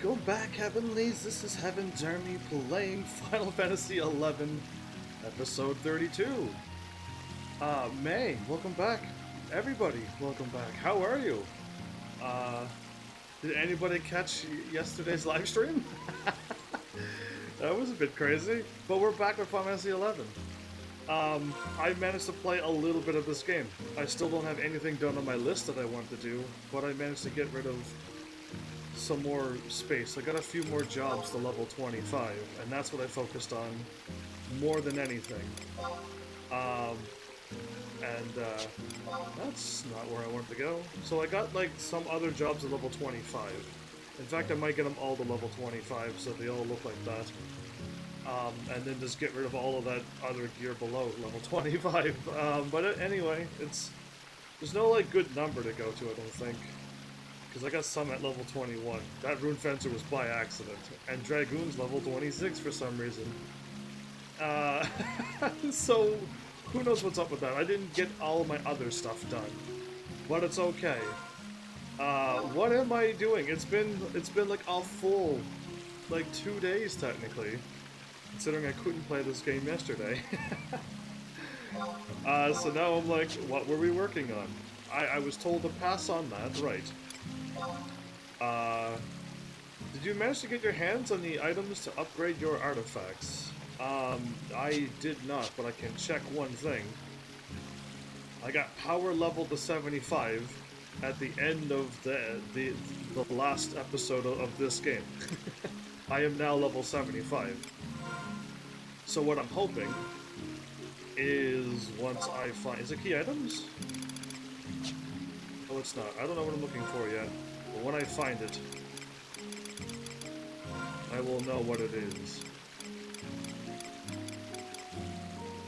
Welcome back, Heavenlies. This is HEAVENSARMY playing Final Fantasy 11, episode 32. May, welcome back. Everybody, welcome back. How are you? Did anybody catch yesterday's live stream? That was a bit crazy, but we're back with Final Fantasy 11. I managed to play a little bit of this game. I still don't have anything done on my list that I want to do, but I managed to get rid of some more space. I got a few more jobs to level 25, and that's what I focused on more than anything. That's not where I wanted to go. So I got like some other jobs at level 25. In fact, I might get them all to level 25 so they all look like that. And then just get rid of all of that other gear below level 25. But anyway, there's no like good number to go to, I don't think. Because I got some at level 21. That Rune Fencer was by accident. And Dragoon's level 26 for some reason. So, who knows what's up with that. I didn't get all of my other stuff done. But it's okay. What am I doing? It's been like a full, like 2 days technically. Considering I couldn't play this game yesterday. So now I'm like, what were we working on? I was told to pass on that, right. Did you manage to get your hands on the items to upgrade your artifacts? I did not, but I can check one thing. I got power level to 75 at the end of the last episode of this game. I am now level 75. So what I'm hoping is once I find... Is it key items? Oh, it's not. I don't know what I'm looking for yet. But when I find it, I will know what it is.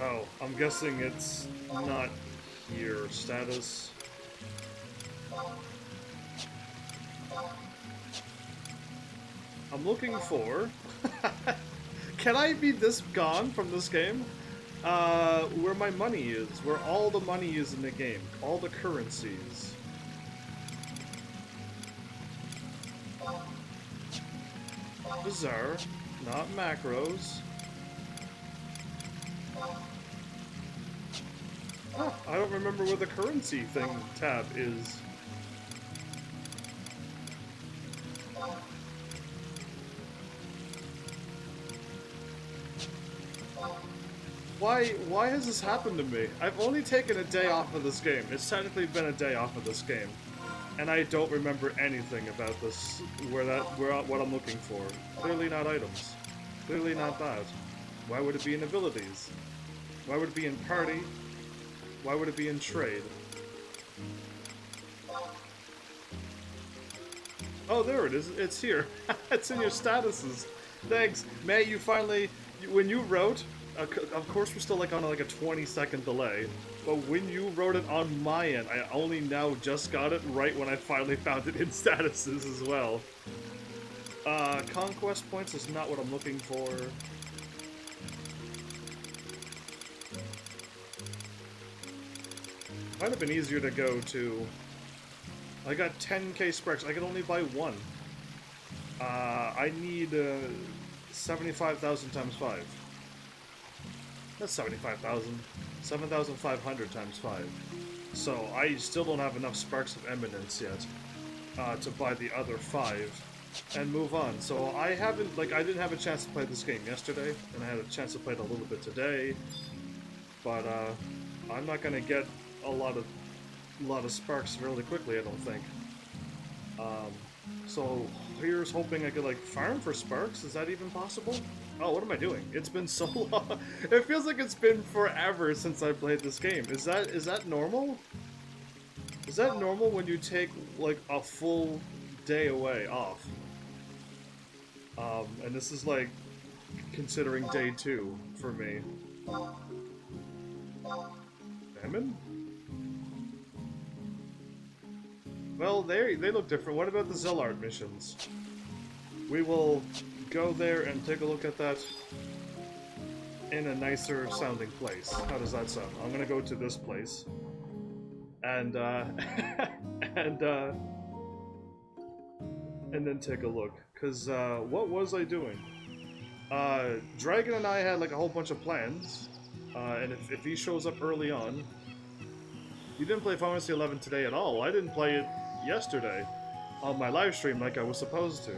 Oh, I'm guessing it's not here. Status. I'm looking for... Can I be this gone from this game? Where my money is. Where all the money is in the game. All the currencies. Bizarre, not macros. Huh, I don't remember where the currency thing tab is. Why has this happened to me? I've only taken a day off of this game. It's technically been a day off of this game. And I don't remember anything about this, what I'm looking for. Clearly not items. Clearly not that. Why would it be in abilities? Why would it be in party? Why would it be in trade? Oh, there it is. It's here. It's in your statuses. Thanks. May, you finally... When you wrote... Of course we're still like on like a 20-second delay, but when you wrote it on my end, I only now just got it right when I finally found it in statuses as well. Conquest points is not what I'm looking for. Might have been easier to go to... I got 10k sparks, I could only buy one. I need 75,000 times 5. That's 75,000. 7,500 times 5. So I still don't have enough Sparks of Eminence yet to buy the other 5 and move on. So I haven't, like, I didn't have a chance to play this game yesterday, and I had a chance to play it a little bit today. But I'm not gonna get a lot of Sparks really quickly, I don't think. So here's hoping I could like farm for Sparks. Is that even possible? Oh, what am I doing? It's been so long. It feels like it's been forever since I played this game. Is that normal? Is that normal when you take like a full day away off? And this is like considering day 2 for me. Lemon? Well, they look different. What about the Zellart missions? We will go there and take a look at that in a nicer sounding place. How does that sound? I'm gonna go to this place and and then take a look, Because, what was I doing? Dragon and I had like a whole bunch of plans, and if he shows up early on... You didn't play Final Fantasy 11 today at all. I didn't play it yesterday on my live stream like I was supposed to.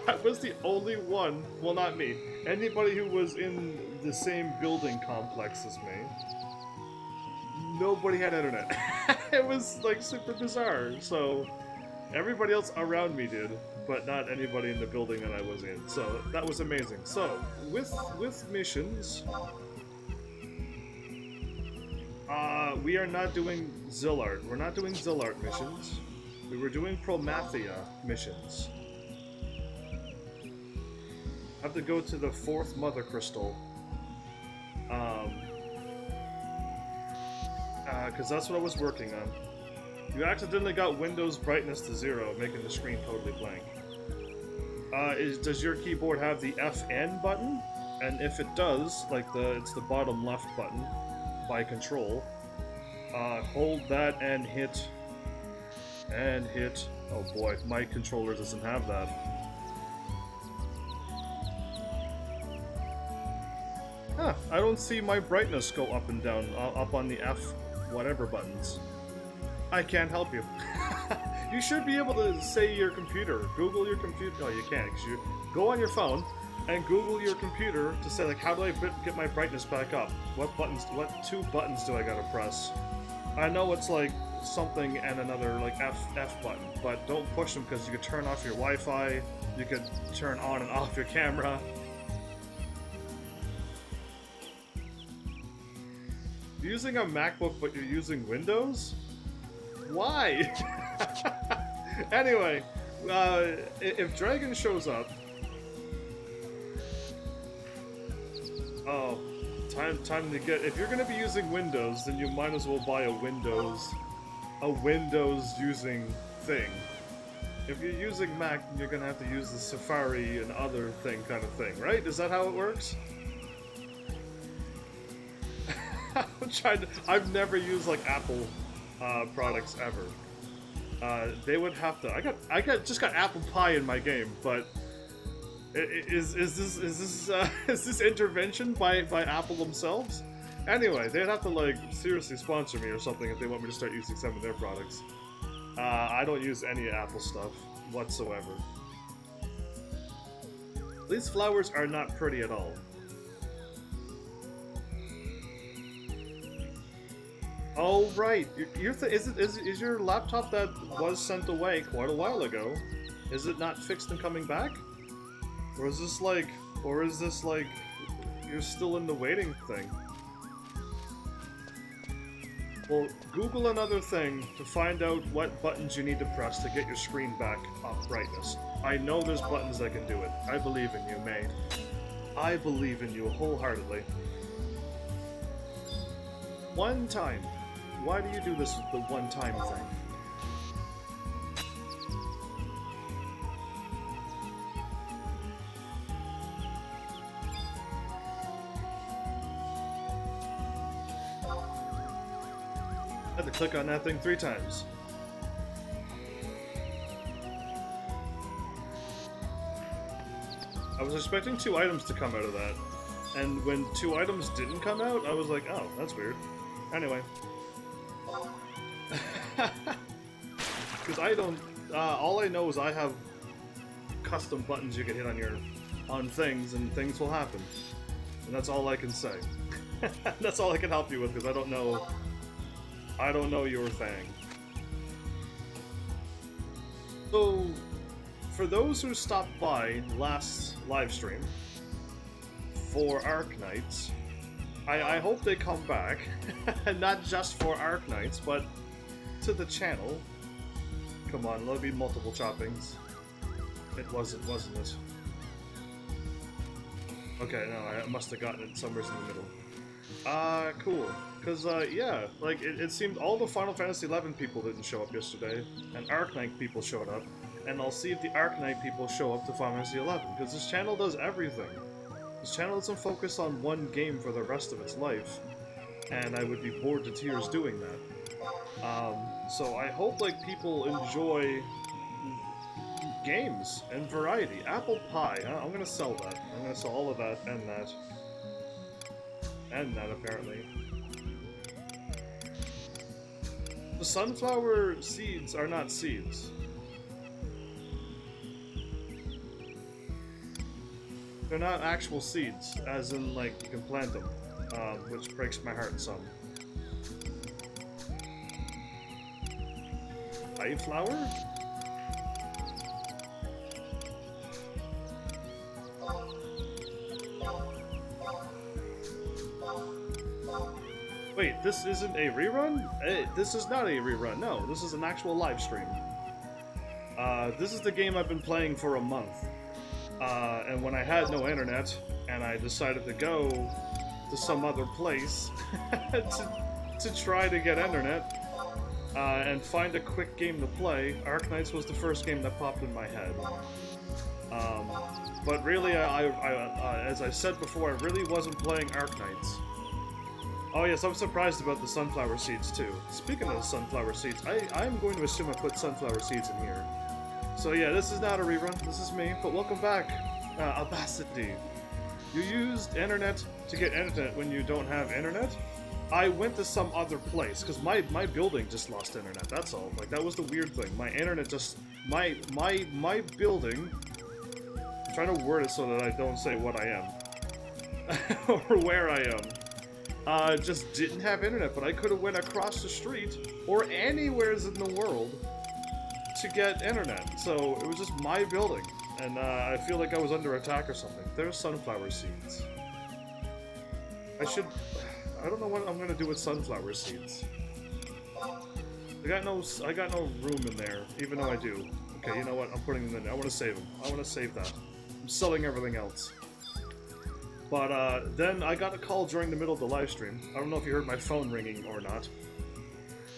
I was the only one, well not me, anybody who was in the same building complex as me. Nobody had internet. It was like super bizarre, so everybody else around me did, but not anybody in the building that I was in. So that was amazing. So with missions, we are not doing Zillart. We're not doing Zillart missions. We were doing Promathia missions. I have to go to the 4th Mother Crystal. Because that's what I was working on. You accidentally got Windows brightness to 0, making the screen totally blank. Does your keyboard have the FN button? And if it does, like it's the bottom left button by control, hold that and hit. Oh boy, my controller doesn't have that. Huh, I don't see my brightness go up and down, up on the F whatever buttons. I can't help you. You should be able to say your computer. Google your computer. No, you can't, because you go on your phone and Google your computer to say, like, how do I get my brightness back up? What 2 buttons do I gotta press? I know it's like something and another, like F button, but don't push them because you could turn off your Wi-Fi, you could turn on and off your camera. You're using a MacBook, but you're using Windows? Why? Anyway, if Dragon shows up... Oh, time to get... If you're going to be using Windows, then you might as well buy a Windows-using thing. If you're using Mac, you're going to have to use the Safari and other thing kind of thing, right? Is that how it works? I've never used like Apple products ever. They would have to. I just got apple pie in my game, but is this intervention by Apple themselves? Anyway, they'd have to like seriously sponsor me or something if they want me to start using some of their products. I don't use any Apple stuff whatsoever. These flowers are not pretty at all. Oh right, is your laptop that was sent away quite a while ago? Is it not fixed and coming back? Or is this like you're still in the waiting thing? Well, Google another thing to find out what buttons you need to press to get your screen back up brightness. I know there's buttons that can do it. I believe in you, mate. I believe in you wholeheartedly. One time. Why do you do this with the one-time thing? I had to click on that thing 3 times. I was expecting 2 items to come out of that, and when 2 items didn't come out, I was like, oh, that's weird. Anyway. Because I don't, all I know is I have custom buttons you can hit on things, and things will happen. And that's all I can say. That's all I can help you with, because I don't know your thing. So, for those who stopped by last live stream for Arknights, I hope they come back, not just for Arknights, but to the channel. Come on, there'll be multiple choppings. It wasn't it? Okay, no, I must have gotten it somewhere in the middle. Cool. Because, yeah, like, it seemed all the Final Fantasy 11 people didn't show up yesterday, and Arknight people showed up, and I'll see if the Arknight people show up to Final Fantasy 11, because this channel does everything. This channel doesn't focus on one game for the rest of its life, and I would be bored to tears doing that. So I hope, like, people enjoy games and variety. Apple pie, huh? I'm gonna sell that. I'm gonna sell all of that and that. And that, apparently. The sunflower seeds are not seeds. They're not actual seeds, as in, like, you can plant them, which breaks my heart some. Flower? Wait, this isn't a rerun? This is not a rerun, no. This is an actual live stream. This is the game I've been playing for a month. And when I had no internet, and I decided to go to some other place to try to get internet, and find a quick game to play, Arknights was the first game that popped in my head. But really, as I said before, I really wasn't playing Arknights. Oh yes, I'm surprised about the sunflower seeds too. Speaking of the sunflower seeds, I'm going to assume I put sunflower seeds in here. So yeah, this is not a rerun, this is me, but welcome back, Abasity. You used internet to get internet when you don't have internet? I went to some other place, because my building just lost internet, that's all. Like, that was the weird thing. My internet just... My building... I'm trying to word it so that I don't say what I am. Or where I am. Just didn't have internet, but I could have went across the street, or anywheres in the world, to get internet. So, it was just my building. And, I feel like I was under attack or something. There's sunflower seeds. I don't know what I'm gonna do with sunflower seeds. I got no room in there, even though I do. Okay, you know what? I'm putting them in there. I want to save them. I want to save that. I'm selling everything else. But then I got a call during the middle of the live stream. I don't know if you heard my phone ringing or not.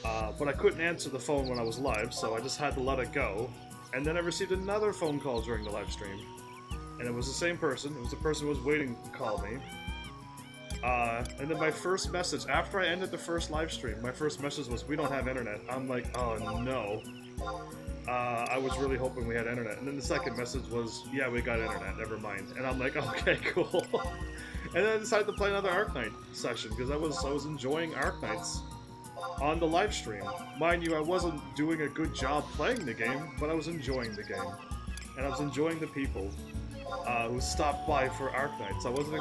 But I couldn't answer the phone when I was live, so I just had to let it go. And then I received another phone call during the live stream. And it was the same person. It was the person who was waiting to call me. And then my first message, after I ended the first live stream, my first message was, "We don't have internet." I'm like, oh no. I was really hoping we had internet. And then the second message was, "Yeah, we got internet, never mind." And I'm like, okay, cool. And then I decided to play another Arknight session, because I was enjoying Arknights on the live stream. Mind you, I wasn't doing a good job playing the game, but I was enjoying the game. And I was enjoying the people who stopped by for Arknights. I wasn't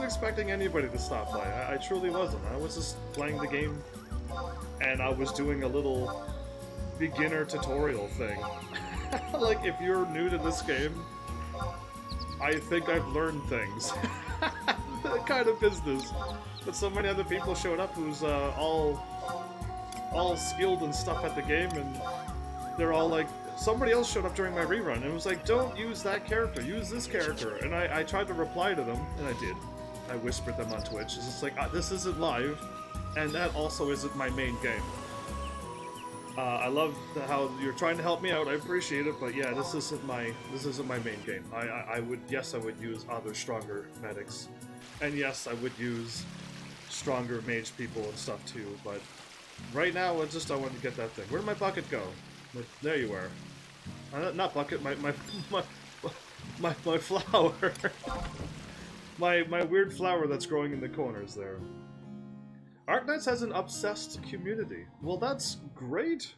expecting anybody to stop by. I truly wasn't. I was just playing the game, and I was doing a little beginner tutorial thing. Like, if you're new to this game, I think I've learned things. That kind of business. But so many other people showed up who's all skilled and stuff at the game, and they're all like, somebody else showed up during my rerun, and it was like, don't use that character, use this character. And I tried to reply to them, and I did. I whispered them on Twitch. It's just like, this isn't live, and that also isn't my main game. I love how you're trying to help me out, I appreciate it, but yeah, this isn't my main game. I would use other stronger medics. And yes, I would use stronger mage people and stuff too, but right now, I wanted to get that thing. Where did my bucket go? There you are. Not bucket, my flower. my weird flower that's growing in the corners there. Arknights has an obsessed community. Well, that's great.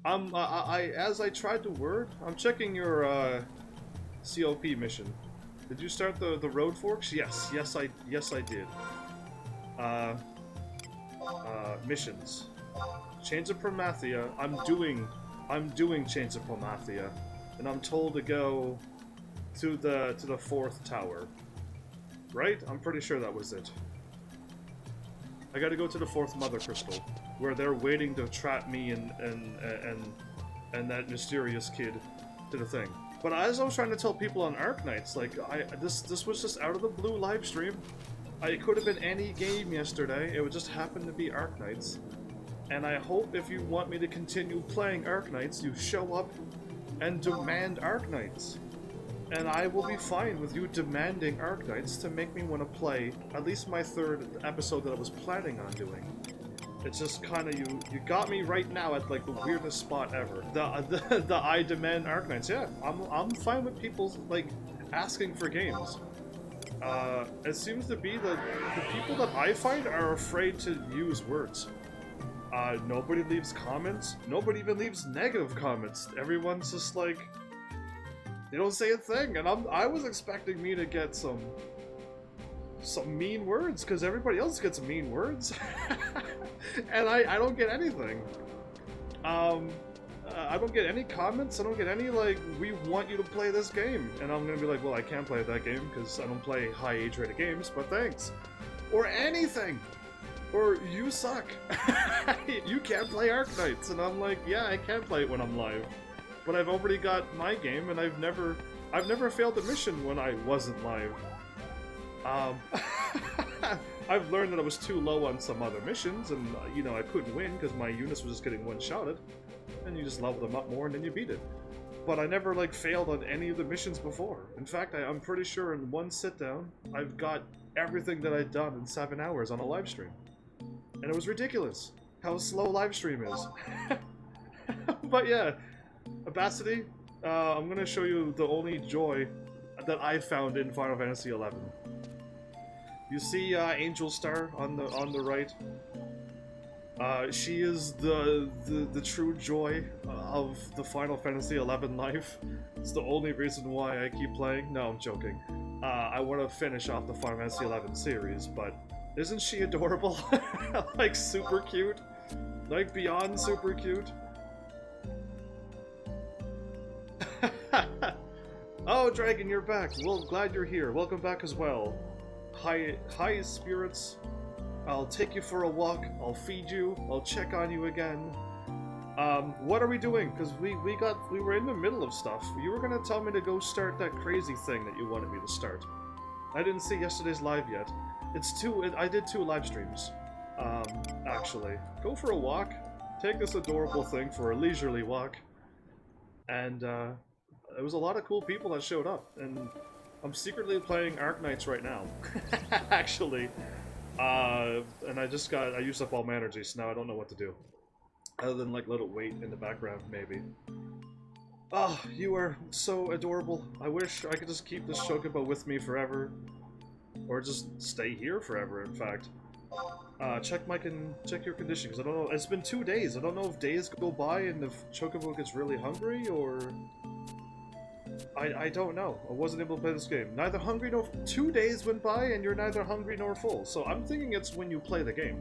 As I tried to word, I'm checking your COP mission. Did you start the road forks? Yes, I did. Missions. Chains of Promathia. I'm doing Chains of Promathia, and I'm told to go to the 4th tower. Right? I'm pretty sure that was it. I gotta go to the 4th Mother Crystal, where they're waiting to trap me and that mysterious kid to the thing. But as I was trying to tell people on Arknights, like, this was just out of the blue live stream. It could have been any game yesterday, it would just happen to be Arknights. And I hope if you want me to continue playing Arknights, you show up and demand Arknights. And I will be fine with you demanding Arknights to make me want to play at least my 3rd episode that I was planning on doing. It's just kind of, you got me right now at like the weirdest spot ever. The I demand Arknights. Yeah, I'm fine with people like asking for games. It seems to be that the people that I find are afraid to use words. Nobody leaves comments. Nobody even leaves negative comments. Everyone's just like, they don't say a thing. And I was expecting me to get some mean words, because everybody else gets mean words. And I don't get anything. I don't get any comments. I don't get any, like, we want you to play this game. And I'm gonna be like, well, I can't play that game because I don't play high age rated games, but thanks. Or anything. Or you suck. You can't play Arknights. And I'm like, yeah, I can play it when I'm live. But I've already got my game, and I've never failed a mission when I wasn't live. I've learned that I was too low on some other missions, and you know, I couldn't win because my units were just getting one-shotted, and you just level them up more and then you beat it. But I never like failed on any of the missions before. In fact, I'm pretty sure in one sit-down, I've got everything that I'd done in 7 hours on a live stream. And it was ridiculous how slow live stream is. But yeah, Abacity, I'm gonna show you the only joy that I found in Final Fantasy XI. You see Angel Star on the right? She is the true joy of the Final Fantasy XI life. It's the only reason why I keep playing. No, I'm joking. I want to finish off the Final Fantasy XI series, but isn't she adorable? Like super cute, like beyond super cute. Oh, Dragon, you're back. Well, glad you're here. Welcome back as well. High spirits. I'll take you for a walk. I'll feed you. I'll check on you again. What are we doing? Because we were in the middle of stuff. You were gonna tell me to go start that crazy thing that you wanted me to start. I didn't see yesterday's live yet. I did 2 live streams. Actually. Go for a walk. Take this adorable thing for a leisurely walk. And, there was a lot of cool people that showed up, and I'm secretly playing Arknights right now. Actually. And I used up all my energy, so now I don't know what to do. Other than, like, let it wait in the background, maybe. Oh, you are so adorable. I wish I could just keep this Chocobo with me forever. Or just stay here forever, in fact. Check your condition, because I don't know. It's been 2 days. I don't know if days go by and the Chocobo gets really hungry, or... I don't know. I wasn't able to play this game. Neither hungry nor... 2 days went by and you're neither hungry nor full. So I'm thinking it's when you play the game.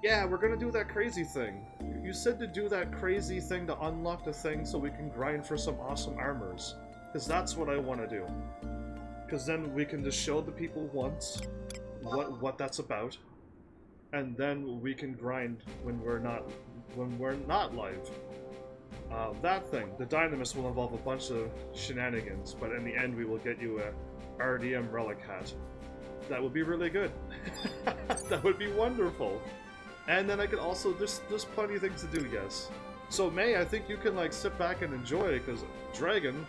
Yeah, we're gonna do that crazy thing. You said to do that crazy thing to unlock the thing so we can grind for some awesome armors. Because that's what I want to do. Because then we can just show the people once what that's about. And then we can grind when we're not live. That thing, the Dynamis, will involve a bunch of shenanigans, but in the end we will get you a RDM relic hat. That would be really good. That would be wonderful. And then I could also, there's plenty of things to do, yes. So May, I think you can like sit back and enjoy, because Dragon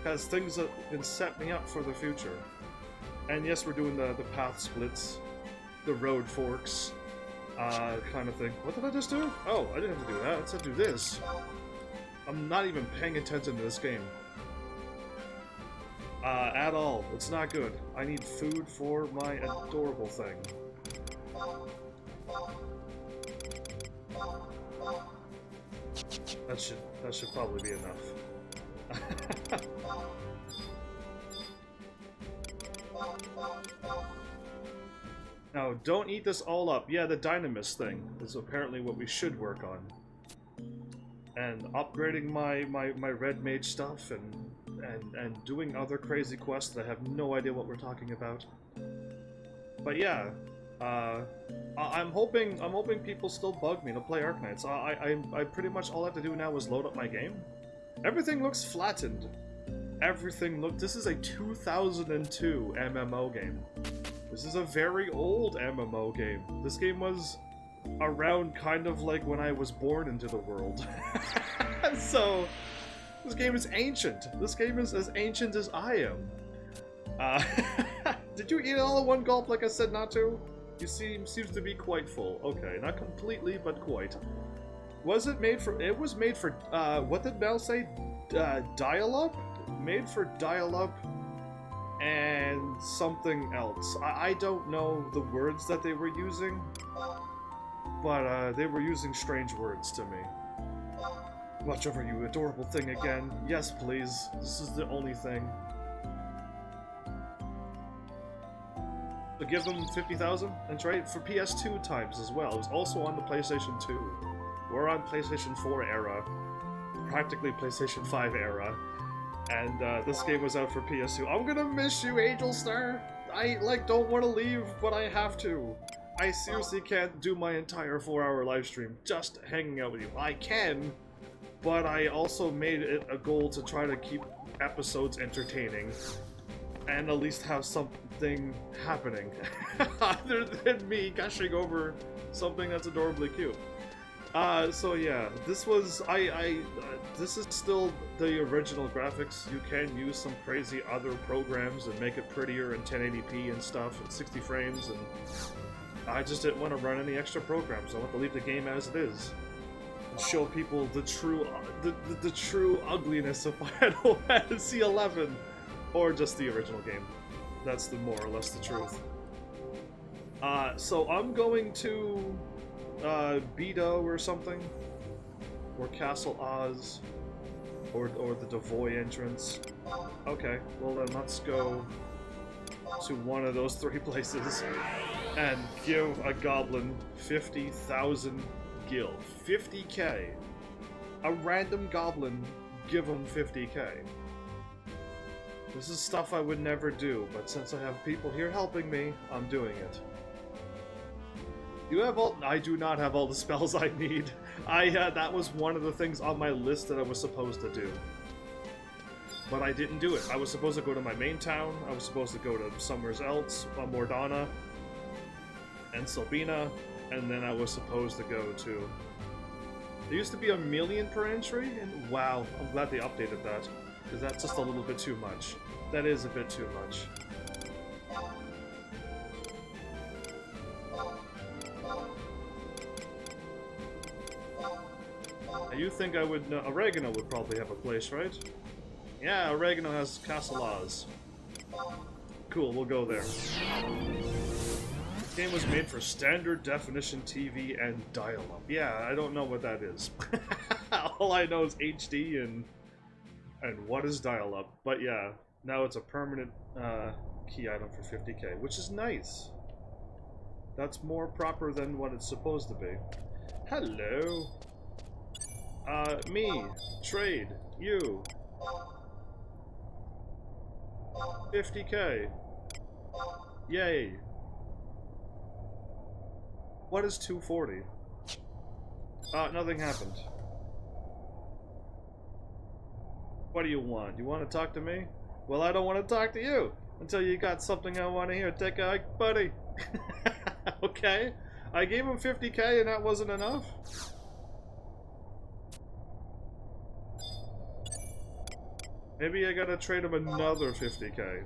has things that can set me up for the future. And yes, we're doing the path splits, the road forks, kind of thing. What did I just do? Oh, I didn't have to do that, I said do this. I'm not even paying attention to this game. At all. It's not good. I need food for my adorable thing. That should probably be enough. Now, don't eat this all up. Yeah, the Dynamis thing is apparently what we should work on. And upgrading my red mage stuff and doing other crazy quests that I have no idea what we're talking about. But yeah, I'm hoping people still bug me to play Arknights. I pretty much all I have to do now is load up my game. Everything looks flattened. This is a 2002 MMO game. This is a very old MMO game. This game was around kind of like when I was born into the world. So, this game is ancient. This game is as ancient as I am. Did you eat it all in one gulp like I said not to? Seems to be quite full. Okay, not completely, but quite. Was it made for... It was made for, what did Mel say? Dial-up? Made for dial-up and something else. I don't know the words that they were using, but they were using strange words to me. Watch over you, adorable thing again. Yes, please. This is the only thing. So give them 50,000 and trade for PS2 times as well. It was also on the PlayStation 2. We're on PlayStation 4 era, practically PlayStation 5 era, and this game was out for PS2. I'm gonna miss you, Angel Star. I don't want to leave, but I have to. I seriously can't do my entire 4-hour live stream just hanging out with you. I can, but I also made it a goal to try to keep episodes entertaining and at least have something happening other than me gushing over something that's adorably cute. So yeah, this was, this is still the original graphics. You can use some crazy other programs and make it prettier in 1080p and stuff at 60 frames, and I just didn't want to run any extra programs. I want to leave the game as it is and show people the true, the true ugliness of Final Fantasy 11, or just the original game. That's the more or less the truth. So I'm going to Beto or something, or Castle Oz, or the Devoy entrance. Okay, well then let's go to one of those 3 places and give a goblin 50,000 gil. 50k. A random goblin, give him 50k. This is stuff I would never do, but since I have people here helping me, I'm doing it. You have all- I do not have all the spells I need. That was one of the things on my list that I was supposed to do. But I didn't do it. I was supposed to go to my main town, I was supposed to go to somewhere else, Mordana, and Sabina, and then I was supposed to go to... There used to be 1 million per entry, and wow, I'm glad they updated that, because that's just a little bit too much. That is a bit too much. You think I would know? Oregano would probably have a place, right? Yeah, Oregano has Castle Oz. Cool, we'll go there. This game was made for standard definition TV and dial-up. Yeah, I don't know what that is. All I know is HD and what is dial-up. But yeah, now it's a permanent key item for 50k, which is nice. That's more proper than what it's supposed to be. Hello. Me. Trade. You. 50k. Yay. What is 240? Nothing happened. What do you want? You want to talk to me? Well, I don't want to talk to you until you got something I want to hear. Take a hike, buddy. Okay. I gave him 50k and that wasn't enough? Maybe I gotta trade him another 50k.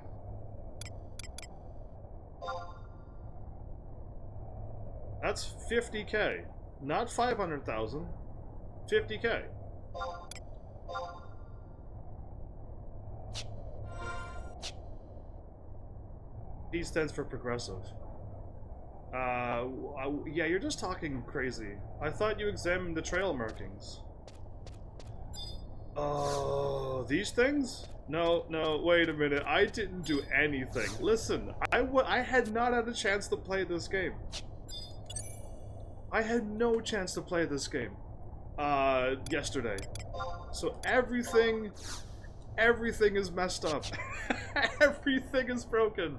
That's 50k. Not 500,000. 50k. P stands for progressive. Yeah, you're just talking crazy. I thought you examined the trail markings. Oh, these things? No, wait a minute. I didn't do anything. Listen, I had not had a chance to play this game. I had no chance to play this game yesterday. So everything is messed up. Everything is broken.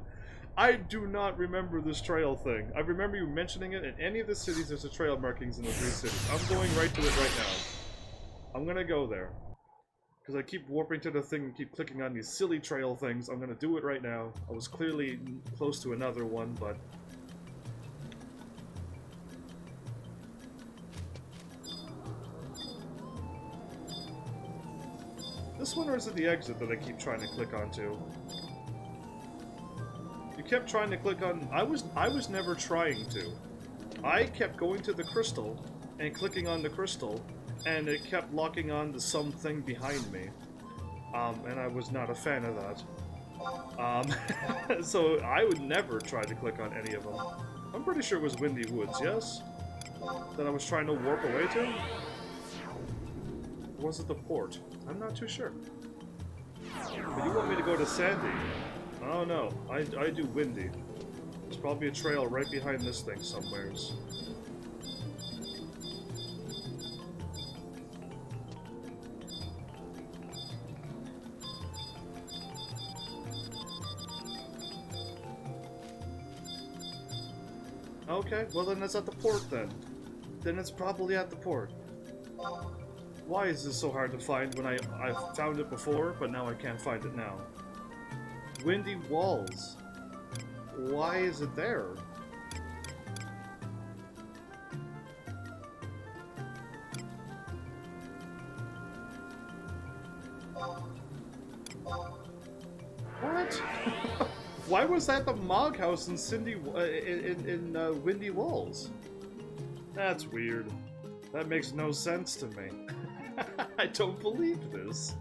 I do not remember this trail thing. I remember you mentioning it in any of the cities. There's a trail markings in the 3 cities. I'm going right to it right now. I'm gonna go there. Because I keep warping to the thing and keep clicking on these silly trail things. I'm gonna do it right now. I was clearly close to another one, but... This one, or is it the exit that I keep trying to click onto? You kept trying to click on... I was never trying to. I kept going to the crystal and clicking on the crystal, and it kept locking on to something behind me. And I was not a fan of that. So I would never try to click on any of them. I'm pretty sure it was Windy Woods, yes? That I was trying to warp away to? Or was it the port? I'm not too sure. But you want me to go to Sandy? Oh no, I do Windy. There's probably a trail right behind this thing somewheres. Okay, well then it's at the port then. Then it's probably at the port. Why is this so hard to find when I've found it before, but now I can't find it now? Windy Walls. Why is it there? What? Why was that the Mog House in Windy Walls? That's weird. That makes no sense to me. I don't believe this.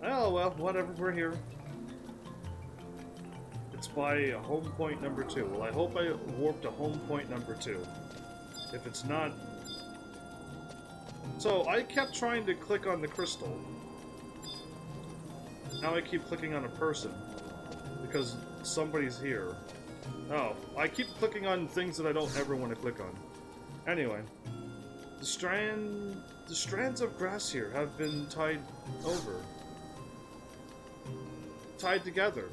Oh well, whatever, we're here. It's by home point number 2. Well, I hope I warped to home point number 2. If it's not... So, I kept trying to click on the crystal. Now I keep clicking on a person. Because somebody's here. Oh, I keep clicking on things that I don't ever want to click on. Anyway. The strands of grass here have been tied over. Tied together.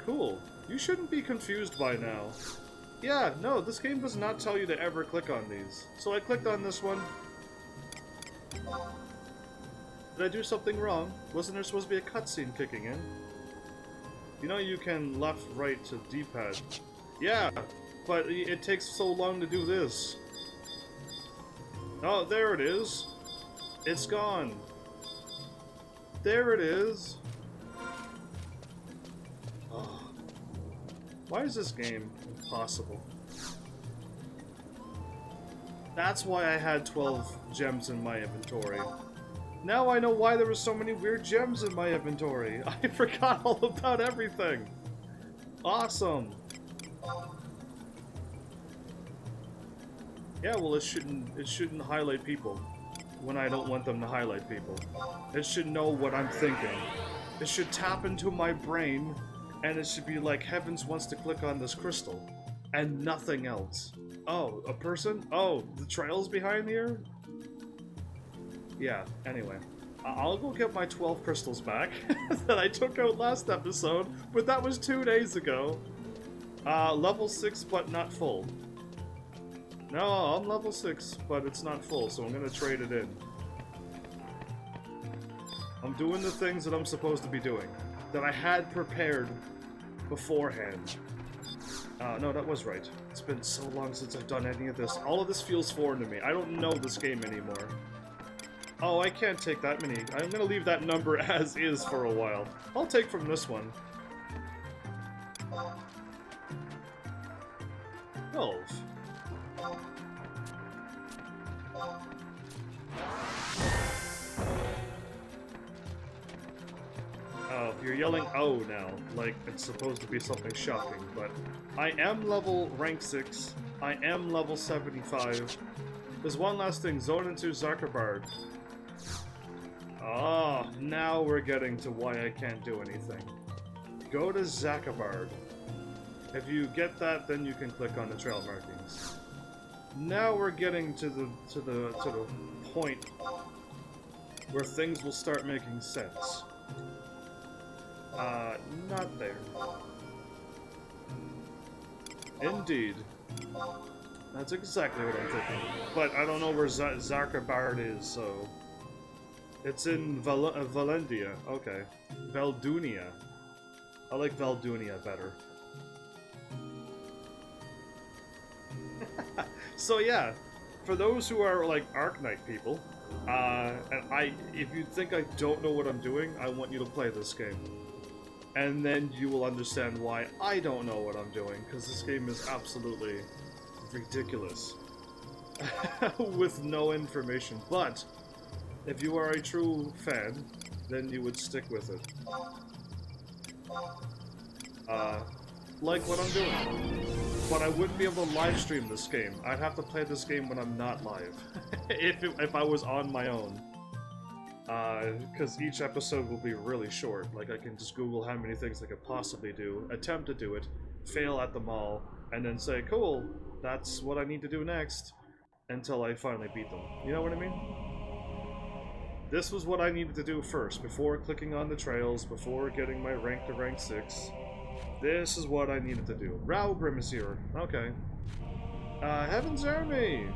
Cool. You shouldn't be confused by now. Yeah, no, this game does not tell you to ever click on these. So I clicked on this one. Did I do something wrong? Wasn't there supposed to be a cutscene kicking in? You know you can left, right to D-pad. Yeah, but it takes so long to do this. Oh, there it is. It's gone. There it is. Oh. Why is this game impossible? That's why I had 12 gems in my inventory. Now I know why there were so many weird gems in my inventory. I forgot all about everything. Awesome. Yeah, well, it shouldn't highlight people when I don't want them to highlight people. It should know what I'm thinking. It should tap into my brain, and it should be like, Heavens wants to click on this crystal, and nothing else. Oh, a person? Oh, the trail's behind here? Yeah, anyway. I'll go get my 12 crystals back that I took out last episode, but that was 2 days ago. Level 6, but not full. No, I'm level 6, but it's not full, so I'm gonna trade it in. I'm doing the things that I'm supposed to be doing, that I had prepared beforehand. No, that was right. It's been so long since I've done any of this. All of this feels foreign to me. I don't know this game anymore. Oh, I can't take that many. I'm gonna leave that number as is for a while. I'll take from this one. 12. Oh, you're yelling "oh" now, like it's supposed to be something shocking, but I am level rank 6, I am level 75. There's one last thing, zone into Zarkabard. Ah, now we're getting to why I can't do anything. Go to Zakabard. If you get that, then you can click on the trail markings. Now we're getting to the point where things will start making sense. Not there. Indeed. That's exactly what I'm thinking. But I don't know where Zarkabard is, so... It's in Valendia. Okay. Valdunia. I like Valdunia better. So yeah, for those who are like Arknight people, and if you think I don't know what I'm doing, I want you to play this game. and then you will understand why I don't know what I'm doing, because this game is absolutely ridiculous with no information. But if you are a true fan, then you would stick with it. Like what I'm doing. But I wouldn't be able to live stream this game. I'd have to play this game when I'm not live. if I was on my own. Because each episode will be really short. Like, I can just Google how many things I could possibly do, attempt to do it, fail at them all, and then say, cool, that's what I need to do next, until I finally beat them. You know what I mean? This was what I needed to do first, before clicking on the trails, before getting my rank to rank 6. This is what I needed to do. Ralgrim is here. Okay. Heaven's Army!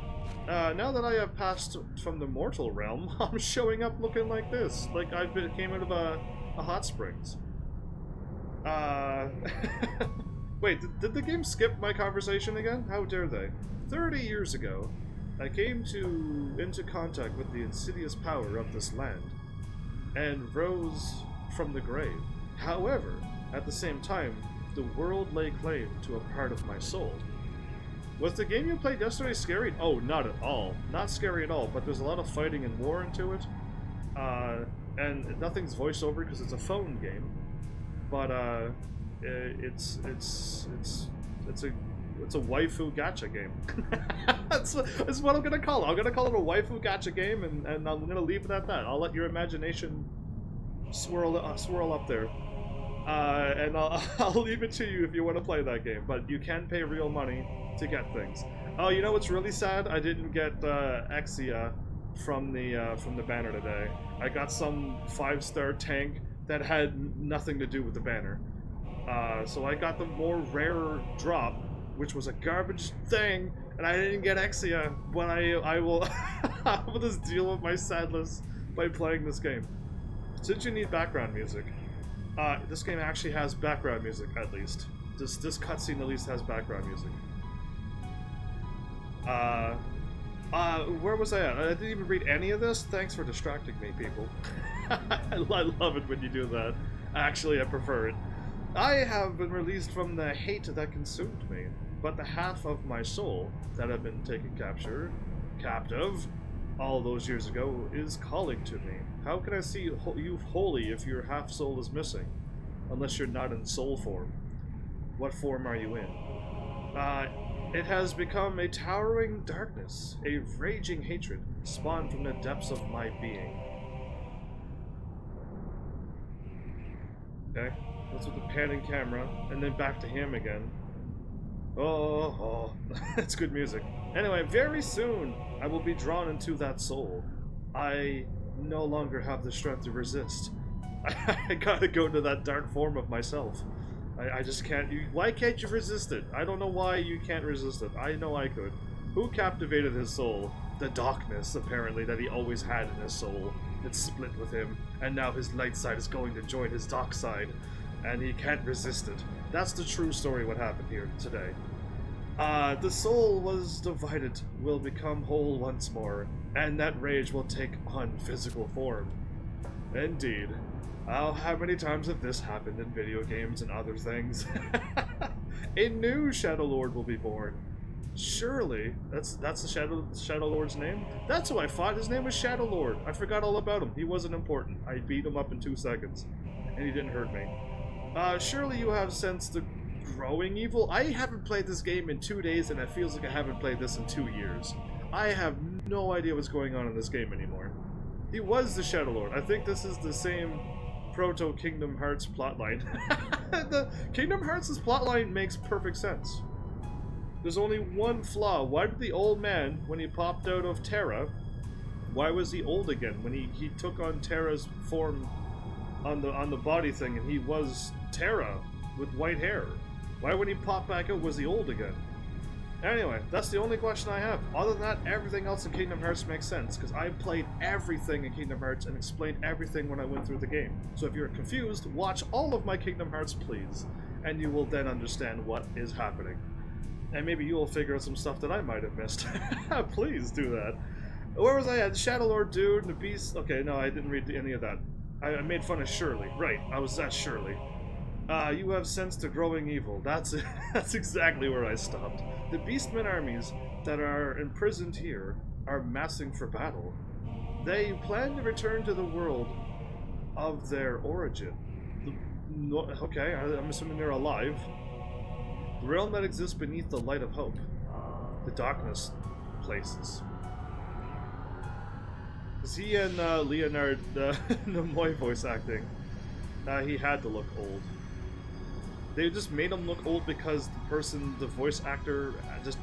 Now that I have passed from the mortal realm, I'm showing up looking like this. Like I came out of a hot springs. Wait, did the game skip my conversation again? How dare they? 30 years ago, I came into contact with the insidious power of this land, and rose from the grave. However, at the same time, the world lay claim to a part of my soul. Was the game you played yesterday scary? Oh, not at all. Not scary at all, but there's a lot of fighting and war into it. And nothing's voiceover because it's a phone game. But it's a waifu gacha game. that's what I'm gonna call it. I'm gonna call it a waifu gacha game, and I'm gonna leave it at that. I'll let your imagination swirl up there. And I'll leave it to you if you want to play that game, but you can pay real money to get things. Oh, you know what's really sad? I didn't get Exia from the banner today. I got some 5-star tank that had nothing to do with the banner. So I got the more rare drop, which was a garbage thing, and I didn't get Exia. But I will I will just deal with my sadness by playing this game. Since you need background music. This game actually has background music, at least. This cutscene at least has background music. Where was I at? I didn't even read any of this? Thanks for distracting me, people. I love it when you do that. Actually, I prefer it. I have been released from the hate that consumed me, but the half of my soul that had been taken captive, all those years ago, is calling to me. How can I see you wholly if your half soul is missing? Unless you're not in soul form. What form are you in? It has become a towering darkness, a raging hatred, spawned from the depths of my being. Okay, that's with the panning camera, and then back to him again. Oh, that's good music. Anyway, very soon, I will be drawn into that soul. I no longer have the strength to resist. I gotta go to that dark form of myself. I just can't. Why can't you resist it? I don't know why you can't resist it. I know I could. Who captivated his soul? The darkness, apparently, that he always had in his soul. It split with him, and now his light side is going to join his dark side, and he can't resist it. That's the true story what happened here today. The soul was divided, will become whole once more, and that rage will take on physical form. Indeed. Oh, how many times have this happened in video games and other things? A new Shadow Lord will be born. Surely, that's the Shadow Lord's name? That's who I fought. His name was Shadow Lord. I forgot all about him. He wasn't important. I beat him up in 2 seconds, and he didn't hurt me. Surely you have sensed the growing evil? I haven't played this game in 2 days, and it feels like I haven't played this in 2 years. I have no idea what's going on in this game anymore. He was the Shadow Lord. I think this is the same proto-Kingdom Hearts plotline. The Kingdom Hearts' plotline makes perfect sense. There's only one flaw. Why did the old man, when he popped out of Terra, why was he old again? When he took on Terra's form on the body thing, and he was Terra with white hair. Why when he popped back out was he old again? Anyway, that's the only question I have. Other than that, everything else in Kingdom Hearts makes sense, because I played everything in Kingdom Hearts and explained everything when I went through the game. So if you're confused, watch all of my Kingdom Hearts, please, and you will then understand what is happening. And maybe you will figure out some stuff that I might have missed. Please do that. Where was I at? The Shadow Lord dude, the Beast... Okay, no, I didn't read any of that. I made fun of Shirley. Right, I was at Shirley. You have sensed a growing evil. That's that's exactly where I stopped. The beastmen armies that are imprisoned here are massing for battle. They plan to return to the world of their origin. Okay, I'm assuming they're alive. The realm that exists beneath the light of hope. The darkness places. Is he and Leonard Nimoy voice acting? He had to look old. They just made him look old because the voice actor, just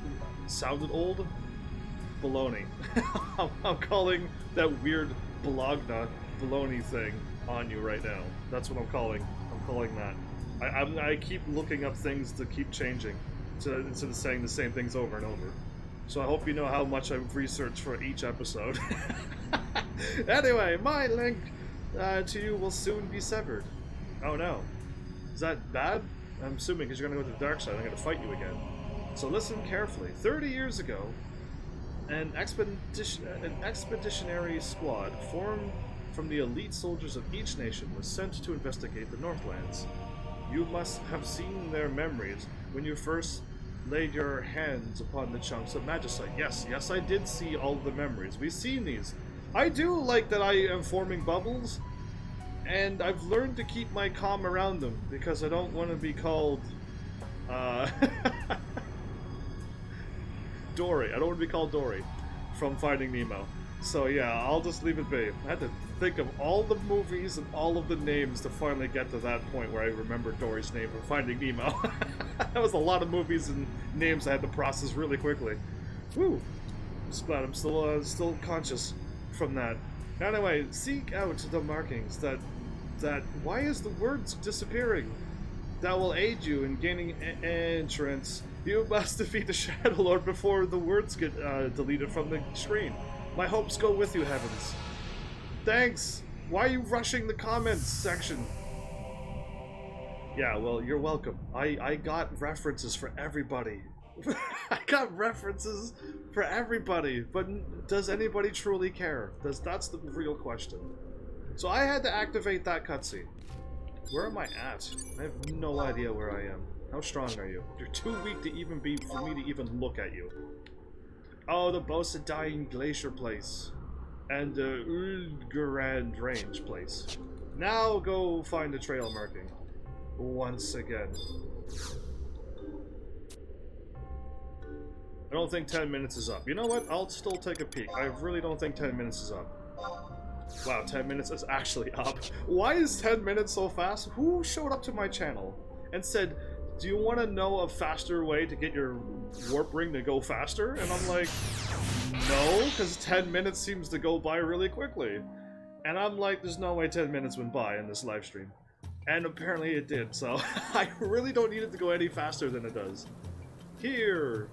sounded old? Baloney. I'm calling that weird Bologna baloney thing on you right now. That's what I'm calling. I'm calling that. I keep looking up things to keep changing, instead of saying the same things over and over. So I hope you know how much I've researched for each episode. Anyway, my link to you will soon be severed. Oh no. Is that bad? I'm assuming because you're going to go to the dark side, I'm going to fight you again. So listen carefully. 30 years ago, an expeditionary squad formed from the elite soldiers of each nation was sent to investigate the Northlands. You must have seen their memories when you first laid your hands upon the chunks of magicite. Yes, I did see all the memories. We've seen these. I do like that I am forming bubbles, and I've learned to keep my calm around them because I don't want to be called Dory. I don't want to be called Dory from Finding Nemo. So yeah, I'll just leave it be. I had to think of all the movies and all of the names to finally get to that point where I remember Dory's name from Finding Nemo. That was a lot of movies and names I had to process really quickly. Woo! I'm just glad I'm still conscious from that. Anyway, seek out the markings that why is the words disappearing? That will aid you in gaining entrance. You must defeat the Shadow Lord before the words get deleted from the screen. My hopes go with you, Heavens. Thanks! Why are you rushing the comments section? Yeah, well, you're welcome. I got references for everybody. I got references for everybody, but does anybody truly care? That's the real question. So I had to activate that cutscene. Where am I at? I have no idea where I am. How strong are you? You're too weak to even be for me to even look at you. Oh, the Bosa Dying Glacier place. And the Ulgarand Range place. Now go find the trail marking. Once again. I don't think 10 minutes is up. You know what? I'll still take a peek. I really don't think 10 minutes is up. Wow, 10 minutes is actually up. Why is 10 minutes so fast? Who showed up to my channel and said, do you want to know a faster way to get your warp ring to go faster? And I'm like, no, because 10 minutes seems to go by really quickly. And I'm like, there's no way 10 minutes went by in this live stream. And apparently it did, so I really don't need it to go any faster than it does. Here!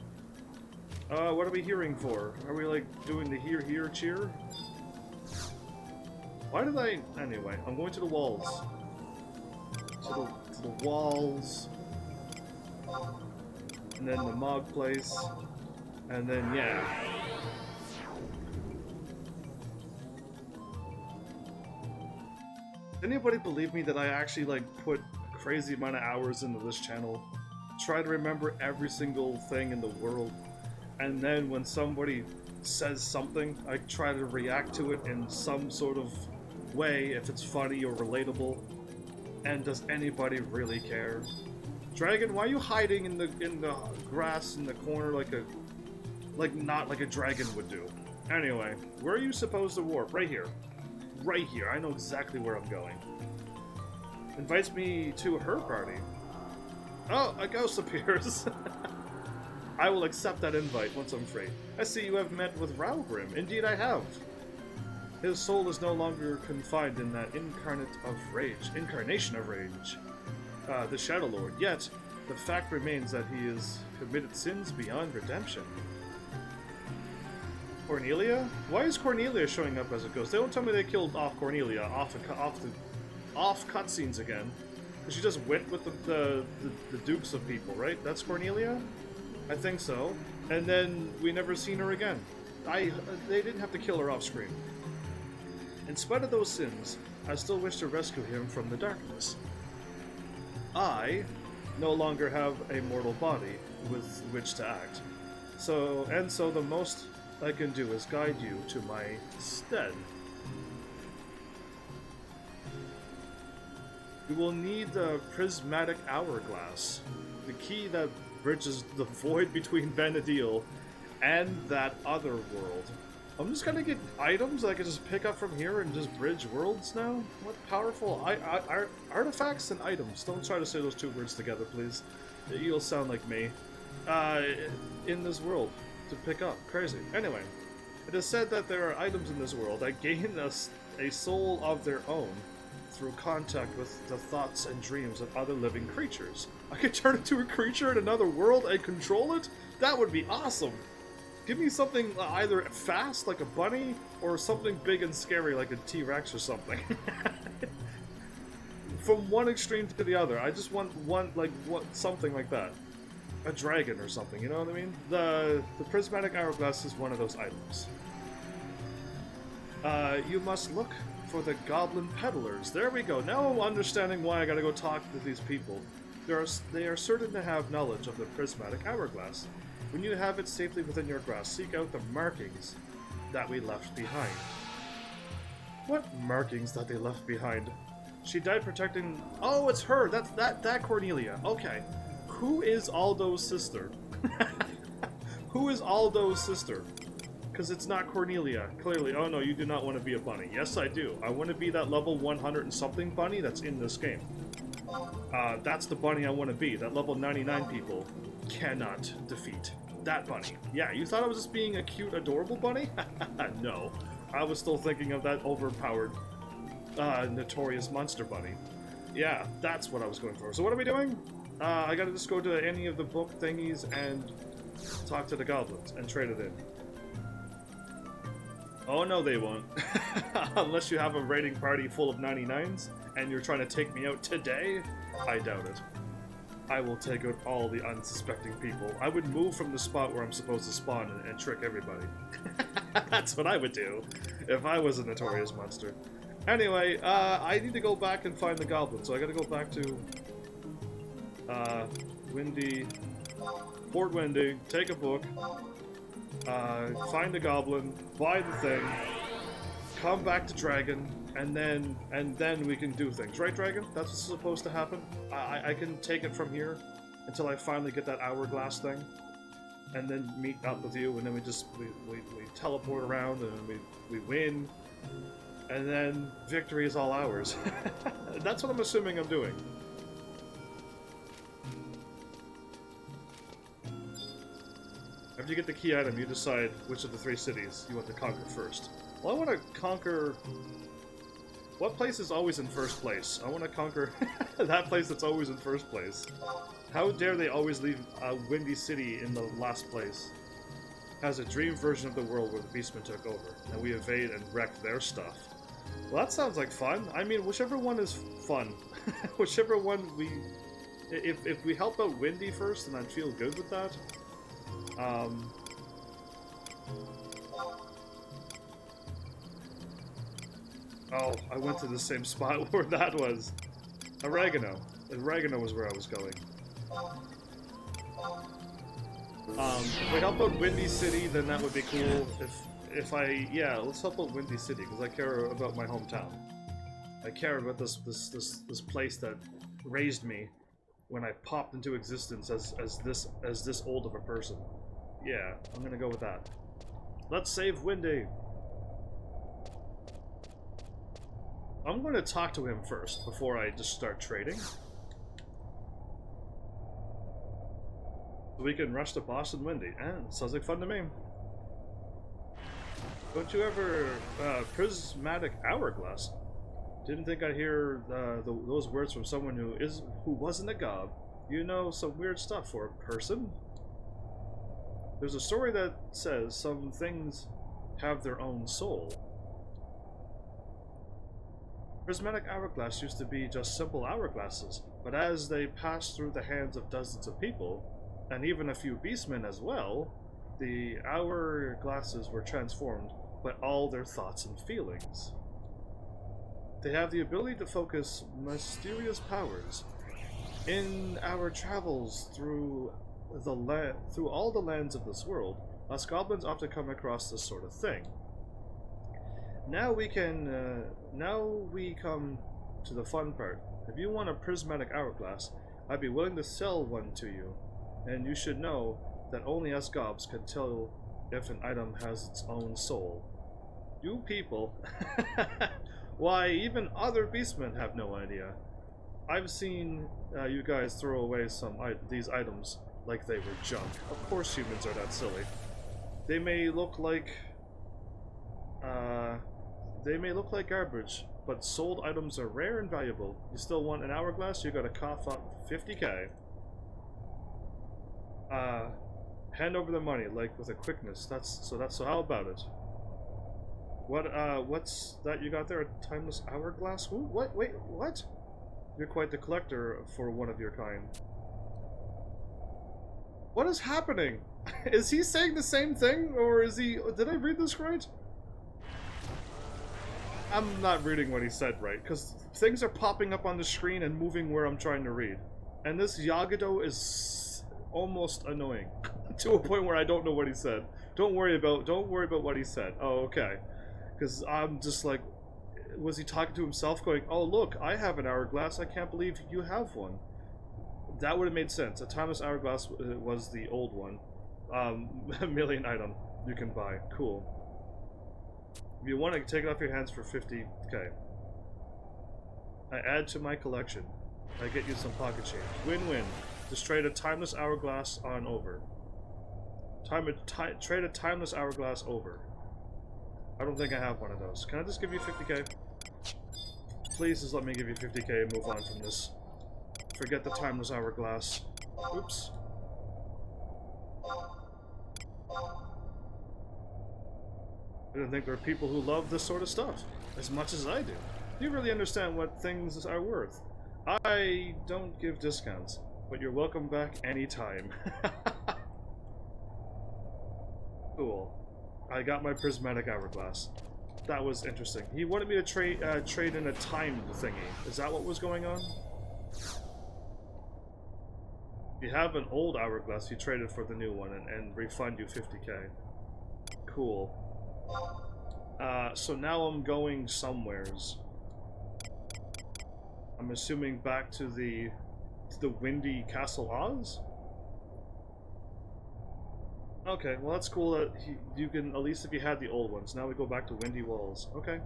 What are we hearing for? Are we, like, doing the hear cheer? Why did I... Anyway, I'm going to the walls. To the walls. And then the Mog place. And then, yeah. Anybody believe me that I actually, like, put crazy amount of hours into this channel? Try to remember every single thing in the world. And then when somebody says something, I try to react to it in some sort of way, if it's funny or relatable. And does anybody really care? Dragon, why are you hiding in the grass in the corner not like a dragon would do? Anyway, where are you supposed to warp? Right here. Right here. I know exactly where I'm going. Invites me to her party. Oh, a ghost appears. I will accept that invite once I'm free. I see you have met with Ralgrim. Indeed I have. His soul is no longer confined in that incarnation of rage. The Shadow Lord. Yet, the fact remains that he has committed sins beyond redemption. Cornelia? Why is Cornelia showing up as a ghost? They don't tell me they killed off Cornelia off cutscenes again. She just went with the dukes of people, right? That's Cornelia? I think so. And then we never seen her again. They didn't have to kill her off screen. In spite of those sins, I still wish to rescue him from the darkness. I no longer have a mortal body with which to act. So the most I can do is guide you to my stead. You will need the prismatic hourglass, the key that bridges the void between Benadil and that other world. I'm just gonna get items that I can just pick up from here and just bridge worlds now? What powerful artifacts and items. Don't try to say those two words together, please. You'll sound like me. In this world to pick up. Crazy. Anyway, it is said that there are items in this world that gain us a soul of their own through contact with the thoughts and dreams of other living creatures. I could turn into a creature in another world and control it? That would be awesome! Give me something either fast, like a bunny, or something big and scary, like a T-Rex or something. From one extreme to the other. I just want something like that. A dragon or something, you know what I mean? The prismatic hourglass is one of those items. You must look for the goblin peddlers. There we go. Now I'm understanding why I gotta go talk to these people. They are certain to have knowledge of the prismatic hourglass. When you have it safely within your grasp, seek out the markings that we left behind. What markings that they left behind? She died protecting... Oh, it's her! That Cornelia. Okay. Who is Aldo's sister? Who is Aldo's sister? Because it's not Cornelia, clearly. Oh no, you do not want to be a bunny. Yes, I do. I want to be that level 100 and something bunny that's in this game. That's the bunny I want to be. That level 99 people cannot defeat. That bunny. Yeah, you thought I was just being a cute, adorable bunny? No. I was still thinking of that overpowered, notorious monster bunny. Yeah, that's what I was going for. So what are we doing? I gotta just go to any of the book thingies and talk to the goblins and trade it in. Oh no, they won't. Unless you have a raiding party full of 99s and you're trying to take me out today, I doubt it. I will take out all the unsuspecting people. I would move from the spot where I'm supposed to spawn and trick everybody. That's what I would do if I was a notorious monster. Anyway, I need to go back and find the goblin, so I gotta go back to Fort Windy, take a book, find the goblin, buy the thing, come back to Dragon, and then we can do things. Right, Dragon? That's what's supposed to happen? I can take it from here until I finally get that hourglass thing, and then meet up with you, and then we teleport around, and we win, and then victory is all ours. That's what I'm assuming I'm doing. After you get the key item, you decide which of the 3 cities you want to conquer first. Well, I want to conquer... What place is always in first place? I want to conquer that place that's always in first place. How dare they always leave a Windy City in the last place? Has a dream version of the world where the Beastmen took over, and we evade and wreck their stuff. Well, that sounds like fun. I mean, whichever one is fun. Whichever one we... If we help out Windy first, then I'd feel good with that. Oh, I went to the same spot where that was. Oregano. Oregano was where I was going. If we help out Windy City, then that would be cool. Yeah, let's help out Windy City, because I care about my hometown. I care about this place that raised me when I popped into existence as this old of a person. Yeah, I'm gonna go with that. Let's save Windy! I'm gonna talk to him first, before I just start trading. We can rush to boss and Windy. Sounds like fun to me. Don't you ever... prismatic hourglass? Didn't think I'd hear those words from someone who wasn't a gob. You know some weird stuff for a person. There's a story that says some things have their own soul. Prismatic hourglass used to be just simple hourglasses, but as they passed through the hands of dozens of people, and even a few beastmen as well, the hourglasses were transformed by all their thoughts and feelings. They have the ability to focus mysterious powers In our travels through through all the lands of this world, us goblins often come across this sort of thing. Now we come to the fun part. If you want a prismatic hourglass, I'd be willing to sell one to you. And you should know that only us gobs can tell if an item has its own soul. You people, why even other beastmen have no idea. I've seen you guys throw away these items like they were junk. Of course humans are that silly. They may look like garbage, but sold items are rare and valuable. You still want an hourglass? You gotta cough up 50k. Hand over the money, like with a quickness. So how about it? What's that you got there? A timeless hourglass? Ooh, what? Wait, what? You're quite the collector for one of your kind. What is happening? Is he saying the same thing, or is he... Did I read this right? I'm not reading what he said right, because things are popping up on the screen and moving where I'm trying to read. And this Yagado is almost annoying. To a point where I don't know what he said. Don't worry about what he said. Oh, okay. Because I'm just like... Was he talking to himself going, oh look, I have an hourglass, I can't believe you have one. That would have made sense. A timeless hourglass was the old one. A million item you can buy. Cool. If you want to take it off your hands for 50k. I add to my collection. I get you some pocket change. Win-win. Just trade a timeless hourglass on over. Trade a timeless hourglass over. I don't think I have one of those. Can I just give you 50k? Please just let me give you 50k and move on from this. Forget the timeless hourglass. Oops. I don't think there are people who love this sort of stuff as much as I do. You really understand what things are worth. I don't give discounts, but you're welcome back anytime. Cool. I got my prismatic hourglass. That was interesting. He wanted me to trade in a timed thingy. Is that what was going on? If you have an old hourglass, you trade it for the new one and refund you 50k. Cool. So now I'm going somewheres. I'm assuming back to the windy Castle Oz? Okay, well that's cool that you can, at least if you had the old ones. Now we go back to Windy Walls. Okay.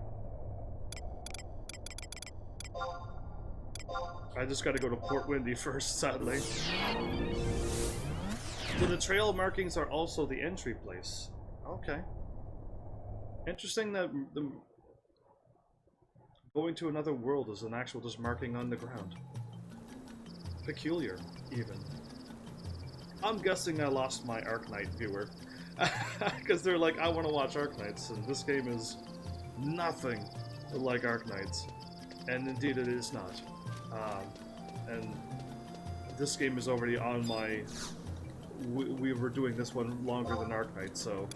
I just gotta go to Port Windy first, sadly. So the trail markings are also the entry place. Okay. Interesting that going to another world is an actual just marking on the ground. Peculiar, even. I'm guessing I lost my Arknight viewer. Because they're like, I want to watch Arknights, and this game is nothing like Arknights. And indeed it is not. And this game is already on my... We were doing this one longer than Arknight, so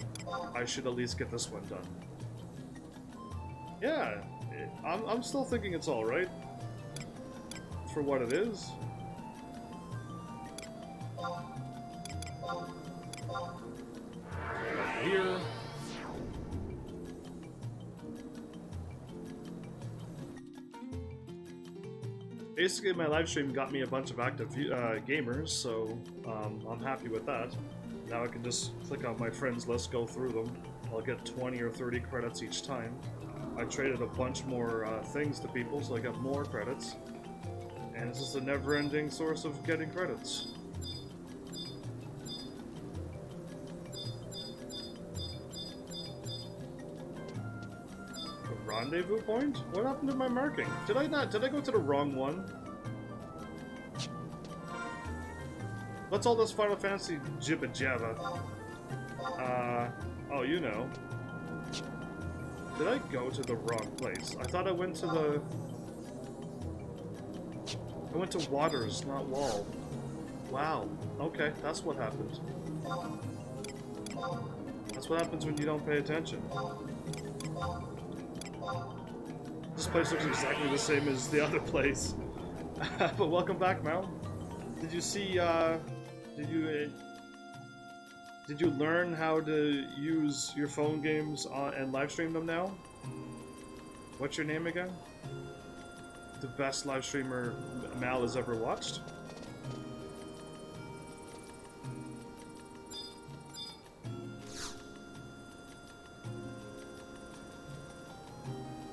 I should at least get this one done. Yeah, I'm still thinking it's alright. For what it is. Here. Basically, my live stream got me a bunch of active gamers, so I'm happy with that. Now I can just click on my friends list, go through them. I'll get 20 or 30 credits each time. I traded a bunch more things to people, so I got more credits. And it's just a never-ending source of getting credits. Rendezvous point? What happened to my marking? Did I go to the wrong one? What's all this Final Fantasy jibba jabba? Oh, you know. Did I go to the wrong place? I thought I went to the... I went to Waters, not Wall. Wow. Okay, that's what happened. That's what happens when you don't pay attention. This place looks exactly the same as the other place. But welcome back, Mal. Did you see, did you learn how to use your phone games and live stream them now? What's your name again? The best live streamer Mal has ever watched?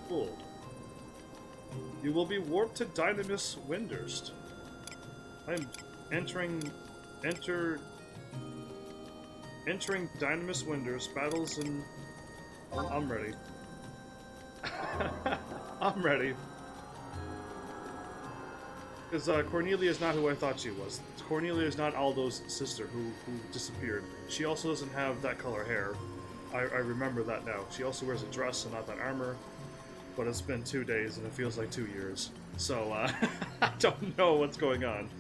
Cool. You will be warped to Dynamis Windurst. I'm entering Dynamis Windurst, battles and... I'm ready. I'm ready. Because Cornelia is not who I thought she was. Cornelia is not Aldo's sister who disappeared. She also doesn't have that color hair. I remember that now. She also wears a dress and not that armor. But it's been 2 days and it feels like 2 years. So, I don't know what's going on.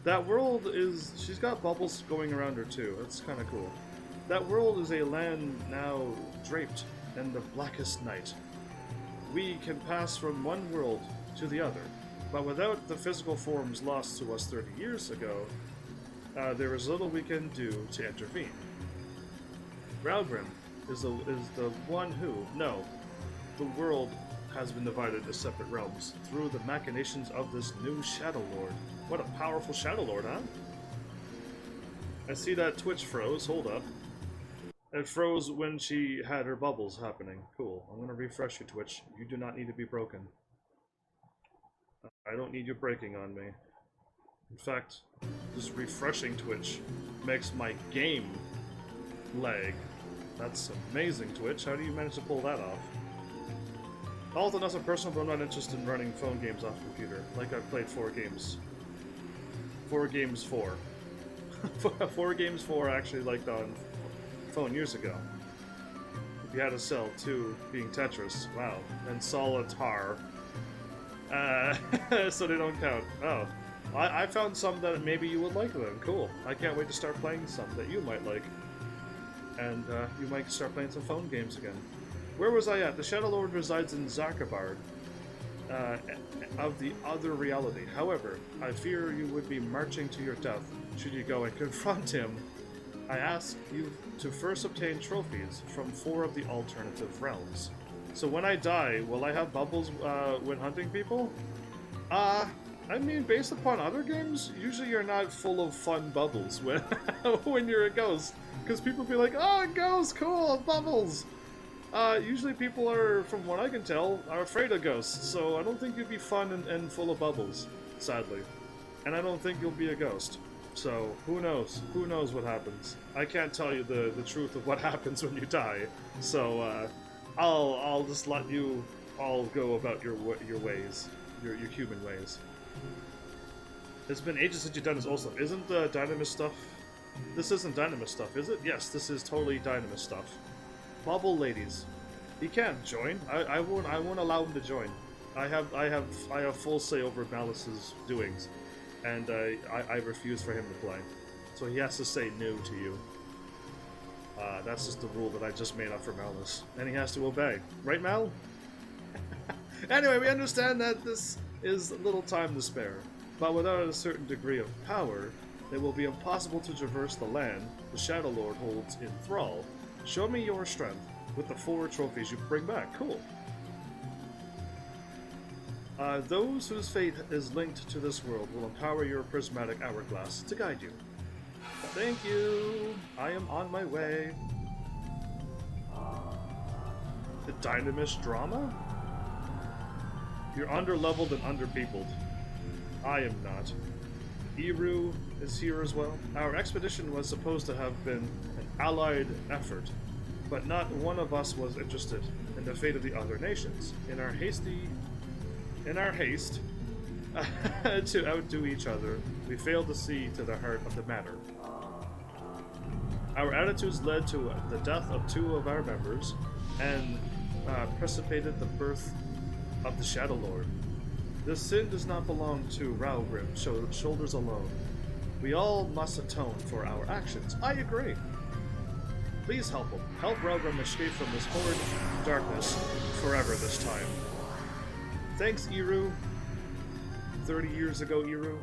That world is... She's got bubbles going around her too. That's kind of cool. That world is a land now draped in the blackest night. We can pass from one world to the other, but without the physical forms lost to us 30 years ago, there is little we can do to intervene. Raugrim is the one who... No, the world has been divided into separate realms through the machinations of this new Shadow Lord. What a powerful Shadow Lord, huh? I see that Twitch froze. Hold up. It froze when she had her bubbles happening. Cool. I'm gonna refresh you, Twitch. You do not need to be broken. I don't need you breaking on me. In fact, just refreshing Twitch makes my game lag. That's amazing, Twitch. How do you manage to pull that off? Although that's a personal, but I'm not interested in running phone games off computer. Like I've played 4 games. 4 games 4. 4 games 4 I actually liked on phone years ago. If you had to sell 2 being Tetris, wow, and Solitar. So they don't count. Oh. I found some that maybe you would like then. Cool. I can't wait to start playing some that you might like. And you might start playing some phone games again. Where was I at? The Shadow Lord resides in Zakabard, of the other reality. However, I fear you would be marching to your death should you go and confront him. I ask you to first obtain trophies from 4 of the alternative realms. So when I die, will I have bubbles when hunting people? I mean, based upon other games, usually you're not full of fun bubbles when, when you're a ghost. Because people be like, oh, ghost, cool, bubbles! Usually people are, from what I can tell, are afraid of ghosts, so I don't think you'd be fun and full of bubbles, sadly. And I don't think you'll be a ghost. So, who knows? Who knows what happens? I can't tell you the truth of what happens when you die, so I'll just let you all go about your ways, your human ways. It's been ages since you've done this also. Isn't Dynamis stuff? This isn't Dynamis stuff, is it? Yes, this is totally Dynamis stuff. Bubble ladies, he can't join. I won't allow him to join. I have full say over Malice's doings, and I refuse for him to play. So he has to say no to you. That's just the rule that I just made up for Malice, and he has to obey. Right, Mal? Anyway, we understand that this is little time to spare, but without a certain degree of power, it will be impossible to traverse the land the Shadow Lord holds in thrall. Show me your strength with the 4 trophies you bring back. Cool. Those whose fate is linked to this world will empower your prismatic hourglass to guide you. Thank you. I am on my way. The Dynamis drama? You're underleveled and underpeopled. I am not. Eru is here as well. Our expedition was supposed to have been an allied effort, but not one of us was interested in the fate of the other nations. In our haste to outdo each other, we failed to see to the heart of the matter. Our attitudes led to the death of 2 of our members and precipitated the birth of the Shadow Lord. This sin does not belong to Raugrim, shoulders alone. We all must atone for our actions. I agree. Please help him. Help Raugrim escape from this horrid darkness forever this time. Thanks, Eru. 30 years ago, Eru.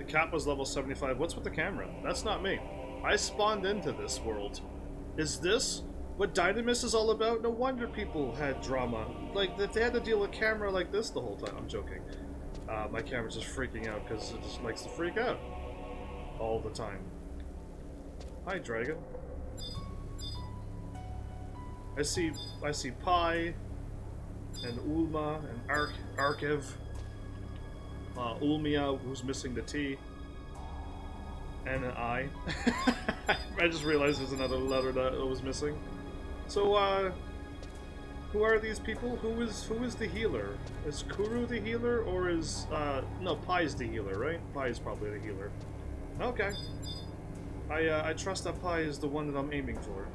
cat was level 75. What's with the camera? That's not me. I spawned into this world. Is this what Dynamis is all about? No wonder people had drama. Like, if they had to deal with camera like this the whole time. I'm joking. My camera's just freaking out because it just likes to freak out. All the time. Hi, Dragon. I see Pi, and Ulma, and Arkev. Ulmia, who's missing the T. And an I. I just realized there's another letter that was missing. So, who are these people? Who is the healer? Is Kuru the healer, or is, no, Pi's the healer, right? Pi is probably the healer. Okay. I trust that Pi is the one that I'm aiming for.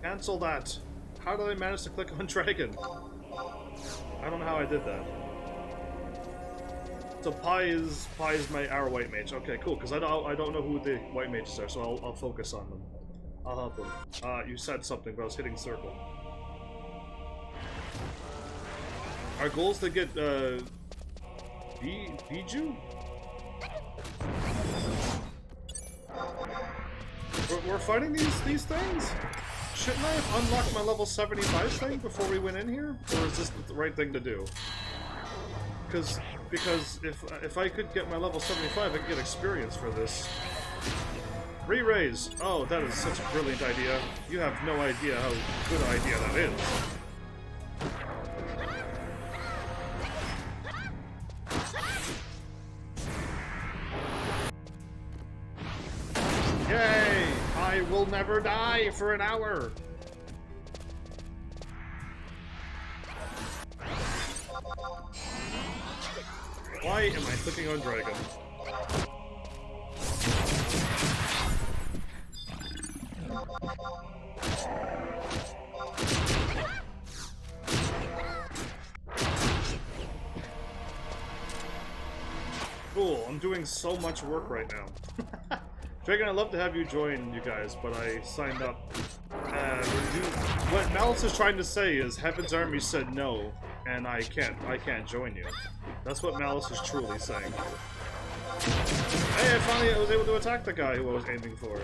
Cancel that. How did I manage to click on Dragon? I don't know how I did that. So Pi is our white mage. Okay, cool. Because I don't know who the white mages are, so I'll focus on them. I'll help them. You said something, but I was hitting circle. Our goal is to get Biju. We're fighting these things. Shouldn't I have unlocked my level 75 thing before we went in here, or is this the right thing to do? Because if I could get my level 75, I could get experience for this. Re-raise! Oh, that is such a brilliant idea. You have no idea how good an idea that is. Yay! I will never die for an hour! Why am I clicking on Dragon? Cool, I'm doing so much work right now. Dragon, I'd love to have you join, you guys, but I signed up. What Malice is trying to say is Heaven's Army said no, and I can't join you. That's what Malice is truly saying. Hey, I finally was able to attack the guy who I was aiming for.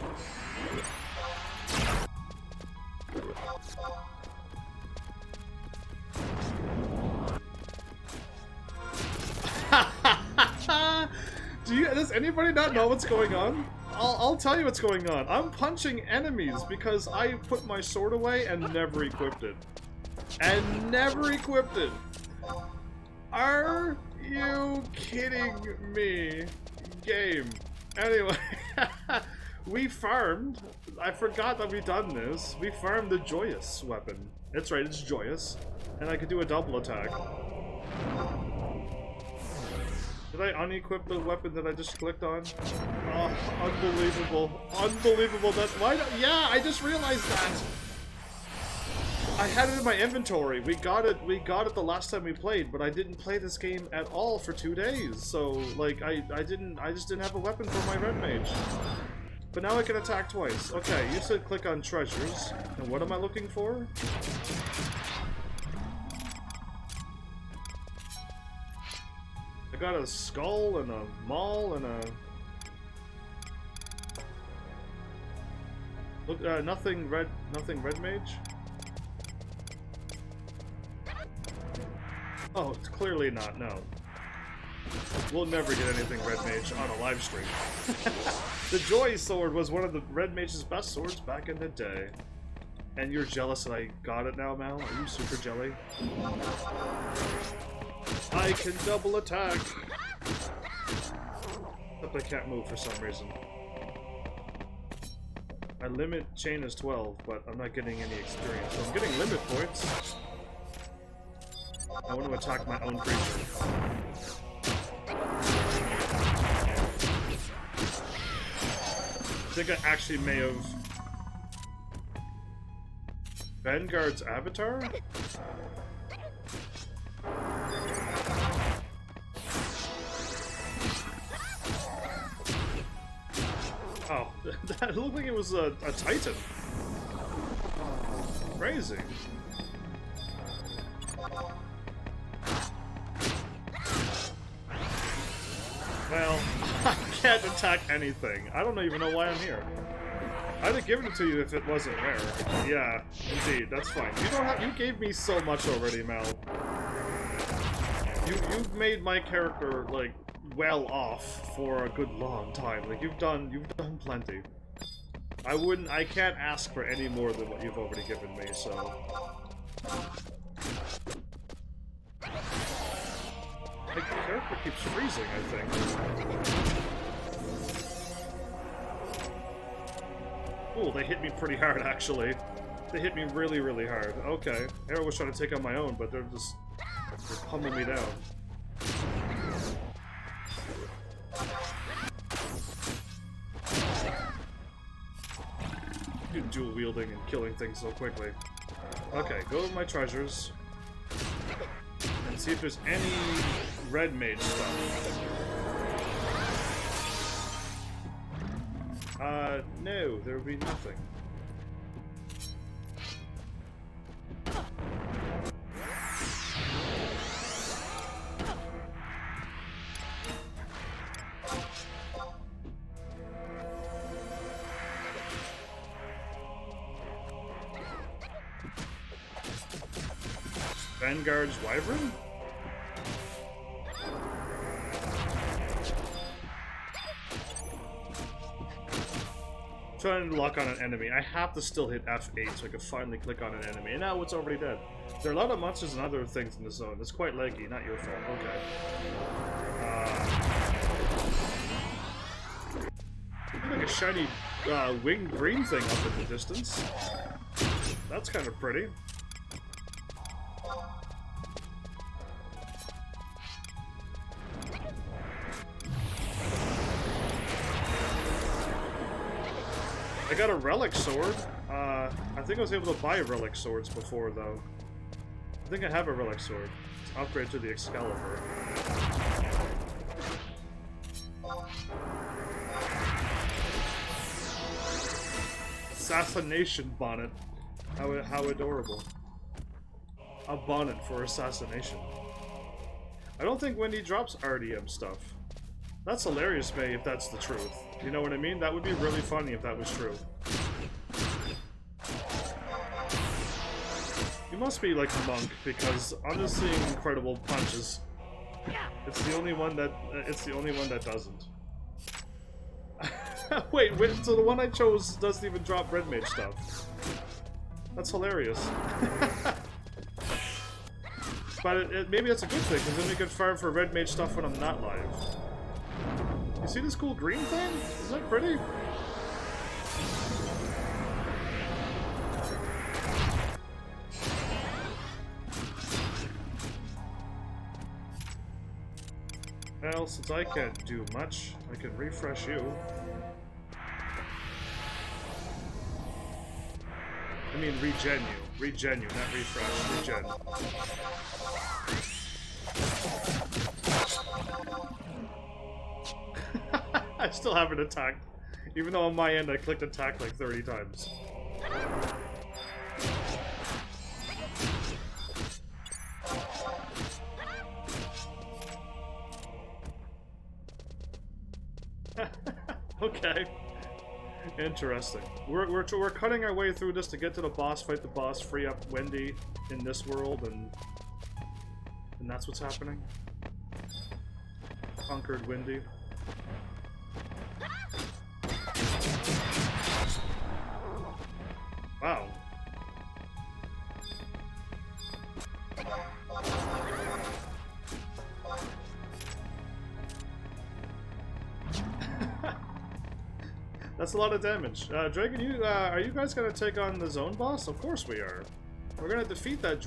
Does anybody not know what's going on? I'll tell you what's going on. I'm punching enemies because I put my sword away and never equipped it. And never equipped it. Are you kidding me? Game. Anyway, we farmed. I forgot that we done this. We farmed the Joyous weapon. That's right, it's Joyous. And I could do a double attack. Did I unequip the weapon that I just clicked on? Oh, unbelievable. Unbelievable. That's why. Yeah, I just realized that. I had it in my inventory. We got it the last time we played, but I didn't play this game at all for 2 days. So, like, I just didn't have a weapon for my red mage. But now I can attack twice. Okay, you said click on treasures. And what am I looking for? I got a skull and a maul and a... Look, nothing red mage? Oh, it's clearly not, no. We'll never get anything red mage on a live stream. The Joy Sword was one of the red mage's best swords back in the day. And you're jealous that I got it now, Mal? Are you super jelly? I can double attack! Except I can't move for some reason. My limit chain is 12, but I'm not getting any experience. So I'm getting limit points. I want to attack my own creature. I think I actually may have... Vanguard's avatar? Oh, that looked like it was a Titan. Crazy. Well, I can't attack anything. I don't even know why I'm here. I'd have given it to you if it wasn't rare. Yeah, indeed, that's fine. You don't have. You gave me so much already, Mel. You've made my character like well off for a good long time. Like you've done plenty. I can't ask for any more than what you've already given me. So. The character keeps freezing, I think. Oh, they hit me pretty hard, actually. They hit me really, really hard. Okay. Arrow was trying to take on my own, but they're pummeling me down. You're dual wielding and killing things so quickly. Okay, go with my treasures. And see if there's any red mage stuff. No, there would be nothing. Vanguard's Wyvern? Trying to lock on an enemy. I have to still hit F8 so I can finally click on an enemy. And now it's already dead. There are a lot of monsters and other things in the zone. It's quite laggy, not your fault. Okay. Like a shiny winged green thing up in the distance. That's kind of pretty. I got a relic sword. I think I was able to buy relic swords before, though. I think I have a relic sword. It's an upgrade to the Excalibur. Assassination bonnet. How adorable. A bonnet for assassination. I don't think Wendy drops RDM stuff. That's hilarious, May, if that's the truth. You know what I mean? That would be really funny if that was true. You must be like a monk, because I'm just seeing incredible punches. It's the only one that doesn't. wait, so the one I chose doesn't even drop red mage stuff. That's hilarious. But maybe that's a good thing, because then we can farm for red mage stuff when I'm not live. You see this cool green thing? Isn't that pretty? Well, since I can't do much, I can refresh you. I mean regen you. Regen you, not refresh. Regen. I still haven't attacked. Even though on my end I clicked attack like 30 times. Okay. Interesting. We're cutting our way through this to get to the boss, fight the boss, free up Wendy in this world, and that's what's happening. Conquered Wendy. Wow. That's a lot of damage. Dragon, are you guys gonna take on the zone boss? Of course we are. We're gonna defeat that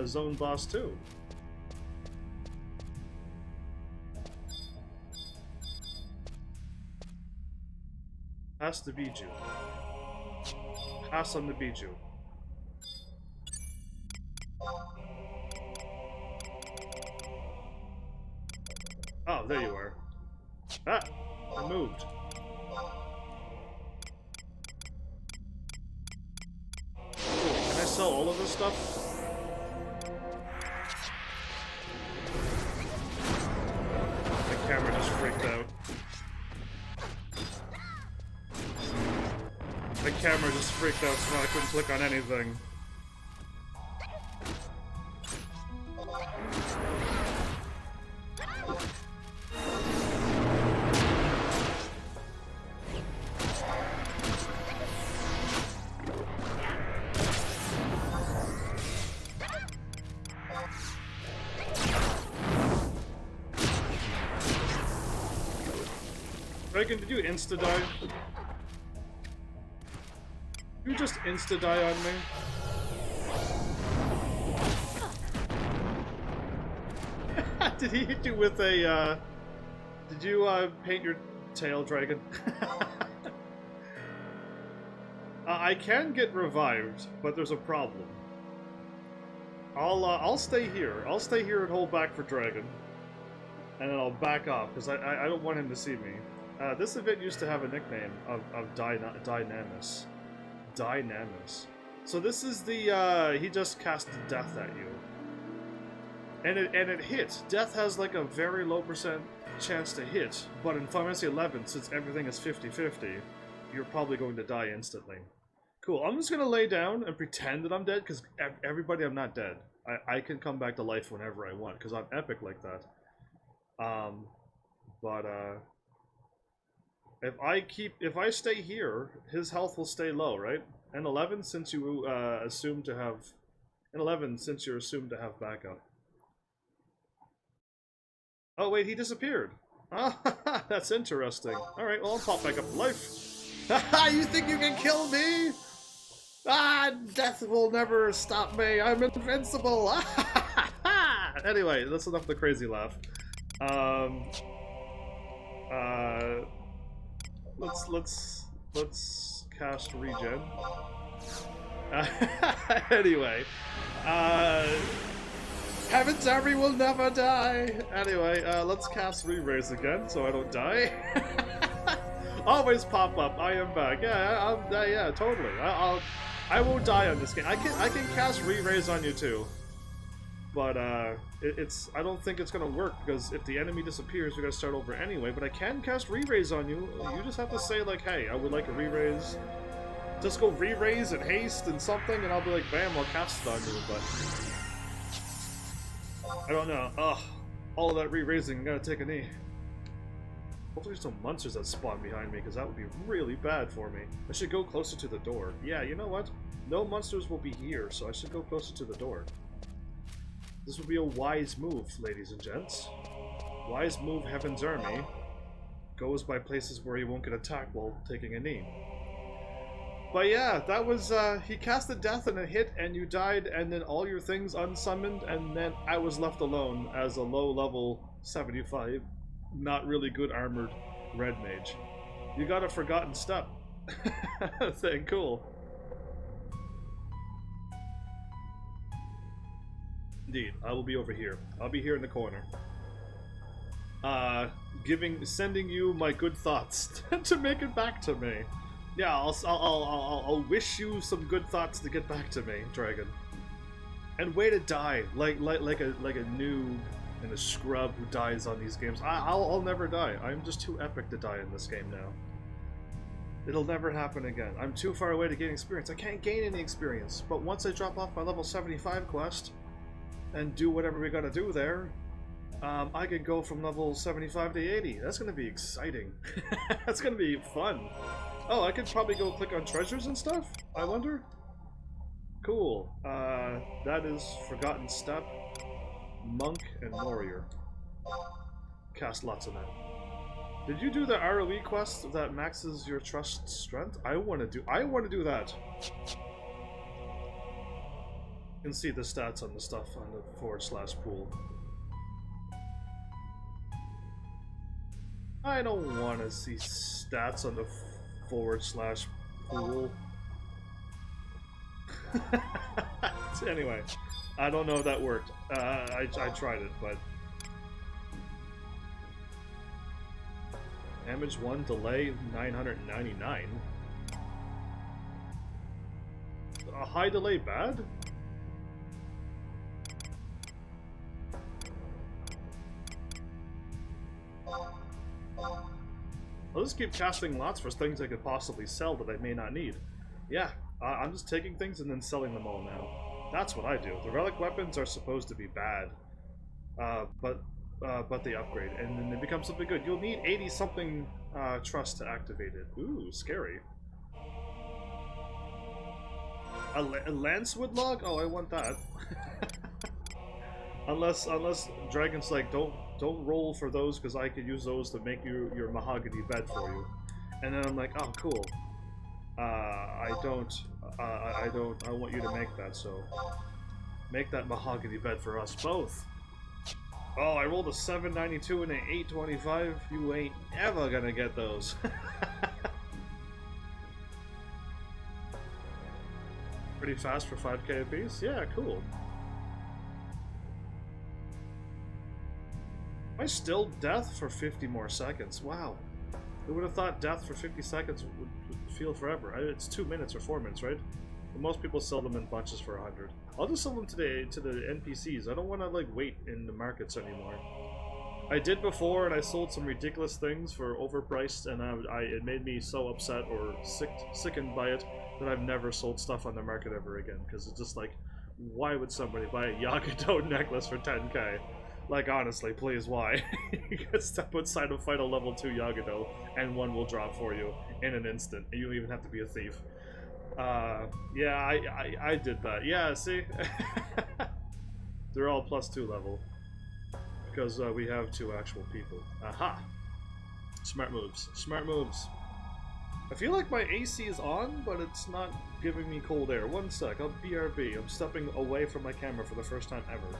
zone boss too. Pass the Biju. Pass on the Biju. Oh, there you are. Ah! I moved. Can I sell all of this stuff? My camera just camera just freaked out, so now I couldn't click on anything. Dragon, did you insta-die? You just insta-die on me? Did he hit you with a, did you, paint your tail, Dragon? I can get revived, but there's a problem. I'll stay here. I'll stay here and hold back for Dragon. And then I'll back off, because I don't want him to see me. This event used to have a nickname of Dynamis. Dynamis. So this is the, he just casted Death at you. And it hit. Death has like a very low % chance to hit, but in Final Fantasy 11, since everything is 50-50, you're probably going to die instantly. Cool, I'm just gonna lay down and pretend that I'm dead, because everybody, I'm not dead. I can come back to life whenever I want, because I'm epic like that. If I stay here, his health will stay low, right? And 11, since you you're assumed to have backup. Oh wait, he disappeared. Ah, that's interesting. Alright, well I'll pop back up to life. Haha, you think you can kill me? Ah, death will never stop me. I'm invincible. Anyway, that's enough of the crazy laugh. Let's cast regen. Anyway, Heaven's Army will never die. Anyway, let's cast re-raise again so I don't die. Always pop up. I am back. Yeah, yeah, totally. I won't die on this game. I can cast re-raise on you too. But I don't think it's gonna work, because if the enemy disappears, we gotta start over anyway. But I can cast re-raise on you. You just have to say like, hey, I would like a re-raise. Just go re-raise and haste and something, and I'll be like, bam, I'll cast it on you. But I don't know. Ugh, all of that re-raising, I'm gonna take a knee. Hopefully there's no monsters that spawn behind me, because that would be really bad for me. I should go closer to the door. Yeah, you know what? No monsters will be here, so I should go closer to the door. This would be a wise move, ladies and gents. Wise move, Heaven's Army goes by places where he won't get attacked while taking a knee. But yeah, that was, he casted Death and a hit, and you died, and then all your things unsummoned, and then I was left alone as a low-level 75, not really good armored red mage. You got a forgotten step. Thing, cool. Indeed, I will be over here. I'll be here in the corner. Sending you my good thoughts to make it back to me. Yeah, I'll wish you some good thoughts to get back to me, Dragon. And way to die, like a noob and a scrub who dies on these games. I'll never die. I'm just too epic to die in this game now. It'll never happen again. I'm too far away to gain experience. I can't gain any experience. But once I drop off my level 75 quest and do whatever we gotta do there, I could go from level 75 to 80. That's gonna be exciting. That's gonna be fun. Oh, I could probably go click on treasures and stuff? I wonder? Cool. That is Forgotten Step, Monk, and Warrior. Cast lots of that. Did you do the ROE quest that maxes your trust strength? I wanna do that. You can see the stats on the stuff on the /pool. I don't want to see stats on the /pool. Anyway, I don't know if that worked. I tried it, but damage 1, delay 999. A high delay bad? I'll just keep casting lots for things I could possibly sell that I may not need. Yeah, I'm just taking things and then selling them all now. That's what I do. The relic weapons are supposed to be bad, but they upgrade, and then they become something good. You'll need 80-something trust to activate it. Ooh, scary. A Lancewood log? Oh, I want that. unless Dragon's like, don't roll for those because I could use those to make your mahogany bed for you. And then I'm like, oh, cool. I want you to make that, so make that mahogany bed for us both. Oh, I rolled a 792 and an 825. You ain't ever gonna get those. Pretty fast for 5k apiece? Yeah, cool. Am I still death for 50 more seconds? Wow. Who would have thought death for 50 seconds would feel forever? It's 2 minutes or 4 minutes, right? But most people sell them in bunches for 100. I'll just sell them today to the NPCs. I don't want to like wait in the markets anymore. I did before, and I sold some ridiculous things for overpriced, and it made me so upset or sickened by it that I've never sold stuff on the market ever again. Because it's just like, why would somebody buy a Yagato necklace for 10k? Like, honestly, please, why? You can step outside and fight a level 2 Yagato, and one will drop for you in an instant, and you don't even have to be a thief. Yeah, I did that. Yeah, see? They're all +2 level. Because we have 2 actual people. Aha! Smart moves. Smart moves. I feel like my AC is on, but it's not giving me cold air. One sec, I'll BRB. I'm stepping away from my camera for the first time ever.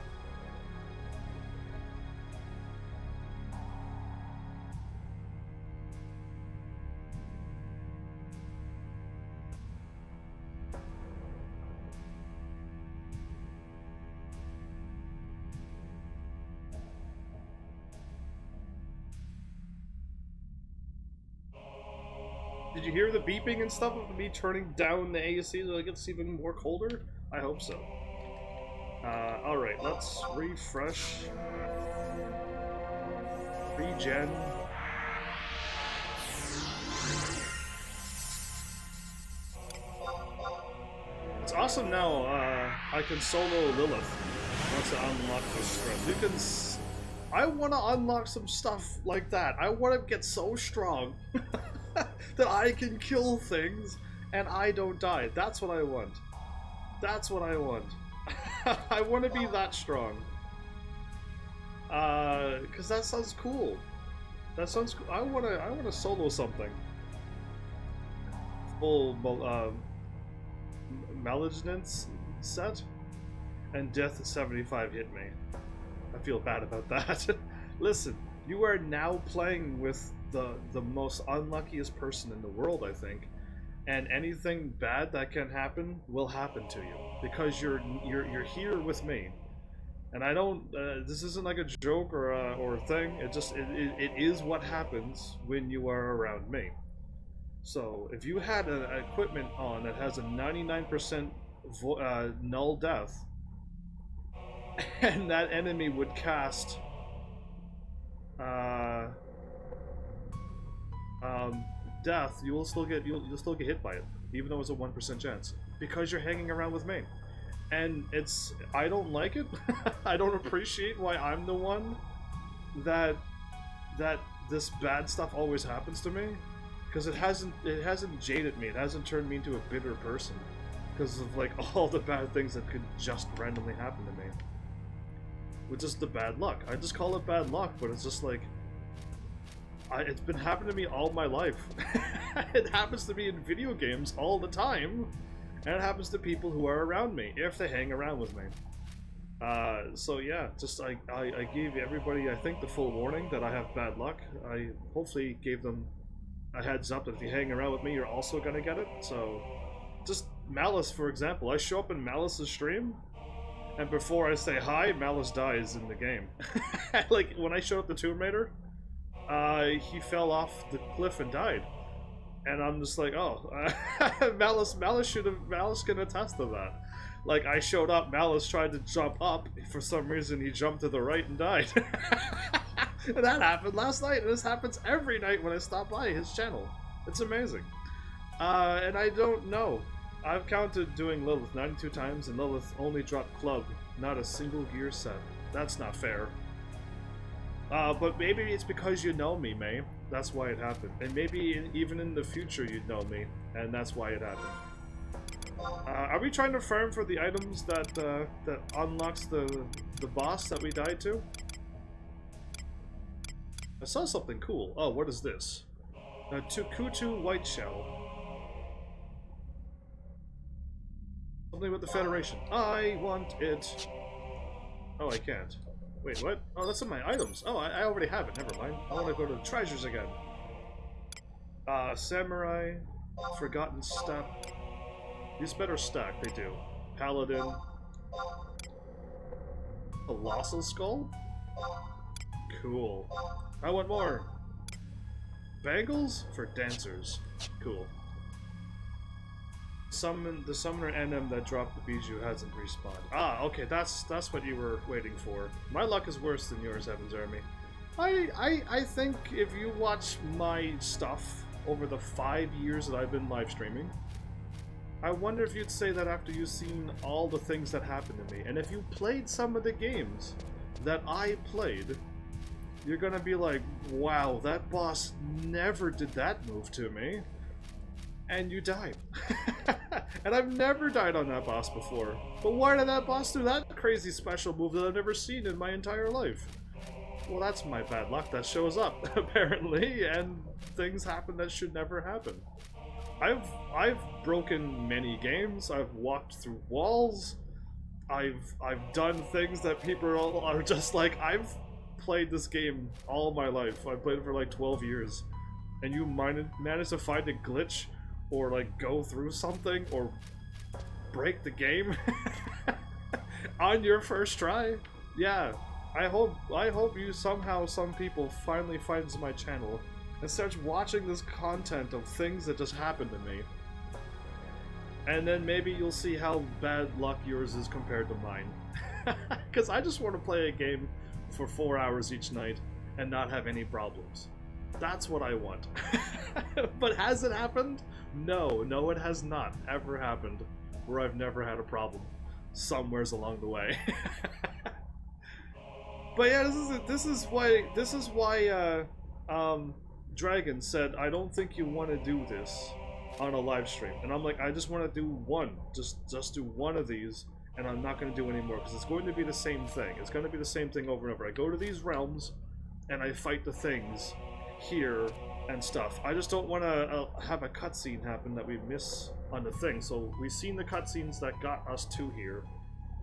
Did you hear the beeping and stuff of me turning down the AC so it gets even more colder? I hope so. Alright, let's refresh. Regen. It's awesome now, I can solo Lilith once I unlock this strength. You can I want to unlock some stuff like that. I want to get so strong that I can kill things and I don't die. That's what I want. That's what I want. I want to be that strong. Cause that sounds cool. That sounds cool. I wanna solo something. Full malignance set, and death 75 hit me. I feel bad about that. Listen, you are now playing with the most unluckiest person in the world, I think, and anything bad that can happen will happen to you because you're here with me, and I don't. This isn't like a joke or a thing. It is what happens when you are around me. So if you had an equipment on that has a 99% null death, and that enemy would cast death, you'll still get hit by it, even though it's a 1% chance, because you're hanging around with me. And I don't like it. I don't appreciate why I'm the one that this bad stuff always happens to me, because it hasn't jaded me. It hasn't turned me into a bitter person because of like all the bad things that could just randomly happen to me. With just the bad luck. I just call it bad luck, but it's just like it's been happening to me all my life. It happens to me in video games all the time, and it happens to people who are around me if they hang around with me. So yeah, just I gave everybody, I think, the full warning that I have bad luck. I hopefully gave them a heads up that if you hang around with me, you're also gonna get it. So just Malice, for example. I show up in Malice's stream, and before I say hi, Malice dies in the game. Like when I showed up the Tomb Raider, he fell off the cliff and died, and I'm just like, oh, Malice can attest to that. Like I showed up, Malice tried to jump up, for some reason he jumped to the right and died. And that happened last night, and this happens every night when I stop by his channel. It's amazing. And I don't know. I've counted doing Lilith 92 times, and Lilith only dropped club, not a single gear set. That's not fair. But maybe it's because you know me, May. That's why it happened. And maybe even in the future you'd know me, and that's why it happened. Are we trying to farm for the items that that unlocks the boss that we died to? I saw something cool. Oh, what is this? A Tukutu white shell. Something with the Federation. I want it. Oh, I can't. Wait, what? Oh, that's in my items. Oh, I already have it. Never mind. I want to go to the treasures again. Samurai, Forgotten Step. These better stack. They do. Paladin. Colossal Skull? Cool. I want more. Bangles for dancers. Cool. The summoner NM that dropped the Bijou hasn't respawned. Ah, okay, that's what you were waiting for. My luck is worse than yours, HEAVENSARMY. I think if you watch my stuff over the 5 years that I've been live streaming, I wonder if you'd say that after you've seen all the things that happened to me. And if you played some of the games that I played, you're gonna be like, wow, that boss never did that move to me. And you died. And I've never died on that boss before. But why did that boss do that crazy special move that I've never seen in my entire life? Well, that's my bad luck that shows up, apparently, and things happen that should never happen. I've broken many games, I've walked through walls, I've done things that people are just like, I've played this game all my life. I've played it for like 12 years. And you managed to find a glitch or like go through something or break the game on your first try? Yeah, I hope you somehow, some people finally finds my channel and starts watching this content of things that just happened to me. And then maybe you'll see how bad luck yours is compared to mine. Because I just want to play a game for 4 hours each night and not have any problems. That's what I want. But has it happened? No, it has not ever happened where I've never had a problem somewheres along the way. But yeah, this is why Dragon said, I don't think you want to do this on a live stream. And I'm like, I just want to do one. Just do one of these, and I'm not going to do any more, because it's going to be the same thing. It's going to be the same thing over and over. I go to these realms, and I fight the things here and stuff. I just don't want to have a cutscene happen that we miss on the thing. So we've seen the cutscenes that got us to here,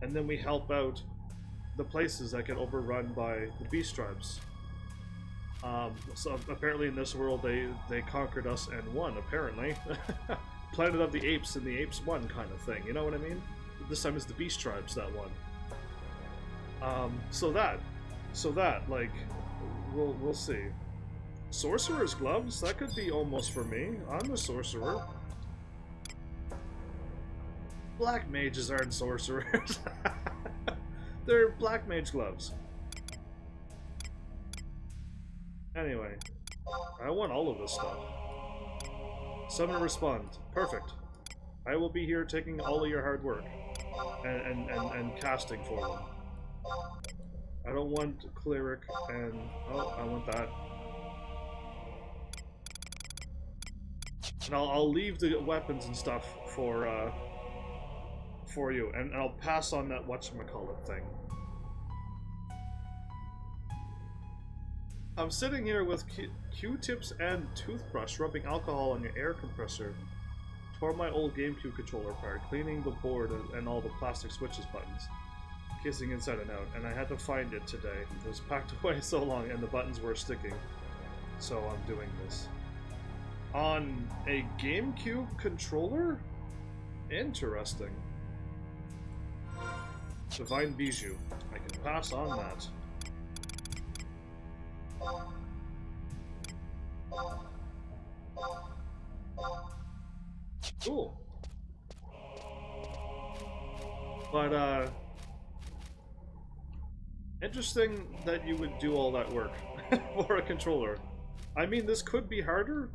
and then we help out the places that get overrun by the beast tribes. So apparently in this world they conquered us and won, apparently. Planet of the Apes and the Apes won kind of thing, you know what I mean? This time it's the beast tribes that won. So that, like, we'll see. Sorcerer's gloves? That could be almost for me. I'm a sorcerer. Black mages aren't sorcerers. They're black mage gloves. Anyway, I want all of this stuff. Summon and respond. Perfect. I will be here taking all of your hard work and casting for them. I don't want cleric and oh, I want that. And I'll leave the weapons and stuff for you, and I'll pass on that whatchamacallit thing. I'm sitting here with Q-tips and toothbrush, rubbing alcohol on your air compressor. Tore my old GameCube controller apart, cleaning the board and all the plastic switches buttons, kissing inside and out, and I had to find it today. It was packed away so long and the buttons were sticking, so I'm doing this. On a GameCube controller? Interesting. Divine Bijou. I can pass on that. Cool. But, interesting that you would do all that work for a controller. I mean, this could be harder.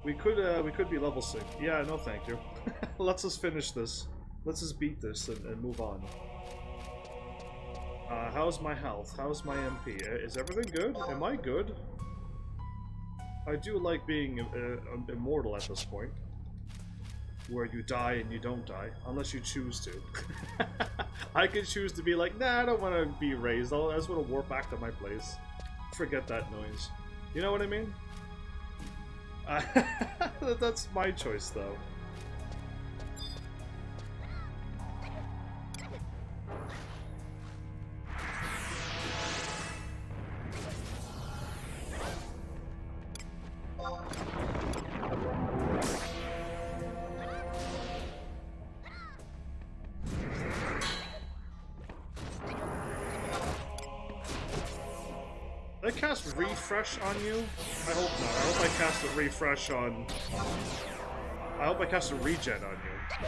We could be level synced. Yeah, no thank you. Let's just finish this. Let's just beat this and move on. How's my health? How's my MP? Is everything good? Am I good? I do like being immortal at this point. Where you die and you don't die. Unless you choose to. I could choose to be like, nah, I don't want to be raised. I just want to warp back to my place. Forget that noise. You know what I mean? That's my choice, though. Did I cast refresh on you? I hope not. I hope I cast a refresh on... I hope I cast a regen on you.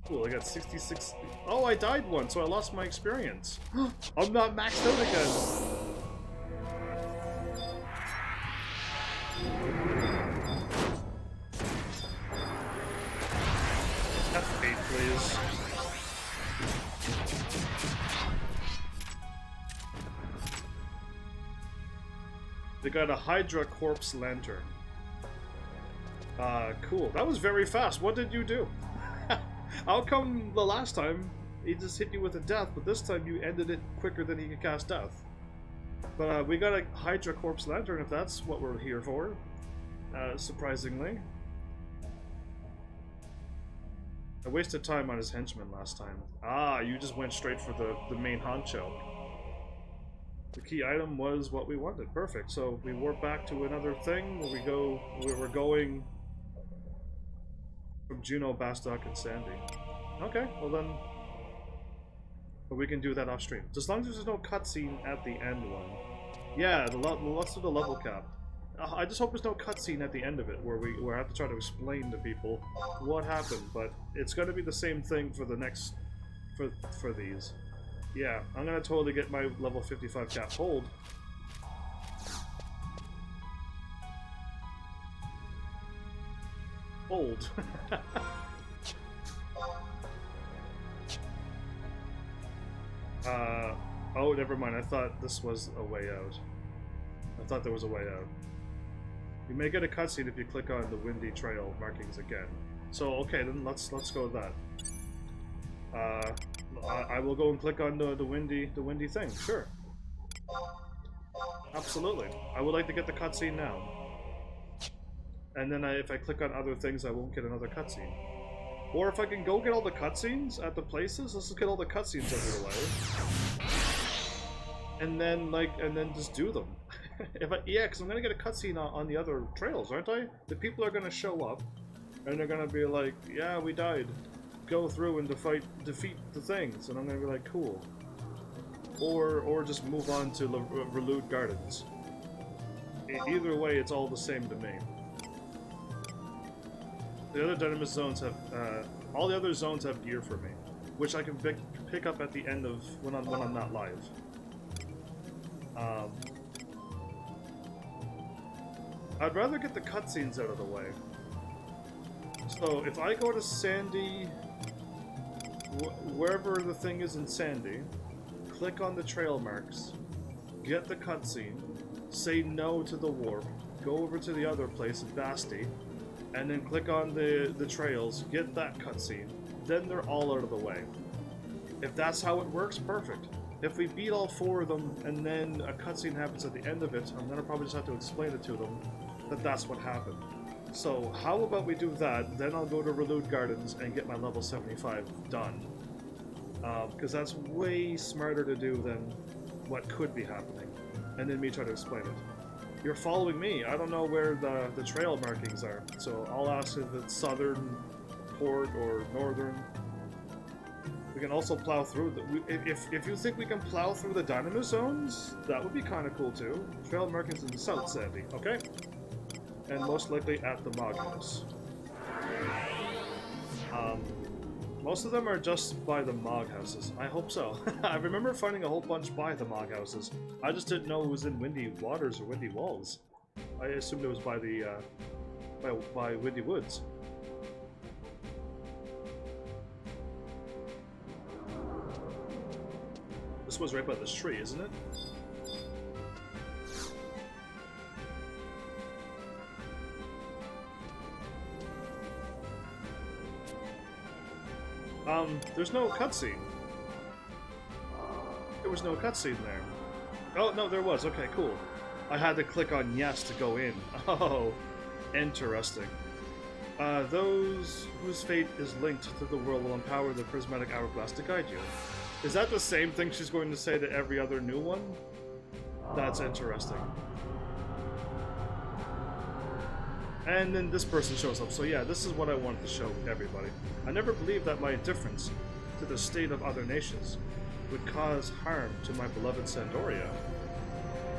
Cool, I got 66... Oh, I died once, so I lost my experience. I'm not maxed out again. F8, please. They got a Hydra Corpse Lantern. Cool. That was very fast. What did you do? How come the last time he just hit you with a death, but this time you ended it quicker than he could cast death? But we got a Hydra Corpse Lantern if that's what we're here for. Surprisingly. I wasted time on his henchman last time. Ah, you just went straight for the main honcho. The key item was what we wanted. Perfect. So we warp back to another thing where we're going from Juno, Bastok, and Sandy. Okay, well then, but we can do that off stream. As long as there's no cutscene at the end one. Yeah, let's do the level cap. I just hope there's no cutscene at the end of it where I have to try to explain to people what happened, but it's going to be the same thing for the next for these. Yeah, I'm going to totally get my level 55 cap. Hold. Hold. Oh, never mind. I thought this was a way out. I thought there was a way out. You may get a cutscene if you click on the windy trail markings again. So okay, then let's go with that. I will go and click on the windy thing. Sure. Absolutely. I would like to get the cutscene now. And then if I click on other things, I won't get another cutscene. Or if I can go get all the cutscenes at the places, let's just get all the cutscenes out of the way. And then just do them. Yeah, because I'm gonna get a cutscene on the other trails, aren't I? The people are gonna show up, and they're gonna be like, "Yeah, we died. Go through and defeat the things," and I'm gonna be like, "Cool." Or just move on to Relude Gardens. Either way, it's all the same to me. The other Dynamis zones have all the other zones have gear for me, which I can pick up at the end of when I'm not live. I'd rather get the cutscenes out of the way. So if I go to Sandy, wherever the thing is in Sandy, click on the trail marks, get the cutscene, say no to the warp, go over to the other place in Basti, and then click on the trails, get that cutscene, then they're all out of the way. If that's how it works, perfect. If we beat all 4 of them and then a cutscene happens at the end of it, I'm gonna probably just have to explain it to them that that's what happened. So how about we do that, then I'll go to Relude Gardens and get my level 75 done. Because that's way smarter to do than what could be happening. And then me try to explain it. You're following me, I don't know where the trail markings are, so I'll ask if it's southern, port, or northern. We can also plow through if you think we can plow through the Dynamis zones, that would be kind of cool too. Trail markings in the South Sandy, okay? And most likely at the Magnus. Most of them are just by the Mog houses. I hope so. I remember finding a whole bunch by the Mog houses. I just didn't know it was in Windy Waters or Windy Walls. I assumed it was by the by Windy Woods. This was right by this tree, isn't it? There's no cutscene. There was no cutscene there. Oh, no, there was. Okay, cool. I had to click on yes to go in. Oh, interesting. Those whose fate is linked to the world will empower the prismatic hourglass to guide you. Is that the same thing she's going to say to every other new one? That's interesting. And then this person shows up, so yeah, this is what I wanted to show everybody. I never believed that my indifference to the state of other nations would cause harm to my beloved Sandoria.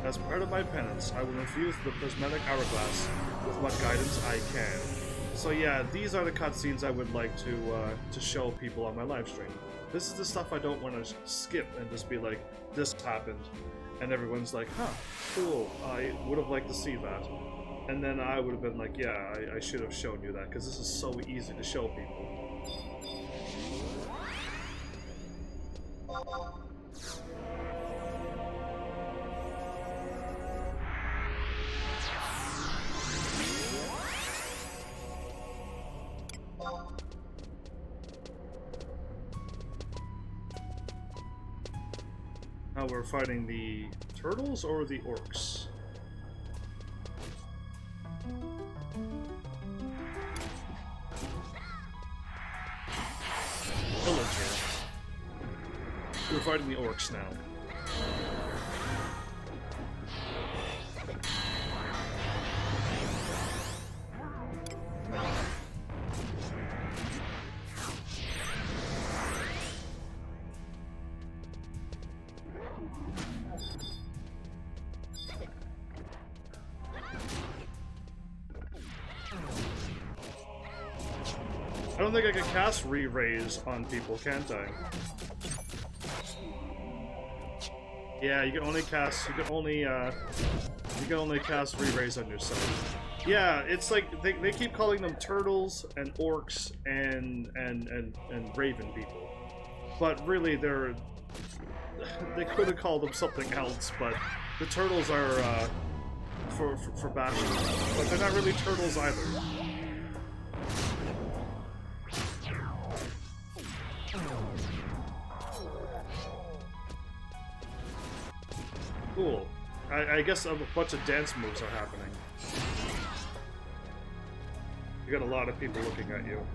As part of my penance, I will infuse the prismatic hourglass with what guidance I can. So yeah, these are the cutscenes I would like to show people on my live stream. This is the stuff I don't want to skip and just be like, this happened, and everyone's like, huh, cool, I would have liked to see that. And then I would have been like, yeah, I should have shown you that, because this is so easy to show people. Now we're fighting the turtles or the orcs? Villager. We're fighting the orcs now. I don't think I can cast re-raise on people, can't I? Yeah, you can only cast re-raise on yourself. Yeah, it's like they keep calling them turtles and orcs and raven people. But really they could have called them something else, but the turtles are for bashing. But they're not really turtles either. Cool. I guess a bunch of dance moves are happening. You got a lot of people looking at you.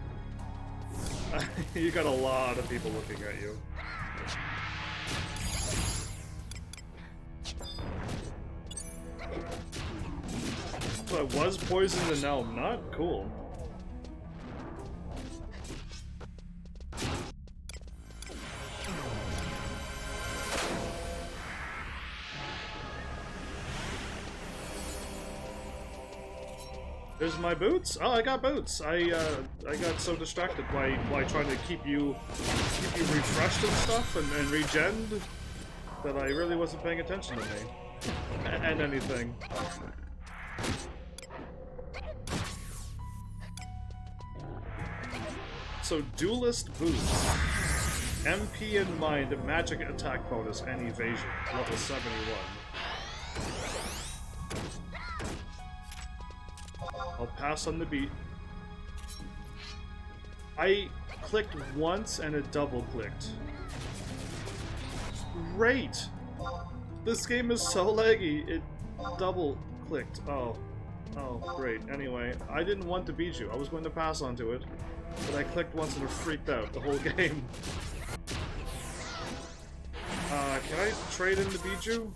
You got a lot of people looking at you. So I was poisoned and now I'm not? Cool. There's my boots. Oh, I got boots. I got so distracted by trying to keep you refreshed and stuff and regened that I really wasn't paying attention to me and anything. So duelist boots, MP in mind, magic attack bonus and evasion, level 71. I'll pass on the beat. I clicked once and it double clicked. Great! This game is so laggy, it double clicked. Oh, great. Anyway, I didn't want to beat you. I was going to pass onto it, but I clicked once and it freaked out the whole game. Can I trade in to beat you?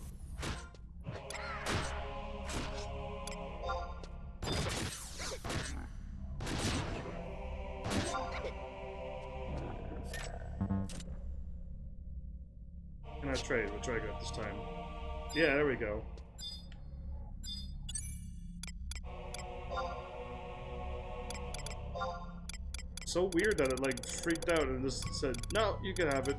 Trade. We'll try to go this time. Yeah, there we go. so weird that it like freaked out and just said, no, you can have it.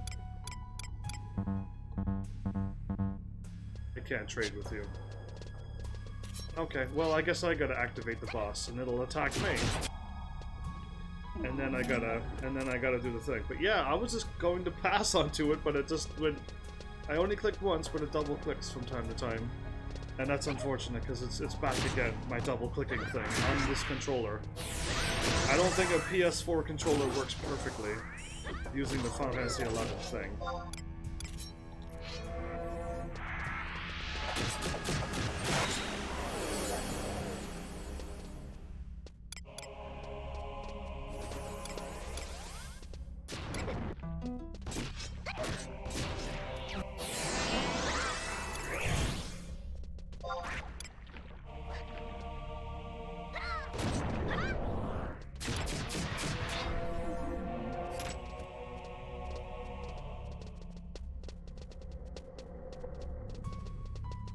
I can't trade with you. Okay, well I guess I gotta activate the boss and it'll attack me. And then I gotta do the thing. But yeah, I was just going to pass onto it, but it just went. I only clicked once, but it double clicks from time to time. And that's unfortunate because it's back again, my double clicking thing on this controller. I don't think a PS4 controller works perfectly using the Final Fantasy 11 thing.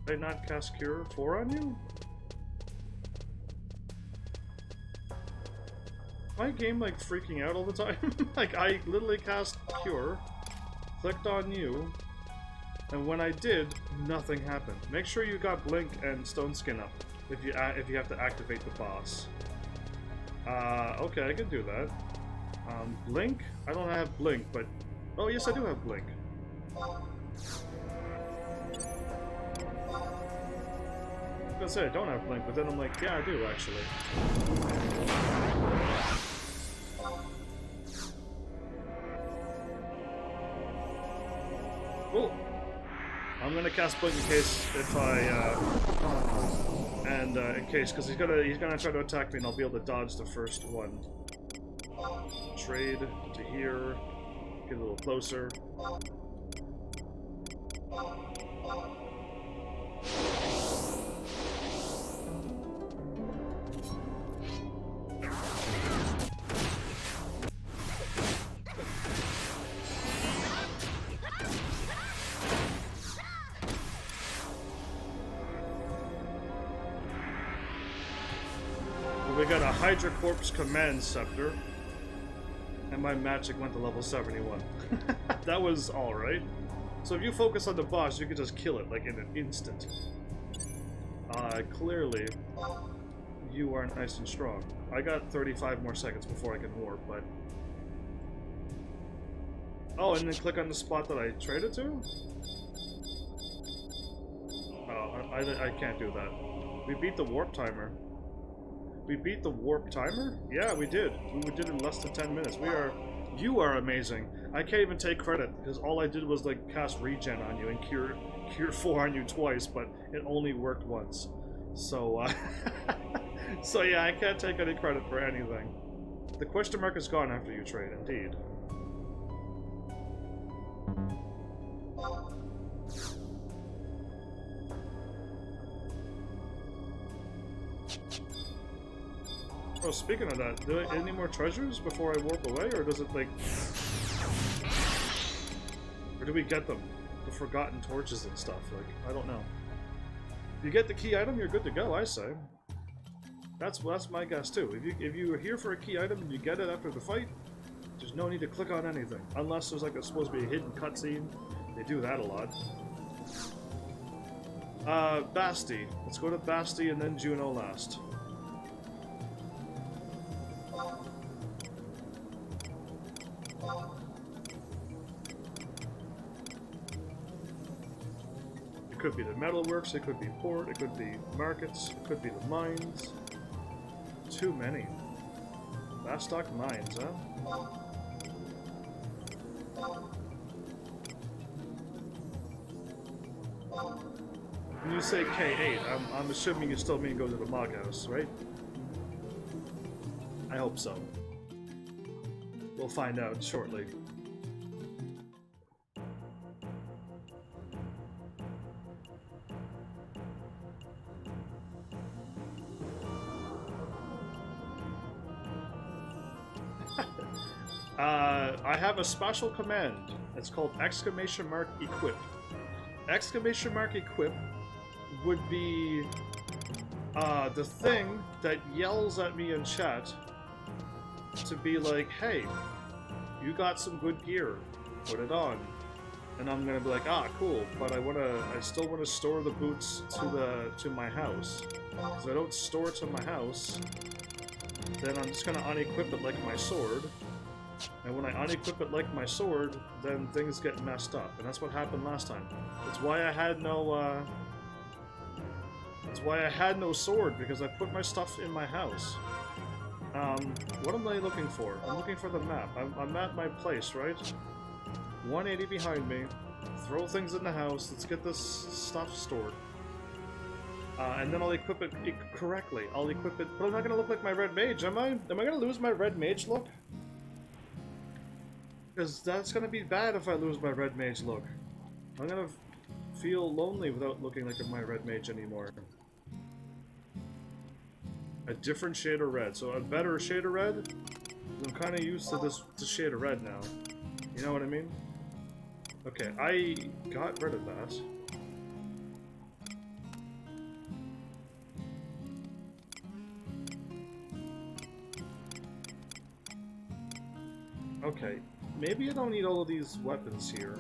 Did I not cast Cure 4 on you? My game like freaking out all the time? Like I literally cast Cure, clicked on you, and when I did, nothing happened. Make sure you got Blink and Stone Skin up if you have to activate the boss. Okay, I can do that. Blink? I don't have Blink, but oh yes, I do have Blink. I was gonna say I don't have Blink, but then I'm like, yeah, I do actually. Cool. I'm gonna cast Blink in case if in case because he's gonna try to attack me and I'll be able to dodge the first one. Trade to here. Get a little closer. We got a Hydra Corpse Command Scepter, and my magic went to level 71. That was alright. So if you focus on the boss, you can just kill it, like in an instant. Clearly, you are nice and strong. I got 35 more seconds before I can warp, but... Oh, and then click on the spot that I traded to? Oh, I can't do that. We beat the warp timer. We beat the warp timer? Yeah, we did. We did it in less than 10 minutes. You are amazing. I can't even take credit because all I did was like cast regen on you and cure 4 on you twice, but it only worked once. So, so yeah, I can't take any credit for anything. The question mark is gone after you trade, indeed. Oh, speaking of that, do I any more treasures before I warp away, or does it like... Or do we get them? The forgotten torches and stuff, like, I don't know. You get the key item, you're good to go, I say. That's my guess too. If you are here for a key item and you get it after the fight, there's no need to click on anything. Unless there's like supposed to be a hidden cutscene. They do that a lot. Basti. Let's go to Basti and then Juno last. It could be the metalworks, it could be port, it could be markets, it could be the mines. Too many. Bastock mines, huh? When you say K8, I'm assuming you still mean go to the Mog House, right? I hope so. We'll find out shortly. I have a special command. It's called exclamation mark equip. Exclamation mark equip would be the thing that yells at me in chat to be like, hey, you got some good gear, put it on. And I'm gonna be like, ah, cool, but I still wanna store the boots to my house. If I don't store it to my house, then I'm just gonna unequip it like my sword. And when I unequip it like my sword, then things get messed up. And that's what happened last time. That's why I had no, that's why I had no sword, because I put my stuff in my house. What am I looking for? I'm looking for the map. I'm at my place, right? 180 behind me. Throw things in the house. Let's get this stuff stored. And then I'll equip it correctly. I'll equip it, but I'm not gonna look like my red mage, am I? Am I gonna lose my red mage look? Because that's gonna be bad if I lose my red mage look. I'm gonna feel lonely without looking like my red mage anymore. A different shade of red, so a better shade of red. I'm kind of used to this shade of red now. You know what I mean? Okay, I got rid of that. Okay, maybe I don't need all of these weapons here.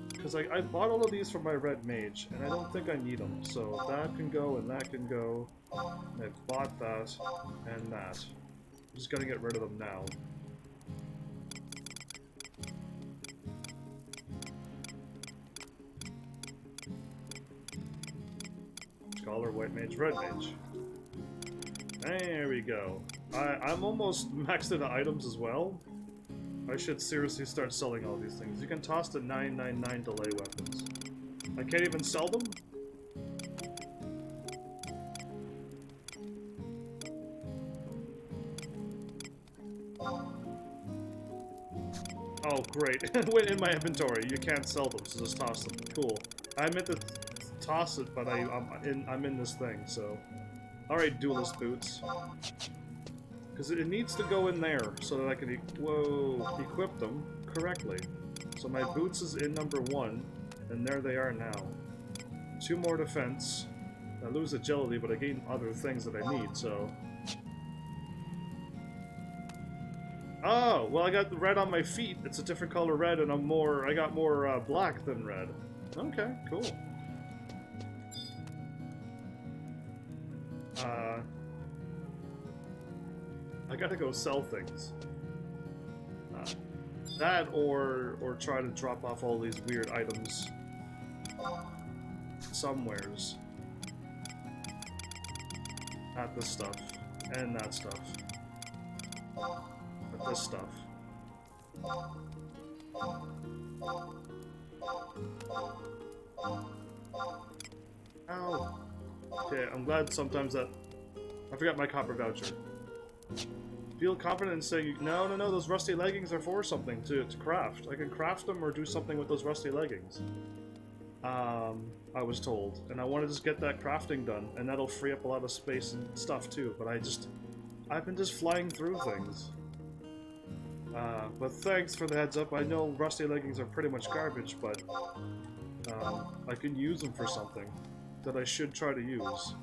Because I bought all of these for my red mage, and I don't think I need them. So that can go, and that can go. And I've bought that, and that. I'm just gonna get rid of them now. Scholar, white mage, red mage. There we go. I'm almost maxed into items as well. I should seriously start selling all these things. You can toss the 999 delay weapons. I can't even sell them? Oh, great. Went in my inventory. You can't sell them, so just toss them. Cool. I meant to toss it, but I'm in this thing, so... Alright, duelist boots. Because it needs to go in there, so that I can equip them correctly. So my boots is in number 1, and there they are now. 2 more defense. I lose agility, but I gain other things that I need, so... Oh, well I got the red on my feet. It's a different color red, and I got more black than red. Okay, cool. I gotta go sell things. That or try to drop off all these weird items somewheres. Not this stuff. And that stuff. But this stuff. Ow. Okay, I'm glad sometimes that... I forgot my copper voucher. Feel confident in saying, no, those rusty leggings are for something to craft. I can craft them or do something with those rusty leggings. I was told. And I want to just get that crafting done, and that'll free up a lot of space and stuff too, but I've been just flying through things. But thanks for the heads up. I know rusty leggings are pretty much garbage, but I can use them for something that I should try to use.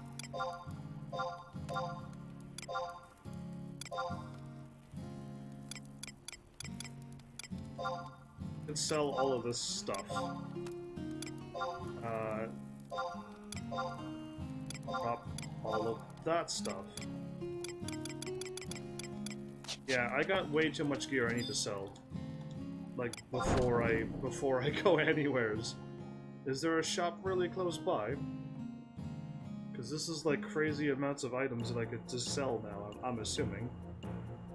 And sell all of this stuff. Drop all of that stuff. Yeah, I got way too much gear I need to sell. Like, before I go anywheres. Is there a shop really close by? Because this is like crazy amounts of items that I could just sell now, I'm assuming.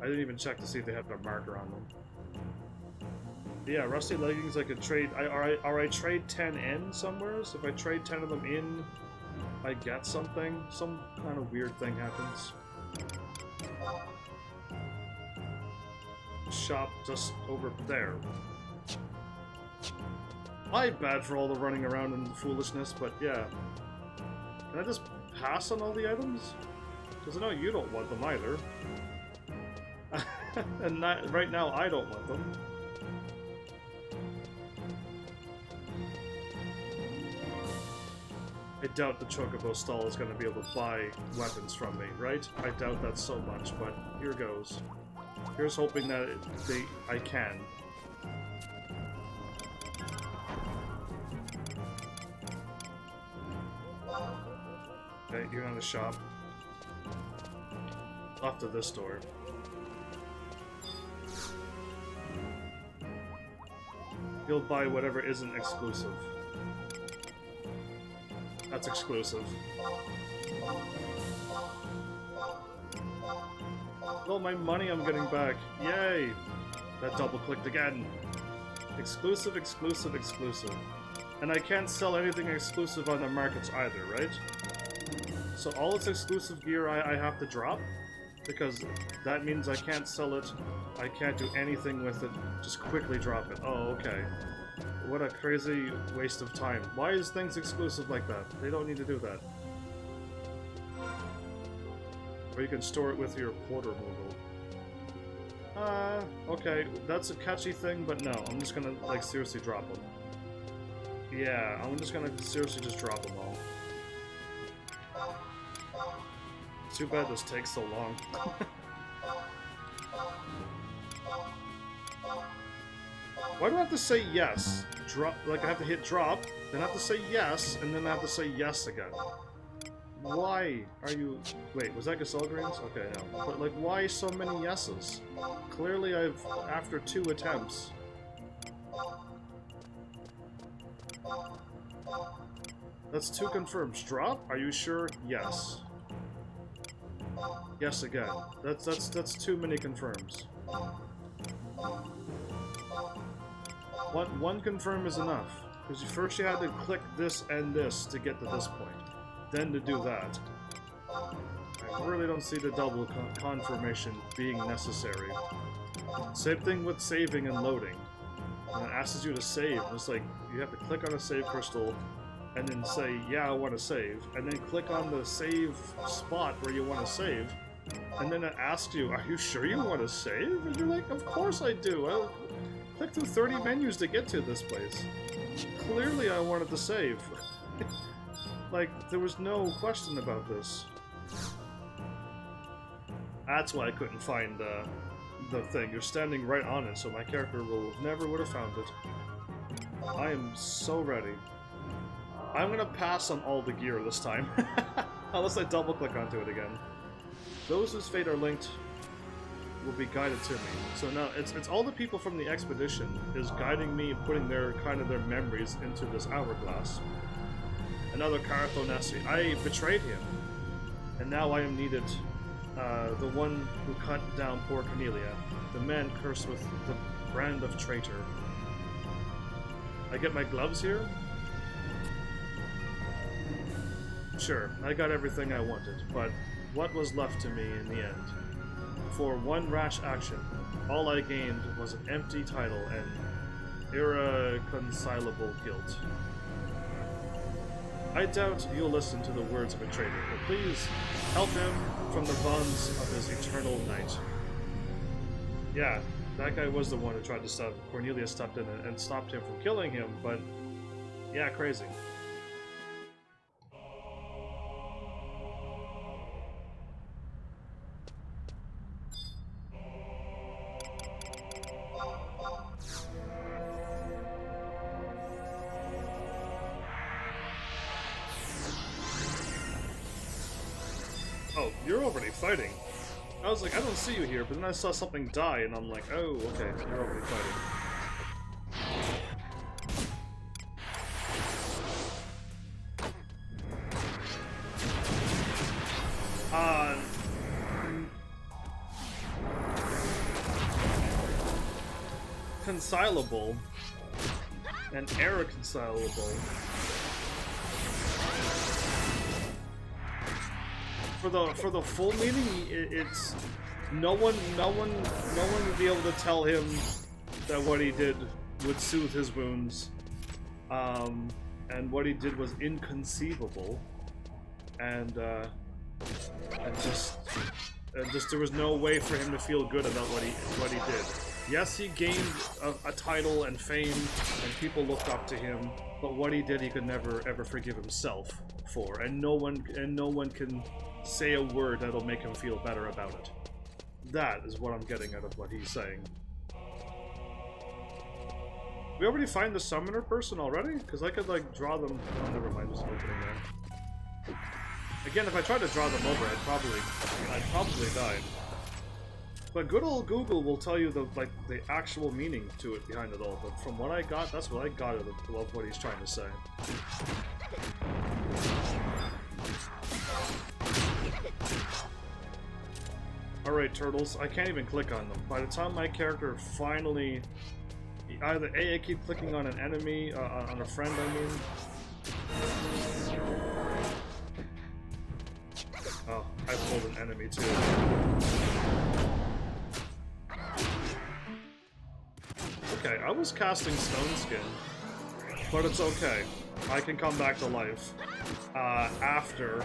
I didn't even check to see if they have a marker on them. But yeah, rusty leggings I could trade. Or I trade 10 in somewhere, so if I trade 10 of them in, I get something. Some kind of weird thing happens. Shop just over there. My bad for all the running around and foolishness, but yeah. Can I just pass on all the items? Because I know you don't want them either. And right now I don't want them. I doubt the Chocobo stall is going to be able to buy weapons from me, right? I doubt that so much, but here goes. Here's hoping that I can. Okay, you're on the shop. Off to this door. You'll buy whatever isn't exclusive. That's exclusive. Well, my money I'm getting back. Yay! That double clicked again. Exclusive, exclusive, exclusive. And I can't sell anything exclusive on the markets either, right? So all its exclusive gear I have to drop? Because that means I can't sell it, I can't do anything with it, just quickly drop it. Oh, okay. What a crazy waste of time. Why is things exclusive like that? They don't need to do that. Or you can store it with your porter removal. Okay, that's a catchy thing, but no, I'm just gonna, like, seriously drop them. Yeah, I'm just gonna seriously just drop them all. Too bad this takes so long. Why do I have to say yes? Drop, like I have to hit drop, then I have to say yes, and then I have to say yes again. Why are you... Wait, was that Gasol Greens? Okay, no. But, like, why so many yeses? Clearly I've... After 2 attempts. That's 2 confirms. Drop? Are you sure? Yes. Yes again. That's too many confirms. One confirm is enough. Because first you had to click this and this to get to this point. Then to do that. I really don't see the double confirmation being necessary. Same thing with saving and loading. When it asks you to save, it's like you have to click on a save crystal and then say, yeah, I want to save, and then click on the save spot where you want to save, and then it asks you, are you sure you want to save? And you're like, of course I do. I clicked through 30 menus to get to this place. Clearly I wanted to save. Like, there was no question about this. That's why I couldn't find the thing. You're standing right on it, so my character never would have found it. I am so ready. I'm gonna pass on all the gear this time. Unless I double click onto it again. Those whose fate are linked will be guided to me. So now it's all the people from the expedition is guiding me, putting their memories into this hourglass. Another Carathonesi. I betrayed him, and now I am needed. The one who cut down poor Cornelia, the man cursed with the brand of traitor. I get my gloves here? Sure, I got everything I wanted, but what was left to me in the end? For one rash action, all I gained was an empty title and irreconcilable guilt. I doubt you'll listen to the words of a traitor, but please help him from the bonds of his eternal night. Yeah, that guy was the one who tried to stop. Cornelia stepped in and stopped him from killing him, but yeah, crazy. Oh, you're already fighting. I was like, I don't see you here, but then I saw something die, and I'm like, oh, okay, you're already fighting. Reconcilable and irreconcilable. For the full meaning, it's no one would be able to tell him that what he did would soothe his wounds, and what he did was inconceivable, and just there was no way for him to feel good about what he did. Yes, he gained a title and fame, and people looked up to him, but what he did, he could never ever forgive himself for, and no one can say a word that'll make him feel better about it. That is what I'm getting out of what he's saying. We already find the summoner person already? Because I could, like, draw them... Oh, never mind, there's an opening there. Again, if I tried to draw them over, I'd probably die. But good old Google will tell you the actual meaning to it behind it all. But from what I got, that's what I got out of what he's trying to say. Alright, turtles, I can't even click on them. By the time my character finally... Either A, I keep clicking on an enemy, on a friend, I mean. Oh, I pulled an enemy too. Okay, I was casting Stone Skin, but it's okay. I can come back to life after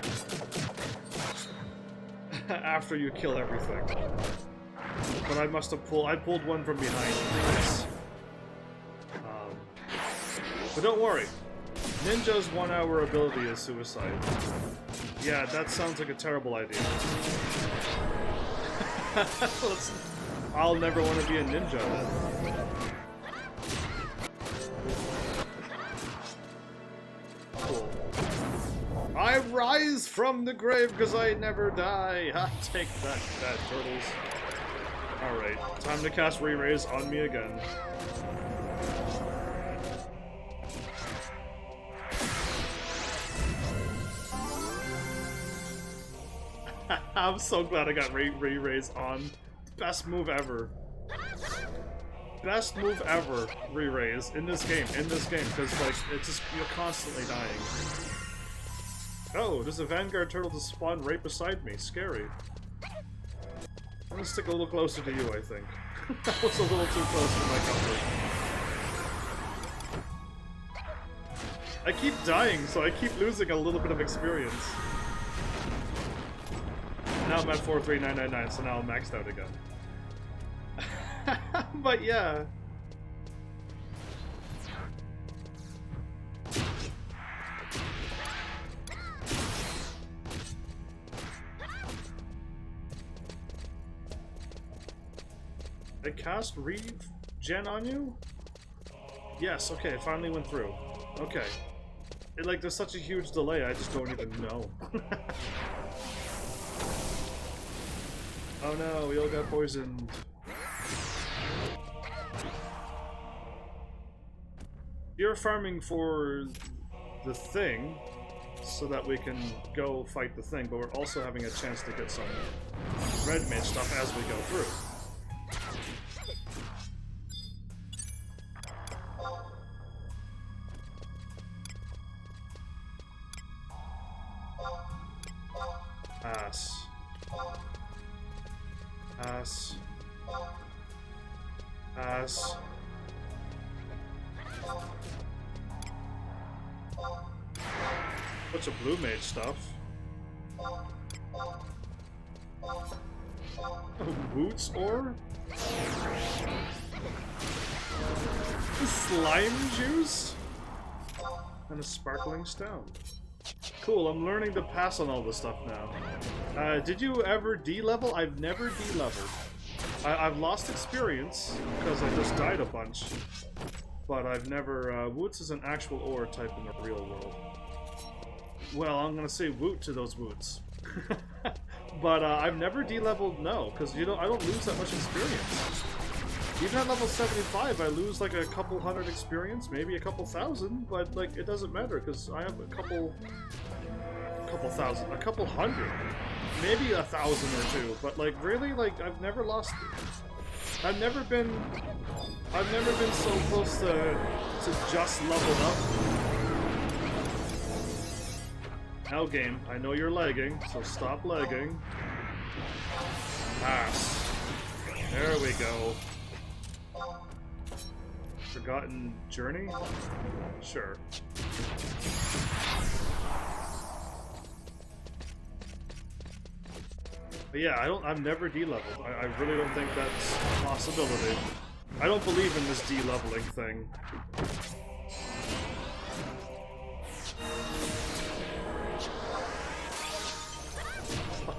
after you kill everything. But I must have I pulled one from behind. But don't worry, Ninja's 1 hour ability is suicide. Yeah, that sounds like a terrible idea. I'll never want to be a ninja then. Cool. I rise from the grave because I never die. Ha, take that, turtles. Alright, time to cast Re-Raise on me again. I'm so glad I got Re-Raise on. Best move ever. Best move ever, Re-Raise, in this game, because, like, it's just, you're constantly dying. Oh, there's a Vanguard turtle to spawn right beside me. Scary. I'm gonna stick a little closer to you, I think. That was a little too close for my comfort. I keep dying, so I keep losing a little bit of experience. Now I'm at 43999, so now I'm maxed out again. But yeah. I cast Regen on you? Yes, okay, it finally went through. Okay. Like, there's such a huge delay, I just don't even know. Oh no, we all got poisoned. You're farming for the thing, so that we can go fight the thing, but we're also having a chance to get some red mage stuff as we go through. Ass. Ass. Ass. Bunch of blue mage stuff. Boots ore? Slime juice? And a sparkling stone. Cool, I'm learning to pass on all this stuff now. Did you ever D-level? I've never D-leveled. I've lost experience, because I just died a bunch. But I've never... Woots is an actual ore type in the real world. Well, I'm gonna say woot to those woots. But I've never D-leveled, no, because I don't lose that much experience. Even at level 75, I lose like a couple hundred experience, maybe a couple thousand, but like it doesn't matter because I have a couple hundred, maybe 1,000 or two. But like really, like I've never lost. I've never been so close to just leveled up. Now game, I know you're lagging, so stop lagging. Pass. There we go. Forgotten Journey? Sure. But yeah, I've never D-leveled. I really don't think that's a possibility. I don't believe in this D-leveling thing.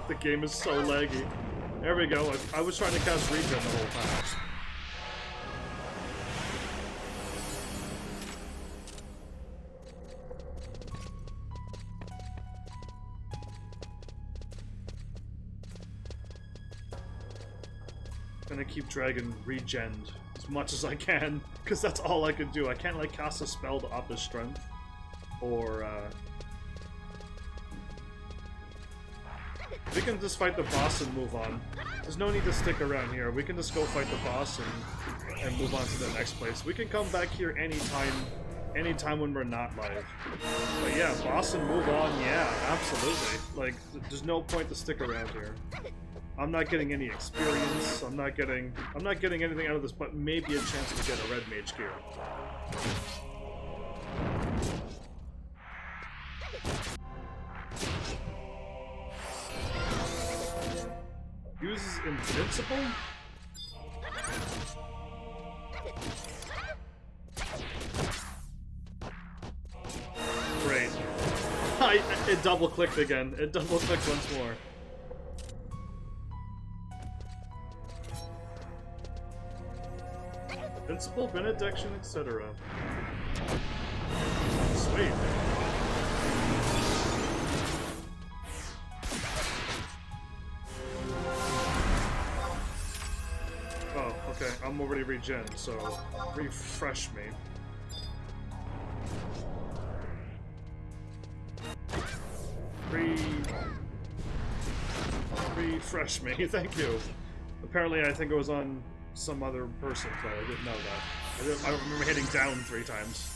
The game is so laggy. There we go. I was trying to cast regen the whole time. Gonna keep dragging regen as much as I can, because that's all I can do. I can't like cast a spell to up his strength, or we can just fight the boss and move on. There's no need to stick around here. We can just go fight the boss and move on to the next place. We can come back here anytime when we're not live. But yeah, boss and move on. Yeah, absolutely. Like, there's no point to stick around here. I'm not getting any experience. I'm not getting anything out of this, but maybe a chance to get a red mage gear. Uses invincible? Great. It double clicked again. It double clicked once more. Invincible, benediction, etc. Sweet. Oh, okay. I'm already regen, so refresh me. Refresh me, thank you. Apparently, I think it was on some other person, but I didn't know that. I remember hitting down 3 times.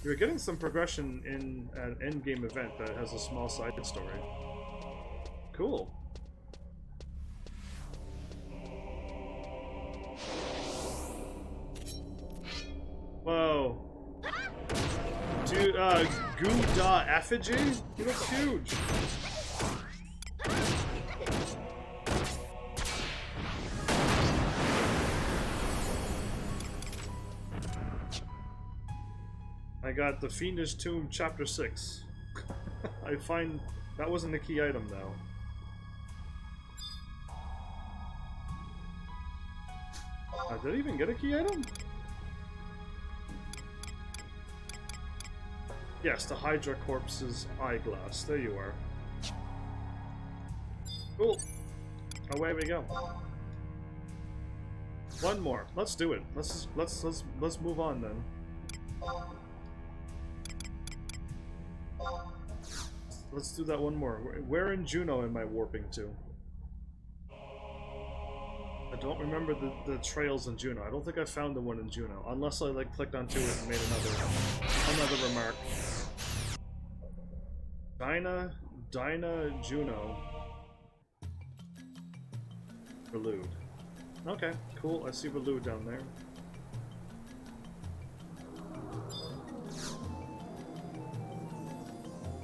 You're getting some progression in an endgame event that has a small side story. Cool. Whoa. Dude, Gouda Effigy? He looks huge. I got the Fiendish Tomb Chapter 6. I find that wasn't a key item though. Did I even get a key item? Yes, the Hydra Corpse's eyeglass. There you are. Cool. Away we go. One more. Let's do it. Let's move on then. Let's do that one more. Where in Juno am I warping to? I don't remember the trails in Juno. I don't think I found the one in Juno, unless I like clicked onto it and made another remark. Dinah, Juno, Relude. Okay, cool. I see Relude down there.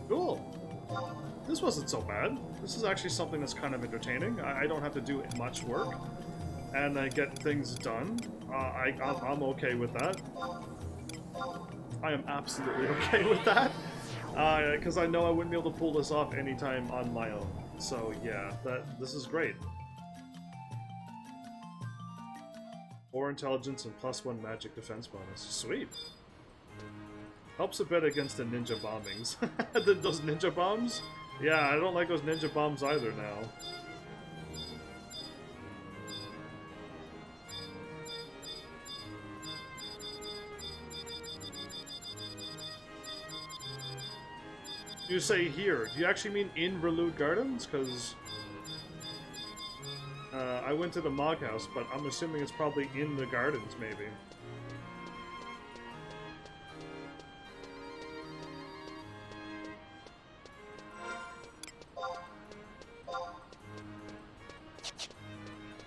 Cool. This wasn't so bad. This is actually something that's kind of entertaining. I don't have to do much work, and I get things done. I'm okay with that. I am absolutely okay with that, because I know I wouldn't be able to pull this off anytime on my own. So yeah, this is great. 4 intelligence and +1 magic defense bonus. Sweet. Helps a bit against the ninja bombings. Those ninja bombs? Yeah, I don't like those ninja bombs either now. You say here. Do you actually mean in Relude Gardens? Because I went to the Mog House, but I'm assuming it's probably in the gardens, maybe.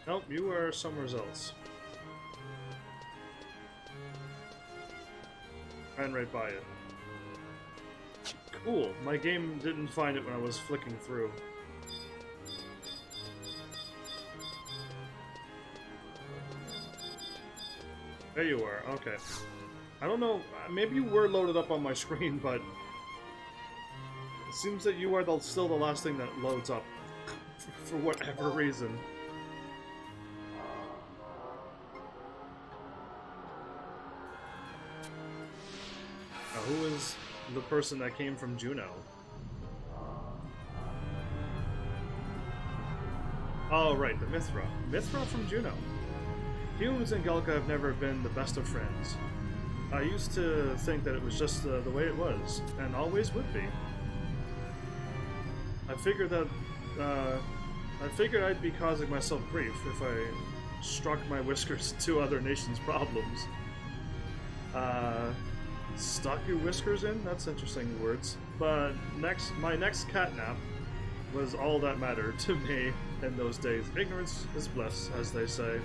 Nope, you are somewhere else. Ran right by it. Cool. My game didn't find it when I was flicking through. There you are. Okay. I don't know. Maybe you were loaded up on my screen, but it seems that you are still the last thing that loads up for whatever reason. the person that came from Juno. Oh, right, the Mithra. Mithra from Juno. Humans and Galka have never been the best of friends. I used to think that it was just the way it was, and always would be. I figured I'd be causing myself grief if I struck my whiskers to other nations' problems. Stuck your whiskers in? That's interesting words. But my next catnap was all that mattered to me in those days. Ignorance is bliss, as they say.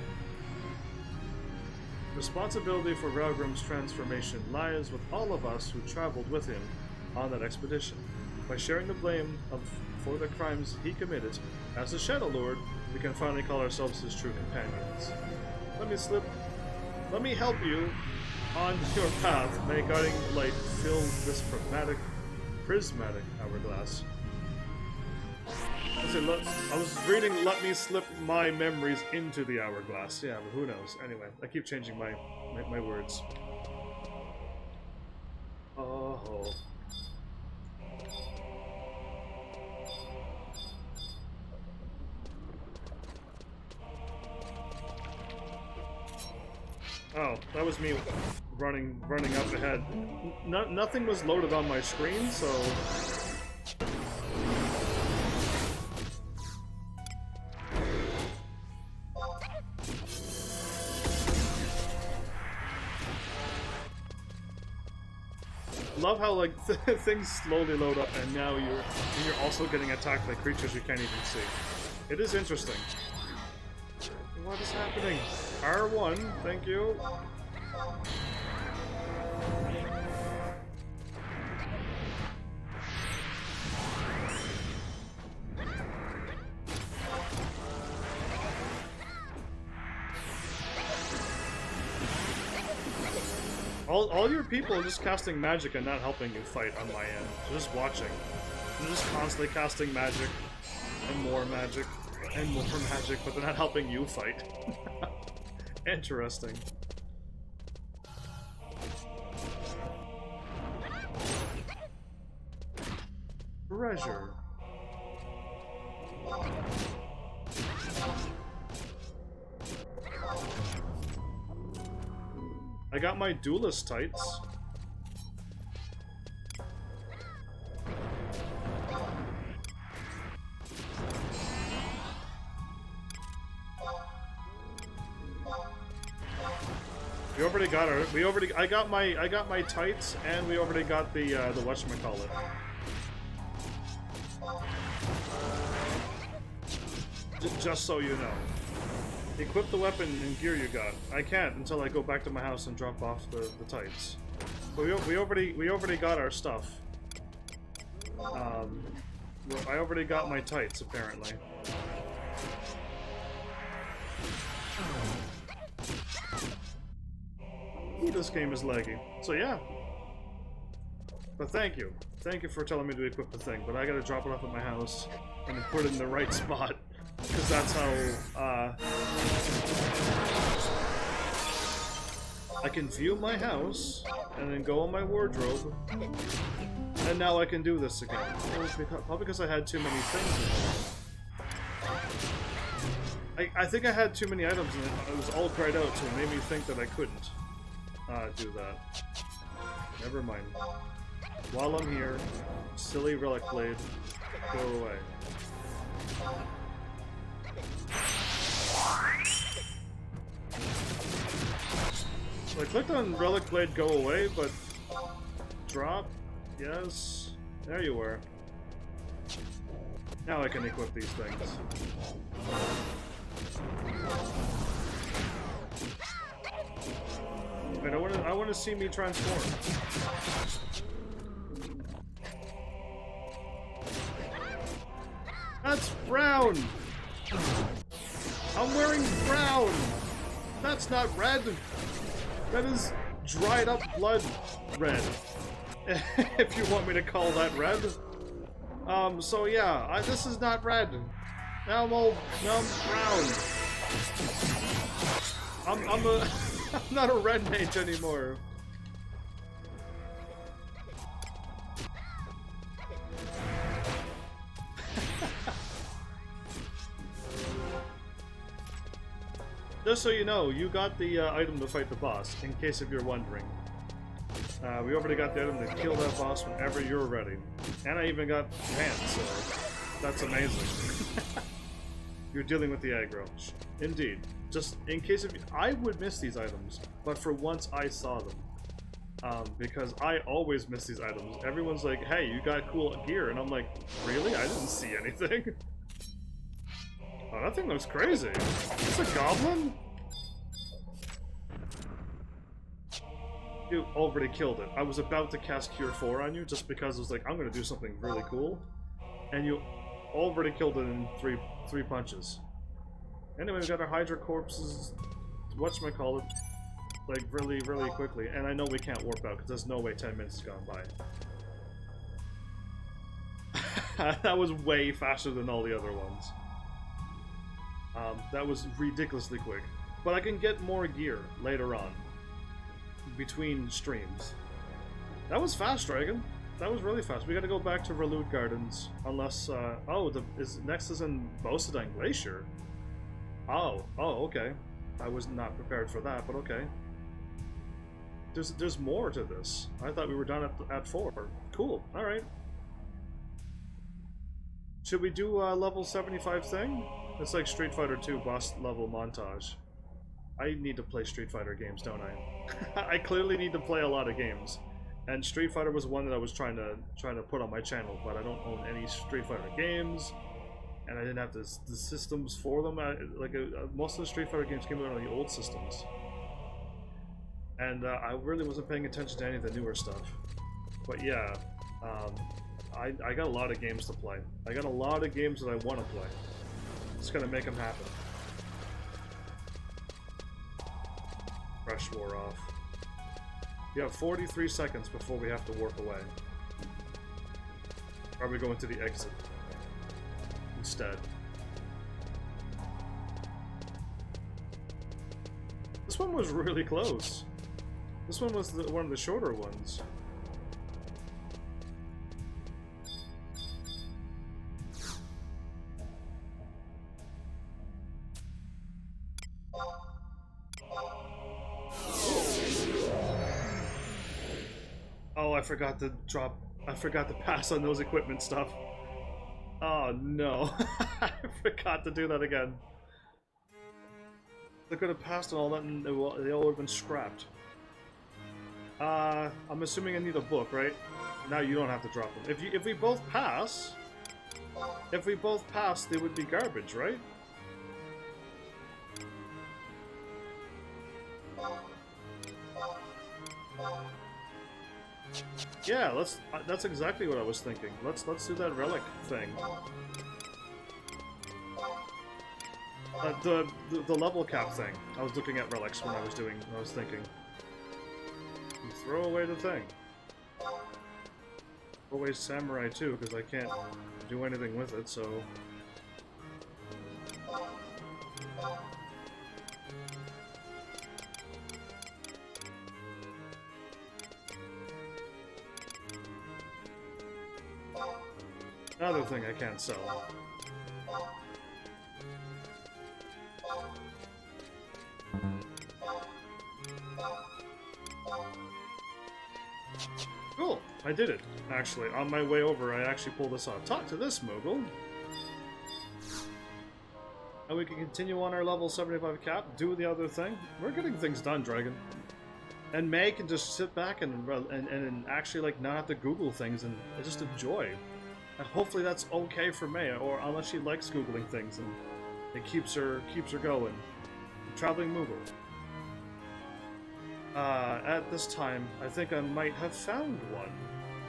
Responsibility for Raugrim's transformation lies with all of us who traveled with him on that expedition. By sharing the blame for the crimes he committed, as a Shadow Lord, we can finally call ourselves his true companions. Let me help you on your path. May guiding light fill this prismatic hourglass. I was reading "Let me slip my memories into the hourglass." Yeah, but who knows? Anyway, I keep changing my words. Oh. Oh, that was me running up ahead. Nothing was loaded on my screen, so. Love how like things slowly load up, and now you're also getting attacked by creatures you can't even see. It is interesting. What is happening? R1, thank you. All your people are just casting magic and not helping you fight on my end. They're just watching. They're just constantly casting magic and more magic and more magic, but they're not helping you fight. Interesting. Treasure. I got my duelist tights. We already got our. I got my tights, and we already got the whatchamacallit. Just so you know. Equip the weapon and gear you got. I can't until I go back to my house and drop off the tights. But we already got our stuff. I already got my tights apparently. Ooh, this game is laggy. So yeah. But thank you for telling me to equip the thing. But I gotta drop it off at my house and put it in the right spot. Because that's how, I can view my house, and then go on my wardrobe, and now I can do this again. Probably because I had too many things in it. I think I had too many items in it. It was all cried out, so it made me think that I couldn't do that. Never mind. While I'm here, silly relic blade, go away. So I clicked on Relic Blade go away, but drop, yes, there you were. Now I can equip these things. Wait, I want to see me transform. That's brown! I'm wearing brown! That's not red! That is dried up blood red. If you want me to call that red. So yeah, this is not red. Now I'm brown. I'm not a red mage anymore. Just so you know, you got the item to fight the boss, in case if you're wondering. We already got the item to kill that boss whenever you're ready. And I even got hands, so that's amazing. You're dealing with the aggro. Indeed. Just in case of I would miss these items, but for once I saw them. Because I always miss these items. Everyone's like, hey, you got cool gear, and I'm like, really? I didn't see anything. Oh, that thing looks crazy. It's a goblin? You already killed it. I was about to cast Cure 4 on you just because I was like, I'm gonna do something really cool. And you already killed it in three punches. Anyway, we got our Hydra corpses, whatchamacallit, like really, really quickly. And I know we can't warp out because there's no way 10 minutes has gone by. That was way faster than all the other ones. That was ridiculously quick. But I can get more gear later on. Between streams. That was fast, Dragon. That was really fast. We gotta go back to Relude Gardens. Unless, oh, next is in Bosadine Glacier. Oh, okay. I was not prepared for that, but okay. There's more to this. I thought we were done at 4. Cool, alright. Should we do a level 75 thing? It's like Street Fighter 2 boss level montage. I need to play Street Fighter games, don't I? I clearly need to play a lot of games. And Street Fighter was one that I was trying to put on my channel, but I don't own any Street Fighter games. And I didn't have the systems for them. Most of the Street Fighter games came out on the old systems. And I really wasn't paying attention to any of the newer stuff. But yeah, I got a lot of games to play. I got a lot of games that I want to play. Just gonna make them happen. Rush wore off. You have 43 seconds before we have to warp away. Or are we going to the exit instead? This one was really close. This one was one of the shorter ones. Oh, I forgot to pass on those equipment stuff. Oh no, I forgot to do that again. They could have passed on all that and they all would have been scrapped. I'm assuming I need a book, right? Now you don't have to drop them. If we both pass, they would be garbage, right? Yeah, that's exactly what I was thinking. Let's do that relic thing. The level cap thing. I was looking at relics when I was thinking. And throw away the thing. Throw away Samurai too, because I can't do anything with it, so... Another thing I can't sell. Cool! I did it, actually. On my way over, I actually pulled this off. Talk to this Moogle! And we can continue on our level 75 cap, do the other thing. We're getting things done, Dragon. And May can just sit back and actually like not have to Google things and just enjoy. And hopefully that's okay for May, or unless she likes Googling things and it keeps her going. Traveling Moogle. At this time, I think I might have found one.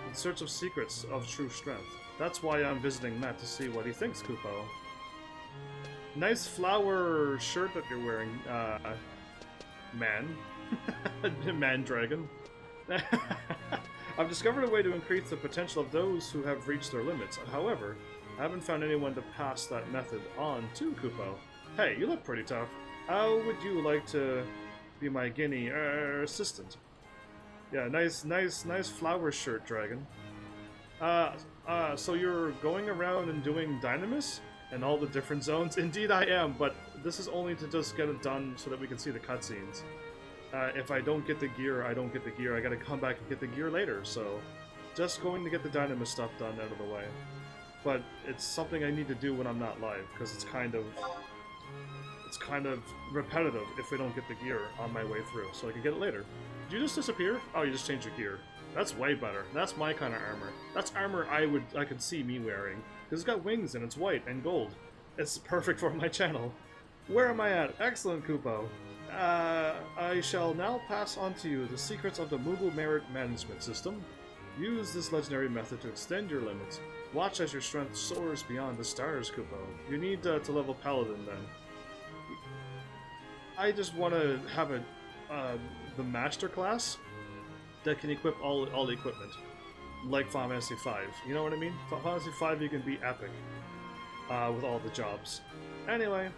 In search of secrets of true strength. That's why I'm visiting Matt to see what he thinks, Kupo. Nice flower shirt that you're wearing, man. Man dragon. I've discovered a way to increase the potential of those who have reached their limits. However, I haven't found anyone to pass that method on to, Kupo. Hey, you look pretty tough. How would you like to be my guinea assistant? Yeah, nice flower shirt, dragon. So you're going around and doing Dynamis? and all the different zones? Indeed I am, but this is only to just get it done so that we can see the cutscenes. If I don't get the gear, I don't get the gear. I gotta come back and get the gear later, so just going to get the Dynamis stuff done out of the way. But it's something I need to do when I'm not live, because it's kind of repetitive if we don't get the gear on my way through, so I can get it later. Did you just disappear? Oh, you just changed your gear. That's way better. That's my kind of armor. That's armor I could see me wearing, because it's got wings and it's white and gold. It's perfect for my channel. Where am I at? Excellent, Kupo. I shall now pass on to you the secrets of the Moogle Merit Management System. Use this legendary method to extend your limits. Watch as your strength soars beyond the stars, Kupo. You need to level Paladin then. I just want to have the Master class that can equip all the equipment, like Final Fantasy V. You know what I mean? Final Fantasy V, you can be epic with all the jobs. Anyway,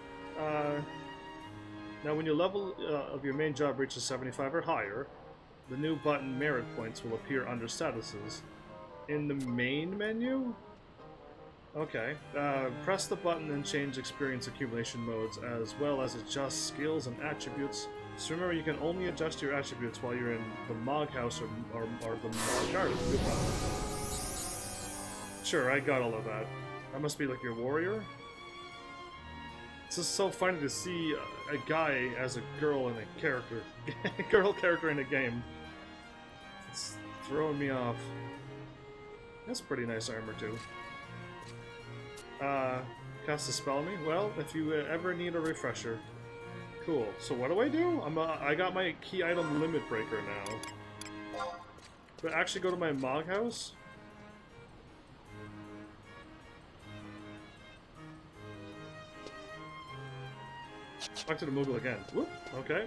now when your level of your main job reaches 75 or higher, the new button Merit Points will appear under Statuses. In the main menu? Okay. Press the button and change experience accumulation modes, as well as adjust skills and attributes. So remember, you can only adjust your attributes while you're in the Mog House or the Mog Garden. Sure, I got all of that. That must be like your warrior? It's just so funny to see a guy as a girl in a character. Girl character in a game. It's throwing me off. That's pretty nice armor, too. Cast a spell on me? Well, if you ever need a refresher. Cool. So what do? I got my key item limit breaker now. Do I actually go to my Mog House? Back to the Moogle again. Whoop. Okay.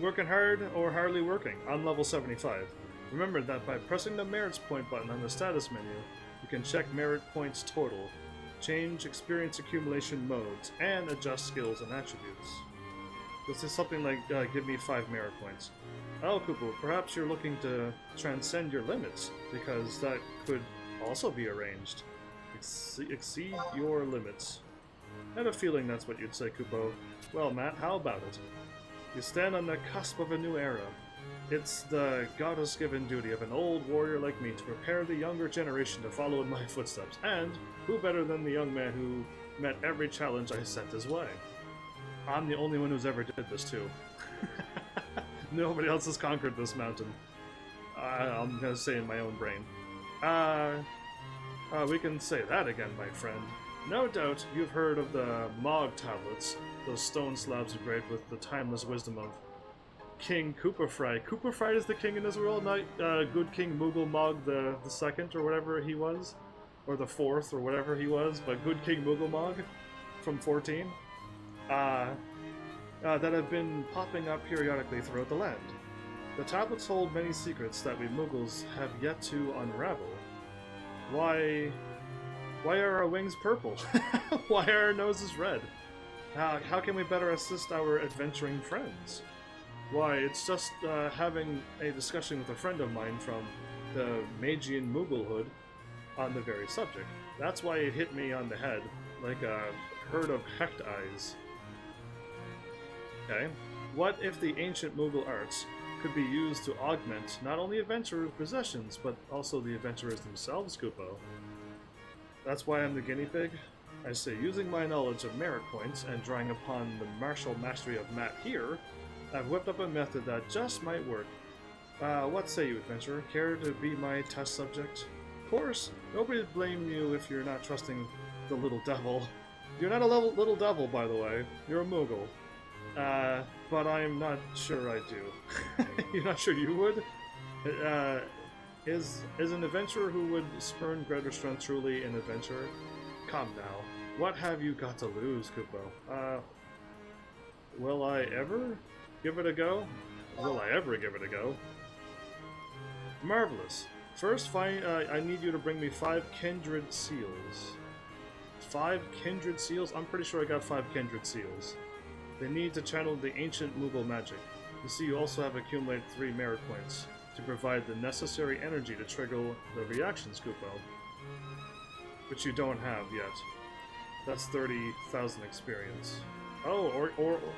Working hard or hardly working on level 75. Remember that by pressing the Merits Point button on the status menu, you can check Merit Points total, change experience accumulation modes, and adjust skills and attributes. This is something like, give me 5 Merit Points. Oh, Kupo, perhaps you're looking to transcend your limits, because that could also be arranged. Exceed your limits. I had a feeling that's what you'd say, Kupo. Well, Matt, how about it? You stand on the cusp of a new era. It's the goddess-given duty of an old warrior like me to prepare the younger generation to follow in my footsteps, and who better than the young man who met every challenge I set his way? I'm the only one who's ever did this, too. Nobody else has conquered this mountain. I'm gonna say in my own brain. We can say that again, my friend. No doubt you've heard of the Mog tablets, those stone slabs engraved with the timeless wisdom of King Koopafrei. Koopafrei is the king in this world, not good King Moogle Mog the second or whatever he was, or the fourth or whatever he was, but good King Moogle Mog from 14, that have been popping up periodically throughout the land. The tablets hold many secrets that we Moogles have yet to unravel. Why are our wings purple? Why are our noses red? How can we better assist our adventuring friends? Why, it's just having a discussion with a friend of mine from the Magian Mooglehood on the very subject. That's why it hit me on the head, like a herd of hecht eyes. Okay, what if the ancient Moogle arts could be used to augment not only adventurers' possessions, but also the adventurers themselves, Kupo? That's why I'm the guinea pig. I say, using my knowledge of merit points and drawing upon the martial mastery of Matt here, I've whipped up a method that just might work. What say you, adventurer? Care to be my test subject? Of course, nobody would blame you if you're not trusting the little devil. You're not a little devil, by the way. You're a Moogle. But I'm not sure I do. You're not sure you would? Is an adventurer who would spurn greater strength truly an adventurer? Come now. What have you got to lose, Kupo? Will I ever give it a go? Will I ever give it a go? Marvelous. First, I need you to bring me 5 kindred seals. 5 kindred seals? I'm pretty sure I got 5 kindred seals. They need to channel the ancient Moogle magic. You see, you also have accumulated 3 merit points to provide the necessary energy to trigger the reactions, Kupo. which you don't have yet. That's 30,000 experience. Oh,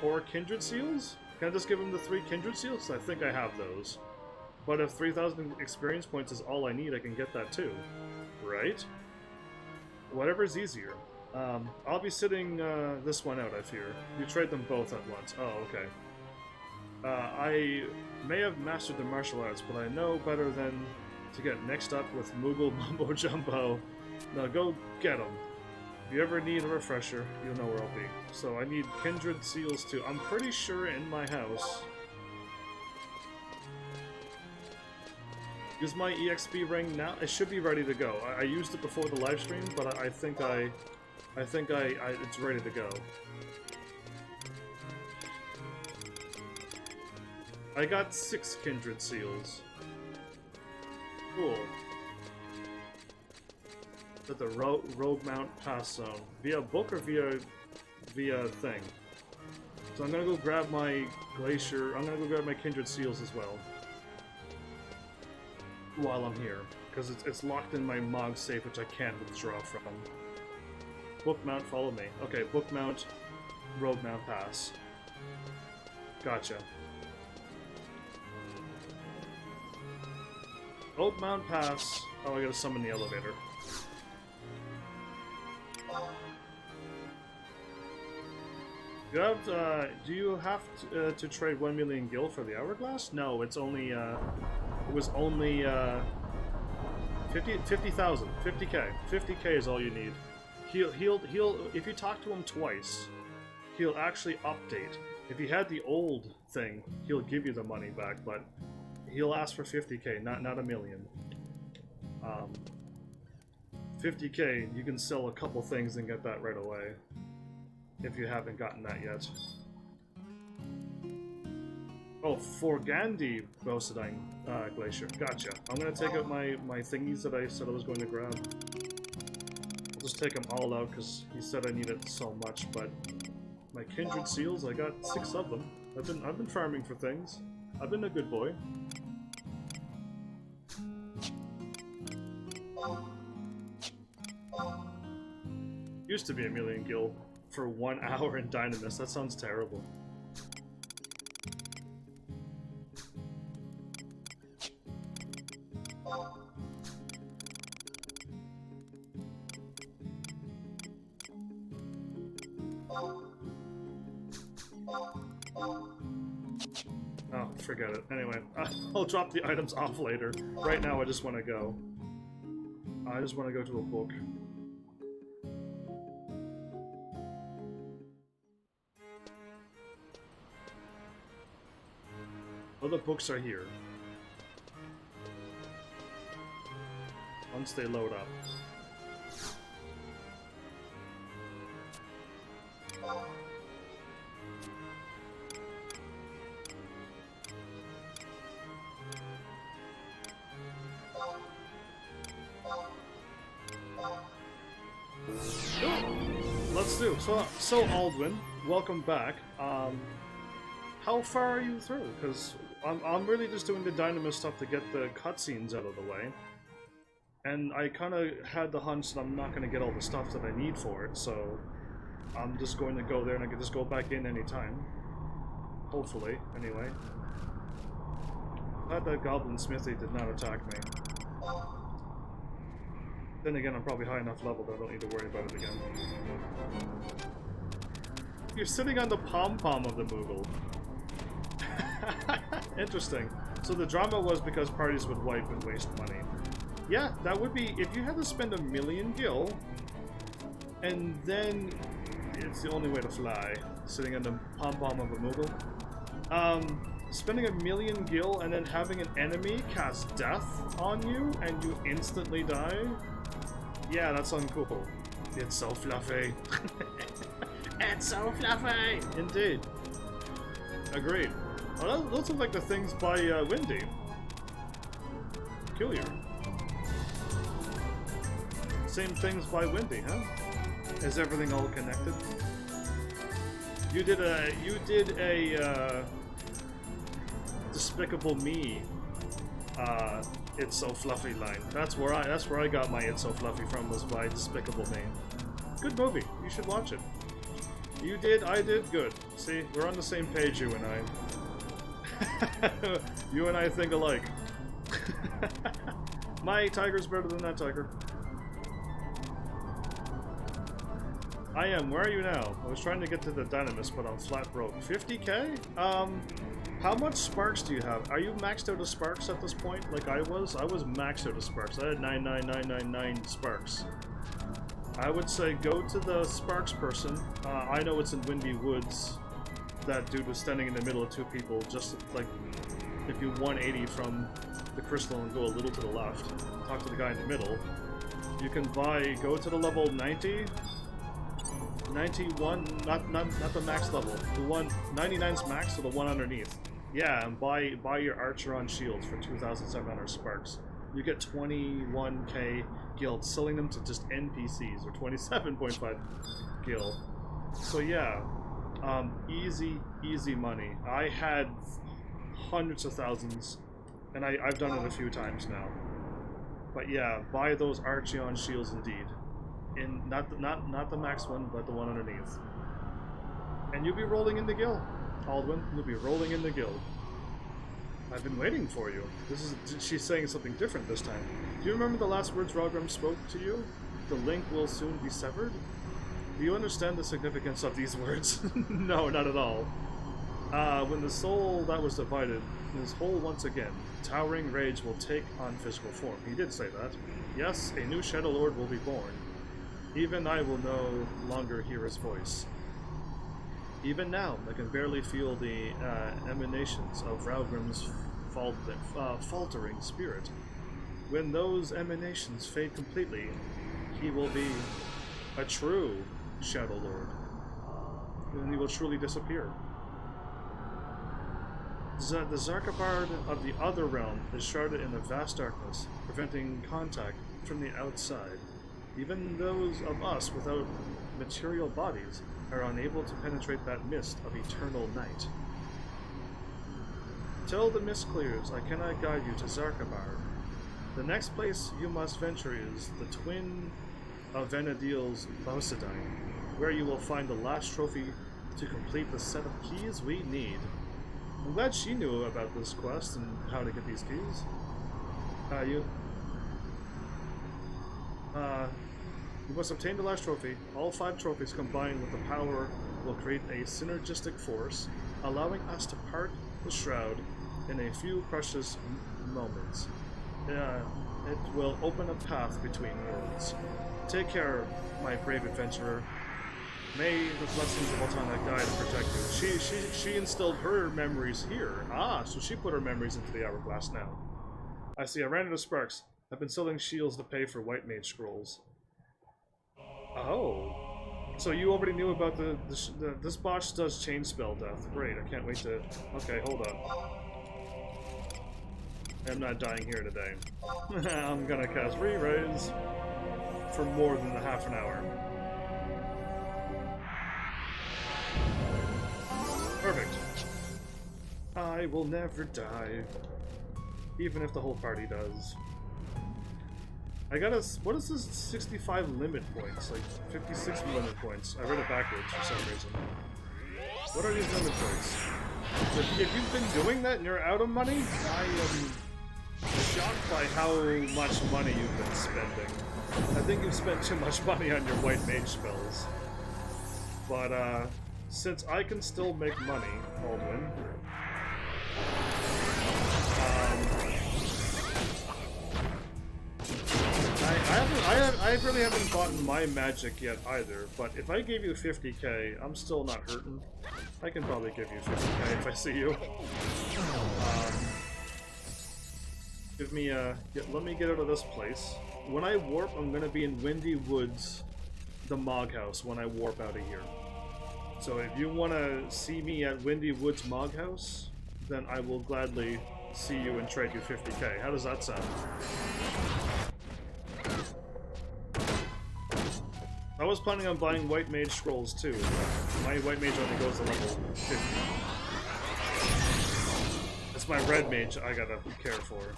or kindred seals? Can I just give him the 3 kindred seals? I think I have those. But if 3,000 experience points is all I need, I can get that too. Right? Whatever's easier. I'll be sitting this one out, I fear. You trade them both at once. Oh, okay. I may have mastered the martial arts, but I know better than to get mixed up with Moogle Mumbo Jumbo. Now go get them. If you ever need a refresher, you'll know where I'll be. So I need kindred seals too. I'm pretty sure in my house. Use my EXP ring now. It should be ready to go. I used it before the live stream, but I think it's ready to go. I got 6 kindred seals. Cool. At the Rogue Mount Pass Zone. Via book or via thing? So I'm gonna go grab my glacier. I'm gonna go grab my kindred seals as well. While I'm here. Because it's locked in my Mog safe, which I can't withdraw from. Book Mount, follow me. Okay, Book Mount, Rogue Mount Pass. Gotcha. Rogue Mount Pass. Oh, I gotta summon the elevator. You have, do you have to trade 1 million gil for the hourglass? No, it's only, it was only, 50,000. 50k. 50k is all you need. He'll, if you talk to him twice, he'll actually update. If he had the old thing, he'll give you the money back, but he'll ask for 50k, not a million. 50k, you can sell a couple things and get that right away. If you haven't gotten that yet. Oh, for Gandhi Bosadine Glacier. Gotcha. I'm gonna take out my thingies that I said I was going to grab. I'll just take them all out because he said I needed so much, but my kindred seals, I got 6 of them. I've been farming for things. I've been a good boy. Used to be a million gil for 1 hour in Dynamis. That sounds terrible. Oh, forget it. Anyway, I'll drop the items off later. Right now, I just want to go. I just want to go to a book. All the books are here. Once they load up. Let's do. So Aldwin, welcome back. How far are you through? Because I'm really just doing the Dynamis stuff to get the cutscenes out of the way. And I kind of had the hunch that I'm not going to get all the stuff that I need for it, so I'm just going to go there and I can just go back in anytime. Hopefully, anyway. Glad that Goblin Smithy did not attack me. Then again, I'm probably high enough level that I don't need to worry about it again. You're sitting on the pom-pom of the Moogle. Interesting. So the drama was because parties would wipe and waste money. Yeah, that would be... If you had to spend 1 million gil, and then... It's the only way to fly, sitting on the pom-pom of a Moogle. Spending 1 million gil and then having an enemy cast death on you, and you instantly die? Yeah, that's uncool. It's so fluffy. It's so fluffy! Indeed. Agreed. Well, those look like the things by Windy. Peculiar. Same things by Windy, huh? Is everything all connected? You did a Despicable Me It's So Fluffy line. That's where I got my It's So Fluffy from, was by Despicable Me. Good movie. You should watch it. You did, I did, good. See, we're on the same page, you and I. You and I think alike. My tiger's better than that tiger. I am. Where are you now? I was trying to get to the Dynamis, but I'm flat broke. 50k? How much sparks do you have? Are you maxed out of sparks at this point, like I was? I was maxed out of sparks. I had 99999 sparks. I would say go to the sparks person. I know it's in Windy Woods. That dude was standing in the middle of two people, just like if you 180 from the crystal and go a little to the left, talk to the guy in the middle. You can go to the level 90. 91, not the max level. The one 99's max, so the one underneath. Yeah, and buy your Archeron shields for 2,700 sparks. You get 21k gil, selling them to just NPCs, or 27.5 gil. So yeah, easy money. I had hundreds of thousands, and I've done it a few times now. But yeah, buy those Archeon shields indeed. In not the max one, but the one underneath. And you'll be rolling in the gil, Aldwin. You'll be rolling in the gil. I've been waiting for you. She's saying something different this time. Do you remember the last words Rogrim spoke to you? The link will soon be severed? Do you understand the significance of these words? No, not at all. When the soul that was divided is whole once again, towering rage will take on physical form. He did say that. Yes, a new Shadow Lord will be born. Even I will no longer hear his voice. Even now, I can barely feel the emanations of Raugrim's faltering spirit. When those emanations fade completely, he will be a true Shadow Lord. And he will truly disappear. The Zarkabard of the other realm is shrouded in a vast darkness, preventing contact from the outside. Even those of us without material bodies are unable to penetrate that mist of eternal night. Till the mist clears, I cannot guide you to Zarkabard. The next place you must venture is the twin of Vanadil's Bausidine, where you will find the last trophy to complete the set of keys we need. I'm glad she knew about this quest and how to get these keys. You must obtain the last trophy. All 5 trophies combined with the power will create a synergistic force, allowing us to part the shroud in a few precious moments. It will open a path between worlds. Take care, my brave adventurer. May the blessings of Altana guide and protect you. She instilled her memories here. Ah, so she put her memories into the hourglass now. I see. I ran out of sparks. I've been selling shields to pay for white mage scrolls. Oh, so you already knew about this boss does chain spell death. Great, I can't wait to. Okay, hold up. I'm not dying here today. I'm gonna cast re-raise for more than half an hour. Perfect. I will never die, even if the whole party does. I got what is this 65 limit points? Like 56 limit points. I read it backwards for some reason. What are these limit points? If you've been doing that and you're out of money, I am shocked by how much money you've been spending. I think you've spent too much money on your white mage spells. But since I can still make money, Aldwin, I really haven't bought my magic yet either, but if I gave you 50k, I'm still not hurting. I can probably give you 50k if I see you. Let me get out of this place. When I warp, I'm gonna be in Windy Woods, the Mog House, when I warp out of here. So if you wanna see me at Windy Woods Mog House, then I will gladly see you and trade you 50k. How does that sound? I was planning on buying White Mage Scrolls too, but my White Mage only goes to level 50. It's my Red Mage I gotta care for.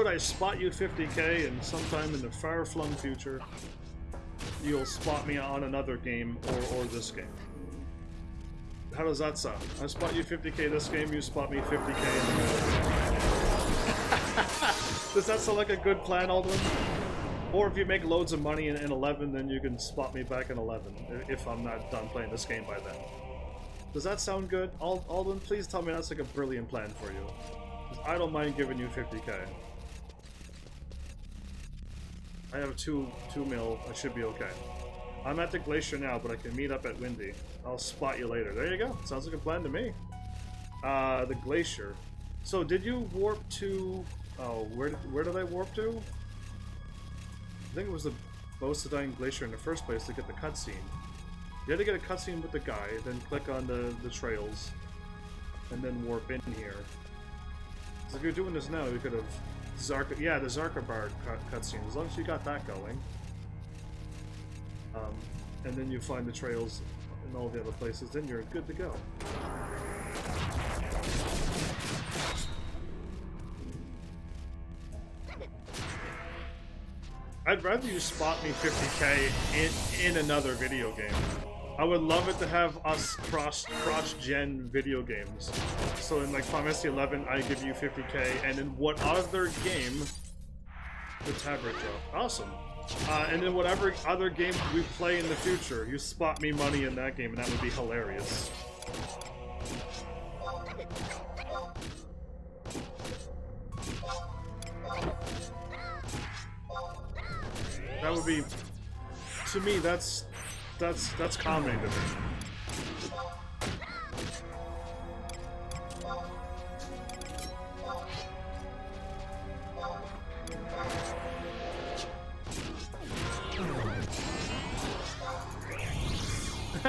about I spot you 50k and sometime in the far-flung future, you'll spot me on another game or this game. How does that sound? I spot you 50k this game, you spot me 50k in another game. Does that sound like a good plan, Aldwin? Or if you make loads of money in 11, then you can spot me back in 11, if I'm not done playing this game by then. Does that sound good? Aldwin, please tell me that's like a brilliant plan for you. 'Cause I don't mind giving you 50k. I have 2 mil, I should be okay. I'm at the glacier now, but I can meet up at Windy. I'll spot you later. There you go. Sounds like a plan to me. The glacier. So did you warp to... Oh, where did I warp to? I think it was the Bosadine Glacier in the first place to get the cutscene. You had to get a cutscene with the guy, then click on the trails, and then warp in here. So if you're doing this now, you could have... the Zarkabar cutscene, as long as you got that going. And then you find the trails in all the other places, then you're good to go. I'd rather you spot me 50k in another video game. I would love it to have us cross-gen video games. So in like Final Fantasy 11, I give you 50k, and in what other game, the tablet drop. Awesome. And then whatever other game we play in the future, you spot me money in that game, and that would be hilarious. That would be, to me, that's comedy to me.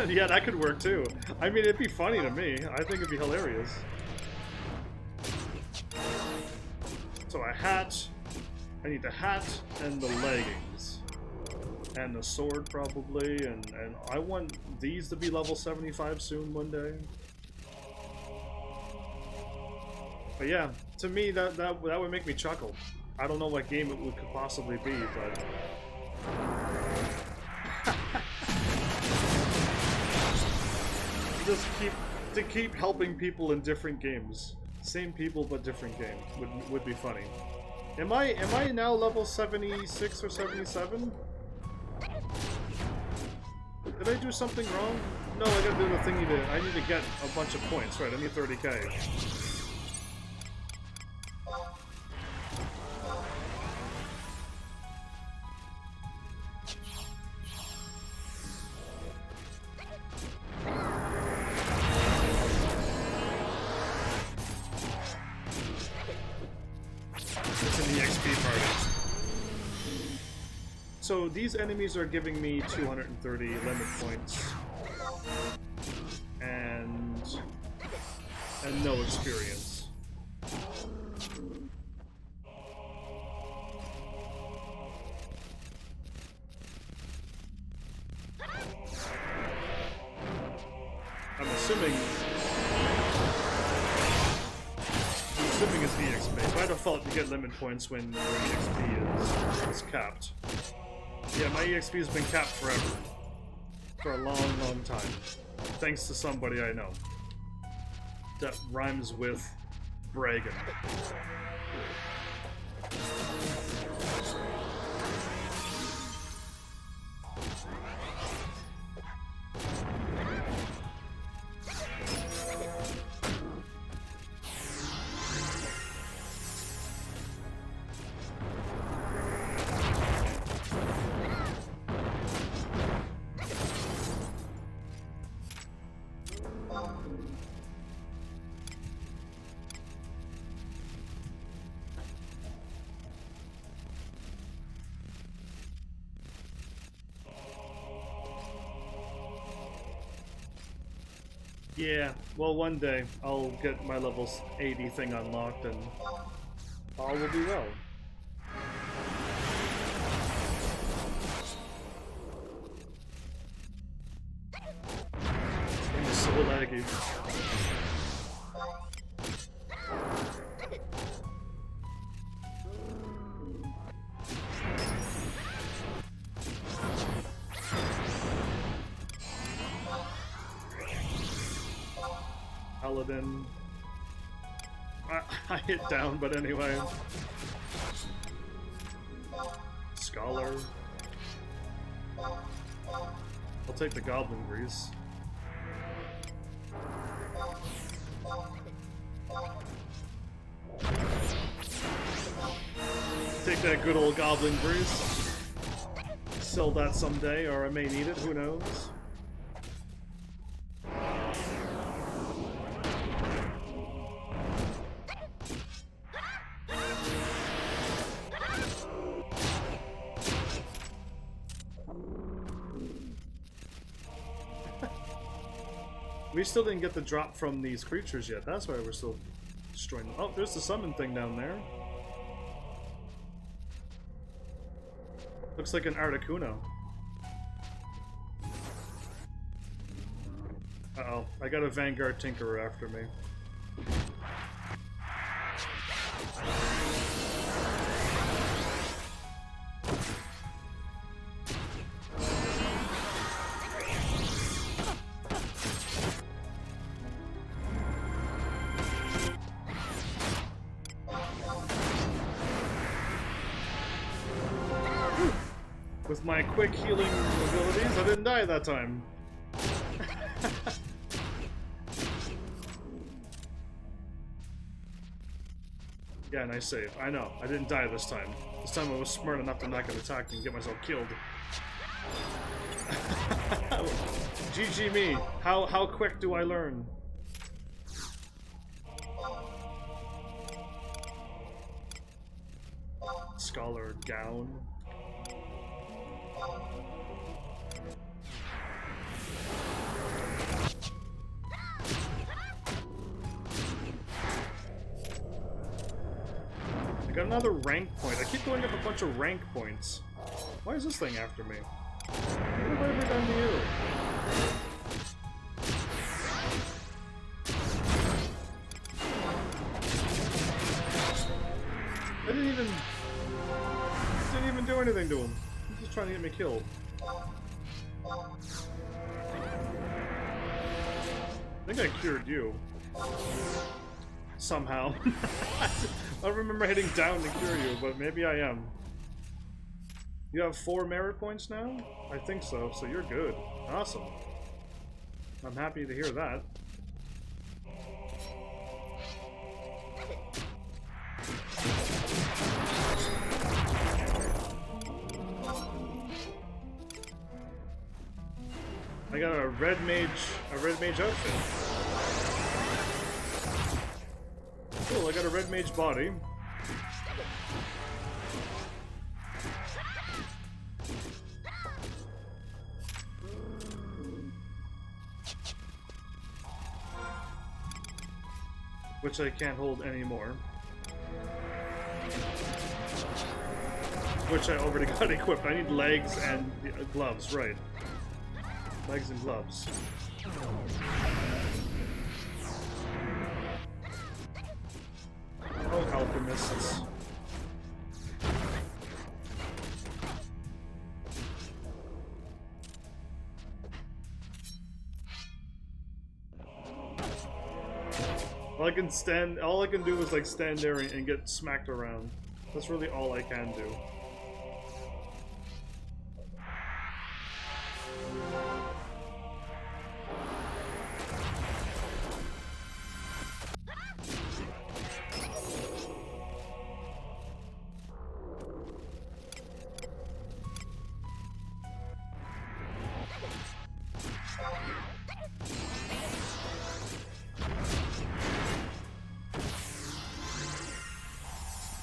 Yeah, that could work too. I mean, it'd be funny to me. I think it'd be hilarious. So a hat. I need the hat and the leggings. And the sword probably, and I want these to be level 75 soon one day. But yeah, to me that would make me chuckle. I don't know what game it could possibly be, but just keep helping people in different games. Same people but different games would be funny. Am I now level 76 or 77? Did I do something wrong? No, I gotta do the thing I need to get a bunch of points, right? I need 30k. It's in the XP party. So these enemies are giving me 230 limit points and no experience. I'm assuming it's the XP. By default, you get limit points when the XP is capped. Yeah, my EXP has been capped forever. For a long, long time. Thanks to somebody I know. That rhymes with bragging. Yeah, well, one day I'll get my level 80 thing unlocked and all will be well. I'm so laggy. paladin. I hit down, but anyway. Scholar. I'll take the goblin grease. Take that good old goblin grease. Sell that someday, or I may need it, who knows? We still didn't get the drop from these creatures yet. That's why we're still destroying them. Oh, there's the summon thing down there. Looks like an Articuno. Uh-oh. I got a Vanguard Tinkerer after me. With my quick healing abilities, I didn't die that time. Yeah, nice save. I know, I didn't die this time. This time I was smart enough to not get attacked and get myself killed. GG me. How quick do I learn? Scholar gown. I got another rank point. I keep going up a bunch of rank points. Why is this thing after me? What have I ever done to you? I didn't even do anything to him. He's just trying to get me killed. I think I cured you. Somehow. I don't remember hitting down to cure you, but maybe I am. You have 4 merit points now? I think so, so you're good. Awesome. I'm happy to hear that. I got a red mage outfit. Cool, I got a red mage body. Which I can't hold anymore. Which I already got equipped. I need legs and gloves, right. Legs and gloves. Oh, alchemists. All I can do is like stand there and get smacked around. That's really all I can do.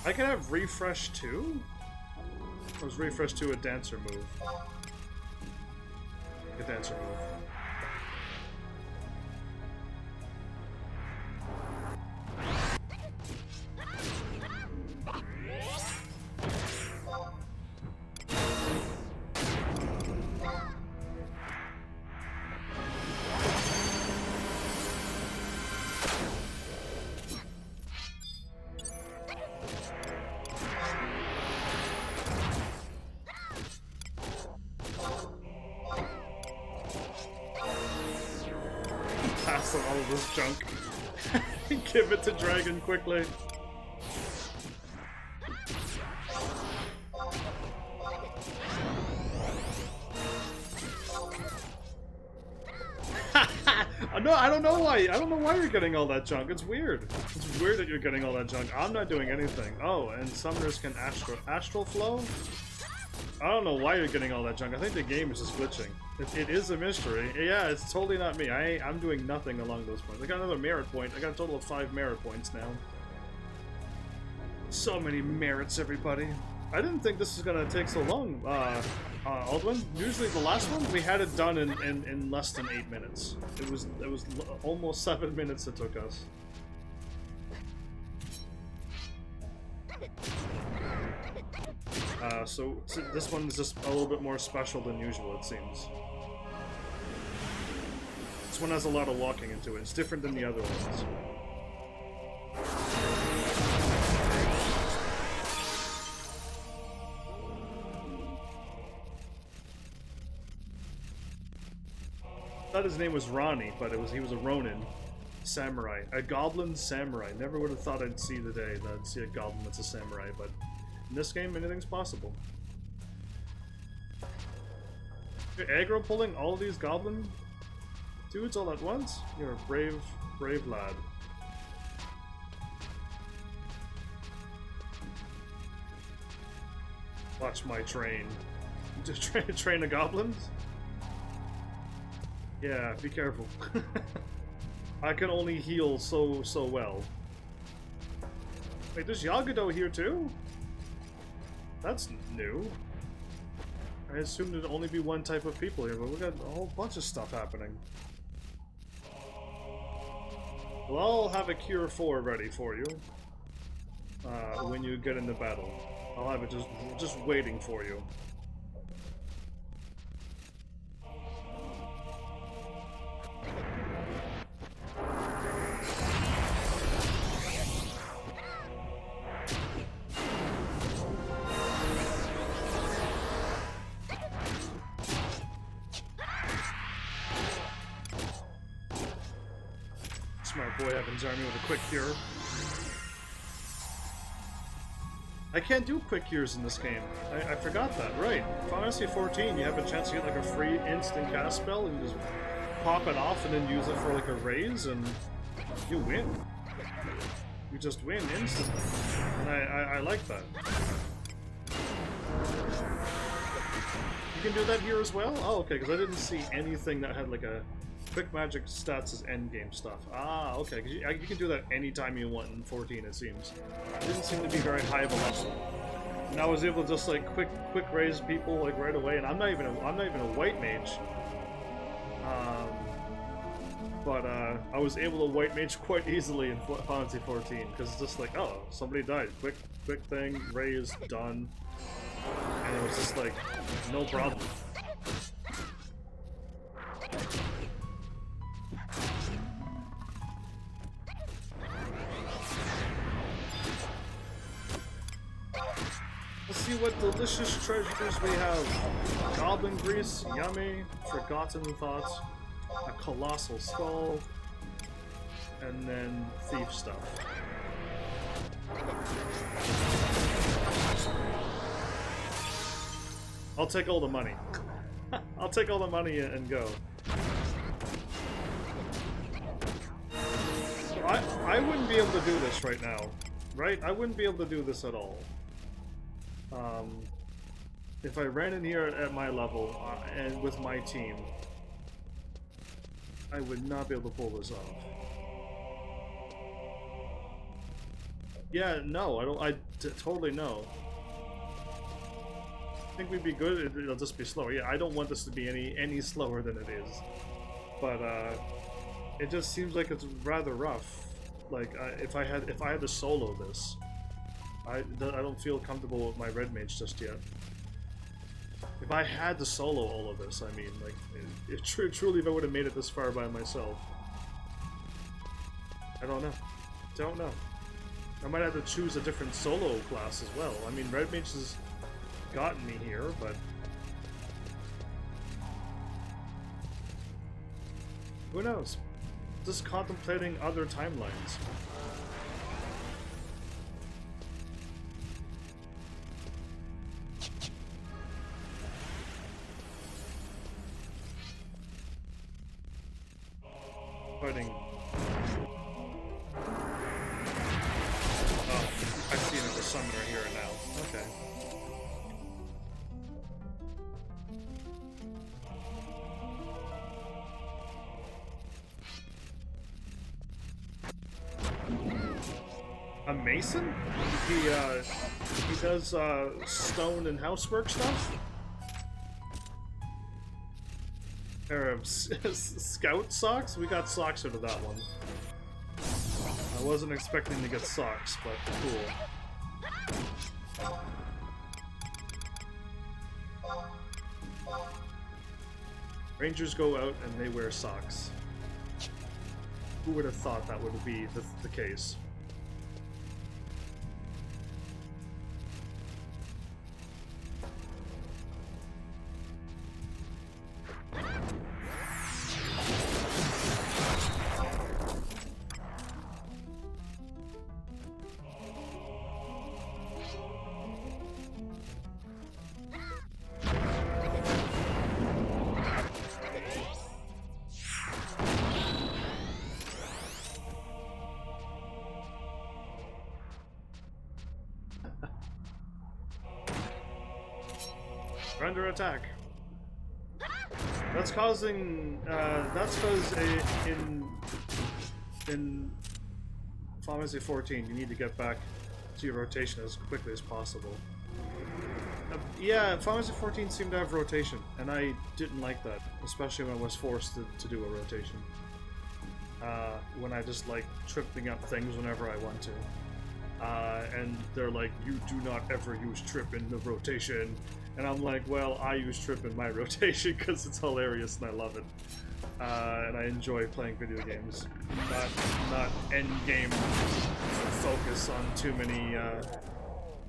I can have refresh 2? Or was refresh 2 a dancer move? A dancer move. All of this junk. Give it to Dragon quickly. No, I don't know why. I don't know why you're getting all that junk. It's weird. It's weird that you're getting all that junk. I'm not doing anything. Oh, and summoners can astral flow? I don't know why you're getting all that junk. I think the game is just glitching. It is a mystery. Yeah, it's totally not me. I'm doing nothing along those points. I got another merit point. I got a total of 5 merit points now. So many merits, everybody. I didn't think this was gonna take so long, Aldwin. Usually the last one, we had it done in less than 8 minutes. It was almost 7 minutes it took us. So this one is just a little bit more special than usual, it seems. This one has a lot of walking into it. It's different than the other ones. I thought his name was Ronnie, but he was a Ronin samurai. A goblin samurai. Never would have thought I'd see the day that I'd see a goblin that's a samurai, but in this game, anything's possible. You're aggro pulling all these goblin dudes all at once? You're a brave, brave lad. Watch my train. Train of goblins? Yeah, be careful. I can only heal so well. Wait, there's Yagado here too? That's new. I assumed there'd only be one type of people here, but we got a whole bunch of stuff happening. Well, I'll have a Cure 4 ready for you when you get into battle. I'll have it just waiting for you. Smart boy HEAVENSARMY with a quick cure. I can't do quick cures in this game. I forgot that, right. Final Fantasy 14, you have a chance to get like a free instant cast spell and you just pop it off and then use it for like a raise and you win. You just win instantly. And I like that. You can do that here as well? Oh, okay, because I didn't see anything that had like a quick magic stats as endgame stuff. Ah, okay, because you can do that anytime you want in 14, it seems. It didn't seem to be very high of a level. And I was able to just like quick raise people like right away, and I'm not even a white mage. But I was able to white mage quite easily in Final Fantasy 14 because it's just like, oh, somebody died, quick thing, raise, done, and it was just like no problem. Let's see what delicious treasures we have. Goblin grease, yummy. Forgotten thoughts. A colossal skull. And then thief stuff. I'll take all the money. I'll take all the money and go. I wouldn't be able to do this right now. Right? I wouldn't be able to do this at all. If I ran in here at my level and with my team, I would not be able to pull this off. Yeah, no, I totally no. I think we'd be good. It'll just be slower. Yeah, I don't want this to be any slower than it is. But it just seems like it's rather rough. Like if I had to solo this. I don't feel comfortable with my red mage just yet. If I had to solo all of this, I mean, like, truly if I would have made it this far by myself. I don't know. Don't know. I might have to choose a different solo class as well. I mean, red mage has gotten me here, but... who knows? just contemplating other timelines. Fighting. Oh, I see another summoner here now. Okay. A mason? He does stone and housework stuff? Pair of scout socks? We got socks out of that one. I wasn't expecting to get socks, but cool. Rangers go out and they wear socks. Who would have thought that would be the case? We're under attack. That's causing. That's because in Final Fantasy 14, you need to get back to your rotation as quickly as possible. Yeah, Final Fantasy 14 seemed to have rotation, and I didn't like that, especially when I was forced to do a rotation. When I just like tripping up things whenever I want to. And they're like, you do not ever use trip in the rotation. And I'm like, well, I use trip in my rotation because it's hilarious and I love it. And I enjoy playing video games. Not end game focus on too many,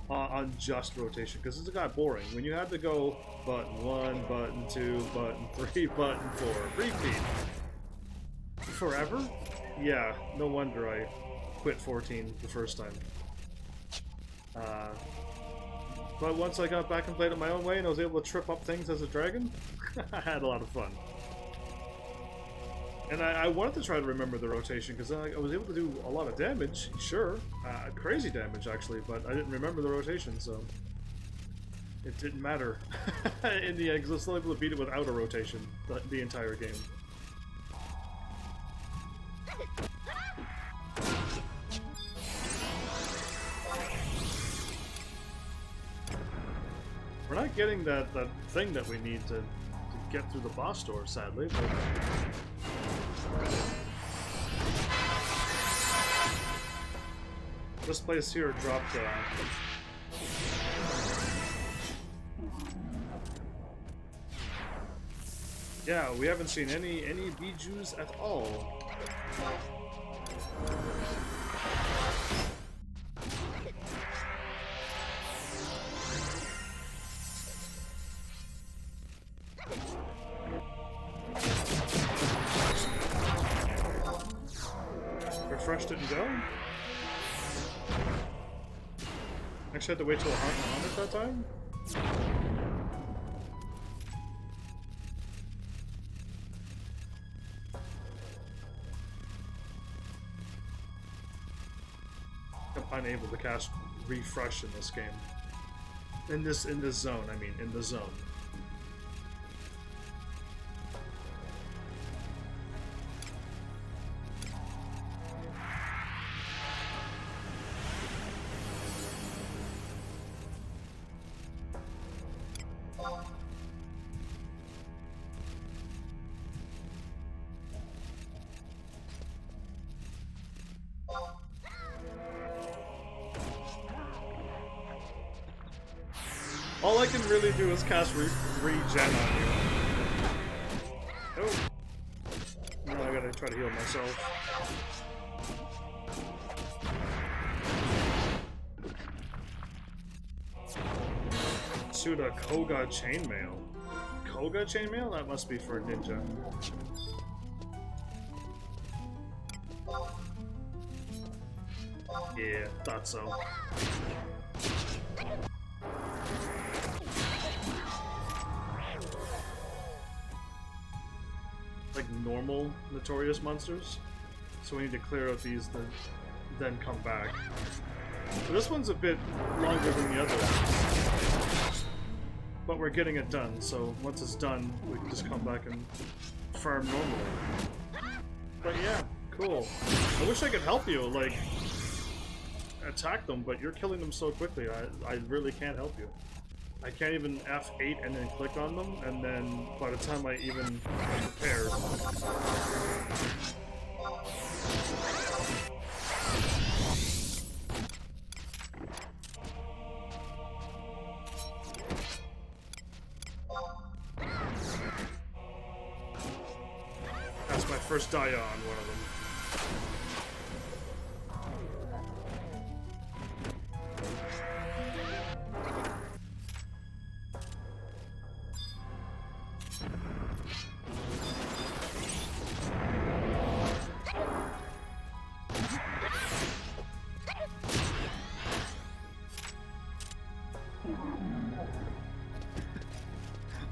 on just rotation, because it's got boring. When you had to go button 1, button 2, button 3, button 4, repeat. Forever? Yeah, no wonder I quit 14 the first time. But once I got back and played it my own way and I was able to trip up things as a dragon, I had a lot of fun. And I wanted to try to remember the rotation because I was able to do a lot of damage, sure. Crazy damage actually, but I didn't remember the rotation, so it didn't matter. In the end, because I was still able to beat it without a rotation the entire game. We're not getting that thing that we need to get through the boss door, sadly, but... This place here dropped yeah, we haven't seen any Bijus at all. Refresh didn't go? Actually had to wait till a moment that time? I'm unable to cast refresh in this game. In this zone, I mean, in the zone. All I can really do is cast regen on you. Oh. Now I gotta try to heal myself. Shoot a Koga chainmail. Koga chainmail? That must be for a ninja. Yeah, thought so. Like normal notorious monsters. So we need to clear out these, then come back. But this one's a bit longer than the other ones. But we're getting it done, so once it's done, we can just come back and farm normally. But yeah, cool. I wish I could help you, like, attack them, but you're killing them so quickly, I really can't help you. I can't even F8 and then click on them, and then by the time I even prepare... That's my first die on one of them.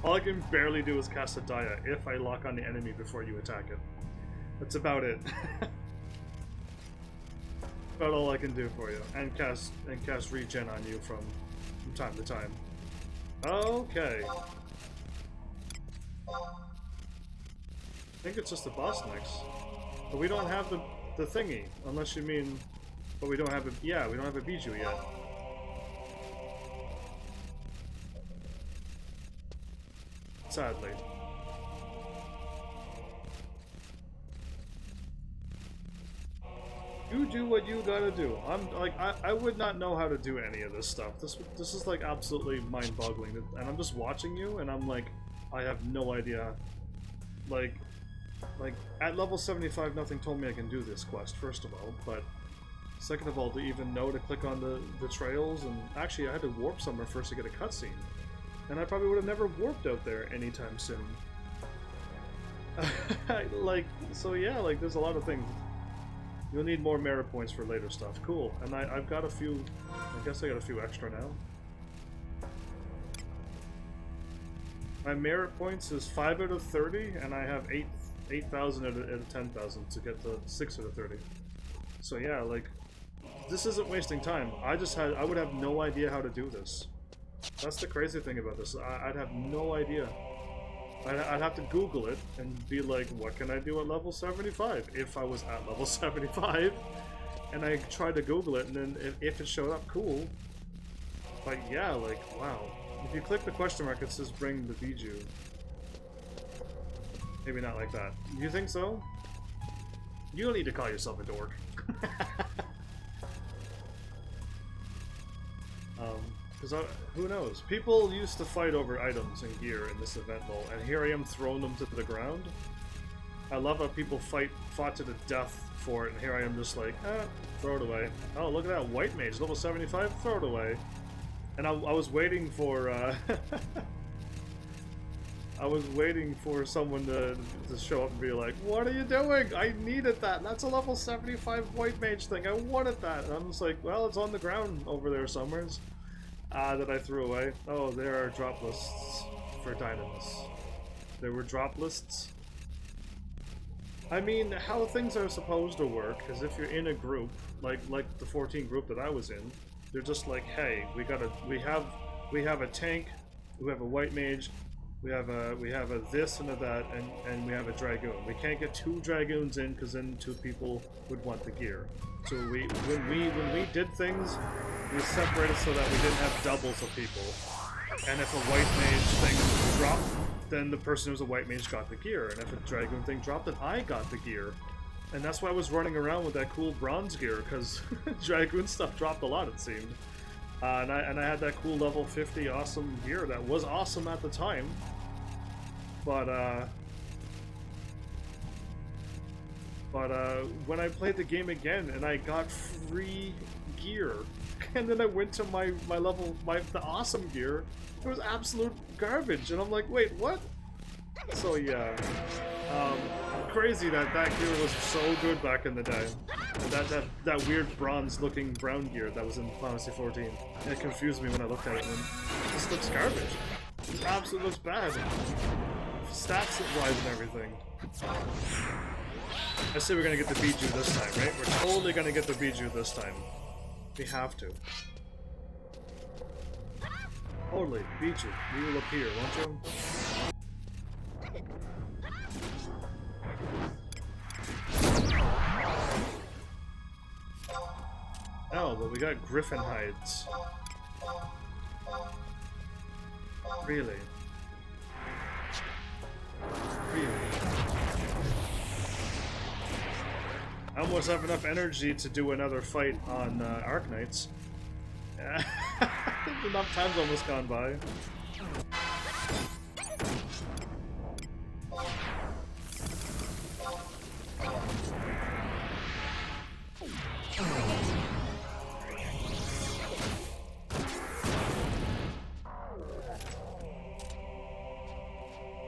All I can barely do is cast a Dia if I lock on the enemy before you attack it. That's about it. About all I can do for you. And cast regen on you from time to time. Okay. I think it's just the boss next. But we don't have the thingy, unless you mean... But we don't have a... Yeah, we don't have a Bijou yet. Sadly. You do what you gotta do. I'm like, I would not know how to do any of this stuff. This is like absolutely mind-boggling, and I'm just watching you, and I'm like, I have no idea. Like at level 75, nothing told me I can do this quest. First of all, but second of all, to even know to click on the trails, and actually I had to warp somewhere first to get a cutscene. And I probably would have never warped out there anytime soon. Like, so yeah, like, there's a lot of things. You'll need more merit points for later stuff. Cool. And I've got a few... I guess I got a few extra now. My merit points is 5 out of 30, and I have 8,000 out of 10,000 to get to 6 out of 30. So yeah, like, this isn't wasting time. I would have no idea how to do this. That's the crazy thing about this. I'd have no idea. I'd have to Google it and be like, what can I do at level 75? If I was at level 75, and I tried to Google it, and then if it showed up, cool. But yeah, like, wow. If you click the question mark, it says bring the Bijou. Maybe not like that. You think so? You don't need to call yourself a dork. Because who knows? People used to fight over items and gear in this event mode, and here I am throwing them to the ground. I love how people fought to the death for it, and here I am just like, throw it away. Oh, look at that white mage, level 75, throw it away. And I was waiting for, I was waiting for someone to show up and be like, what are you doing? I needed that. That's a level 75 white mage thing. I wanted that. And I'm just like, well, it's on the ground over there somewhere. That I threw away. Oh, there are drop lists for Dynamis. There were drop lists. I mean, how things are supposed to work is if you're in a group, like the 14 group that I was in, they're just like, hey, we have a tank, we have a white mage, we have a this and a that, and we have a dragoon. We can't get 2 dragoons in because then 2 people would want the gear. So when we did things, we separated so that we didn't have doubles of people. And if a white mage thing dropped, then the person who's a white mage got the gear. And if a dragoon thing dropped, then I got the gear. And that's why I was running around with that cool bronze gear, because dragoon stuff dropped a lot, it seemed. And I had that cool level 50 awesome gear that was awesome at the time. But when I played the game again and I got free gear, and then I went to the awesome gear, it was absolute garbage, and I'm like, wait, what? So yeah. Crazy that gear was so good back in the day. That weird bronze-looking brown gear that was in Final Fantasy 14. It confused me when I looked at it, and this looks garbage. It absolutely looks bad. Stats-wise and everything. I say we're gonna get the Bijou this time, right? We're totally gonna get the Bijou this time. We have to. Totally, Bijou, you will appear, won't you? Oh, but we got griffin hides. Really? Really? I almost have enough energy to do another fight on Arknights. Enough time's almost gone by.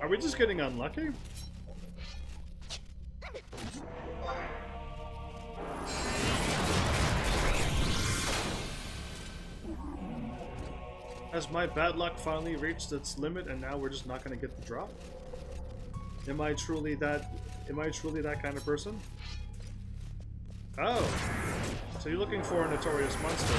Are we just getting unlucky? Has my bad luck finally reached its limit and now we're just not gonna get the drop? Am I truly that kind of person? Oh. So you're looking for a notorious monster.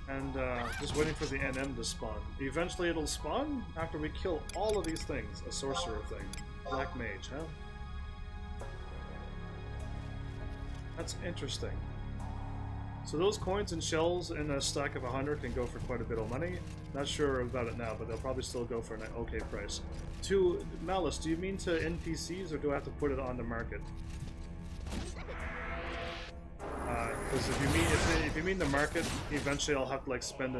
And just waiting for the NM to spawn. Eventually it'll spawn after we kill all of these things. A sorcerer thing. Black mage, huh? That's interesting. So those coins and shells in a stack of 100 can go for quite a bit of money. Not sure about it now, but they'll probably still go for an okay price. To Malice, do you mean to NPCs or do I have to put it on the market? Because if you mean the market, eventually I'll have to like spend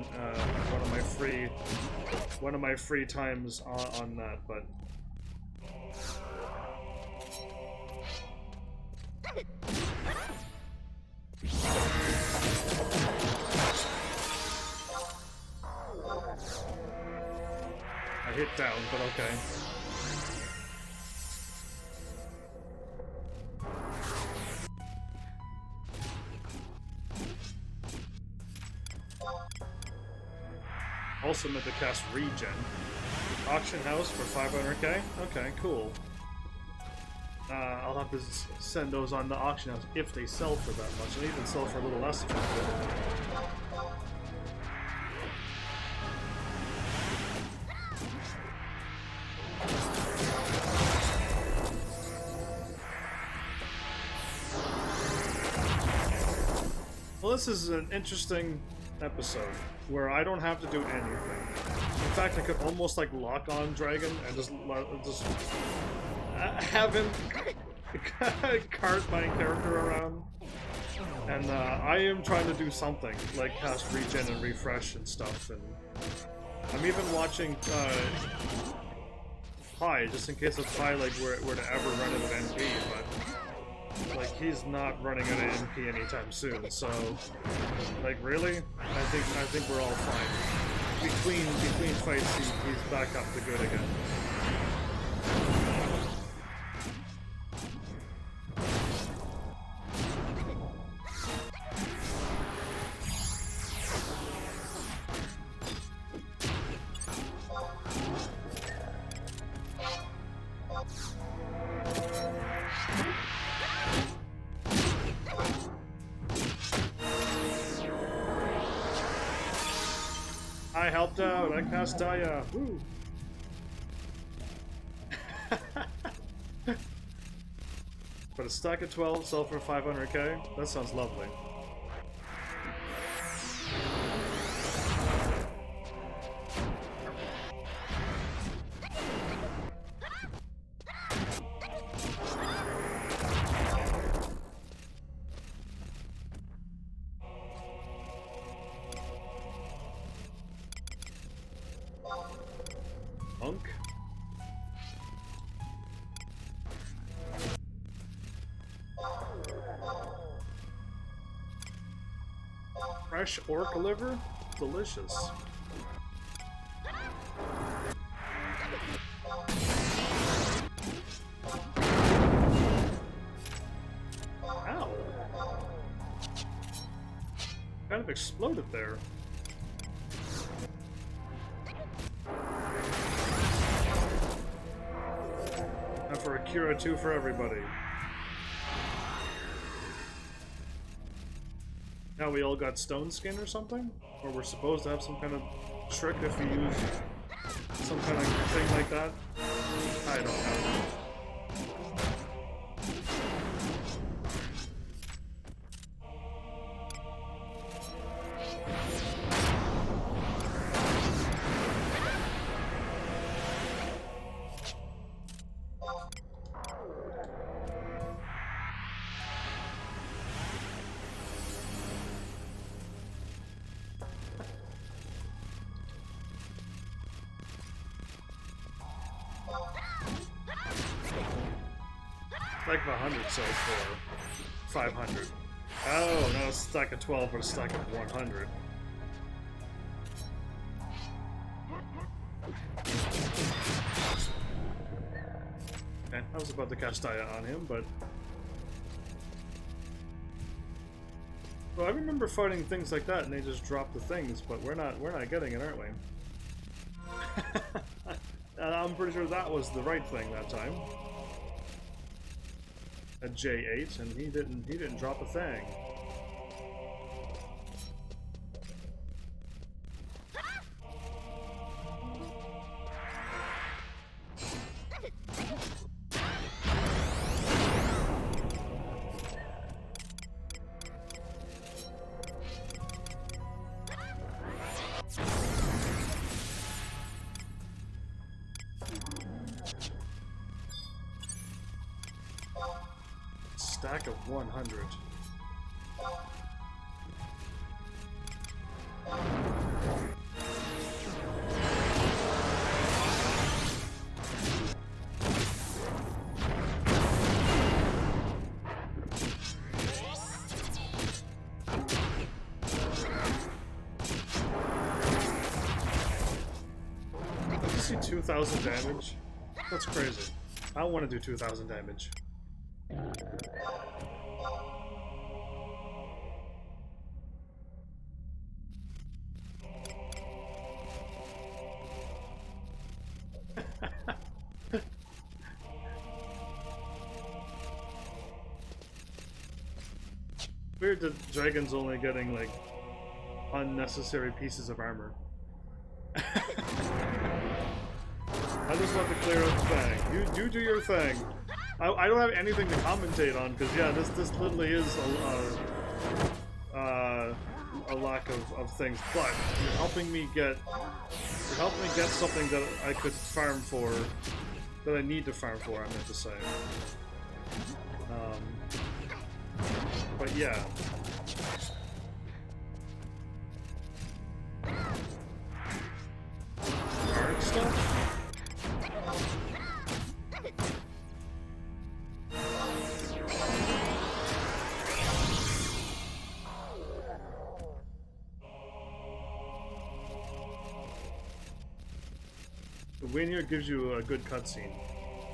one of my free times on that. But I hit down, but okay. Also meant to cast Regen. Auction house for 500k? Okay, cool. I'll have to send those on the auction house if they sell for that much, and even sell for a little less if I could. Well, this is an interesting episode where I don't have to do anything. In fact, I could almost like lock on Dragon and just have him cart my character around. And I am trying to do something like cast regen and refresh and stuff. And I'm even watching Pi just in case if Pi like were to ever run out of MP, but like he's not running out of MP anytime soon. So like really, I think we're all fine. Between fights, he's back up to good again. I helped out, I cast Daya. Woo! But a stack of 12, sell for 500k? That sounds lovely. Monk. Fresh orc liver? Delicious. of exploded there. And for Akira 2 for everybody. Now we all got stone skin or something? Or we're supposed to have some kind of trick if we use some kind of thing like that? I don't know. Stack of 100 sells for 500. Oh, not a stack of 12, but a stack of 100. Okay, I was about to cast Dia on him, but... Well, I remember fighting things like that and they just drop the things, but we're not getting it, aren't we? I'm pretty sure that was the right thing that time. A J8, and he didn't drop a thing. Stack of 100. Did you see 2,000 damage? That's crazy. I don't want to do 2,000 damage. Weird that Dragon's only getting, like, unnecessary pieces of armor. I just want to clear up the thing. You do your thing. I don't have anything to commentate on, because, yeah, this literally is a lack of things, but you're helping me get something that I could farm for, that I need to farm for, I meant to say. But yeah. Hard stuff? The win here gives you a good cutscene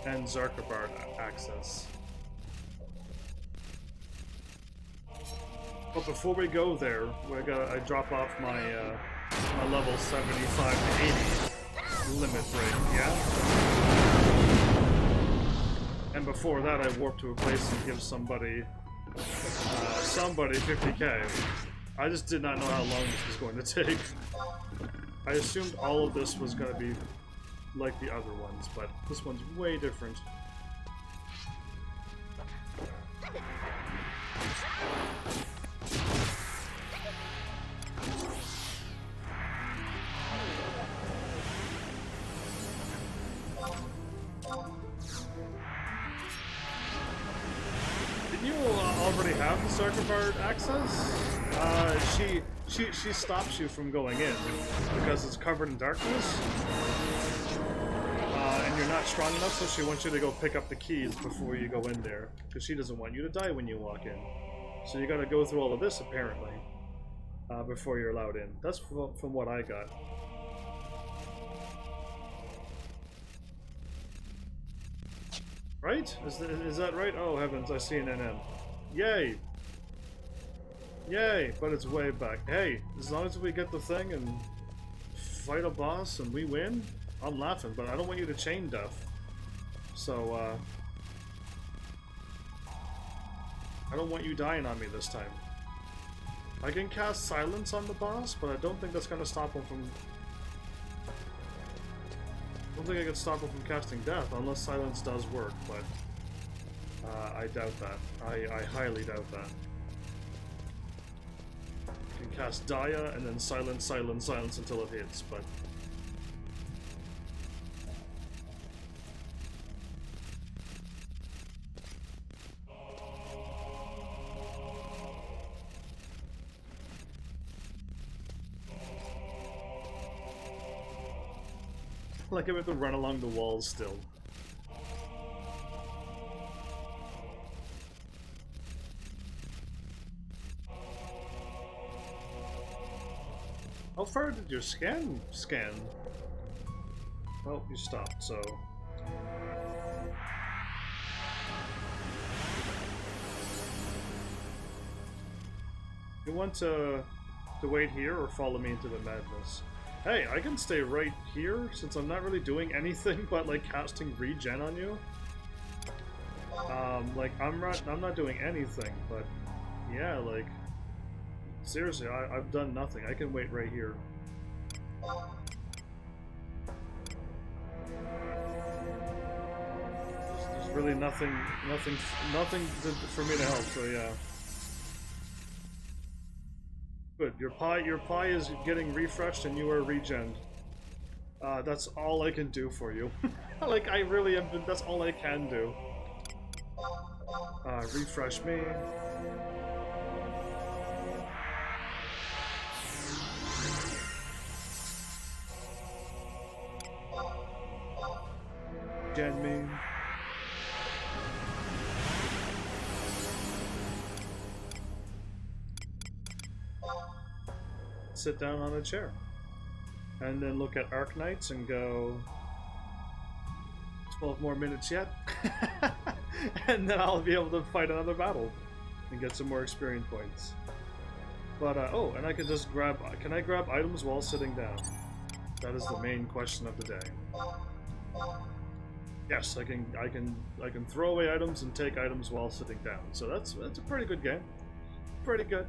and Zarkabard access. But before we go there, I drop off my my level 75 to 80 limit break, yeah? And before that, I warp to a place and give somebody 50k. I just did not know how long this was going to take. I assumed all of this was going to be like the other ones, but this one's way different. Didn't you already have the Zarkabard access? She stops you from going in because it's covered in darkness. And you're not strong enough, so she wants you to go pick up the keys before you go in there, because she doesn't want you to die when you walk in. So you gotta go through all of this, apparently, before you're allowed in. That's from what I got. Right? Is that right? Oh heavens, I see an NM. Yay! Yay, but it's way back. Hey, as long as we get the thing and fight a boss and we win, I'm laughing, but I don't want you to chain death. So, I don't want you dying on me this time. I can cast silence on the boss, but I don't think that's gonna stop him from... I don't think I can stop him from casting death, unless silence does work, but... I doubt that. I highly doubt that. You can cast Dia, and then silence, silence, silence until it hits, but... Like I have to run along the walls still. How far did your scan? Oh, you stopped, so... You want to wait here or follow me into the madness? Hey, I can stay right here since I'm not really doing anything but like casting regen on you. Like I'm not doing anything, but yeah, like seriously, I've done nothing. I can wait right here. There's really nothing for me to help. So yeah. Good. Your pie is getting refreshed and you are regened. That's all I can do for you. Like, I really am, that's all I can do. Refresh me. Gen me. Sit down on a chair and then look at Arknights and go 12 more minutes yet and then I'll be able to fight another battle and get some more experience points. But oh, and I can just grab, can I grab items while sitting down? That is the main question of the day. Yes, I can throw away items and take items while sitting down. So that's a pretty good game. Pretty good.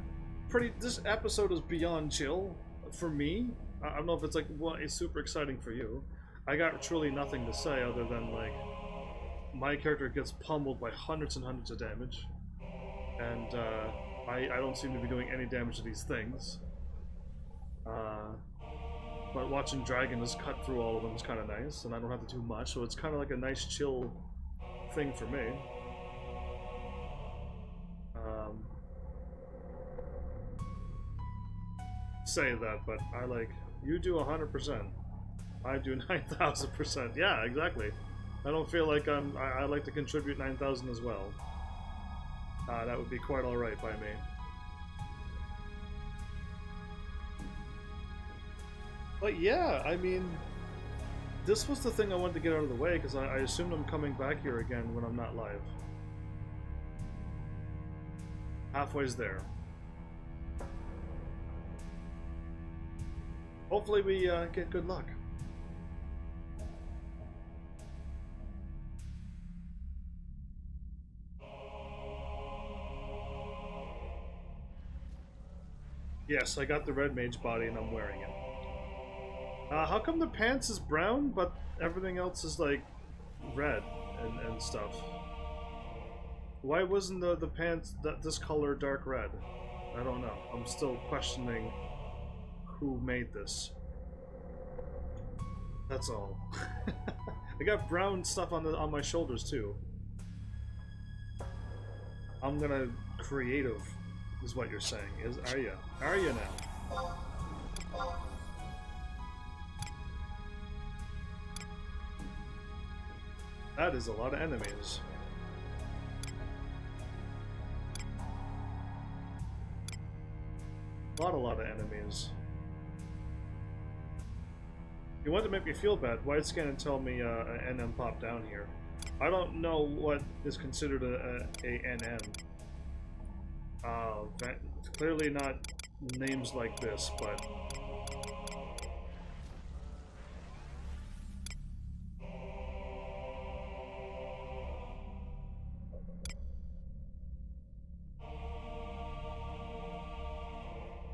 This episode is beyond chill for me. I don't know if it's like what is super exciting for you. I got truly nothing to say other than like my character gets pummeled by hundreds and hundreds of damage, and I don't seem to be doing any damage to these things. But watching Dragon just cut through all of them is kind of nice, and I don't have to do much, so it's kind of like a nice chill thing for me. Say that, but I like, you do 100%. I do 9,000%. Yeah, exactly. I don't feel like I like to contribute 9,000 as well. That would be quite alright by me. But yeah, I mean, this was the thing I wanted to get out of the way, because I assumed I'm coming back here again when I'm not live. Halfway's there. Hopefully we get good luck. Yes, I got the red mage body and I'm wearing it. How come the pants is brown, but everything else is like red and stuff? Why wasn't the pants this color dark red? I don't know. I'm still questioning who made this. That's all. I got brown stuff on my shoulders too. I'm gonna creative, is what you're saying. Are you now? That is a lot of enemies. A lot of enemies. You want to make me feel bad. Wide scan and tell me an NM popped down here. I don't know what is considered a NM. Clearly not names like this, but...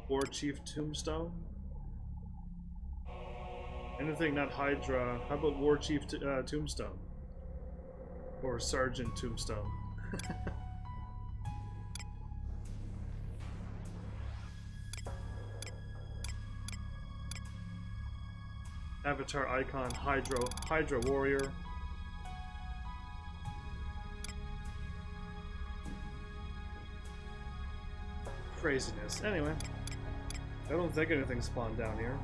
War Chief Tombstone? Anything not Hydra. How about War Chief Tombstone? Or Sergeant Tombstone? Avatar icon Hydra Warrior. Craziness. Anyway, I don't think anything spawned down here.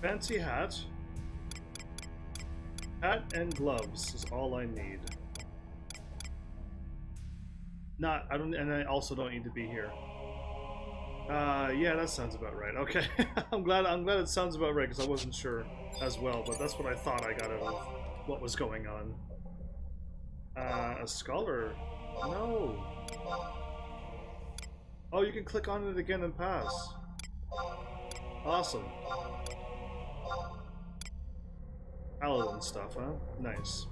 Fancy hat. Hat and gloves is all I need. And I also don't need to be here. Yeah, that sounds about right. Okay, I'm glad it sounds about right because I wasn't sure as well, but that's what I thought I got out of what was going on. A scholar? No. Oh, you can click on it again and pass. Awesome. Paladin stuff, huh? Nice.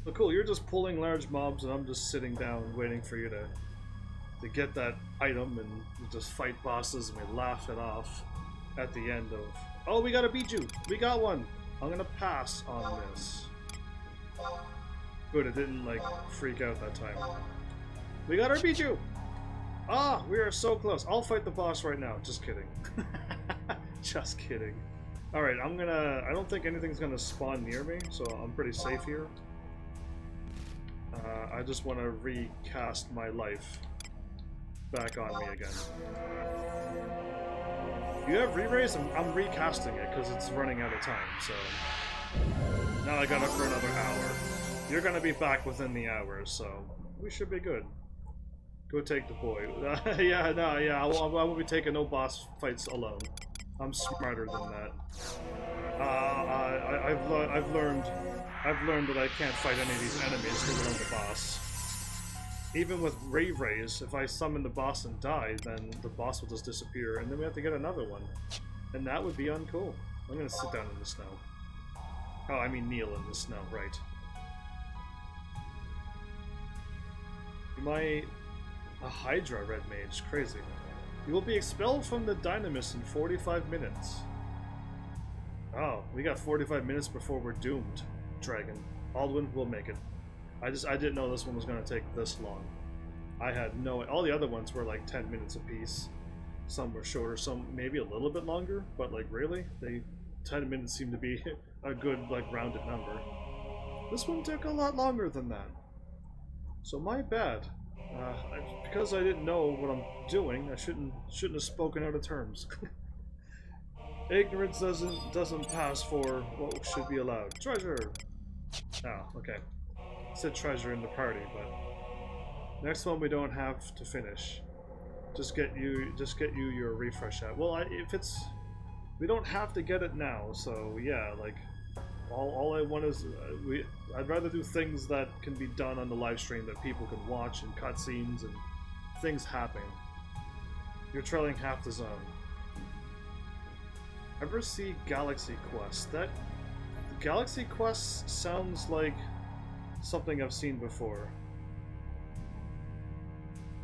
Oh, cool, you're just pulling large mobs and I'm just sitting down waiting for you to get that item, and you just fight bosses and we laugh it off at the end of... Oh, we gotta beat you! We got one! I'm gonna pass on this. Good, it didn't, like, freak out that time. We gotta beat you! Ah, we are so close. I'll fight the boss right now. Just kidding. Just kidding. Alright, I don't think anything's gonna spawn near me, so I'm pretty safe here. I just want to recast my life back on me again. You have re-raise? I'm recasting it because it's running out of time, so... Now I got it for another hour. You're gonna be back within the hour, so we should be good. Go take the boy. Yeah, no, yeah, I won't be taking no boss fights alone. I'm smarter than that. I've learned that I can't fight any of these enemies because I'm the boss. Even with Raise, if I summon the boss and die, then the boss will just disappear, and then we have to get another one. And that would be uncool. I'm gonna sit down in the snow. Oh, I mean kneel in the snow, right. Am I a Hydra Red Mage? Crazy. You will be expelled from the Dynamis in 45 minutes. Oh, we got 45 minutes before we're doomed, Dragon. Aldwin will make it. I didn't know this one was going to take this long. I had no... All the other ones were like 10 minutes apiece. Some were shorter, some maybe a little bit longer, but like really? 10 minutes seemed to be a good like rounded number. This one took a lot longer than that. So my bad. Because I didn't know what I'm doing, I shouldn't have spoken out of terms. Ignorance doesn't pass for what should be allowed. Treasure! Oh, okay. I said treasure in the party, but next one we don't have to finish. Just get you your refresh out. Well, if it's... We don't have to get it now, so yeah, like... All I want is... I'd rather do things that can be done on the live stream that people can watch, and cutscenes and things happen. You're trailing half the zone. Ever see Galaxy Quest? That... Galaxy Quest sounds like something I've seen before.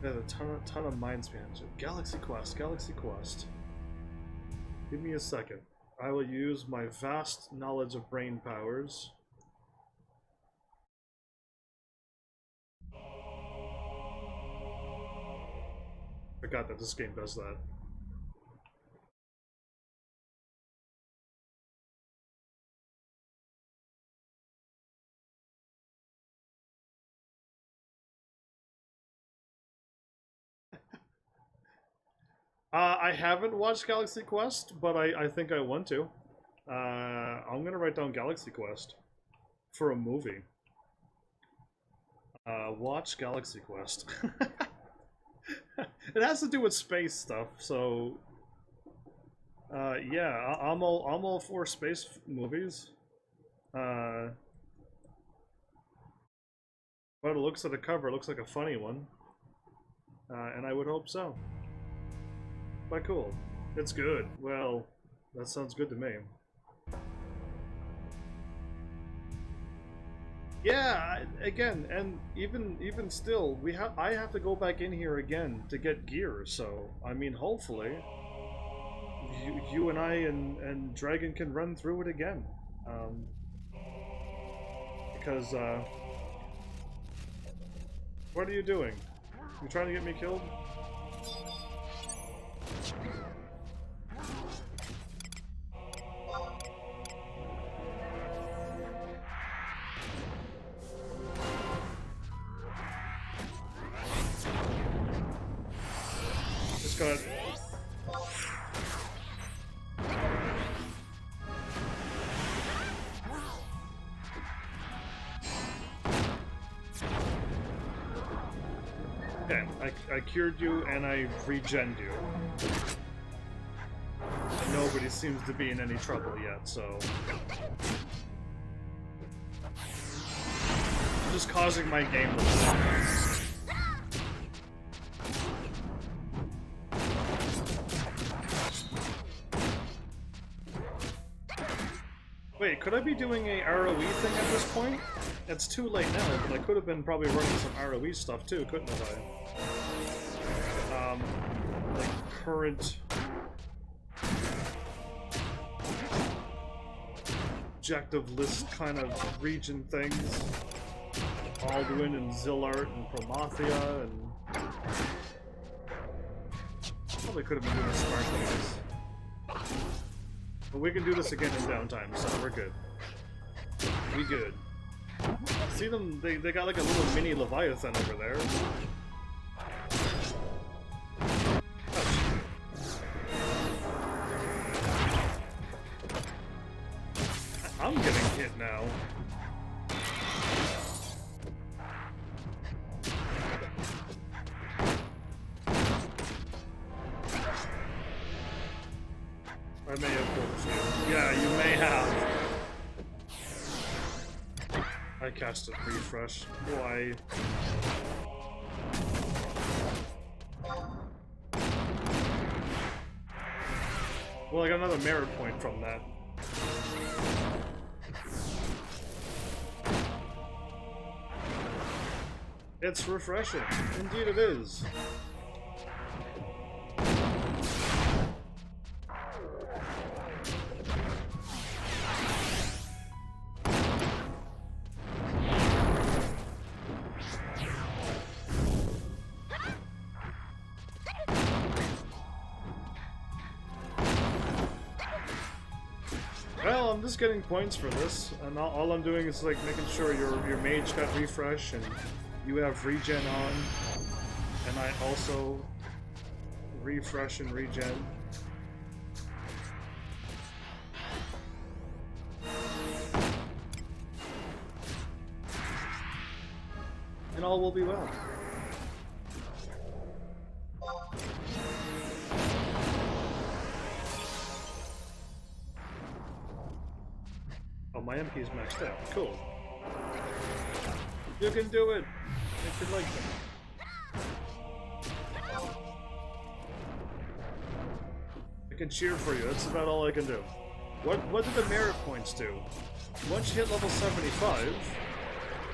There's a ton of minds behind it. Galaxy Quest, Galaxy Quest. Give me a second. I will use my vast knowledge of brain powers. Forgot that this game does that. I haven't watched Galaxy Quest, but I think I want to. I'm gonna write down Galaxy Quest for a movie. Watch Galaxy Quest. It has to do with space stuff, so... Yeah, I'm all for space movies. But it looks at the cover, it looks like a funny one. And I would hope so. But cool. It's good. Well, that sounds good to me. Yeah, again, and even still, I have to go back in here again to get gear. So I mean, hopefully, you and I and Dragon can run through it again, because what are you doing? You trying to get me killed? Just got. Okay, I cured you and I regened you. And nobody seems to be in any trouble yet, so... I'm just causing my game to slow. Wait, could I be doing a ROE thing at this point? It's too late now, but I could have been probably running some ROE stuff too, couldn't have I? Like current objective list kind of region things. Alduin and Zillart and Promathia and... Probably could have been doing smart things. But we can do this again in downtime, so we're good. We good. See them, they got like a little mini Leviathan over there. I'm getting hit now. I may have killed you. Yeah, you may have. I cast a refresh. Why? Well, I got another merit point from that. It's refreshing. Indeed it is. Well, I'm just getting points for this, and all I'm doing is like making sure your mage got refresh and you have regen on, and I also refresh and regen. And all will be well. Oh, my MP is maxed out. Cool. You can do it! If you like them. I can cheer for you, that's about all I can do. What do the merit points do? Once you hit level 75,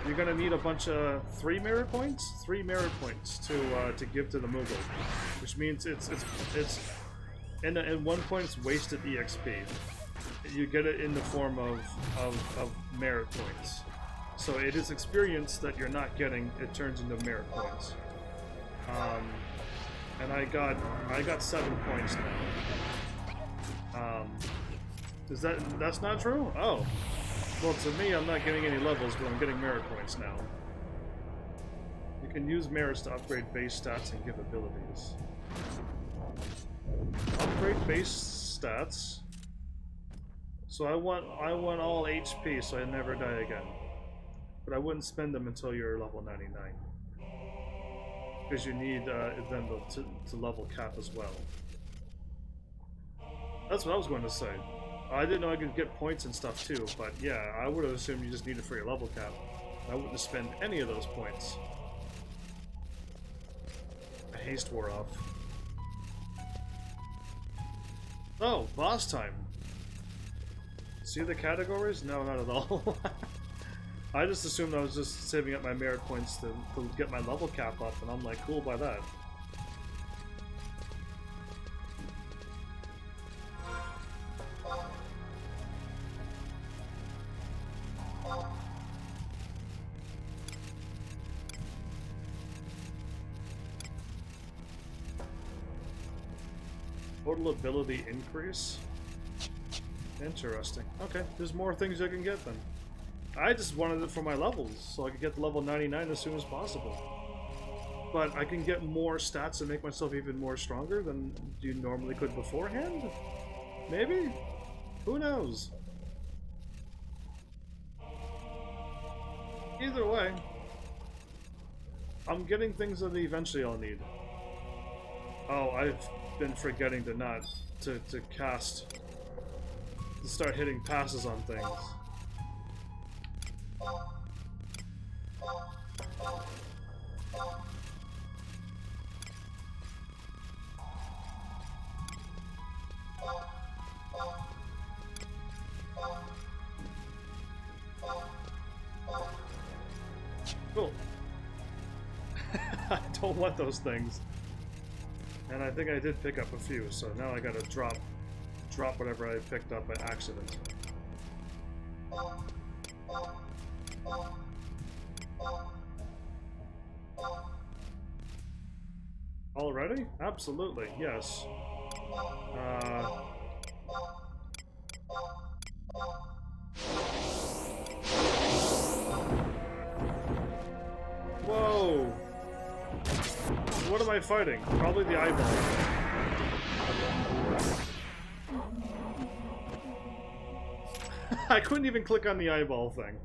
you're gonna need a bunch of 3 merit points? 3 merit points to give to the Moogle. Which means it's in 1 point it's wasted EXP. You get it in the form of merit points. So it is experience that you're not getting, it turns into merit points. And I got 7 points now. That's not true? Oh. Well, to me, I'm not getting any levels, but I'm getting merit points now. You can use merits to upgrade base stats and give abilities. Upgrade base stats. So I want all HP, so I never die again. But I wouldn't spend them until you're level 99. Because you need them to level cap as well. That's what I was going to say. I didn't know I could get points and stuff too, but yeah, I would have assumed you just need it for your level cap. I wouldn't spend any of those points. My haste wore off. Oh, boss time. See the categories? No, not at all. I just assumed I was just saving up my merit points to get my level cap up, and I'm like, cool by that. Total ability increase? Interesting. Okay, there's more things I can get then. I just wanted it for my levels, so I could get to level 99 as soon as possible. But I can get more stats and make myself even more stronger than you normally could beforehand? Maybe? Who knows? Either way, I'm getting things that eventually I'll need. Oh, I've been forgetting to cast, to start hitting passes on things. Cool. I don't want those things. And I think I did pick up a few, so now I gotta drop whatever I picked up by accident. Already? Absolutely, yes. Whoa! What am I fighting? Probably the eyeball. I couldn't even click on the eyeball thing.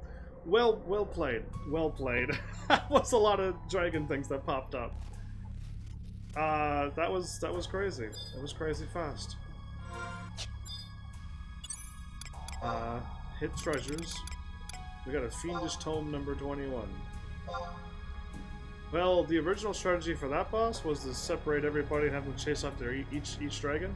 Well played. Well played. That was a lot of dragon things that popped up. That was crazy. That was crazy fast. Hit treasures. We got a Fiendish Tome number 21. Well, the original strategy for that boss was to separate everybody and have them chase after each dragon.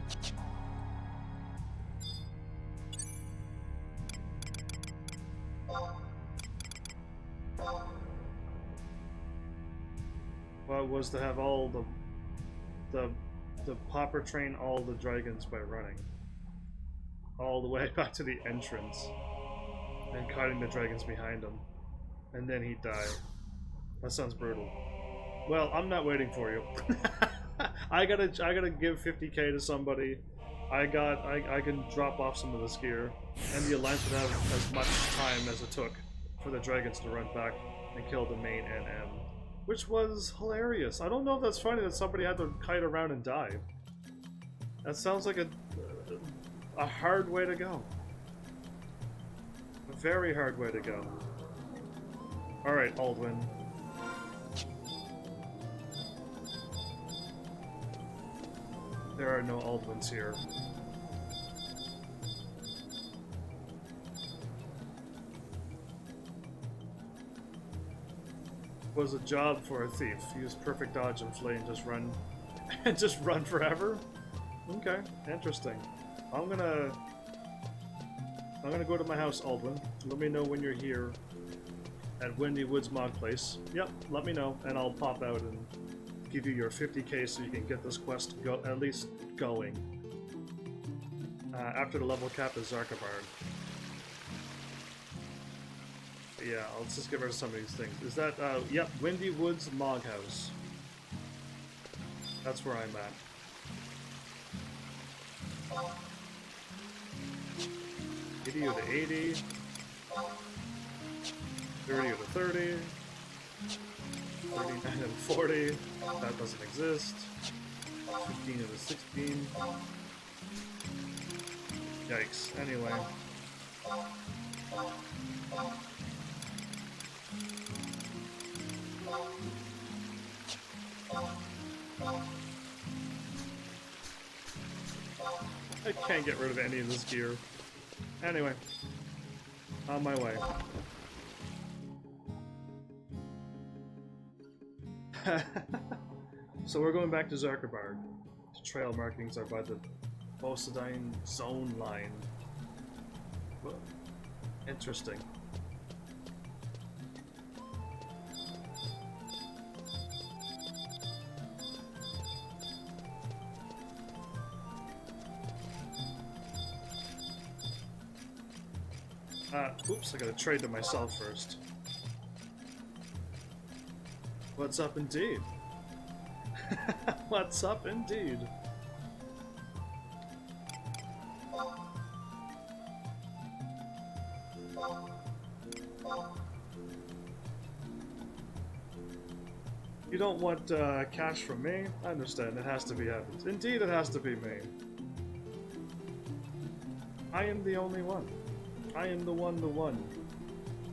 Well, was to have all the popper train all the dragons by running all the way back to the entrance and kiting the dragons behind him, and then he'd die. That sounds brutal. Well, I'm not waiting for you. I gotta give 50k to somebody. I can drop off some of this gear, and the Alliance would have as much time as it took for the dragons to run back and kill the main NM, which was hilarious. I don't know if that's funny that somebody had to kite around and die. That sounds like a hard way to go. A very hard way to go. All right, Aldwin. There are no Aldwins here. Was a job for a thief. Use perfect dodge and flee and just run forever? Okay, interesting. I'm gonna go to my house, Aldwin. Let me know when you're here at Windy Woods Mod Place. Yep, let me know, and I'll pop out and give you your 50k so you can get this quest at least going. After the level cap is Zarkabard. But yeah, let's just get rid of some of these things. Is that, yep, Windy Woods Mog House. That's where I'm at. Video to 80. 30 to 30. 39 and 40. That doesn't exist. 15 to 16. Yikes. Anyway. I can't get rid of any of this gear. Anyway, on my way. So we're going back to Zuckerberg. The trail markings are by the Bosidine zone line. Whoa. Interesting. Oops, I gotta trade to myself first. What's up indeed? What's up indeed? You don't want cash from me? I understand, it has to be Heavens. Indeed, it has to be me. I am the only one. I am the one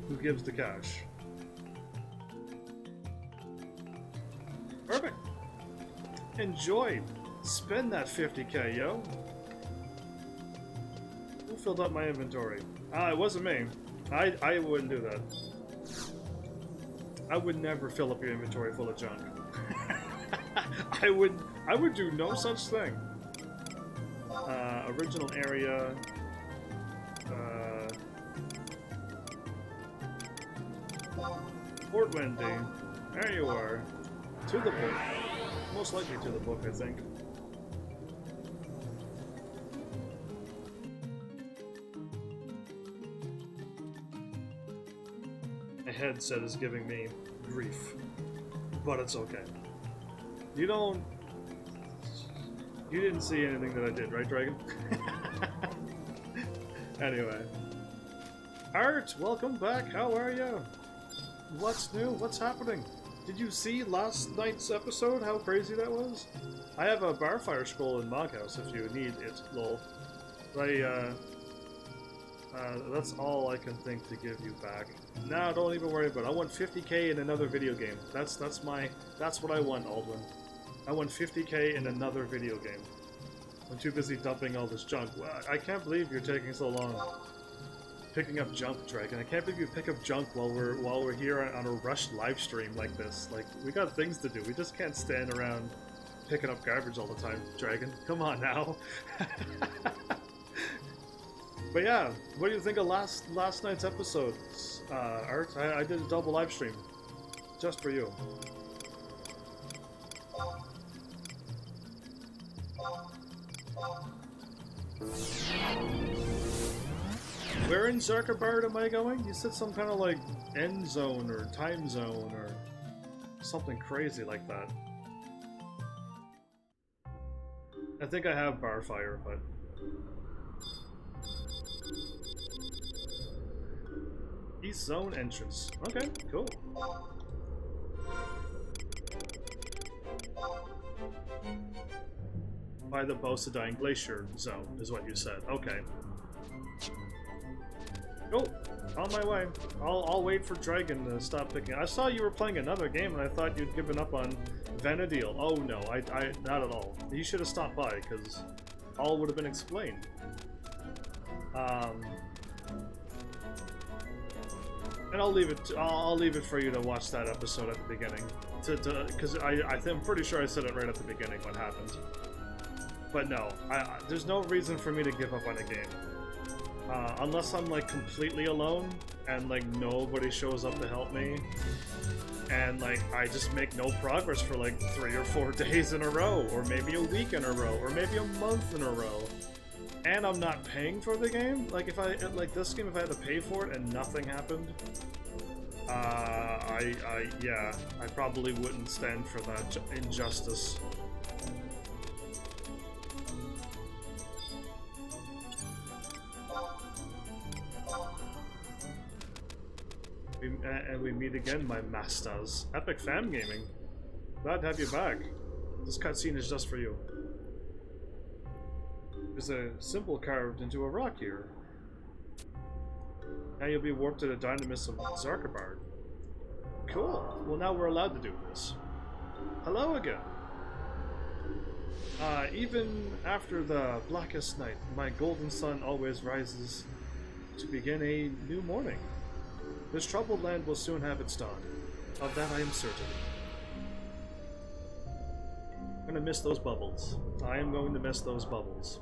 who gives the cash. Perfect. Enjoy. Spend that 50k, yo. Who filled up my inventory? It wasn't me. I wouldn't do that. I would never fill up your inventory full of junk. I would do no such thing. Original area. Fort Wendy. There you are. To the book. Most likely to the book, I think. My headset is giving me grief. But it's okay. You didn't see anything that I did, right, Dragon? Anyway. Art, welcome back. How are you? What's new? What's happening? Did you see last night's episode? How crazy that was? I have a Barfire scroll in Moghouse if you need it, lol. That's all I can think to give you back. Nah, don't even worry about it. I want 50k in another video game. That's what I want, Aldwin. I want 50k in another video game. I'm too busy dumping all this junk. I can't believe you're taking so long. Picking up junk, Dragon. I can't believe you pick up junk while we're here on a rushed live stream like this. Like, we got things to do. We just can't stand around picking up garbage all the time, Dragon. Come on now. But yeah, what do you think of last night's episode, Art? I did a double live stream just for you. Where in Zuckerberg am I going? You said some kind of like end zone or time zone or something crazy like that. I think I have Barfire, but... East zone entrance. Okay, cool. By the Bosidine Glacier zone, is what you said. Okay. Oh, on my way. I'll wait for Dragon to stop picking. I saw you were playing another game, and I thought you'd given up on Vanadil. Oh no, I not at all. You should have stopped by, because all would have been explained. And I'll leave it for you to watch that episode at the beginning, because I'm pretty sure I said it right at the beginning what happened. But no, there's no reason for me to give up on a game. Unless I'm like completely alone and like nobody shows up to help me, and like I just make no progress for like 3 or 4 days in a row, or maybe a week in a row, or maybe a month in a row, and I'm not paying for the game. Like if I like this game, if I had to pay for it and nothing happened, yeah, I probably wouldn't stand for that injustice. And we meet again, my masters. Epic Fan Gaming. Glad to have you back. This cutscene is just for you. There's a symbol carved into a rock here. Now you'll be warped to the dynamis of Zuckerberg. Cool. Well, now we're allowed to do this. Hello again. Even after the blackest night, my golden sun always rises to begin a new morning. This troubled land will soon have its dawn. Of that I am certain. I'm gonna miss those bubbles. I am going to miss those bubbles.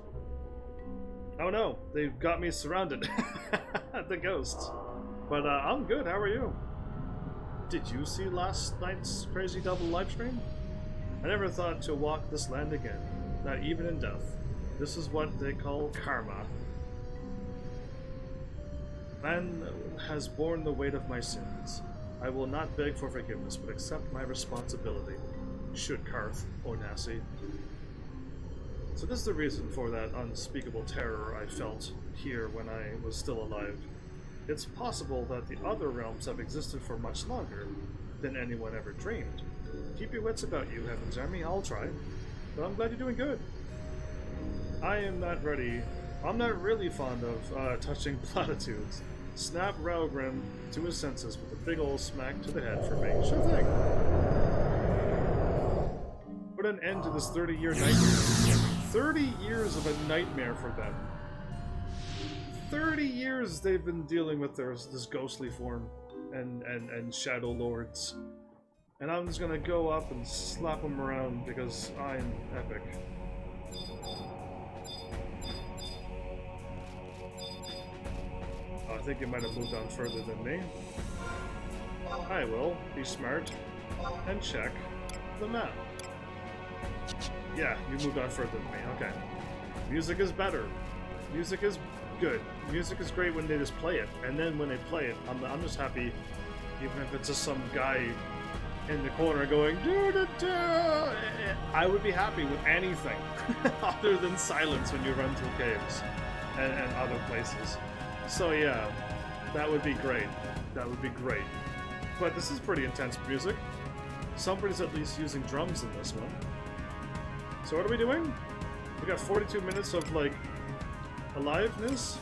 Oh no, they've got me surrounded. The ghosts. But I'm good, how are you? Did you see last night's crazy double live stream? I never thought to walk this land again, not even in death. This is what they call karma. Man has borne the weight of my sins. I will not beg for forgiveness, but accept my responsibility. Should Karth Onasi. So this is the reason for that unspeakable terror I felt here when I was still alive. It's possible that the other realms have existed for much longer than anyone ever dreamed. Keep your wits about you, Heaven's Army. I'll try. But I'm glad you're doing good. I am not ready. I'm not really fond of touching platitudes. Snap Raugrim to his senses with a big ol' smack to the head for me. Sure thing. Put an end to this 30-year nightmare. 30 years of a nightmare for them. 30 years they've been dealing with this ghostly form and shadow lords. And I'm just gonna go up and slap them around because I'm epic. I think it might have moved on further than me. I will be smart and check the map. Yeah, you moved on further than me. Okay. Music is better. Music is good. Music is great when they just play it, and then when they play it, I'm just happy, even if it's just some guy in the corner going doo-doo-doo. I would be happy with anything other than silence when you run through caves and other places. So yeah, that would be great. That would be great. But this is pretty intense music. Somebody's at least using drums in this one. So what are we doing? We got 42 minutes of, like, aliveness?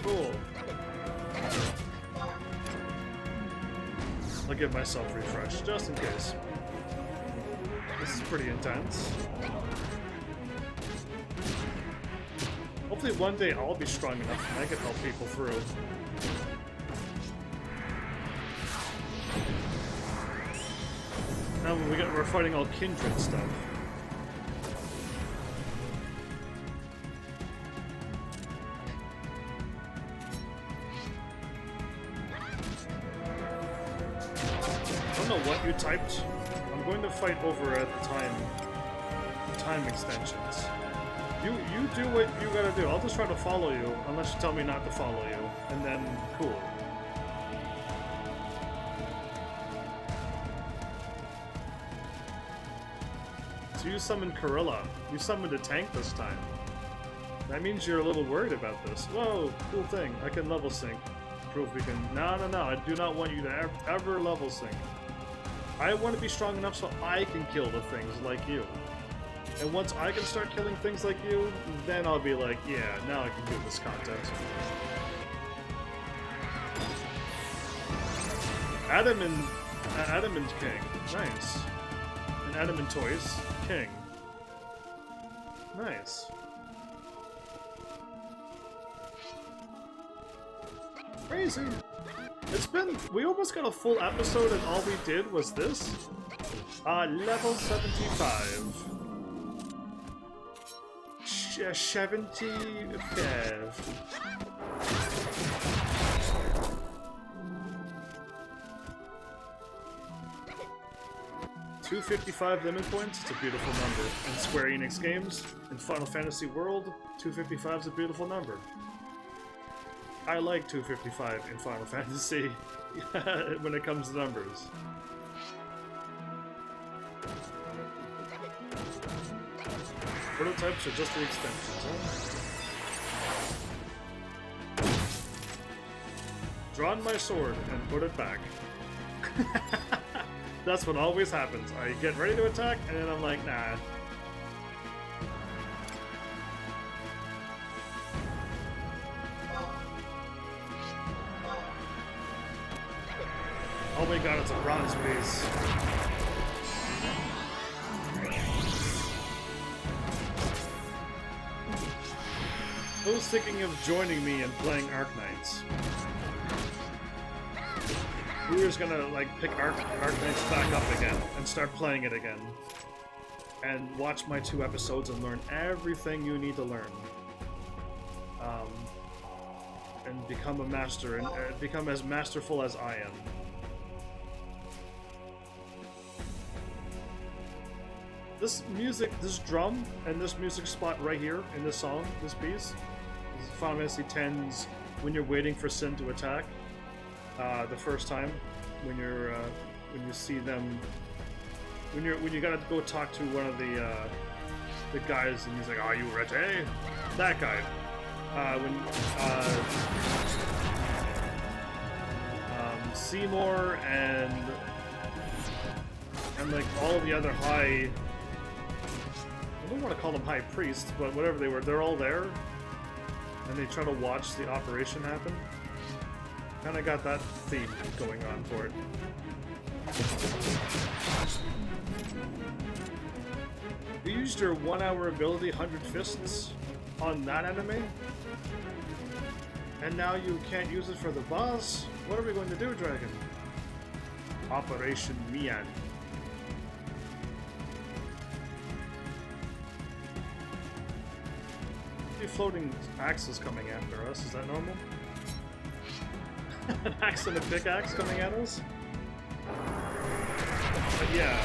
Cool. I'll give myself a refresh, just in case. This is pretty intense. Hopefully one day I'll be strong enough and I can help people through. Now we're fighting all kindred stuff. What you typed. I'm going to fight over at the time extensions. You do what you gotta do. I'll just try to follow you unless you tell me not to follow you, and then cool. So you summoned Corilla. You summoned a tank this time. That means you're a little worried about this. Whoa, cool thing. I can level sync. Prove we can. No. I do not want you to ever level sync. I want to be strong enough so I can kill the things like you. And once I can start killing things like you, then I'll be like, yeah, now I can do this content. Adamant King. Nice. And Adamant Toys King. Nice. Crazy. It's been... We almost got a full episode and all we did was this. Level 75. 75. 255 limit points, it's a beautiful number. In Square Enix games, in Final Fantasy World, 255 is a beautiful number. I like 255 in Final Fantasy when it comes to numbers. Prototypes are just the extensions, huh? Drawn my sword and put it back. That's what always happens. I get ready to attack, and then I'm like, nah. Oh my god, it's a bronze piece. Who's thinking of joining me and playing Arknights? Who's gonna like pick Arknights back up again and start playing it again? And watch my 2 episodes and learn everything you need to learn. And become a master and become as masterful as I am. This music, this drum, and this music spot right here in this song, this piece, is Final Fantasy X's when you're waiting for Sin to attack. The first time, when you see them, when you gotta go talk to one of the guys, and he's like, "Are you ready?" That guy. Seymour and like all the other high. I don't want to call them high priests, but whatever they were, they're all there, and they try to watch the operation happen. Kind of got that theme going on for it. You used your 1-hour ability, 100 Fists, on that enemy? And now you can't use it for the boss? What are we going to do, Dragon? Operation Mian. Floating axes coming after us, is that normal? An axe and a pickaxe coming at us? But yeah.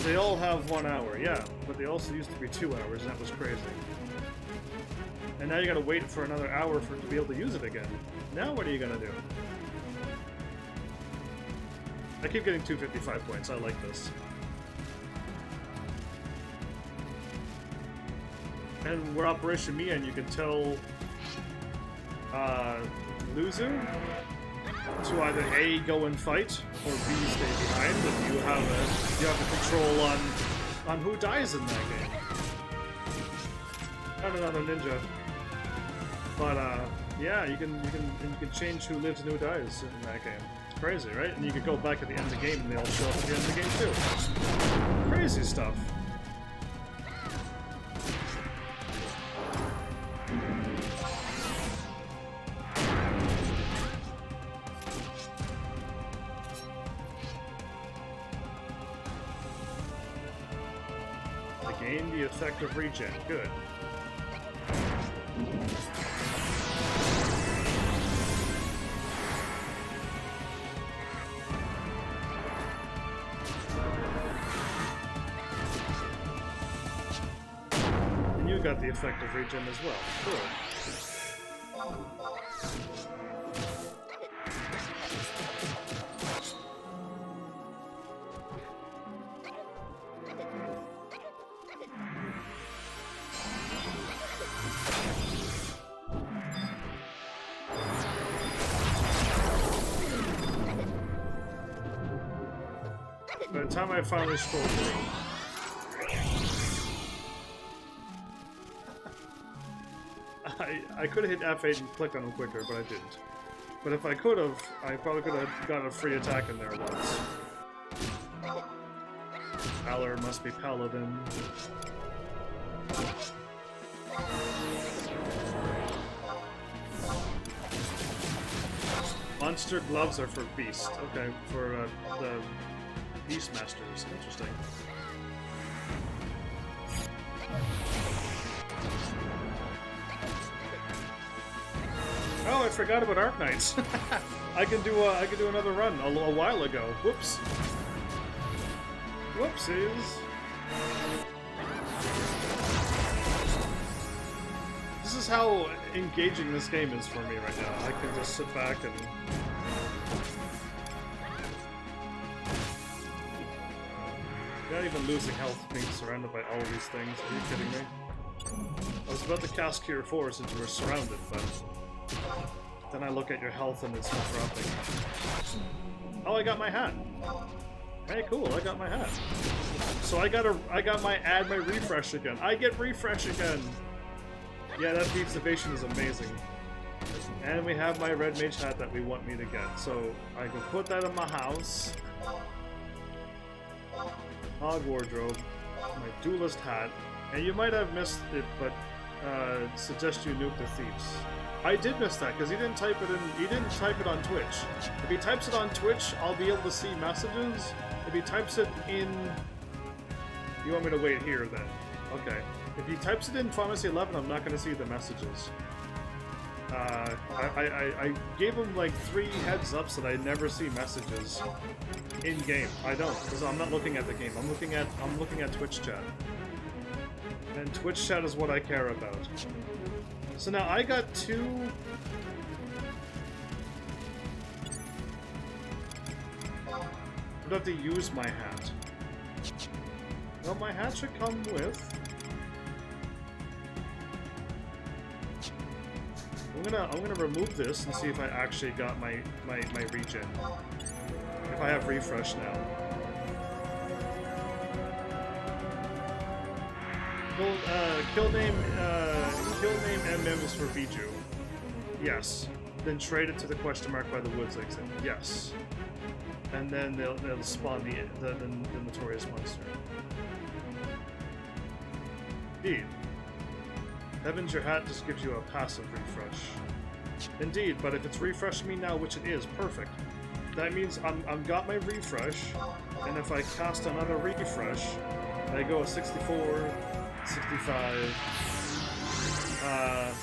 They all have 1 hour, yeah, but they also used to be 2 hours, and that was crazy. And now you gotta wait for another hour for it to be able to use it again. Now what are you gonna do? I keep getting 255 points, I like this. And we're Operation Mia, and you can tell Luzu to either A, go and fight, or B, stay behind, and you have the control on who dies in that game. Not another ninja, but yeah, you can change who lives and who dies in that game. It's crazy, right? And you can go back at the end of the game, and they all show up at the end of the game too. Crazy stuff. Gain the effective regen. Good. And you got the effective regen as well. Cool. By the time I finally scroll through, I could have hit F8 and clicked on him quicker, but I didn't. But if I could have, I probably could have got a free attack in there once. Valor must be Paladin. Monster gloves are for Beast. Okay, for the Beastmasters. Interesting. Oh, I forgot about Arknights. I can do another run a while ago. Whoops. Whoopsies. This is how engaging this game is for me right now. I can just sit back and You're not even losing health being surrounded by all these things. Are you kidding me? I was about to cast Cure 4 since you were surrounded, but then I look at your health and it's not dropping. Oh, I got my hat. Hey, cool, I got my hat. So I got my add my refresh again. I get refresh again! Yeah, that Thieves Evasion is amazing. And we have my red mage hat that we want me to get. So I can put that in my house. Hog wardrobe. My duelist hat. And you might have missed it, but suggest you nuke the thieves. I did miss that because he didn't type it in. He didn't type it on Twitch. If he types it on Twitch, I'll be able to see messages. If he types it in, you want me to wait here then? Okay. If he types it in Pharmacy 11, I'm not going to see the messages. I gave him like 3 heads-ups that I never see messages in game. I don't, because I'm not looking at the game. I'm looking at Twitch chat. And Twitch chat is what I care about. So now I got 2... I would have to use my hat. Well, my hat should come with... I'm gonna remove this and see if I actually got my regen. If I have refresh now. Kill name MM is for Biju. Yes. Then trade it to the question mark by the woods exit. Yes. And then they'll spawn the notorious monster. Indeed. Heavens, your hat just gives you a passive refresh. Indeed, but if it's refreshing me now, which it is, perfect. That means I've got my refresh, and if I cast another refresh, I go a 64, 65,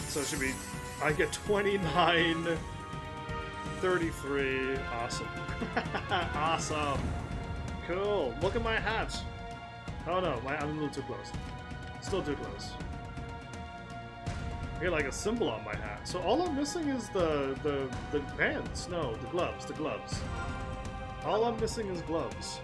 so it should be, I get 29, 33, awesome. Awesome. Cool, look at my hat. Oh no, I'm a little too close. Still too close. I get like a symbol on my hat. So all I'm missing is the pants. No, the gloves. All I'm missing is gloves.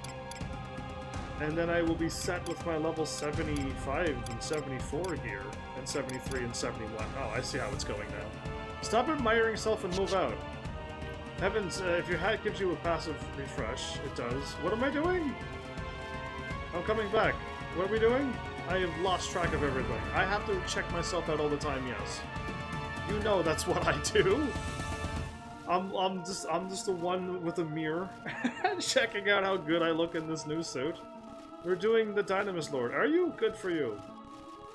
And then I will be set with my level 75 and 74 gear, and 73 and 71. Oh, I see how it's going now. Stop admiring yourself and move out. Heavens, if your hat gives you a passive refresh, it does. What am I doing? I'm coming back. What are we doing? I have lost track of everything. I have to check myself out all the time, yes. You know that's what I do. I'm just the one with a mirror checking out how good I look in this new suit. We're doing the Dynamis Lord. Are you? Good for you.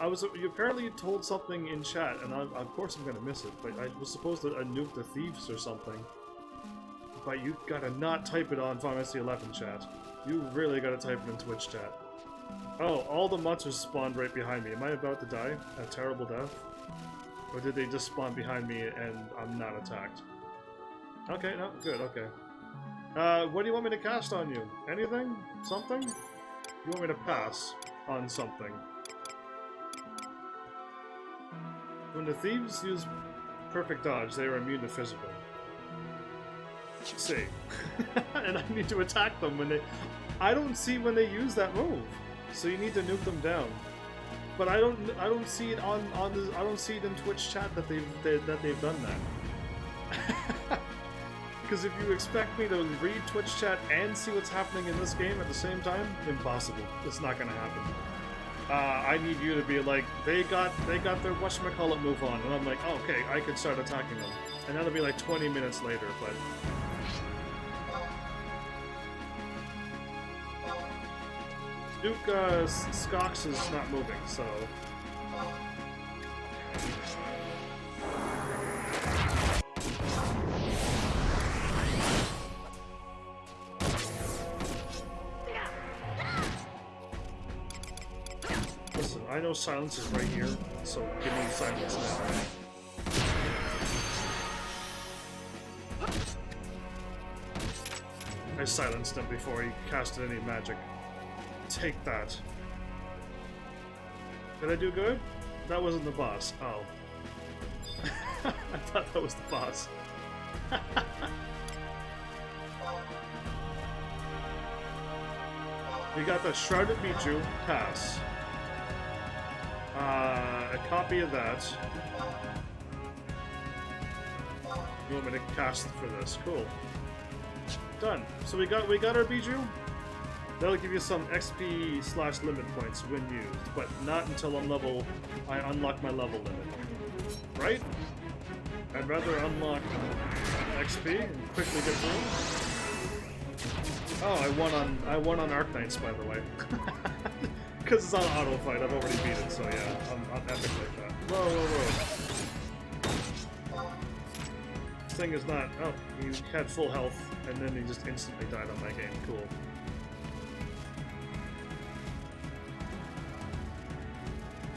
You apparently told something in chat, and of course I'm gonna miss it, but I was supposed to nuke the thieves or something. But you gotta not type it on Pharmacy 11 chat. You really gotta type it in Twitch chat. Oh, all the monsters spawned right behind me. Am I about to die? A terrible death? Or did they just spawn behind me and I'm not attacked? Okay, no, good, okay. What do you want me to cast on you? Anything? Something? You want me to pass on something? When the thieves use perfect dodge, they are immune to physical. See. And I need to attack them when they... I don't see when they use that move. So you need to nuke them down. But I don't see it I don't see it in Twitch chat that they've done that. Because if you expect me to read Twitch chat and see what's happening in this game at the same time, impossible. It's not gonna happen. I need you to be like, they got their whatchamacallit move on, and I'm like, oh, okay, I can start attacking them. And that'll be like 20 minutes later, but... Duke Skox is not moving, so... Listen, I know silence is right here, so give me silence now. I silenced him before he casted any magic. Take that. Did I do good? That wasn't the boss. Oh. I thought that was the boss. We got the Shrouded Bijou pass. A copy of that. You want me to cast for this? Cool. Done. So we got our Bijou. That'll give you some XP/limit points when used, but not until I unlock my level limit. Right? I'd rather unlock XP and quickly get through. Oh, I won on Arknights, by the way. Because it's on auto fight, I've already beat it, so yeah, I'm epic like that. Whoa, whoa, whoa. This thing is not... Oh, he had full health, and then he just instantly died on my game. Cool.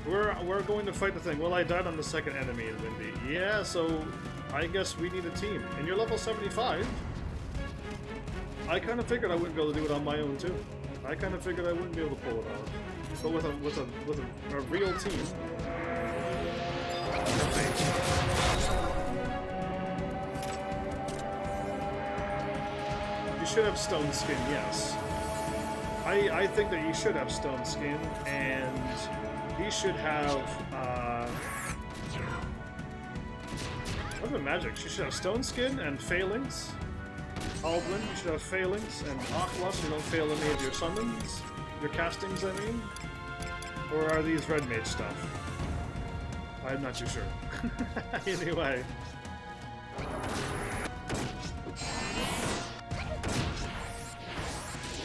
We're going to fight the thing. Well, I died on the second enemy in Windy. Yeah, so I guess we need a team. And you're level 75. I kind of figured I wouldn't be able to do it on my own too. I kind of figured I wouldn't be able to pull it off. But with a real team. You should have stone skin, yes. I think that you should have stone skin, and he should have what about magic? She should have stone skin and failings. Aldwin, you should have failings, and Aqua, so you don't fail any of your summons. Your castings, I mean. Or are these red mage stuff? I'm not too sure. Anyway.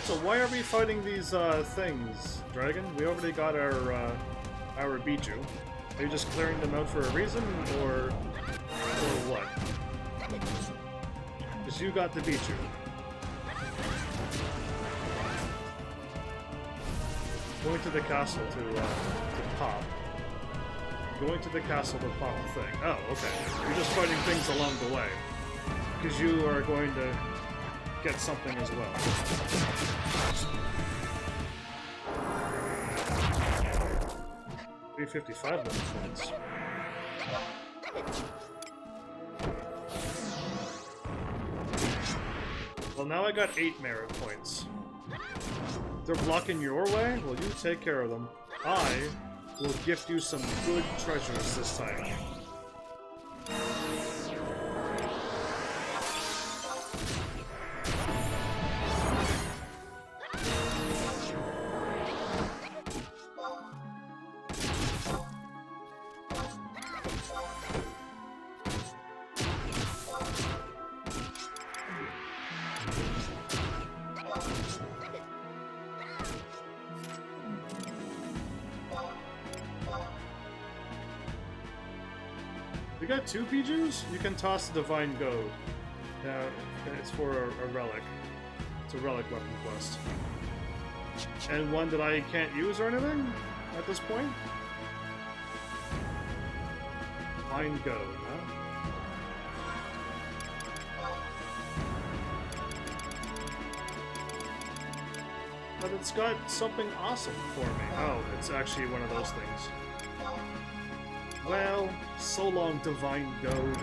So why are we fighting these things, Dragon? We already got our Bijou. Are you just clearing them out for a reason, or what? Because you got the Bijou. Going to the castle to pop. Going to the castle to pop the thing. Oh, okay. You're just fighting things along the way. Because you are going to get something as well. $355 level points. Well, now I got 8 merit points. They're blocking your way? Well, you take care of them. I will gift you some good treasures this time. We got 2 Bijous? You can toss the Divine Goad. Yeah, it's for a relic. It's a relic weapon quest. And one that I can't use or anything at this point? Divine Goad, huh? But it's got something awesome for me. Oh, it's actually one of those things. Well, so long, Divine Goad.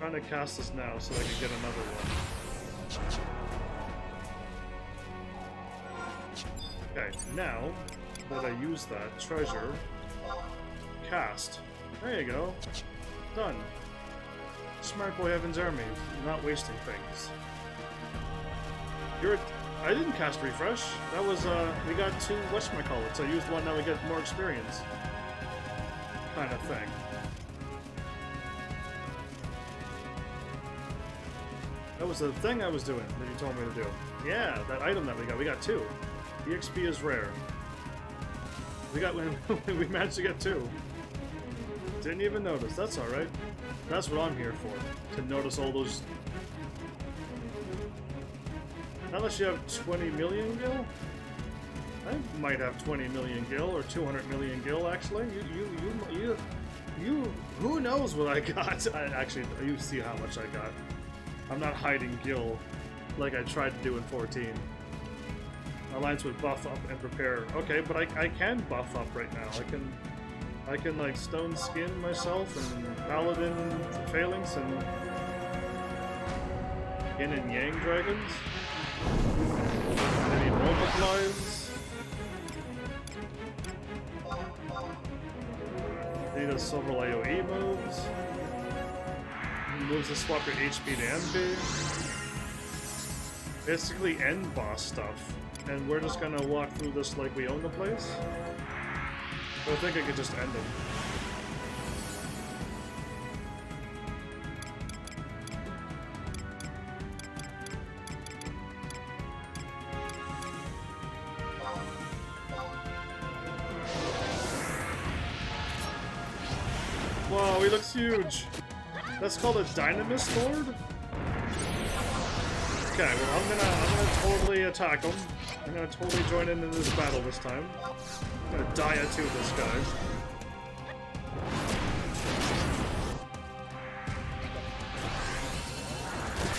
I'm trying to cast this now so I can get another one. Okay, now that I use that treasure, cast. There you go. Done. Smart boy HEAVENSARMY, not wasting things. I didn't cast refresh. That was, we got 2 whatchamacallits. I used one, now we get more experience. Kind of thing. That was the thing I was doing that you told me to do. Yeah, that item that we got 2. EXP is rare. We managed to get 2. Didn't even notice. That's alright. That's what I'm here for. To notice all those... Unless you have 20 million gil? I might have 20 million gil, or 200 million gil, actually. You Who knows what I got? Actually, you see how much I got. I'm not hiding Gil like I tried to do in 14. Alliance would buff up and prepare. Okay, but I can buff up right now. I can like stone skin myself and paladin phalanx and yin and yang dragons. Then he multiplies. He does several AoE moves. He moves to swap your HP to MP. Basically end boss stuff. And we're just gonna walk through this like we own the place. But I think I could just end him. Whoa, he looks huge! That's called a Dynamis Lord? Okay, well I'm gonna totally attack him. I'm gonna totally join in this battle this time. I'm gonna Dia-2 this guy.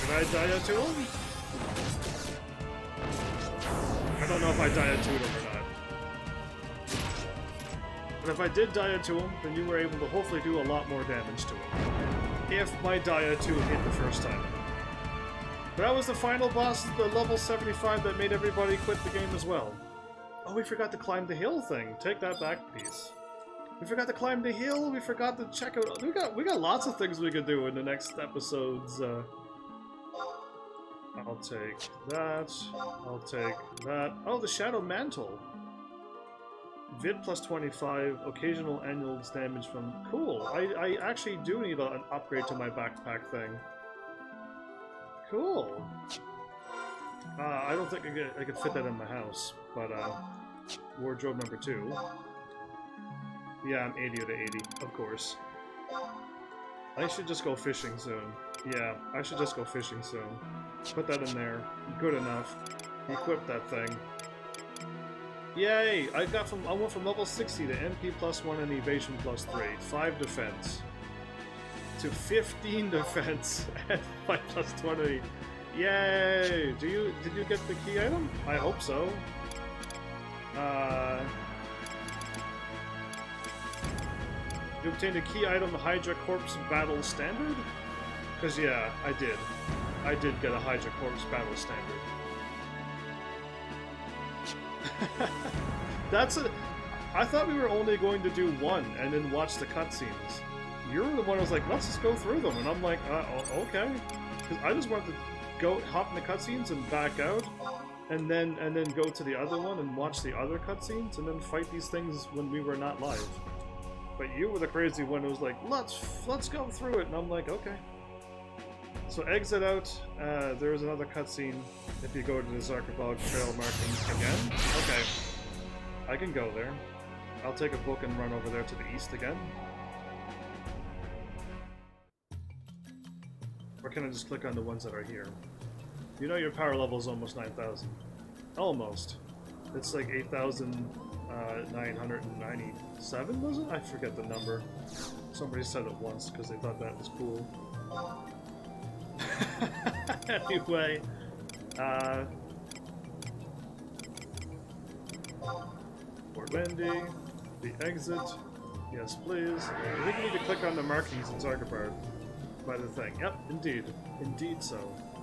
Did I Dia-2 him? I don't know if I Dia-2'd him or not. But if I did Dia-2 him, then you were able to hopefully do a lot more damage to him. If my Dia-2 hit the first time. But that was the final boss, the level 75 that made everybody quit the game as well. Oh, we forgot to climb the hill thing. Take that back, piece. We forgot to climb the hill. We forgot to check out. We got lots of things we could do in the next episodes. I'll take that. I'll take that. Oh, the Shadow Mantle. Vid plus 25. Occasional annual damage from. Cool. I actually do need an upgrade to my backpack thing. Cool. I don't think I could fit that in my house, but wardrobe number 2. Yeah, I'm 80 out of 80, of course. I should just go fishing soon. Yeah, I should just go fishing soon. Put that in there. Good enough. Equip that thing. Yay! I went from level 60 to MP plus 1 and evasion plus 3. 5 defense. To 15 defense and 5 plus 20. Yay! Did you get the key item? I hope so. You obtained a key item, Hydra Corpse Battle Standard? Because yeah, I did. I did get a Hydra Corpse Battle Standard. That's it. I thought we were only going to do one and then watch the cutscenes. You're the one who was like, let's just go through them, and I'm like, okay. Because I just wanted to go hop in the cutscenes and back out, and then go to the other one and watch the other cutscenes, and then fight these things when we were not live. But you were the crazy one who was like, let's go through it, and I'm like, okay. So exit out. There is another cutscene if you go to the Zarkabog Trail markings again. Okay, I can go there. I'll take a book and run over there to the east again. Or can I just click on the ones that are here? You know your power level is almost 9,000. Almost. It's like 8,997, was it? I forget the number. Somebody said it once because they thought that was cool. Anyway, Fort Wendy, the exit. Yes, please. I think we need to click on the markings in Zarkabard. By the thing. Yep, indeed. Indeed so.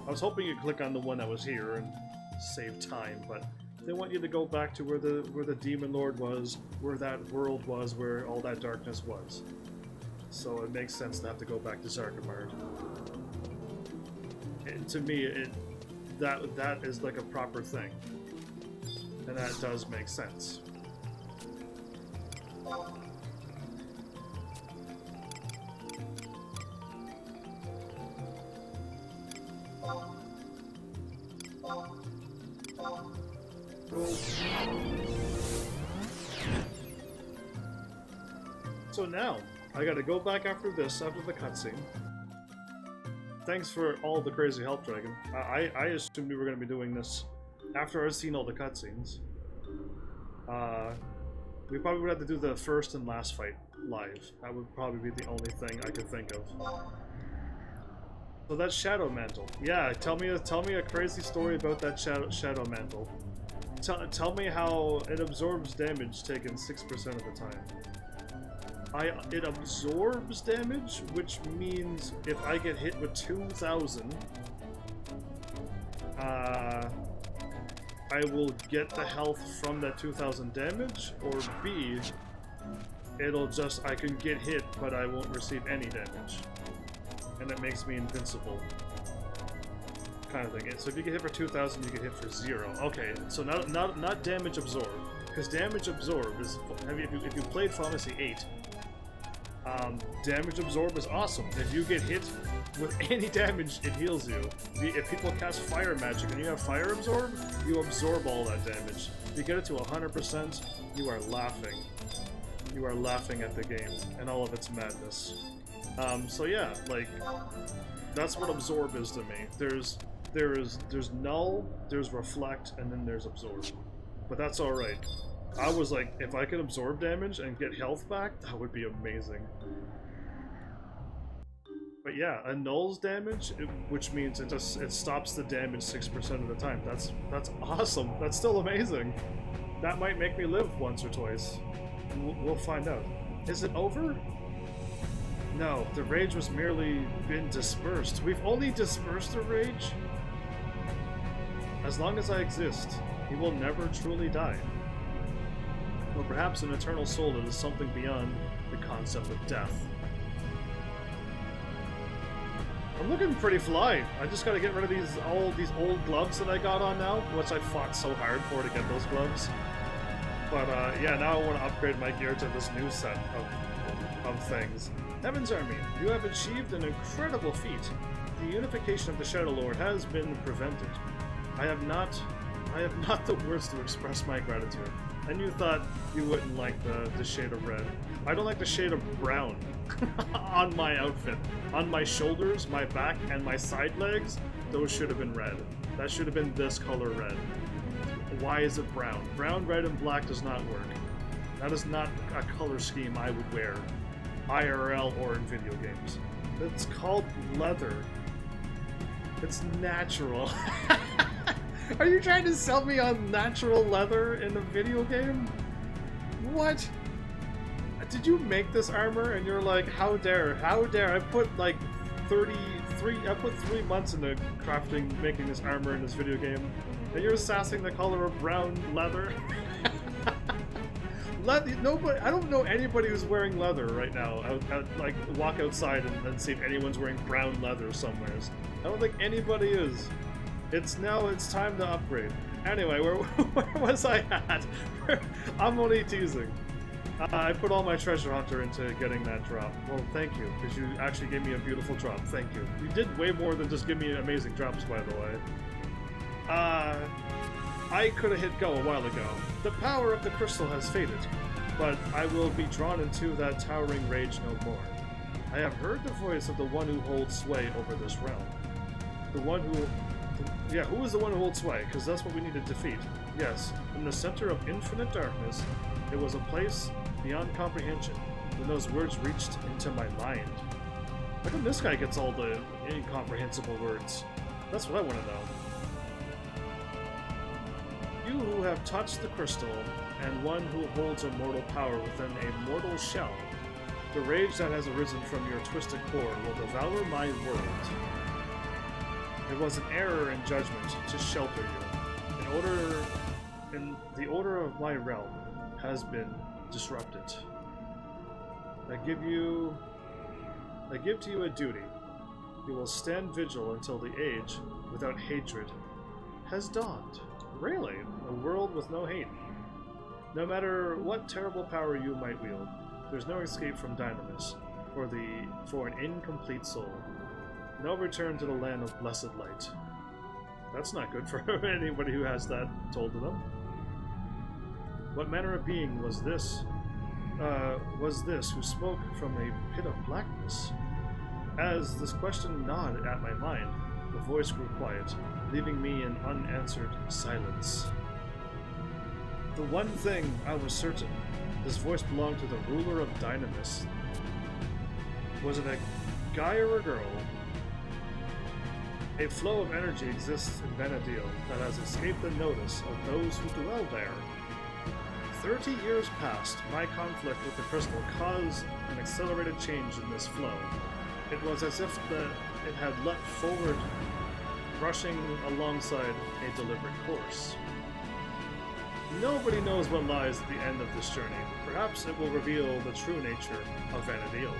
I was hoping you'd click on the one that was here and save time, but they want you to go back to where the Demon Lord was, where that world was, where all that darkness was. So it makes sense to have to go back to Zarkabard. To me, that is like a proper thing. And that does make sense. So now, I gotta go back after this, after the cutscene. Thanks for all the crazy help, Dragon. I assumed we were gonna be doing this after I've seen all the cutscenes. We probably would have to do the first and last fight DLive. That would probably be the only thing I could think of. So that's Shadow Mantle. Yeah, tell me a crazy story about that Shadow Mantle. Tell me how it absorbs damage taken 6% of the time. It absorbs damage, which means if I get hit with 2,000, I will get the health from that 2,000 damage, or B, I can get hit, but I won't receive any damage. And it makes me invincible. Kind of thing. So if you get hit for 2,000, you get hit for 0. Okay, so not damage absorb. Because damage absorb is, if you played Pharmacy 8, damage absorb is awesome. If you get hit with any damage, it heals you. If people cast fire magic and you have fire absorb, you absorb all that damage. If you get it to 100%, you are laughing. You are laughing at the game and all of its madness. So yeah, like, that's what absorb is to me. There's null, there's reflect, and then there's absorb. But that's alright. I was like, if I could absorb damage and get health back, that would be amazing. But yeah, annuls damage, which means it stops the damage 6% of the time. That's awesome. That's still amazing. That might make me live once or twice. We'll find out. Is it over? No, the rage was merely been dispersed. We've only dispersed the rage? As long as I exist, he will never truly die. Or perhaps an eternal soul that is something beyond the concept of death. I'm looking pretty fly. I just gotta get rid of these old gloves that I got on now, which I fought so hard for to get those gloves. But yeah, now I want to upgrade my gear to this new set of things. Heaven's Army, you have achieved an incredible feat. The unification of the Shadow Lord has been prevented. I have not the words to express my gratitude. And you thought you wouldn't like the shade of red. I don't like the shade of brown on my outfit. On my shoulders, my back, and my side legs, those should have been red. That should have been this color red. Why is it brown? Brown, red, and black does not work. That is not a color scheme I would wear, IRL or in video games. It's called leather. It's natural. Are you trying to sell me on natural leather in a video game? What? Did you make this armor and you're like, how dare, I put like 3 months into making this armor in this video game, and you're sassing the color of brown leather? Nobody, I don't know anybody who's wearing leather right now. Like, walk outside and see if anyone's wearing brown leather somewhere. I don't think anybody is. It's time to upgrade. Anyway, where was I at? I'm only teasing. I put all my treasure hunter into getting that drop. Well, thank you, because you actually gave me a beautiful drop. Thank you. You did way more than just give me amazing drops, by the way. I could have hit go a while ago. The power of the crystal has faded, but I will be drawn into that towering rage no more. I have heard the voice of the one who holds sway over this realm. The one who... Yeah, who is the one who holds sway? Because that's what we need to defeat. Yes, in the center of infinite darkness, it was a place beyond comprehension when those words reached into my mind. How come this guy gets all the incomprehensible words? That's what I want to know. You who have touched the crystal, and one who holds a mortal power within a mortal shell, the rage that has arisen from your twisted core will devour my world. It was an error in judgment to shelter you. The order of my realm has been disrupted. I give to you a duty. You will stand vigil until the age without hatred has dawned. Really? A world with no hate. No matter what terrible power you might wield, there's no escape from Dynamis for an incomplete soul. No return to the land of blessed light. That's not good for anybody who has that told to them. What manner of being was this who spoke from a pit of blackness? As this question gnawed at my mind, the voice grew quiet, leaving me in unanswered silence. The one thing I was certain, This voice belonged to the ruler of Dynamis. Was it a guy or a girl? A flow of energy exists in Vana'diel that has escaped the notice of those who dwell there. 30 years past, my conflict with the crystal caused an accelerated change in this flow. It was as if it had leapt forward, rushing alongside a deliberate course. Nobody knows what lies at the end of this journey. Perhaps it will reveal the true nature of Vana'diel.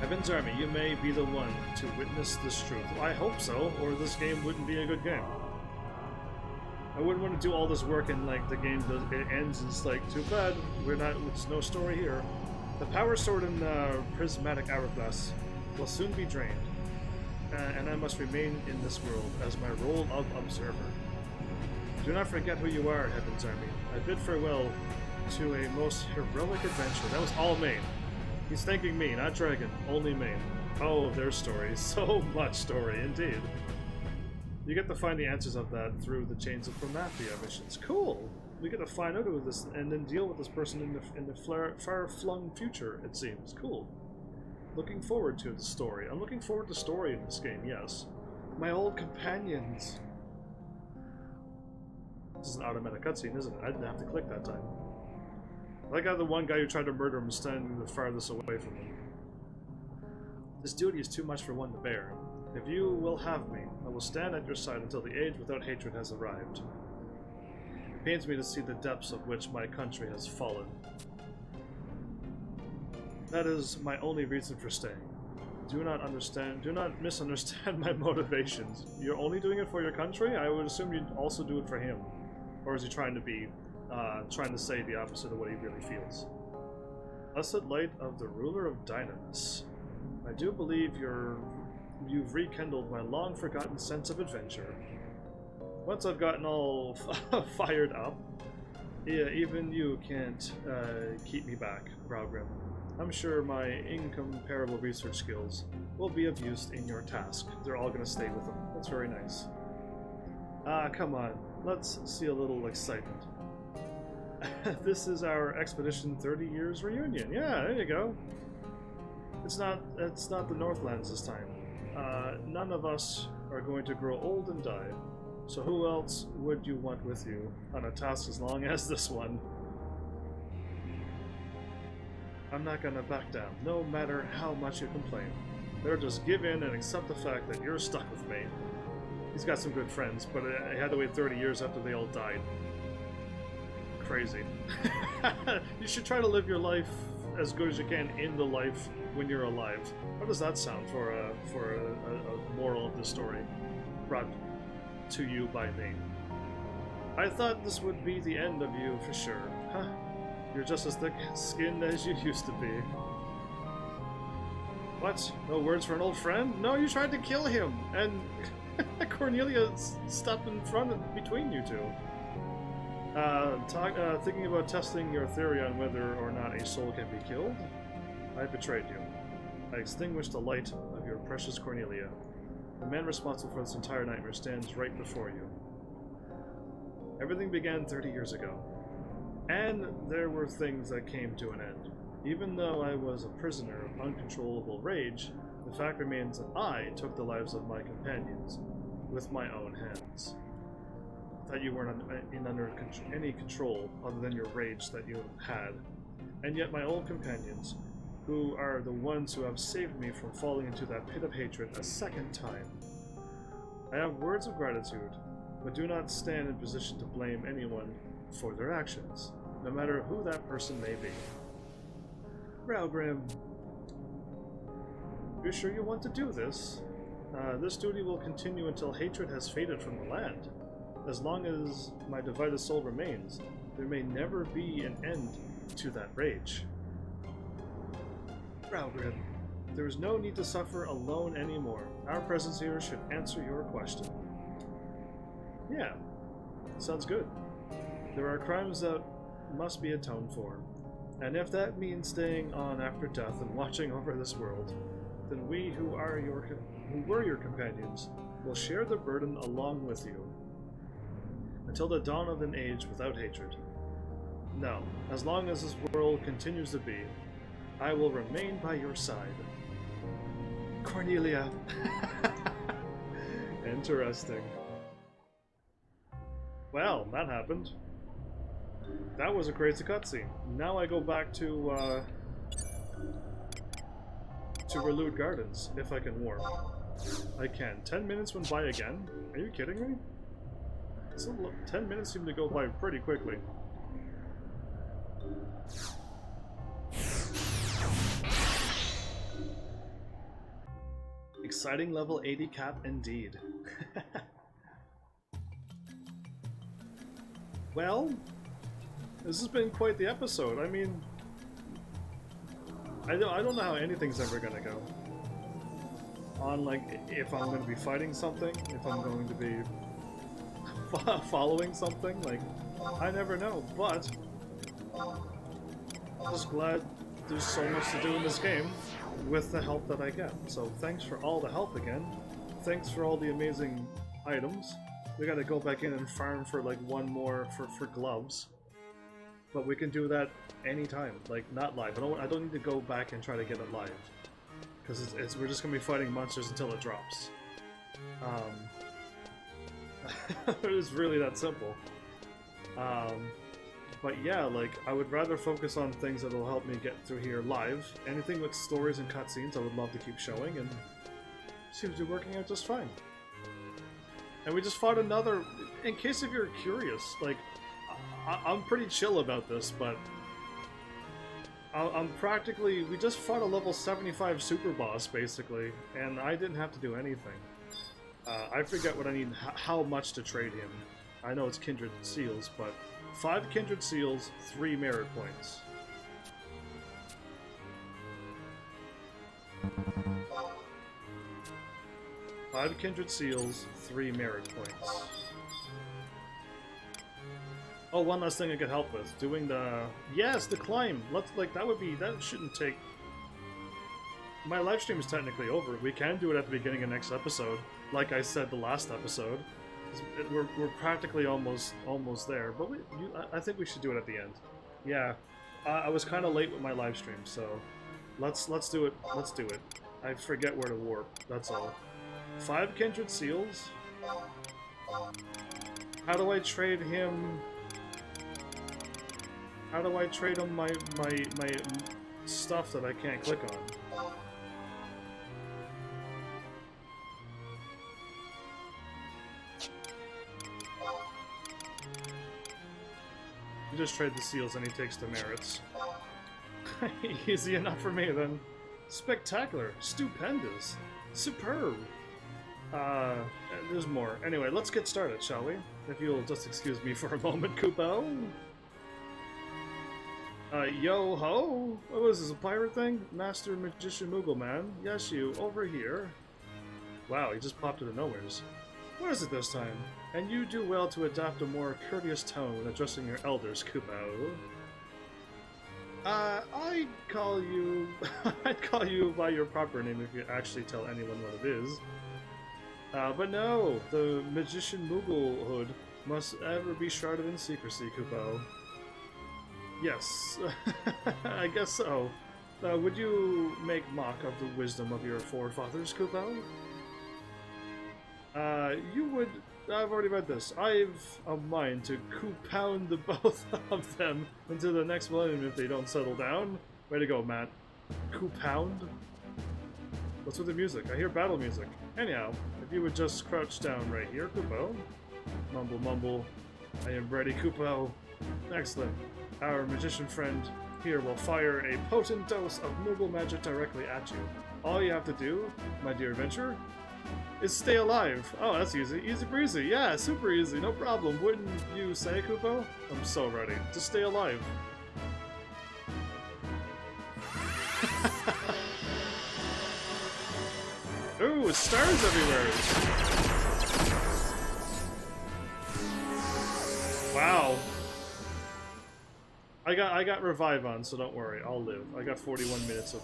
HEAVENSARMY, you may be the one to witness this truth. I hope so, or this game wouldn't be a good game. I wouldn't want to do all this work and like the game it ends and it's like, too bad, there's no story here. The power stored in prismatic hourglass will soon be drained, and I must remain in this world as my role of observer. Do not forget who you are, HEAVENSARMY. I bid farewell to a most heroic adventure. That was all Maine. He's thanking me, not Dragon, only Maine. Oh, there's story. So much story, indeed. You get to find the answers of that through the Chains of Promathia missions. Cool! We get to find out who this and then deal with this person in the far-flung future, it seems. Cool. Looking forward to the story. I'm looking forward to story in this game, yes. My old companions. This is an automatic cutscene, isn't it? I didn't have to click that time. I like how the one guy who tried to murder him is standing the farthest away from him. This duty is too much for one to bear. If you will have me, I will stand at your side until the age without hatred has arrived. It pains me to see the depths of which my country has fallen. That is my only reason for staying. Do not misunderstand my motivations. You're only doing it for your country? I would assume you'd also do it for him. Or is he trying to say the opposite of what he really feels? Blessed light of the ruler of Dynamis. I do believe you've rekindled my long-forgotten sense of adventure. Once I've gotten all fired up, yeah, even you can't keep me back, Raugrim. I'm sure my incomparable research skills will be of use in your task. They're all going to stay with them. That's very nice. Come on. Let's see a little excitement. This is our Expedition 30 Years reunion. Yeah, there you go. It's not the Northlands this time. None of us are going to grow old and die. So who else would you want with you on a task as long as this one? I'm not gonna back down, no matter how much you complain. Better just give in and accept the fact that you're stuck with me. He's got some good friends, but I had to wait 30 years after they all died. Crazy. You should try to live your life as good as you can in the life when you're alive. How does that sound for a moral of the story brought to you by me? I thought this would be the end of you for sure. Huh? You're just as thick-skinned as you used to be. What? No words for an old friend? No, you tried to kill him, and Cornelia stepped in front of between you two. Thinking about testing your theory on whether or not a soul can be killed? I betrayed you. I extinguished the light of your precious Cornelia. The man responsible for this entire nightmare stands right before you. Everything began 30 years ago. And there were things that came to an end. Even though I was a prisoner of uncontrollable rage, the fact remains that I took the lives of my companions with my own hands. I thought you weren't under any control other than your rage that you had. And yet my old companions, who are the ones who have saved me from falling into that pit of hatred a second time. I have words of gratitude, but do not stand in position to blame anyone for their actions, no matter who that person may be. Raugrim, you're sure you want to do this? This duty will continue until hatred has faded from the land. As long as my divided soul remains, there may never be an end to that rage. Raugrim, there is no need to suffer alone anymore. Our presence here should answer your question. Yeah, sounds good. There are crimes that must be atoned for, and if that means staying on after death and watching over this world, then we who were your companions will share the burden along with you until the dawn of an age without hatred. No. As long as this world continues to be, I will remain by your side. Cornelia. Interesting. Well, that happened. That was a crazy cutscene. Now I go back to Relude Gardens, if I can warp. I can. 10 minutes went by again? Are you kidding me? 10 minutes seem to go by pretty quickly. Exciting level 80 cap indeed. Well, this has been quite the episode. I mean, I don't know how anything's ever gonna go. On, like, if I'm gonna be fighting something, if I'm going to be following something, like, I never know, but I'm just glad there's so much to do in this game with the help that I get. So thanks for all the help again. Thanks for all the amazing items. We gotta go back in and farm for like one more for gloves. But we can do that anytime, like not live. I don't need to go back and try to get it live. Because we're just gonna be fighting monsters until it drops. It's really that simple. But yeah, like, I would rather focus on things that will help me get through here live. Anything with stories and cutscenes I would love to keep showing, and seems to be working out just fine. And we just fought another, in case if you're curious, like, I'm pretty chill about this, but I'm practically, we just fought a level 75 super boss, basically, and I didn't have to do anything. I forget what I need, how much to trade him. I know it's Kindred Seals, but 5 Kindred Seals, 3 merit points. Five Kindred Seals, 3 merit points. Oh, one last thing I could help with. Doing the... Yes, the climb! Let's, like, that shouldn't take... My live stream is technically over. We can do it at the beginning of next episode. Like I said the last episode. We're practically almost there, but I think we should do it at the end. Yeah, I was kind of late with my live stream, so let's do it. Let's do it. I forget where to warp. That's all. 5 Kindred Seals. How do I trade him? How do I trade him my stuff that I can't click on? You just trade the seals and he takes the merits. Easy enough for me then. Spectacular, stupendous, superb. There's more. Anyway, let's get started, shall we? If you'll just excuse me for a moment, Kupo. Yo ho! What was this, a pirate thing? Master Magician Moogle Man. Yes, you, over here. Wow, he just popped into nowheres. What is it this time? And you do well to adopt a more courteous tone when addressing your elders, Kupo. I'd call you by your proper name if you actually tell anyone what it is. But no, the Magician Mooglehood must ever be shrouded in secrecy, Kupo. Yes, I guess so. Would you make mock of the wisdom of your forefathers, Kupo? You would... I've already read this. I've a mind to coup-pound the both of them into the next millennium if they don't settle down. Way to go, Matt. Coup-pound? What's with the music? I hear battle music. Anyhow, if you would just crouch down right here, Kupo. Mumble, mumble. I am ready, Kupo. Excellent. Our magician friend here will fire a potent dose of Moogle magic directly at you. All you have to do, my dear adventurer, is stay alive. Oh, that's easy. Easy breezy. Yeah, super easy. No problem. Wouldn't you say, Kupo? I'm so ready. Just stay alive. Ooh, stars everywhere. Wow. I got revive on, so don't worry. I'll live. I got 41 minutes of...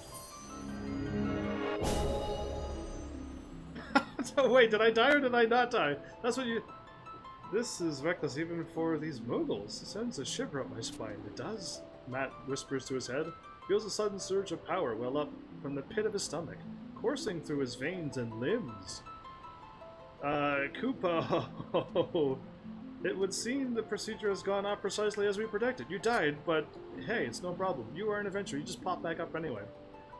Wait, did I die or did I not die? That's what you... This is reckless even for these Mughals. It sends a shiver up my spine. It does. Matt whispers to his head. Feels a sudden surge of power well up from the pit of his stomach, coursing through his veins and limbs. Kupo! It would seem the procedure has gone off precisely as we predicted. You died, but hey, it's no problem. You are an adventurer. You just pop back up anyway.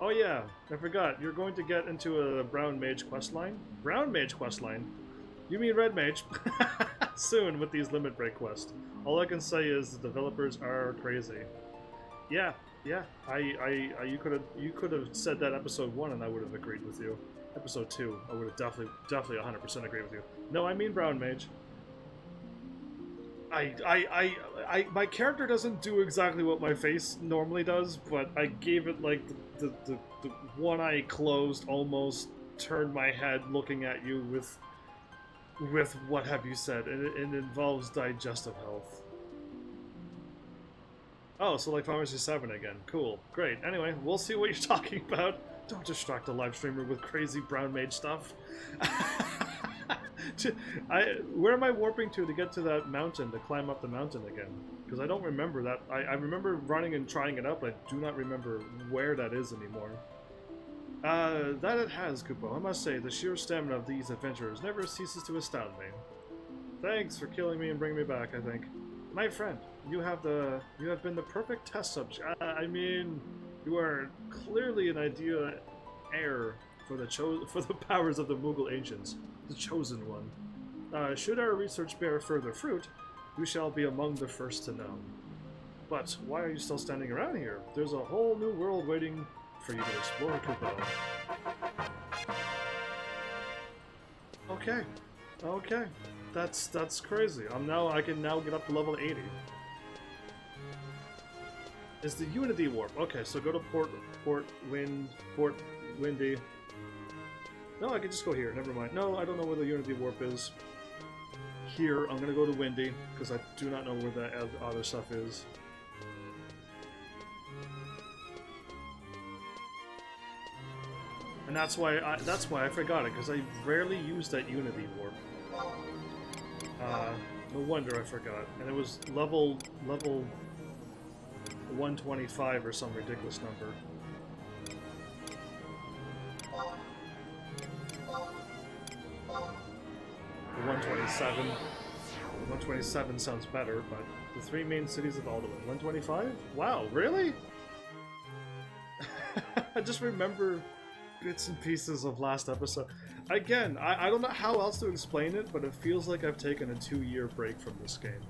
Oh yeah, I forgot. You're going to get into a Brown Mage questline? Brown Mage questline? You mean Red Mage? Soon with these limit break quests. All I can say is the developers are crazy. Yeah. You could have said that episode 1 and I would have agreed with you. Episode 2, I would have definitely 100% agreed with you. No, I mean Brown Mage. My character doesn't do exactly what my face normally does, but I gave it like the one eye closed, almost turned my head looking at you with what have you said, and it involves digestive health. Oh, so like Final Fantasy 7 again. Cool. Great. Anyway, we'll see what you're talking about. Don't distract a live streamer with crazy brown mage stuff. Where am I warping to get to that mountain, to climb up the mountain again? Because I don't remember that. I remember running and trying it up, but I do not remember where that is anymore. That it has, Kupo. I must say, the sheer stamina of these adventurers never ceases to astound me. Thanks for killing me and bringing me back, I think. My friend, you have been the perfect test subject. I mean, you are clearly an ideal heir for the powers of the Mughal ancients, the chosen one. Should our research bear further fruit, you shall be among the first to know. But why are you still standing around here? There's a whole new world waiting for you to explore, Kupo. Okay. That's crazy. I can now get up to level 80. Is the Unity Warp? Okay, so go to Port Windy. No, I can just go here. Never mind. No, I don't know where the Unity Warp is. Here, I'm gonna go to Windy because I do not know where the other stuff is. And that's why I forgot it, because I rarely use that Unity Warp. No wonder I forgot. And it was level 125 or some ridiculous number. 127. 127 sounds better, but the 3 main cities of Alderman. 125? Wow, really? I just remember bits and pieces of last episode. Again, I don't know how else to explain it, but it feels like I've taken a 2-year break from this game.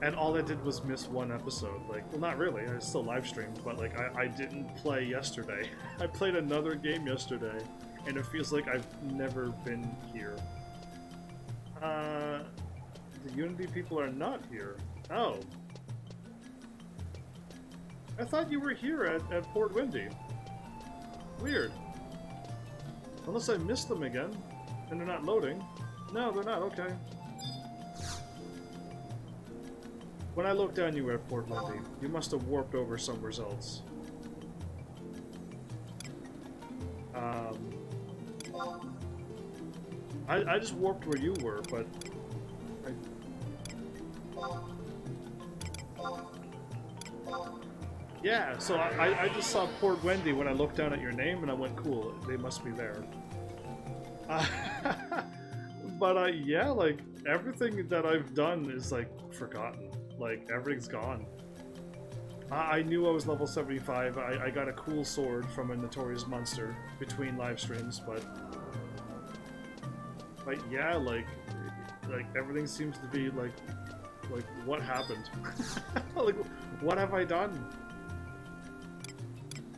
And all I did was miss 1 episode. Like, well, not really, I still live streamed, but like, I didn't play yesterday. I played another game yesterday, and it feels like I've never been here. The Unity people are not here. Oh. I thought you were here at Port Windy. Weird. Unless I missed them again, and they're not loading. No, they're not, okay. When I looked down, you were at Port Windy. You must have warped over somewhere else. I just warped where you were, but... Yeah, so I just saw Port Wendy when I looked down at your name, and I went, cool, they must be there. But yeah, like, everything that I've done is, like, forgotten. Like, everything's gone. I knew I was level 75, I got a cool sword from a notorious monster between live streams, but yeah, like everything seems to be, like, what happened? Like, what have I done?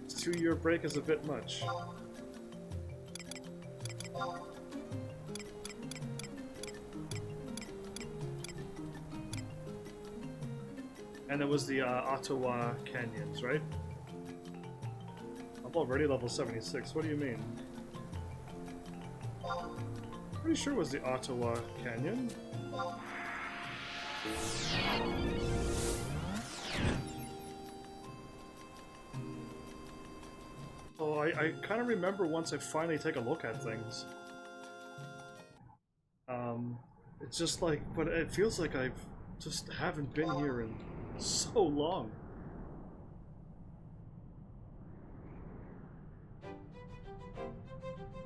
2-year break is a bit much. And it was the Ottawa Canyons, right? I'm already level 76, what do you mean? Pretty sure it was the Ottawa Canyon. Oh, I kind of remember once I finally take a look at things. It's just like, but it feels like I've just haven't been here in so long.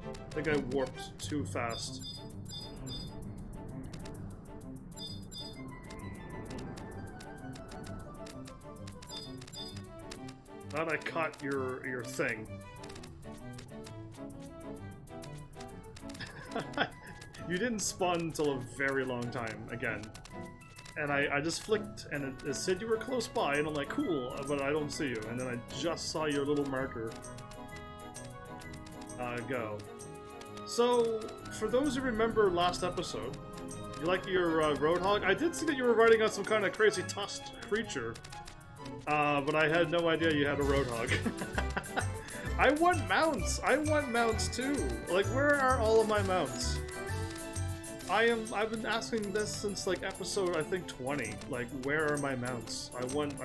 I think I warped too fast. Thought I caught your thing. You didn't spawn until a very long time again. And I just flicked and it said you were close by and I'm like, cool, but I don't see you. And then I just saw your little marker go. So, for those who remember last episode, you like your Roadhog? I did see that you were riding on some kind of crazy tusked creature. But I had no idea you had a Roadhog. I want mounts! I want mounts too! Like, where are all of my mounts? I've been asking this since like episode I think 20. Like, where are my mounts? I want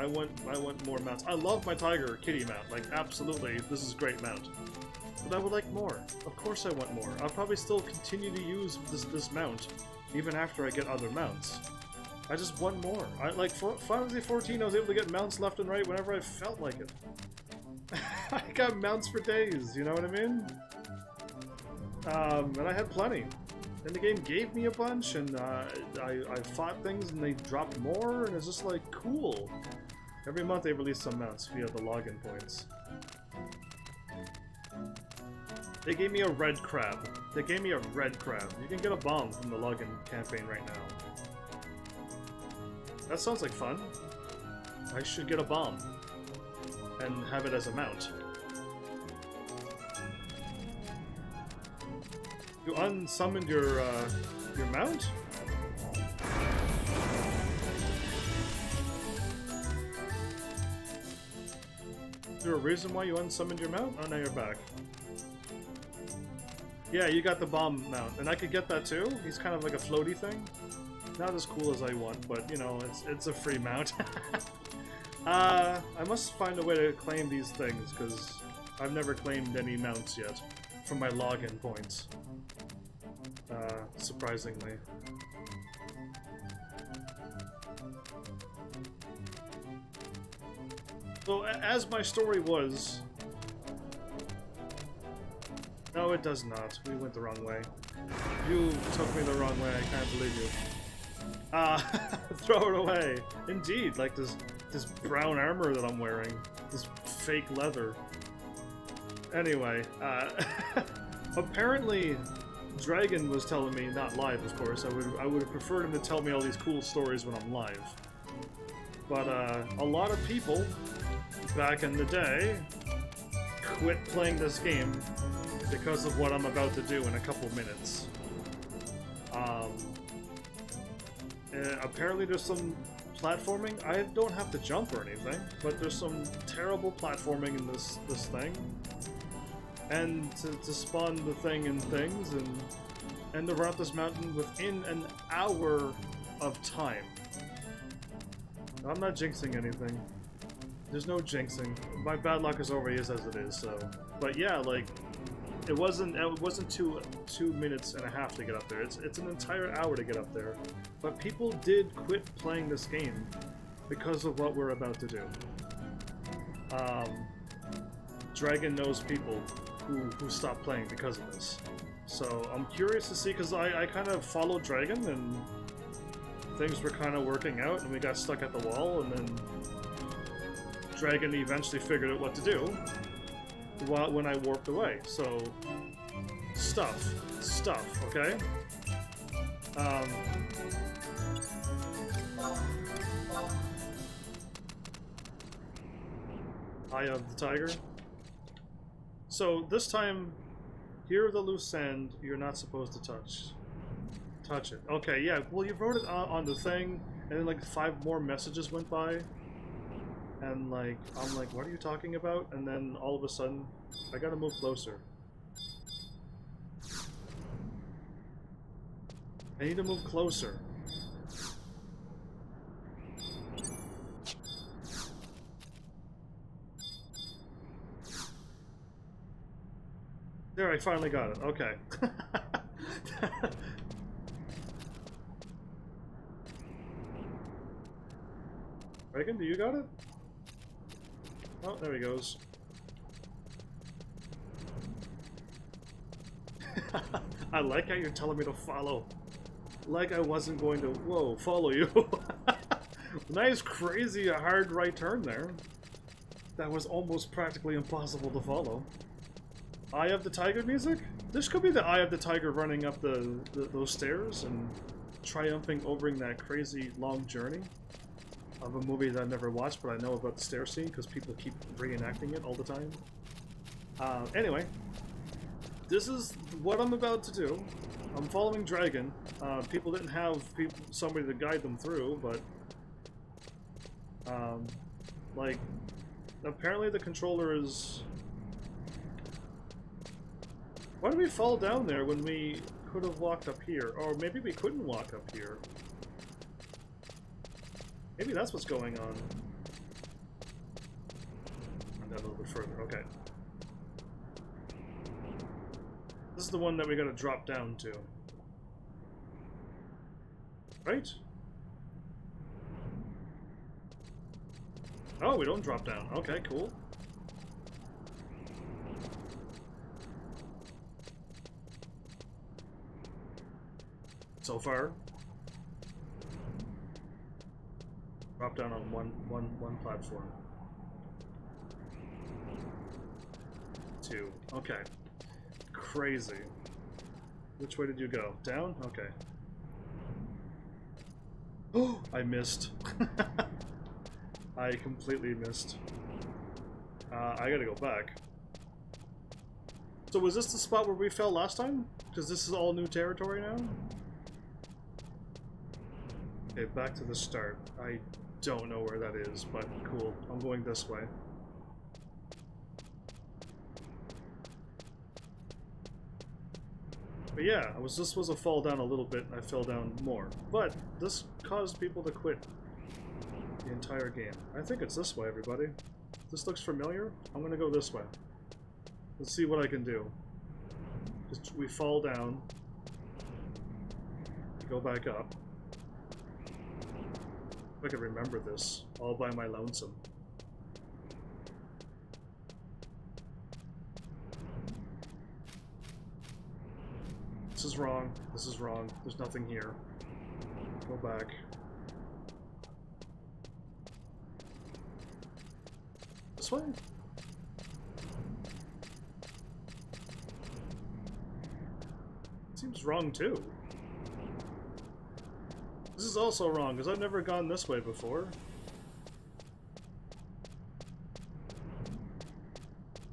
more mounts. I love my Tiger Kitty mount. Like, absolutely, this is a great mount. But I would like more. Of course I want more. I'll probably still continue to use this mount even after I get other mounts. I just want more. Like, for Final Fantasy 14, I was able to get mounts left and right whenever I felt like it. I got mounts for days, you know what I mean? And I had plenty. And the game gave me a bunch, and I fought things, and they dropped more, and it's just like, cool. Every month they release some mounts via the login points. They gave me a red crab. They gave me a red crab. You can get a bomb from the login campaign right now. That sounds like fun. I should get a bomb and have it as a mount. You unsummoned your mount? Is there a reason why you unsummoned your mount? Oh, now you're back. Yeah, you got the bomb mount, and I could get that too. He's kind of like a floaty thing. Not as cool as I want, but you know, it's a free mount. I must find a way to claim these things, because I've never claimed any mounts yet from my login points. Surprisingly. So, as my story was... No, it does not. We went the wrong way. You took me the wrong way, I can't believe you. Throw it away. Indeed, like this brown armor that I'm wearing. This fake leather. Anyway, apparently Dragon was telling me, not live of course, I would have preferred him to tell me all these cool stories when I'm live. But a lot of people back in the day quit playing this game because of what I'm about to do in a couple minutes. Apparently there's some platforming. I don't have to jump or anything, but there's some terrible platforming in this thing. And to spawn the thing and things, and to run up this mountain within an hour of time. I'm not jinxing anything. There's no jinxing. My bad luck is already as it is, so... But yeah, like... It wasn't 2 minutes and a half to get up there. It's an entire hour to get up there. But people did quit playing this game because of what we're about to do. Dragon knows people who stopped playing because of this. So I'm curious to see, because I kind of followed Dragon and things were kind of working out and we got stuck at the wall, and then Dragon eventually figured out what to do when I warped away. So stuff, okay? Eye of the Tiger. So this time, here the loose sand you're not supposed to touch it. Okay, yeah, well you wrote it on the thing, and then like 5 more messages went by, and like, I'm like, what are you talking about? And then all of a sudden, I gotta move closer. I need to move closer. There, I finally got it. Okay. Dragon, do you got it? Oh, there he goes. I like how you're telling me to follow. Like I wasn't going to, whoa, follow you. Nice, crazy, hard right turn there. That was almost practically impossible to follow. Eye of the Tiger music? This could be the Eye of the Tiger running up those stairs and triumphing over that crazy long journey of a movie that I've never watched, but I know about the stair scene because people keep reenacting it all the time. Anyway, this is what I'm about to do. I'm following Dragon. People didn't have somebody to guide them through, but like, apparently the controller is... Why did we fall down there when we could have walked up here? Or maybe we couldn't walk up here. Maybe that's what's going on. And then a little bit further, okay. This is the one that we gotta drop down to. Right? Oh, we don't drop down. Okay, cool. So far. Drop down on one platform. 2. Okay. Crazy. Which way did you go? Down? Okay. Oh, I missed. I completely missed. I gotta go back. So was this the spot where we fell last time? Because this is all new territory now? Okay, back to the start. I don't know where that is, but cool. I'm going this way. But yeah, this was a fall down a little bit, and I fell down more. But this caused people to quit the entire game. I think it's this way, everybody. This looks familiar. I'm gonna go this way. Let's see what I can do. Just, we fall down. Go back up. If I can remember this all by my lonesome. This is wrong. This is wrong. There's nothing here. Go back. This way? Seems wrong too. This is also wrong, because I've never gone this way before.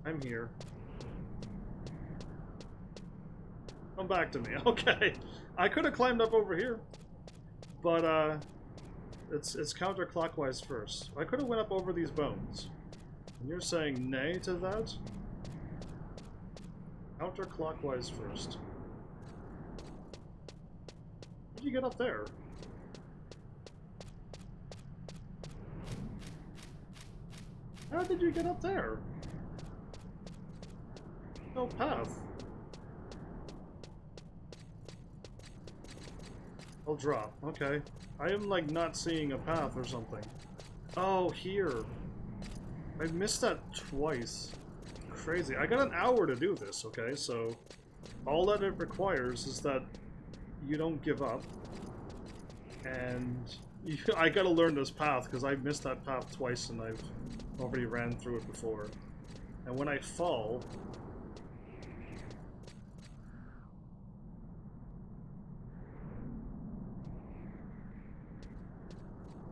I'm here. Come back to me. Okay. I could have climbed up over here. But, it's counterclockwise first. I could have went up over these bones. And you're saying nay to that? Counterclockwise first. How did you get up there? How did you get up there? No path. I'll drop. Okay. I am like not seeing a path or something. Oh, here. I missed that twice. Crazy. I got an hour to do this, okay? So all that it requires is that you don't give up. And I gotta learn this path because I missed that path twice and I've already ran through it before. And when I fall...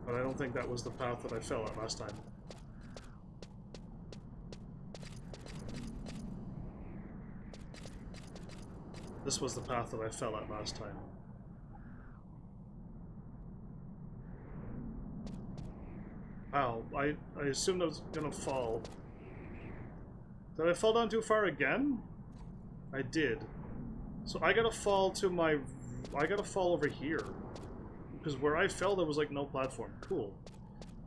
But I don't think that was the path that I fell at last time. This was the path that I fell at last time. Wow, I assumed I was gonna fall. Did I fall down too far again? I did. So I gotta fall to my... I gotta fall over here. Because where I fell, there was like no platform. Cool.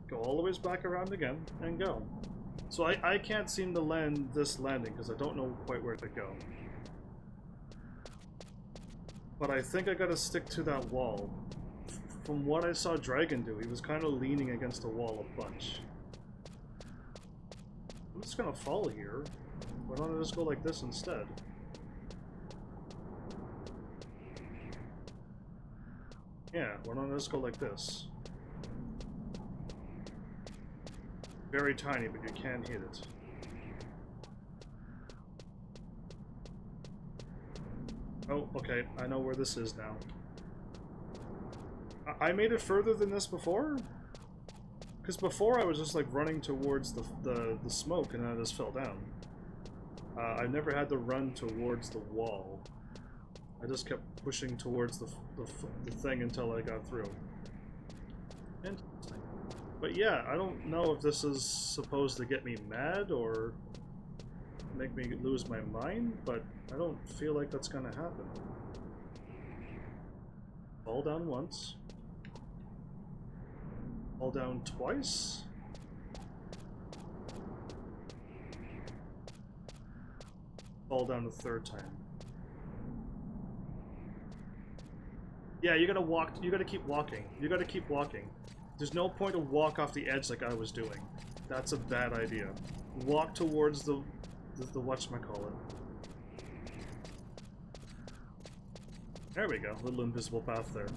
Go all the way back around again, and go. So I can't seem to land this landing, because I don't know quite where to go. But I think I gotta stick to that wall from what I saw Dragon do, he was kind of leaning against the wall a bunch. I'm just gonna fall here. Why don't I just go like this instead? Yeah, why don't I just go like this? Very tiny, but you can hit it. Oh, okay, I know where this is now. I made it further than this before? Because before I was just like running towards the smoke and I just fell down. I never had to run towards the wall. I just kept pushing towards the thing until I got through. Interesting. But yeah, I don't know if this is supposed to get me mad or make me lose my mind, but I don't feel like that's gonna happen. Fall down once. Fall down twice. Fall down a third time. Yeah, you gotta walk. You gotta keep walking. You gotta keep walking. There's no point to walk off the edge like I was doing. That's a bad idea. Walk towards the whatchamacallit. There we go. Little invisible path there.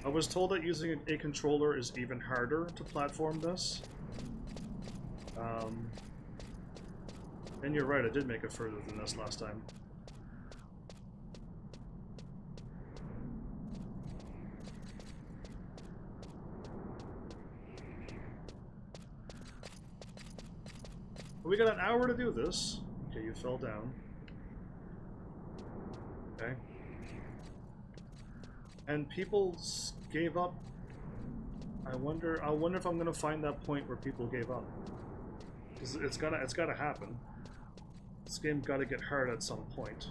I was told that using a controller is even harder to platform this. And you're right, I did make it further than this last time. We got an hour to do this. Okay, you fell down. Okay. And people gave up. I wonder if I'm gonna find that point where people gave up. 'Cause it's gotta happen. This game gotta get hard at some point.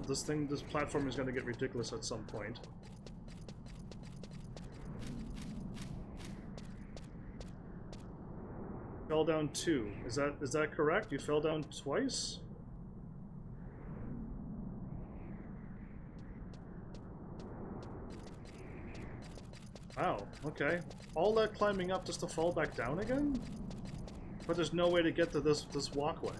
This platform is gonna get ridiculous at some point. Fell down 2. Is that correct? You fell down twice? Wow, okay. All that climbing up just to fall back down again? But there's no way to get to this walkway.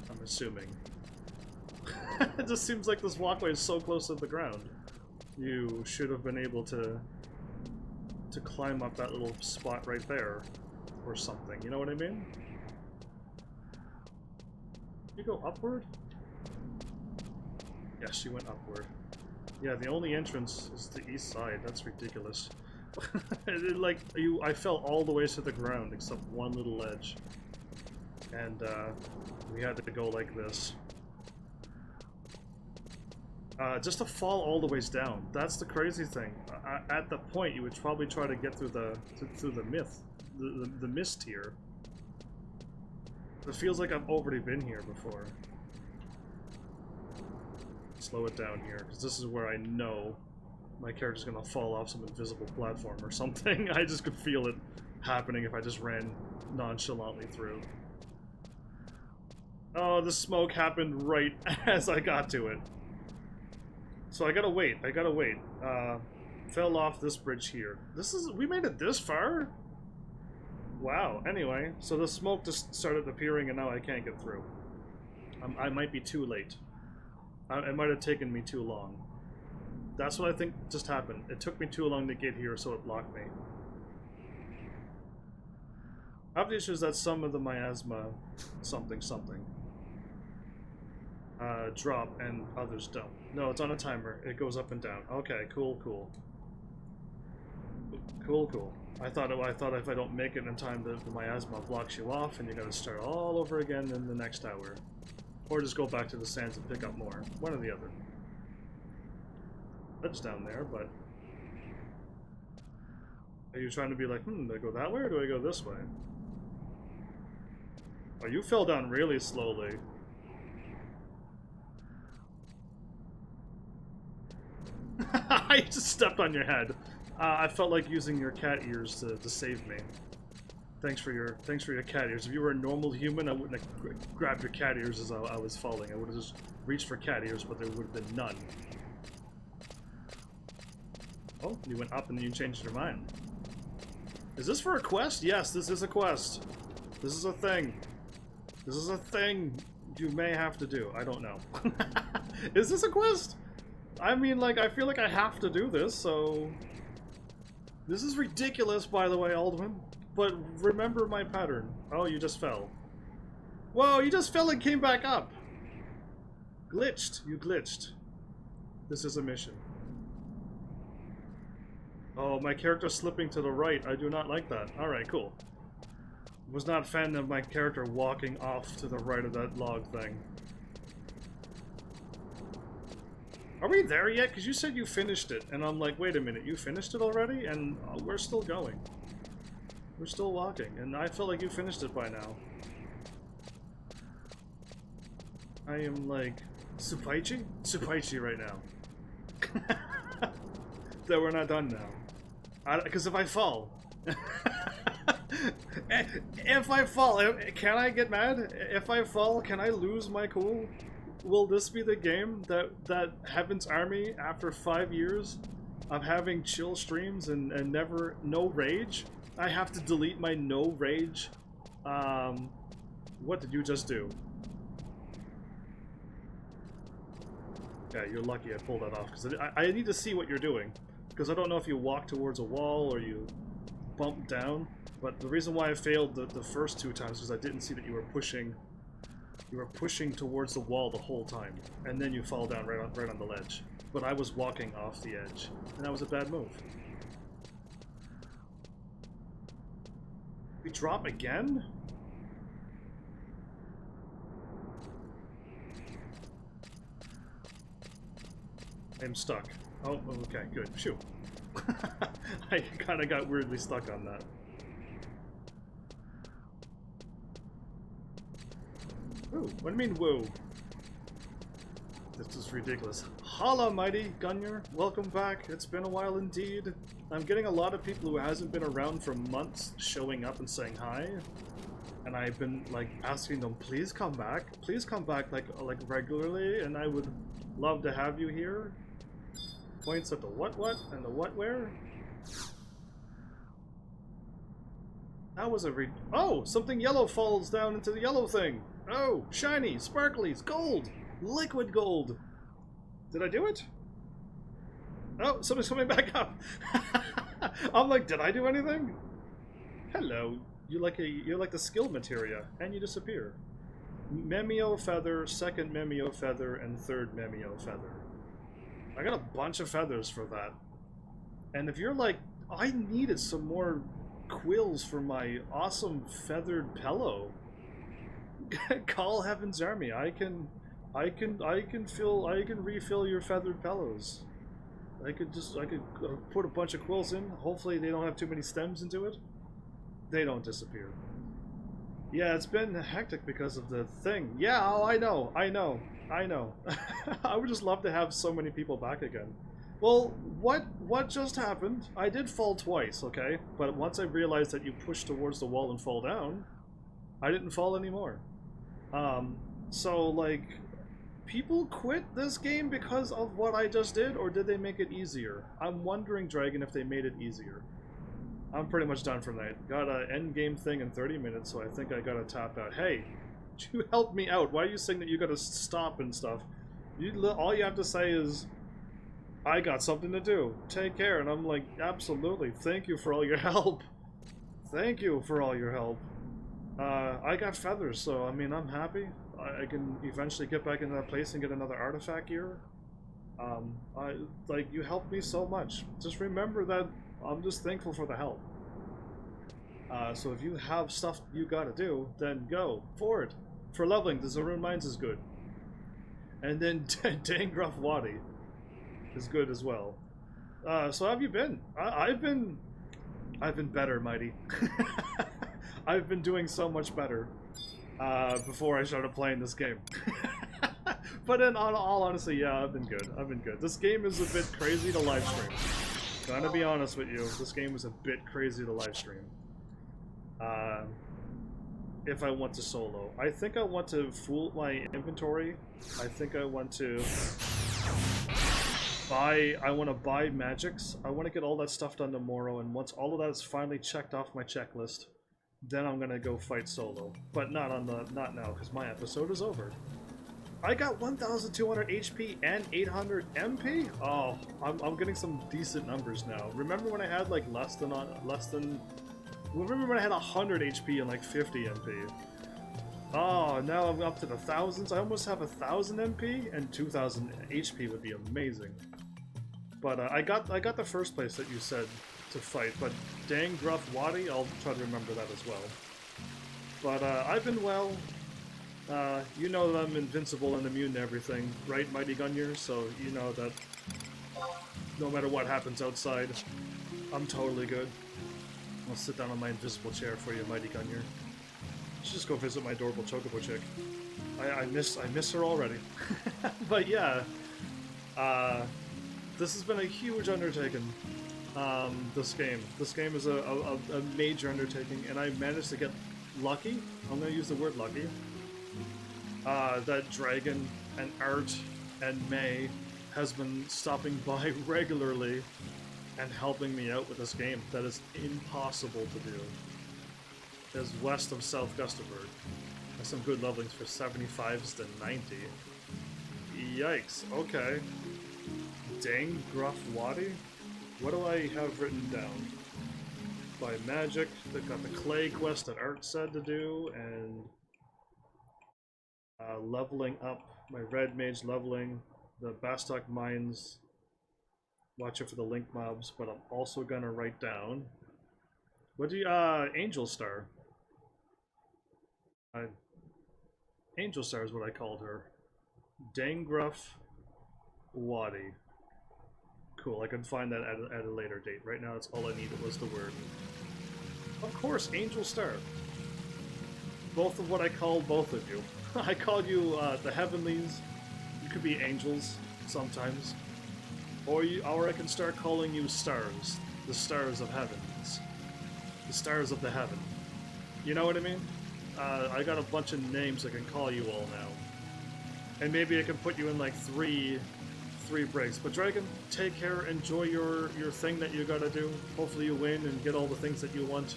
I'm assuming. It just seems like this walkway is so close to the ground. You should have been able to climb up that little spot right there, or something. You know what I mean? You go upward? Yes, she went upward. Yeah, the only entrance is the east side. That's ridiculous. I fell all the way to the ground except one little ledge, and we had to go like this. Just to fall all the ways down. That's the crazy thing. At the point, you would probably try to get through the mist here. It feels like I've already been here before. Slow it down here, because this is where I know my character's gonna fall off some invisible platform or something. I just could feel it happening if I just ran nonchalantly through. Oh, the smoke happened right as I got to it. So I gotta wait. Fell off this bridge here. We made it this far? Wow. Anyway, so the smoke just started appearing and now I can't get through. I might be too late. It might have taken me too long. That's what I think just happened. It took me too long to get here, so it blocked me. I have the issue is that some of the miasma something drop and others don't. No, it's on a timer. It goes up and down. Okay, cool. I thought if I don't make it in time, the miasma blocks you off, and you gotta start all over again in the next hour, or just go back to the sands and pick up more. One or the other. That's down there, but are you trying to be like, do I go that way or do I go this way? Oh, you fell down really slowly. I just stepped on your head. I felt like using your cat ears to save me. Thanks for your cat ears. If you were a normal human, I wouldn't have grabbed your cat ears as I was falling. I would have just reached for cat ears, but there would have been none. Oh, you went up and then you changed your mind. Is this for a quest? Yes, this is a quest. This is a thing. This is a thing you may have to do. I don't know. Is this a quest? I mean, like, I feel like I have to do this, so... This is ridiculous, by the way, Aldwin. But remember my pattern. Oh, you just fell. Whoa, you just fell and came back up. Glitched. You glitched. This is a mission. Oh, my character's slipping to the right. I do not like that. Alright, cool. Was not a fan of my character walking off to the right of that log thing. Are we there yet? Because you said you finished it, and I'm like, wait a minute, you finished it already? And we're still going. We're still walking, and I feel like you finished it by now. I am like, Supaichi? Supaichi right now. That we're not done now. Because if I fall... if I fall, can I get mad? If I fall, can I lose my cool? Will this be the game that Heaven's Army, after 5 years of having chill streams and never no rage, I have to delete my no rage? What did you just do? Yeah, you're lucky I pulled that off, because I need to see what you're doing, because I don't know if you walk towards a wall or you bump down. But the reason why I failed the first 2 times was I didn't see that you were pushing. You were pushing towards the wall the whole time, and then you fall down right on the ledge. But I was walking off the edge, and that was a bad move. We drop again? I'm stuck. Oh, okay, good. Phew. I kind of got weirdly stuck on that. Ooh, what do you mean, whoa? This is ridiculous. Holla, mighty Gunyer. Welcome back. It's been a while indeed. I'm getting a lot of people who hasn't been around for months showing up and saying hi. And I've been, like, asking them, please come back, like regularly, and I would love to have you here. Points at the what and the what where. That was a oh, something yellow falls down into the yellow thing. Oh, shiny, sparklies, gold, liquid gold. Did I do it? Oh, something's coming back up. I'm like, did I do anything? Hello, you're like the skill materia, and you disappear. Memio feather, second Memio feather, and third Memio feather. I got a bunch of feathers for that. And if you're like, I needed some more quills for my awesome feathered pillow, call Heaven's Army. I can refill your feathered pillows. I could put a bunch of quills in. Hopefully they don't have too many stems into it. They don't disappear. Yeah, it's been hectic because of the thing. Yeah, oh, I know. I would just love to have so many people back again. Well, what just happened? I did fall twice, okay? But once I realized that you push towards the wall and fall down, I didn't fall anymore. So, like, people quit this game because of what I just did, or did they make it easier? I'm wondering, Dragon, if they made it easier. I'm pretty much done for the night. Got an end game thing in 30 minutes, so I think I gotta tap out. Hey, you help me out. Why are you saying that you gotta stop and stuff? All you have to say is, I got something to do. Take care. And I'm like, absolutely. Thank you for all your help. Thank you for all your help. I got feathers, so I mean, I'm happy. I can eventually get back into that place and get another artifact gear. Like, you helped me so much. Just remember that I'm just thankful for the help. So if you have stuff you gotta do, then go for it. For leveling, the Zaroon Mines is good. And then Dangruff Wadi is good as well. So how have you been? I've been better, Mighty. I've been doing so much better before I started playing this game. But in all honesty, yeah, I've been good. This game is a bit crazy to live stream. Gonna be honest with you, this game was a bit crazy to live stream. If I want to solo. I think I want to fool my inventory. I think I want to buy magics. I want to get all that stuff done tomorrow, and once all of that is finally checked off my checklist, then I'm gonna go fight solo. But not now, because my episode is over. I got 1,200 HP and 800 MP? Oh, I'm getting some decent numbers now. Remember when I had like remember when I had 100 HP and like 50 MP? Oh, now I'm up to the thousands. I almost have 1,000 MP, and 2,000 HP would be amazing. But I got the first place that you said to fight, but dang Gruff Waddy, I'll try to remember that as well. But I've been well. You know that I'm invincible and immune to everything, right, Mighty Gunyer? So you know that no matter what happens outside, I'm totally good. I'll sit down on my invisible chair for you, Mighty Gunyer. Should just go visit my adorable chocobo chick. I miss her already. But yeah, this has been a huge undertaking. This game is a major undertaking, and I managed to get lucky. I'm gonna use the word lucky. That Dragon and Art and May has been stopping by regularly and helping me out with this game that is impossible to do. Is west of South Gustavert. That's some good levelings for 75s to 90. Yikes, okay. Dang Gruff Waddy? What do I have written down? By magic, they've got the clay quest that Art said to do, and leveling up my red mage leveling, the Bastok mines. Watch out for the link mobs, but I'm also gonna write down. What do you Angel Star? Angel Star is what I called her. Dangruff Waddy. Cool, I can find that at a later date. Right now, that's all I needed was the word. Of course, Angel Star. Both of what I called both of you. I called you the Heavenlies. You could be angels sometimes. Or I can start calling you stars. The stars of heavens. The stars of the heaven. You know what I mean? I got a bunch of names I can call you all now. And maybe I can put you in like three breaks. But Dragon, take care, enjoy your thing that you gotta do. Hopefully you win and get all the things that you want.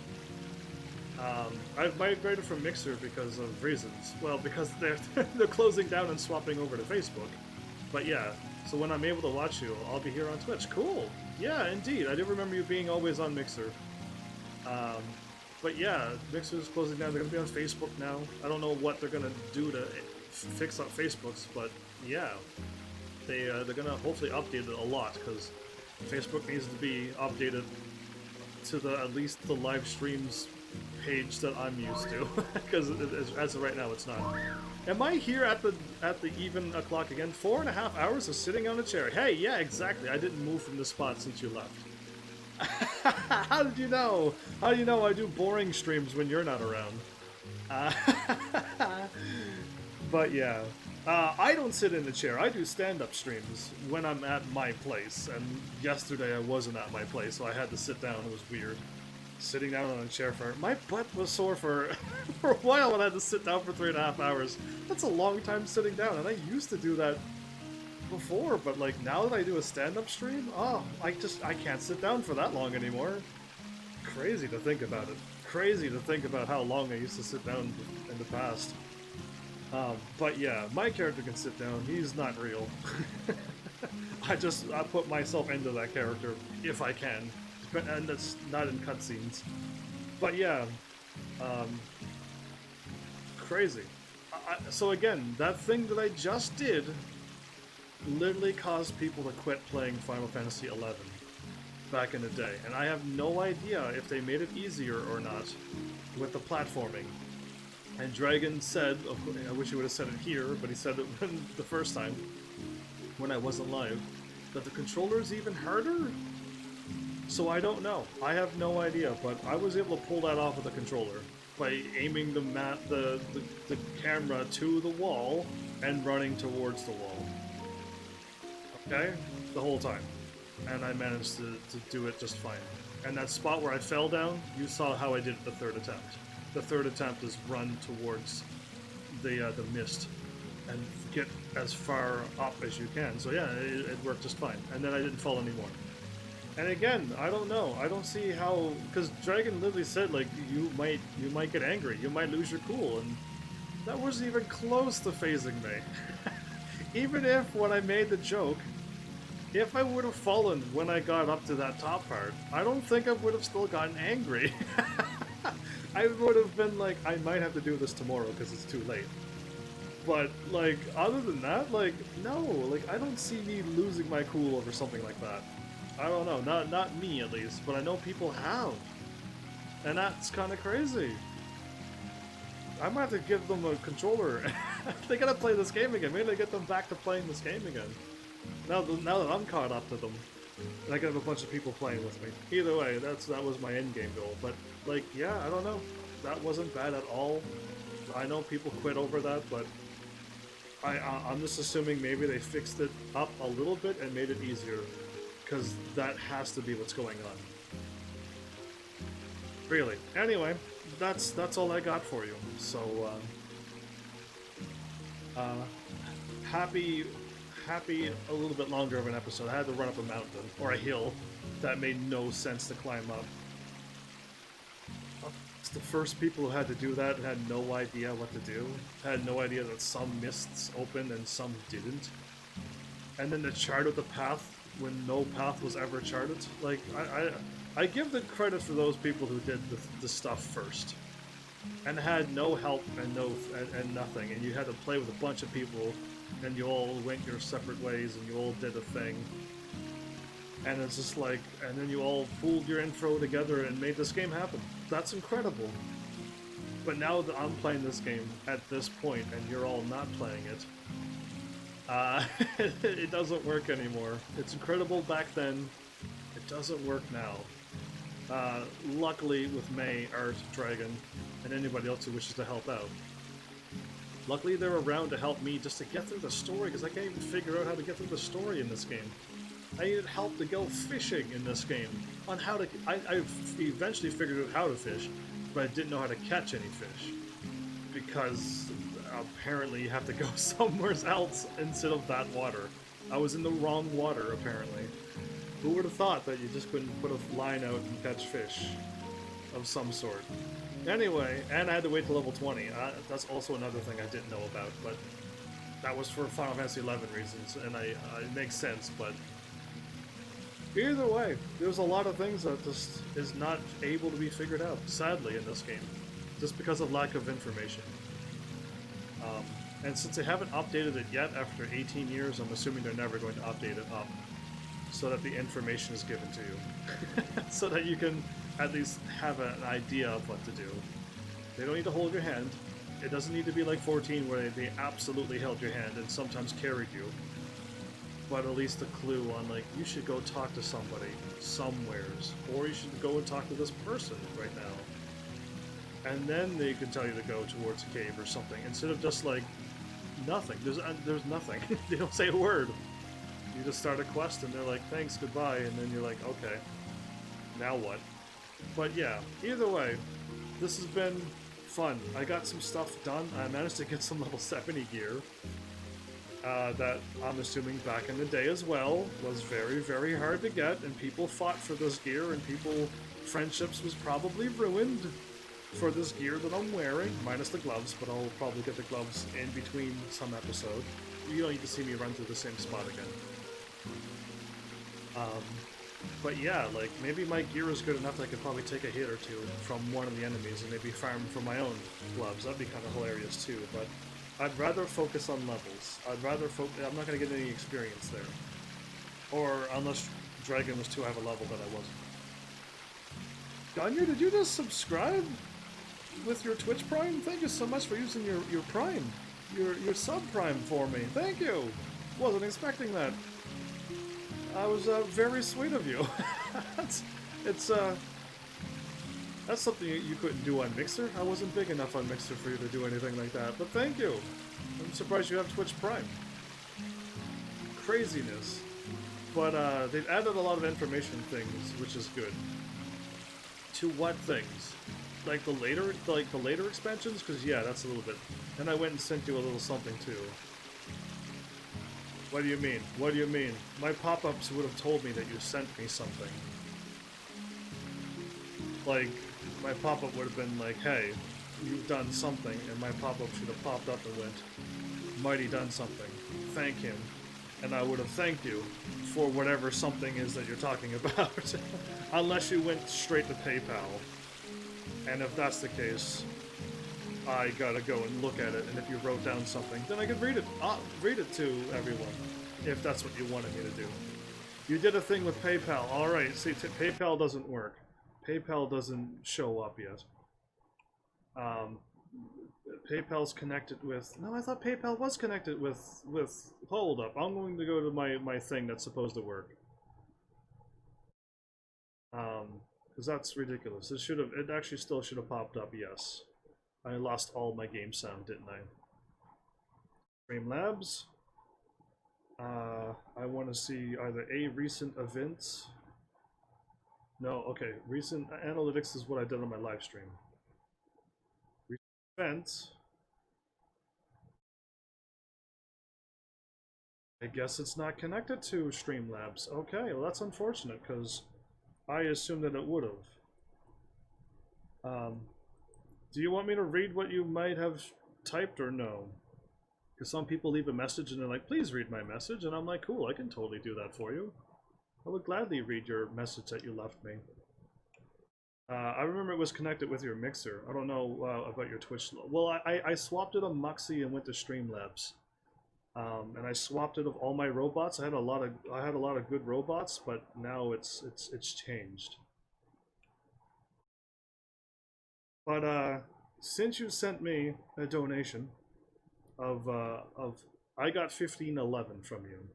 I've migrated from Mixer because of reasons. Well, because they're closing down and swapping over to Facebook. But yeah, so when I'm able to watch you, I'll be here on Twitch. Cool! Yeah, indeed. I do remember you being always on Mixer. But yeah, Mixer's closing down. They're going to be on Facebook now. I don't know what they're going to do to fix up Facebook's, but yeah. They're going to hopefully update it a lot, because Facebook needs to be updated to at least the live streams page that I'm used to, because as of right now it's not. Am I here at the even o'clock again? 4.5 hours of sitting on a chair. Hey, yeah, exactly. I didn't move from this spot since you left. How did you know? How do you know I do boring streams when you're not around? But yeah, I don't sit in the chair. I do stand-up streams when I'm at my place. And yesterday I wasn't at my place, so I had to sit down. It was weird. Sitting down on a chair for... My butt was sore for a while when I had to sit down for 3.5 hours. That's a long time sitting down, and I used to do that before, but like now that I do a stand-up stream, oh, I can't sit down for that long anymore. Crazy to think about it. Crazy to think about how long I used to sit down in the past. But yeah, my character can sit down. He's not real. I put myself into that character if I can. And that's not in cutscenes. But yeah, crazy. So again, that thing that I just did literally caused people to quit playing Final Fantasy XI back in the day. And I have no idea if they made it easier or not with the platforming. And Dragon said, I wish he would have said it here, but he said it the first time, when I wasn't live, that the controller's even harder? So I don't know. I have no idea, but I was able to pull that off with the controller by aiming the camera to the wall and running towards the wall. Okay? The whole time. and I managed to do it just fine. And that spot where I fell down, you saw how I did it the third attempt. The third attempt is run towards the mist and get as far up as you can. So yeah, it worked just fine. And then I didn't fall anymore. And again, I don't know. I don't see how, because Dragon literally said like you might get angry, you might lose your cool, and that wasn't even close to phasing me. Even if when I made the joke, if I would have fallen when I got up to that top part, I don't think I would have still gotten angry. I would have been like, I might have to do this tomorrow because it's too late. But, like, other than that, like, no, like, I don't see me losing my cool over something like that. I don't know, not me at least, but I know people have. And that's kind of crazy. I might have to give them a controller. They gotta play this game again. Maybe I get them back to playing this game again. Now that I'm caught up to them, and I can have a bunch of people playing with me. Either way, that was my end game goal. But like, yeah, I don't know. That wasn't bad at all. I know people quit over that, but I'm just assuming maybe they fixed it up a little bit and made it easier, because that has to be what's going on. Really. Anyway, that's all I got for you. So happy a little bit longer of an episode. I had to run up a mountain or a hill that made no sense to climb up. It's the first people who had to do that had no idea what to do. Had no idea that some mists opened and some didn't. And then to chart out the path when no path was ever charted. Like, I give the credit for those people who did the stuff first. And had no help and and nothing. And you had to play with a bunch of people, and you all went your separate ways and you all did a thing. And it's just like, and then you all pooled your info together and made this game happen. That's incredible. But now that I'm playing this game at this point and you're all not playing it, it doesn't work anymore. It's incredible back then. It doesn't work now. Luckily with May, Art, Dragon, and anybody else who wishes to help out. Luckily they're around to help me just to get through the story, because I can't even figure out how to get through the story in this game. I needed help to go fishing in this game. On how to... I eventually figured out how to fish, but I didn't know how to catch any fish. Because apparently you have to go somewhere else instead of that water. I was in the wrong water, apparently. Who would have thought that you just couldn't put a line out and catch fish of some sort? Anyway, and I had to wait till level 20. That's also another thing I didn't know about, but that was for Final Fantasy 11 reasons, and it makes sense, but either way, there's a lot of things that just is not able to be figured out, sadly, in this game, just because of lack of information. And since they haven't updated it yet after 18 years, I'm assuming they're never going to update it up, so that the information is given to you, so that you can at least have an idea of what to do. They don't need to hold your hand. It doesn't need to be like 14 where they absolutely held your hand and sometimes carried you. But at least a clue on, like, you should go talk to somebody somewheres, or you should go and talk to this person right now. And then they can tell you to go towards a cave or something, instead of just like nothing. There's nothing. They don't say a word. You just start a quest and they're like, thanks, goodbye, and then you're like, okay, now what? But yeah, either way, this has been fun. I got some stuff done. I managed to get some level 70 gear that I'm assuming back in the day as well was very, very hard to get, and people fought for this gear, and friendships was probably ruined for this gear that I'm wearing, minus the gloves, but I'll probably get the gloves in between some episode. You don't need to see me run through the same spot again. But yeah, like, maybe my gear is good enough that I could probably take a hit or two from one of the enemies and maybe farm for my own gloves. That'd be kind of hilarious too, but I'd rather focus on levels. I'm not going to get any experience there. Or, unless Dragon was too high of a level that I wasn't. Ganya, did you just subscribe with your Twitch Prime? Thank you so much for using your Prime. Your sub Prime for me. Thank you! Wasn't expecting that. That was very sweet of you. That's something you couldn't do on Mixer. I wasn't big enough on Mixer for you to do anything like that, but thank you. I'm surprised you have Twitch Prime. Craziness. But they've added a lot of information things, which is good. To what things? Like the later expansions? Because yeah, that's a little bit. And I went and sent you a little something too. What do you mean? What do you mean? My pop-ups would have told me that you sent me something. Like, my pop-up would have been like, hey, you've done something, and my pop-up should have popped up and went, Mighty done something. Thank him. And I would have thanked you for whatever something is that you're talking about. Unless you went straight to PayPal. And if that's the case, I gotta go and look at it, and if you wrote down something, then I could read it. Read it to everyone, if that's what you wanted me to do. You did a thing with PayPal. Alright, see, PayPal doesn't work. PayPal doesn't show up yet. PayPal's connected with... No, I thought PayPal was connected with... Hold up, I'm going to go to my thing that's supposed to work. Because that's ridiculous. It actually still should have popped up, yes. I lost all my game sound, didn't I? Streamlabs. I want to see either recent events. No, okay. Recent analytics is what I did on my live stream. Recent events. I guess it's not connected to Streamlabs. Okay, well that's unfortunate because I assumed that it would have. Do you want me to read what you might have typed or no? Because some people leave a message and they're like, please read my message, and I'm like, cool, I can totally do that for you. I would gladly read your message that you left me. I remember it was connected with your mixer. I don't know about your Twitch. Well, I swapped it on Muxy and went to Streamlabs. And I swapped it of all my robots. I had a lot of good robots, but now it's changed. But since you sent me a donation of I got 1511 from you.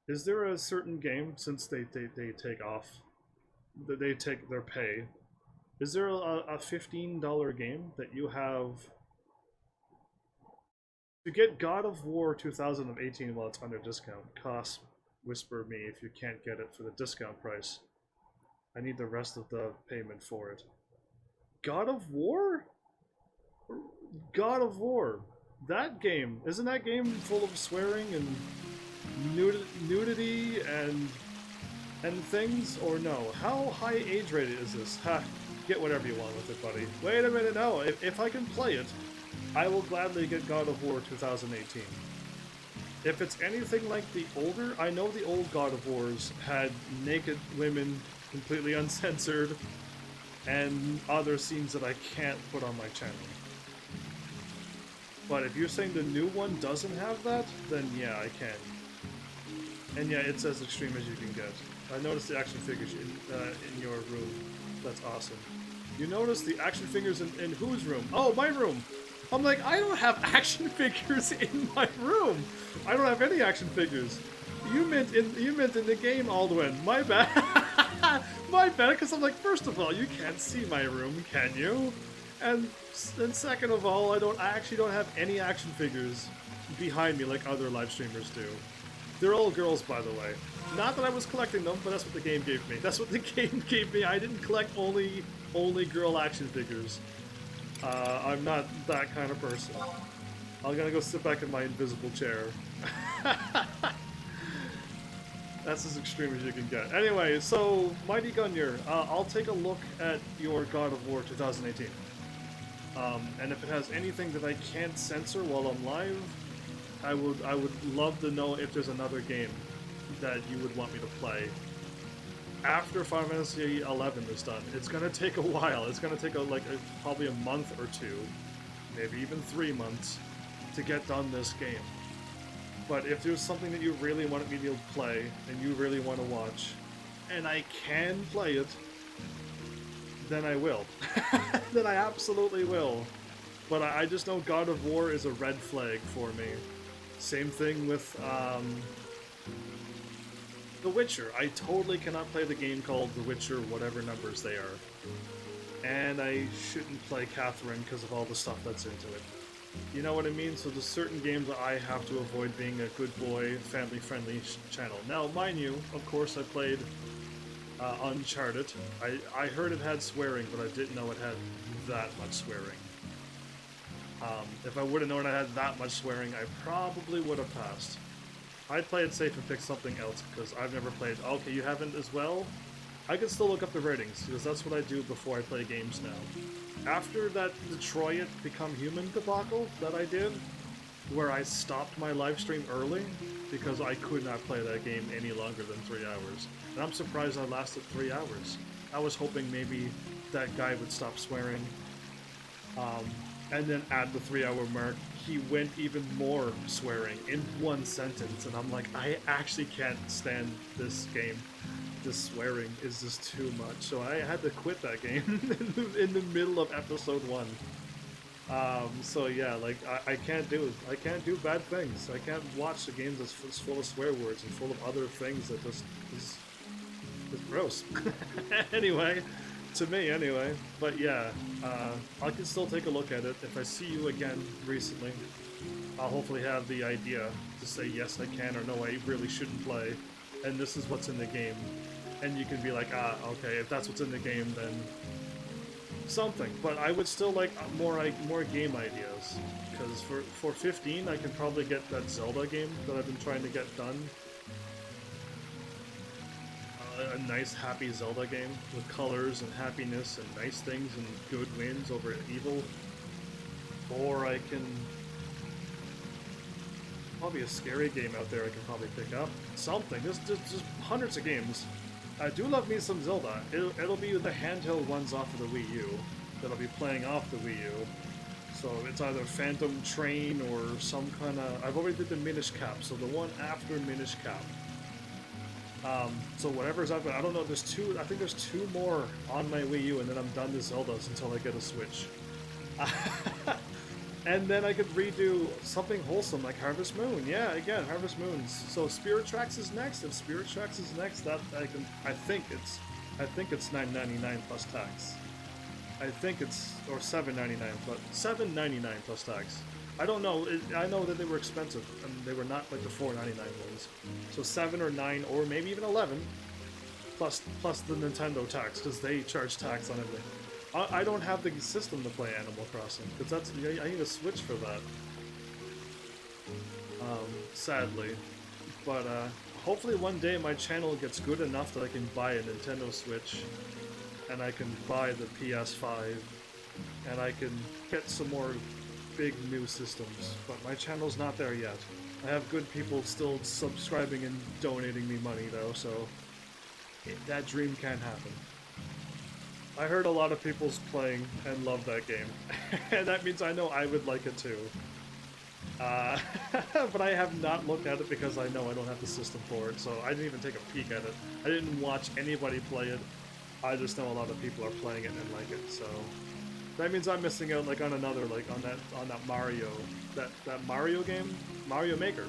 Is there a certain game, since they take off, they take their pay, is there a $15 game that you have to get God of War 2018 while it's under discount? Cost, whisper me if you can't get it for the discount price. I need the rest of the payment for it. God of War? God of War. That game, isn't that game full of swearing and nudity and things, or no? How high age rated is this? Ha, get whatever you want with it, buddy. Wait a minute, no. If I can play it, I will gladly get God of War 2018. If it's anything like the older, I know the old God of Wars had naked women, completely uncensored, and other scenes that I can't put on my channel. But if you're saying the new one doesn't have that, then yeah, I can. And yeah, it's as extreme as you can get. I noticed the action figures in your room. That's awesome. You noticed the action figures in whose room? Oh, my room! I'm like, I don't have action figures in my room! I don't have any action figures. You meant in the game, Aldwin. My bad. My bad, because I'm like, first of all, you can't see my room, can you? And second of all, I actually don't have any action figures behind me like other live streamers do. They're all girls, by the way. Not that I was collecting them, but that's what the game gave me. That's what the game gave me. I didn't collect only girl action figures. I'm not that kind of person. I'm gonna go sit back in my invisible chair. That's as extreme as you can get. Anyway, so Mighty Gunyer, I'll take a look at your God of War 2018. And if it has anything that I can't censor while I'm live, I would love to know if there's another game that you would want me to play after Final Fantasy 11 is done. It's gonna take a while. It's gonna take probably a month or two, maybe even 3 months, to get done this game. But if there's something that you really want me to play and you really want to watch, and I can play it, then I will. Then I absolutely will. But I just know God of War is a red flag for me. Same thing with The Witcher. I totally cannot play the game called The Witcher, whatever numbers they are. And I shouldn't play Catherine because of all the stuff that's into it. You know what I mean? So there's certain games that I have to avoid being a good boy, family-friendly channel. Now, mind you, of course I played Uncharted. I heard it had swearing, but I didn't know it had that much swearing. If I would have known it had that much swearing, I probably would have passed. I'd play it safe and pick something else, because I've never played... Okay, you haven't as well? I can still look up the ratings, because that's what I do before I play games now. After that Detroit Become Human debacle that I did, where I stopped my live stream early, because I could not play that game any longer than 3 hours. And I'm surprised I lasted 3 hours. I was hoping maybe that guy would stop swearing. And then at the 3 hour mark, he went even more swearing in one sentence, and I'm like, I actually can't stand this game. This swearing is just too much. So I had to quit that game in the middle of episode 1. So yeah, like I can't do bad things. I can't watch a game that's full of swear words and full of other things that just is gross. Anyway. To me, anyway. But yeah, I can still take a look at it. If I see you again recently, I'll hopefully have the idea to say yes I can or no I really shouldn't play, and this is what's in the game. And you can be like, ah, okay, if that's what's in the game, then something. But I would still like more game ideas, because for 15 I can probably get that Zelda game that I've been trying to get done. A nice, happy Zelda game with colors and happiness and nice things and good wins over evil. Or I can... Probably a scary game out there I can probably pick up. Something. There's just hundreds of games. I do love me some Zelda. It'll be the handheld ones off of the Wii U that I'll be playing off the Wii U. So it's either Phantom Train or some kind of... I've already did the Minish Cap, so the one after Minish Cap. So whatever's up, I don't know, there's two, I think there's 2 more on my Wii U, and then I'm done with Zeldas until I get a Switch. And then I could redo something wholesome like Harvest Moon. Yeah, again, Harvest Moons. So Spirit Tracks is next. If Spirit Tracks is next, that I think it's $9.99 plus tax. I think it's, or $7.99 plus $7.99 plus tax. I don't know. I know that they were expensive, and they were not like the $4.99 ones. So 7 or 9, or maybe even 11, plus the Nintendo tax, because they charge tax on everything. I don't have the system to play Animal Crossing, because I need a Switch for that. Sadly, but hopefully one day my channel gets good enough that I can buy a Nintendo Switch, and I can buy the PS5, and I can get some more big new systems, but my channel's not there yet. I have good people still subscribing and donating me money though, so that dream can happen. I heard a lot of people's playing and love that game, and that means I know I would like it too. But I have not looked at it because I know I don't have the system for it, so I didn't even take a peek at it. I didn't watch anybody play it. I just know a lot of people are playing it and like it, so... That means I'm missing out like on another, like on that Mario, that Mario game, Mario Maker.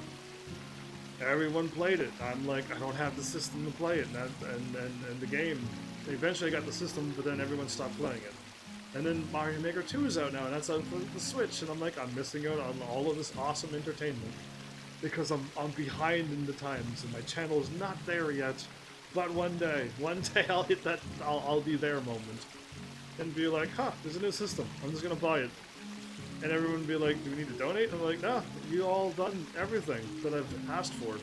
Everyone played it. I'm like, I don't have the system to play it, and the game. Eventually I got the system, but then everyone stopped playing it. And then Mario Maker 2 is out now, and that's out for the Switch, and I'm like, I'm missing out on all of this awesome entertainment because I'm behind in the times, and my channel is not there yet. But one day I'll hit that, I'll be there moment. And be like, huh, there's a new system, I'm just gonna buy it. And everyone would be like, do we need to donate? I'm like, no, you all done everything that I've asked for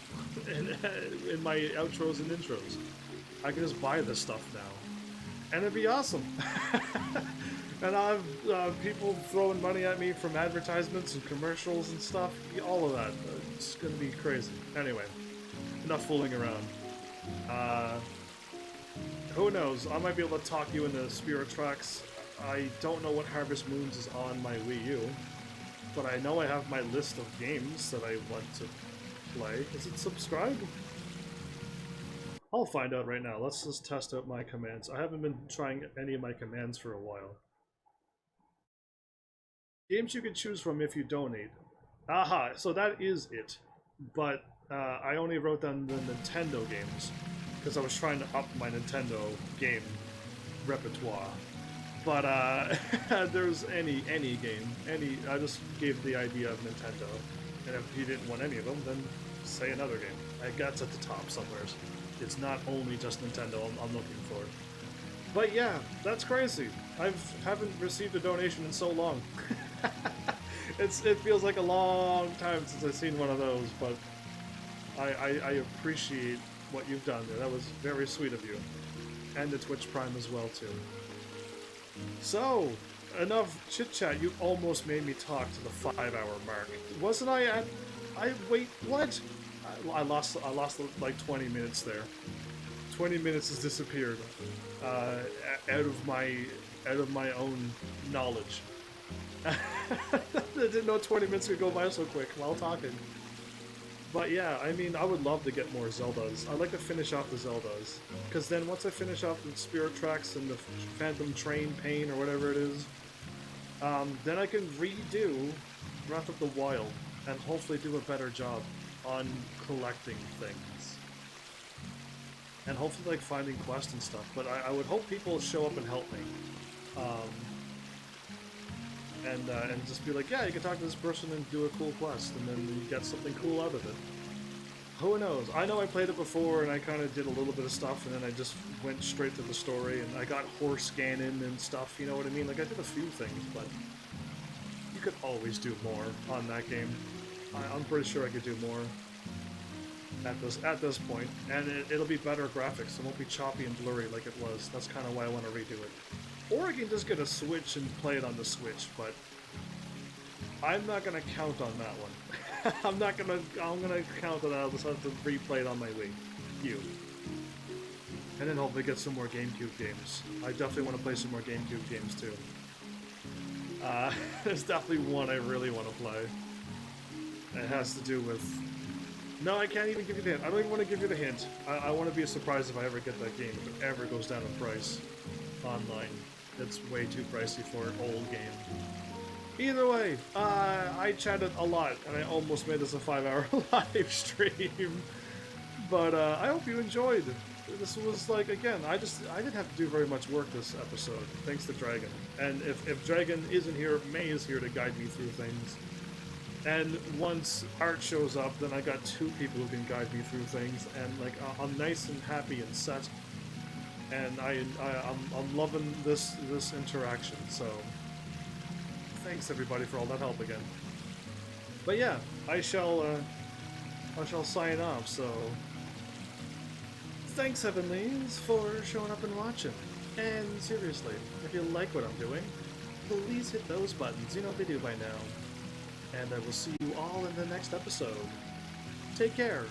in my outros and intros. I can just buy this stuff now. And it'd be awesome. And I'll have people throwing money at me from advertisements and commercials and stuff. All of that. It's gonna be crazy. Anyway, enough fooling around. Who knows? I might be able to talk you into Spirit Tracks. I don't know what Harvest Moons is on my Wii U, but I know I have my list of games that I want to play. Is it subscribe? I'll find out right now. Let's just test out my commands. I haven't been trying any of my commands for a while. Games you can choose from if you donate. Aha, so that is it. But I only wrote down the Nintendo games because I was trying to up my Nintendo game repertoire. But there's any game, I just gave the idea of Nintendo, and if you didn't want any of them, then say another game. I guess at the top somewhere. It's not only just Nintendo I'm looking for. But yeah, that's crazy. Haven't received a donation in so long. It feels like a long time since I've seen one of those, but I appreciate what you've done there. That was very sweet of you. And the Twitch Prime as well, too. So, enough chit-chat. You almost made me talk to the 5-hour mark. Wasn't I at... wait, what? I lost like 20 minutes there. 20 minutes has disappeared. Out of my own knowledge. I didn't know 20 minutes could go by so quick while talking. But yeah, I mean, I would love to get more Zeldas. I'd like to finish off the Zeldas. Because then once I finish off the Spirit Tracks and the Phantom Train Pain or whatever it is, then I can redo Breath of the Wild and hopefully do a better job on collecting things. And hopefully like finding quests and stuff. But I would hope people show up and help me. And just be like, yeah, you can talk to this person and do a cool quest, and then you get something cool out of it. Who knows? I know I played it before, and I kind of did a little bit of stuff, and then I just went straight to the story, and I got horse scanning and stuff, you know what I mean? Like, I did a few things, but you could always do more on that game. I'm pretty sure I could do more at this point, and it'll be better graphics. It won't be choppy and blurry like it was. That's kind of why I want to redo it. Or I can just get a Switch and play it on the Switch, but I'm not gonna count on that one. I'm gonna count on that. I'll just have to replay it on my Wii U. And then hopefully get some more GameCube games. I definitely want to play some more GameCube games too. There's definitely one I really want to play. It has to do with... No, I can't even give you the hint. I don't even want to give you the hint. I want to be surprised if I ever get that game, if it ever goes down in price online. It's way too pricey for an old game. Either way, I chatted a lot, and I almost made this a 5-hour live stream. But I hope you enjoyed. This was like, again, I didn't have to do very much work this episode, thanks to Dragon. And if Dragon isn't here, May is here to guide me through things. And once Art shows up, then I got 2 people who can guide me through things, and like I'm nice and happy and set. And I'm loving this interaction, so thanks everybody for all that help again. But yeah, I shall sign off, so thanks Heavenlies for showing up and watching. And seriously, if you like what I'm doing, please hit those buttons, you know what they do by now. And I will see you all in the next episode. Take care.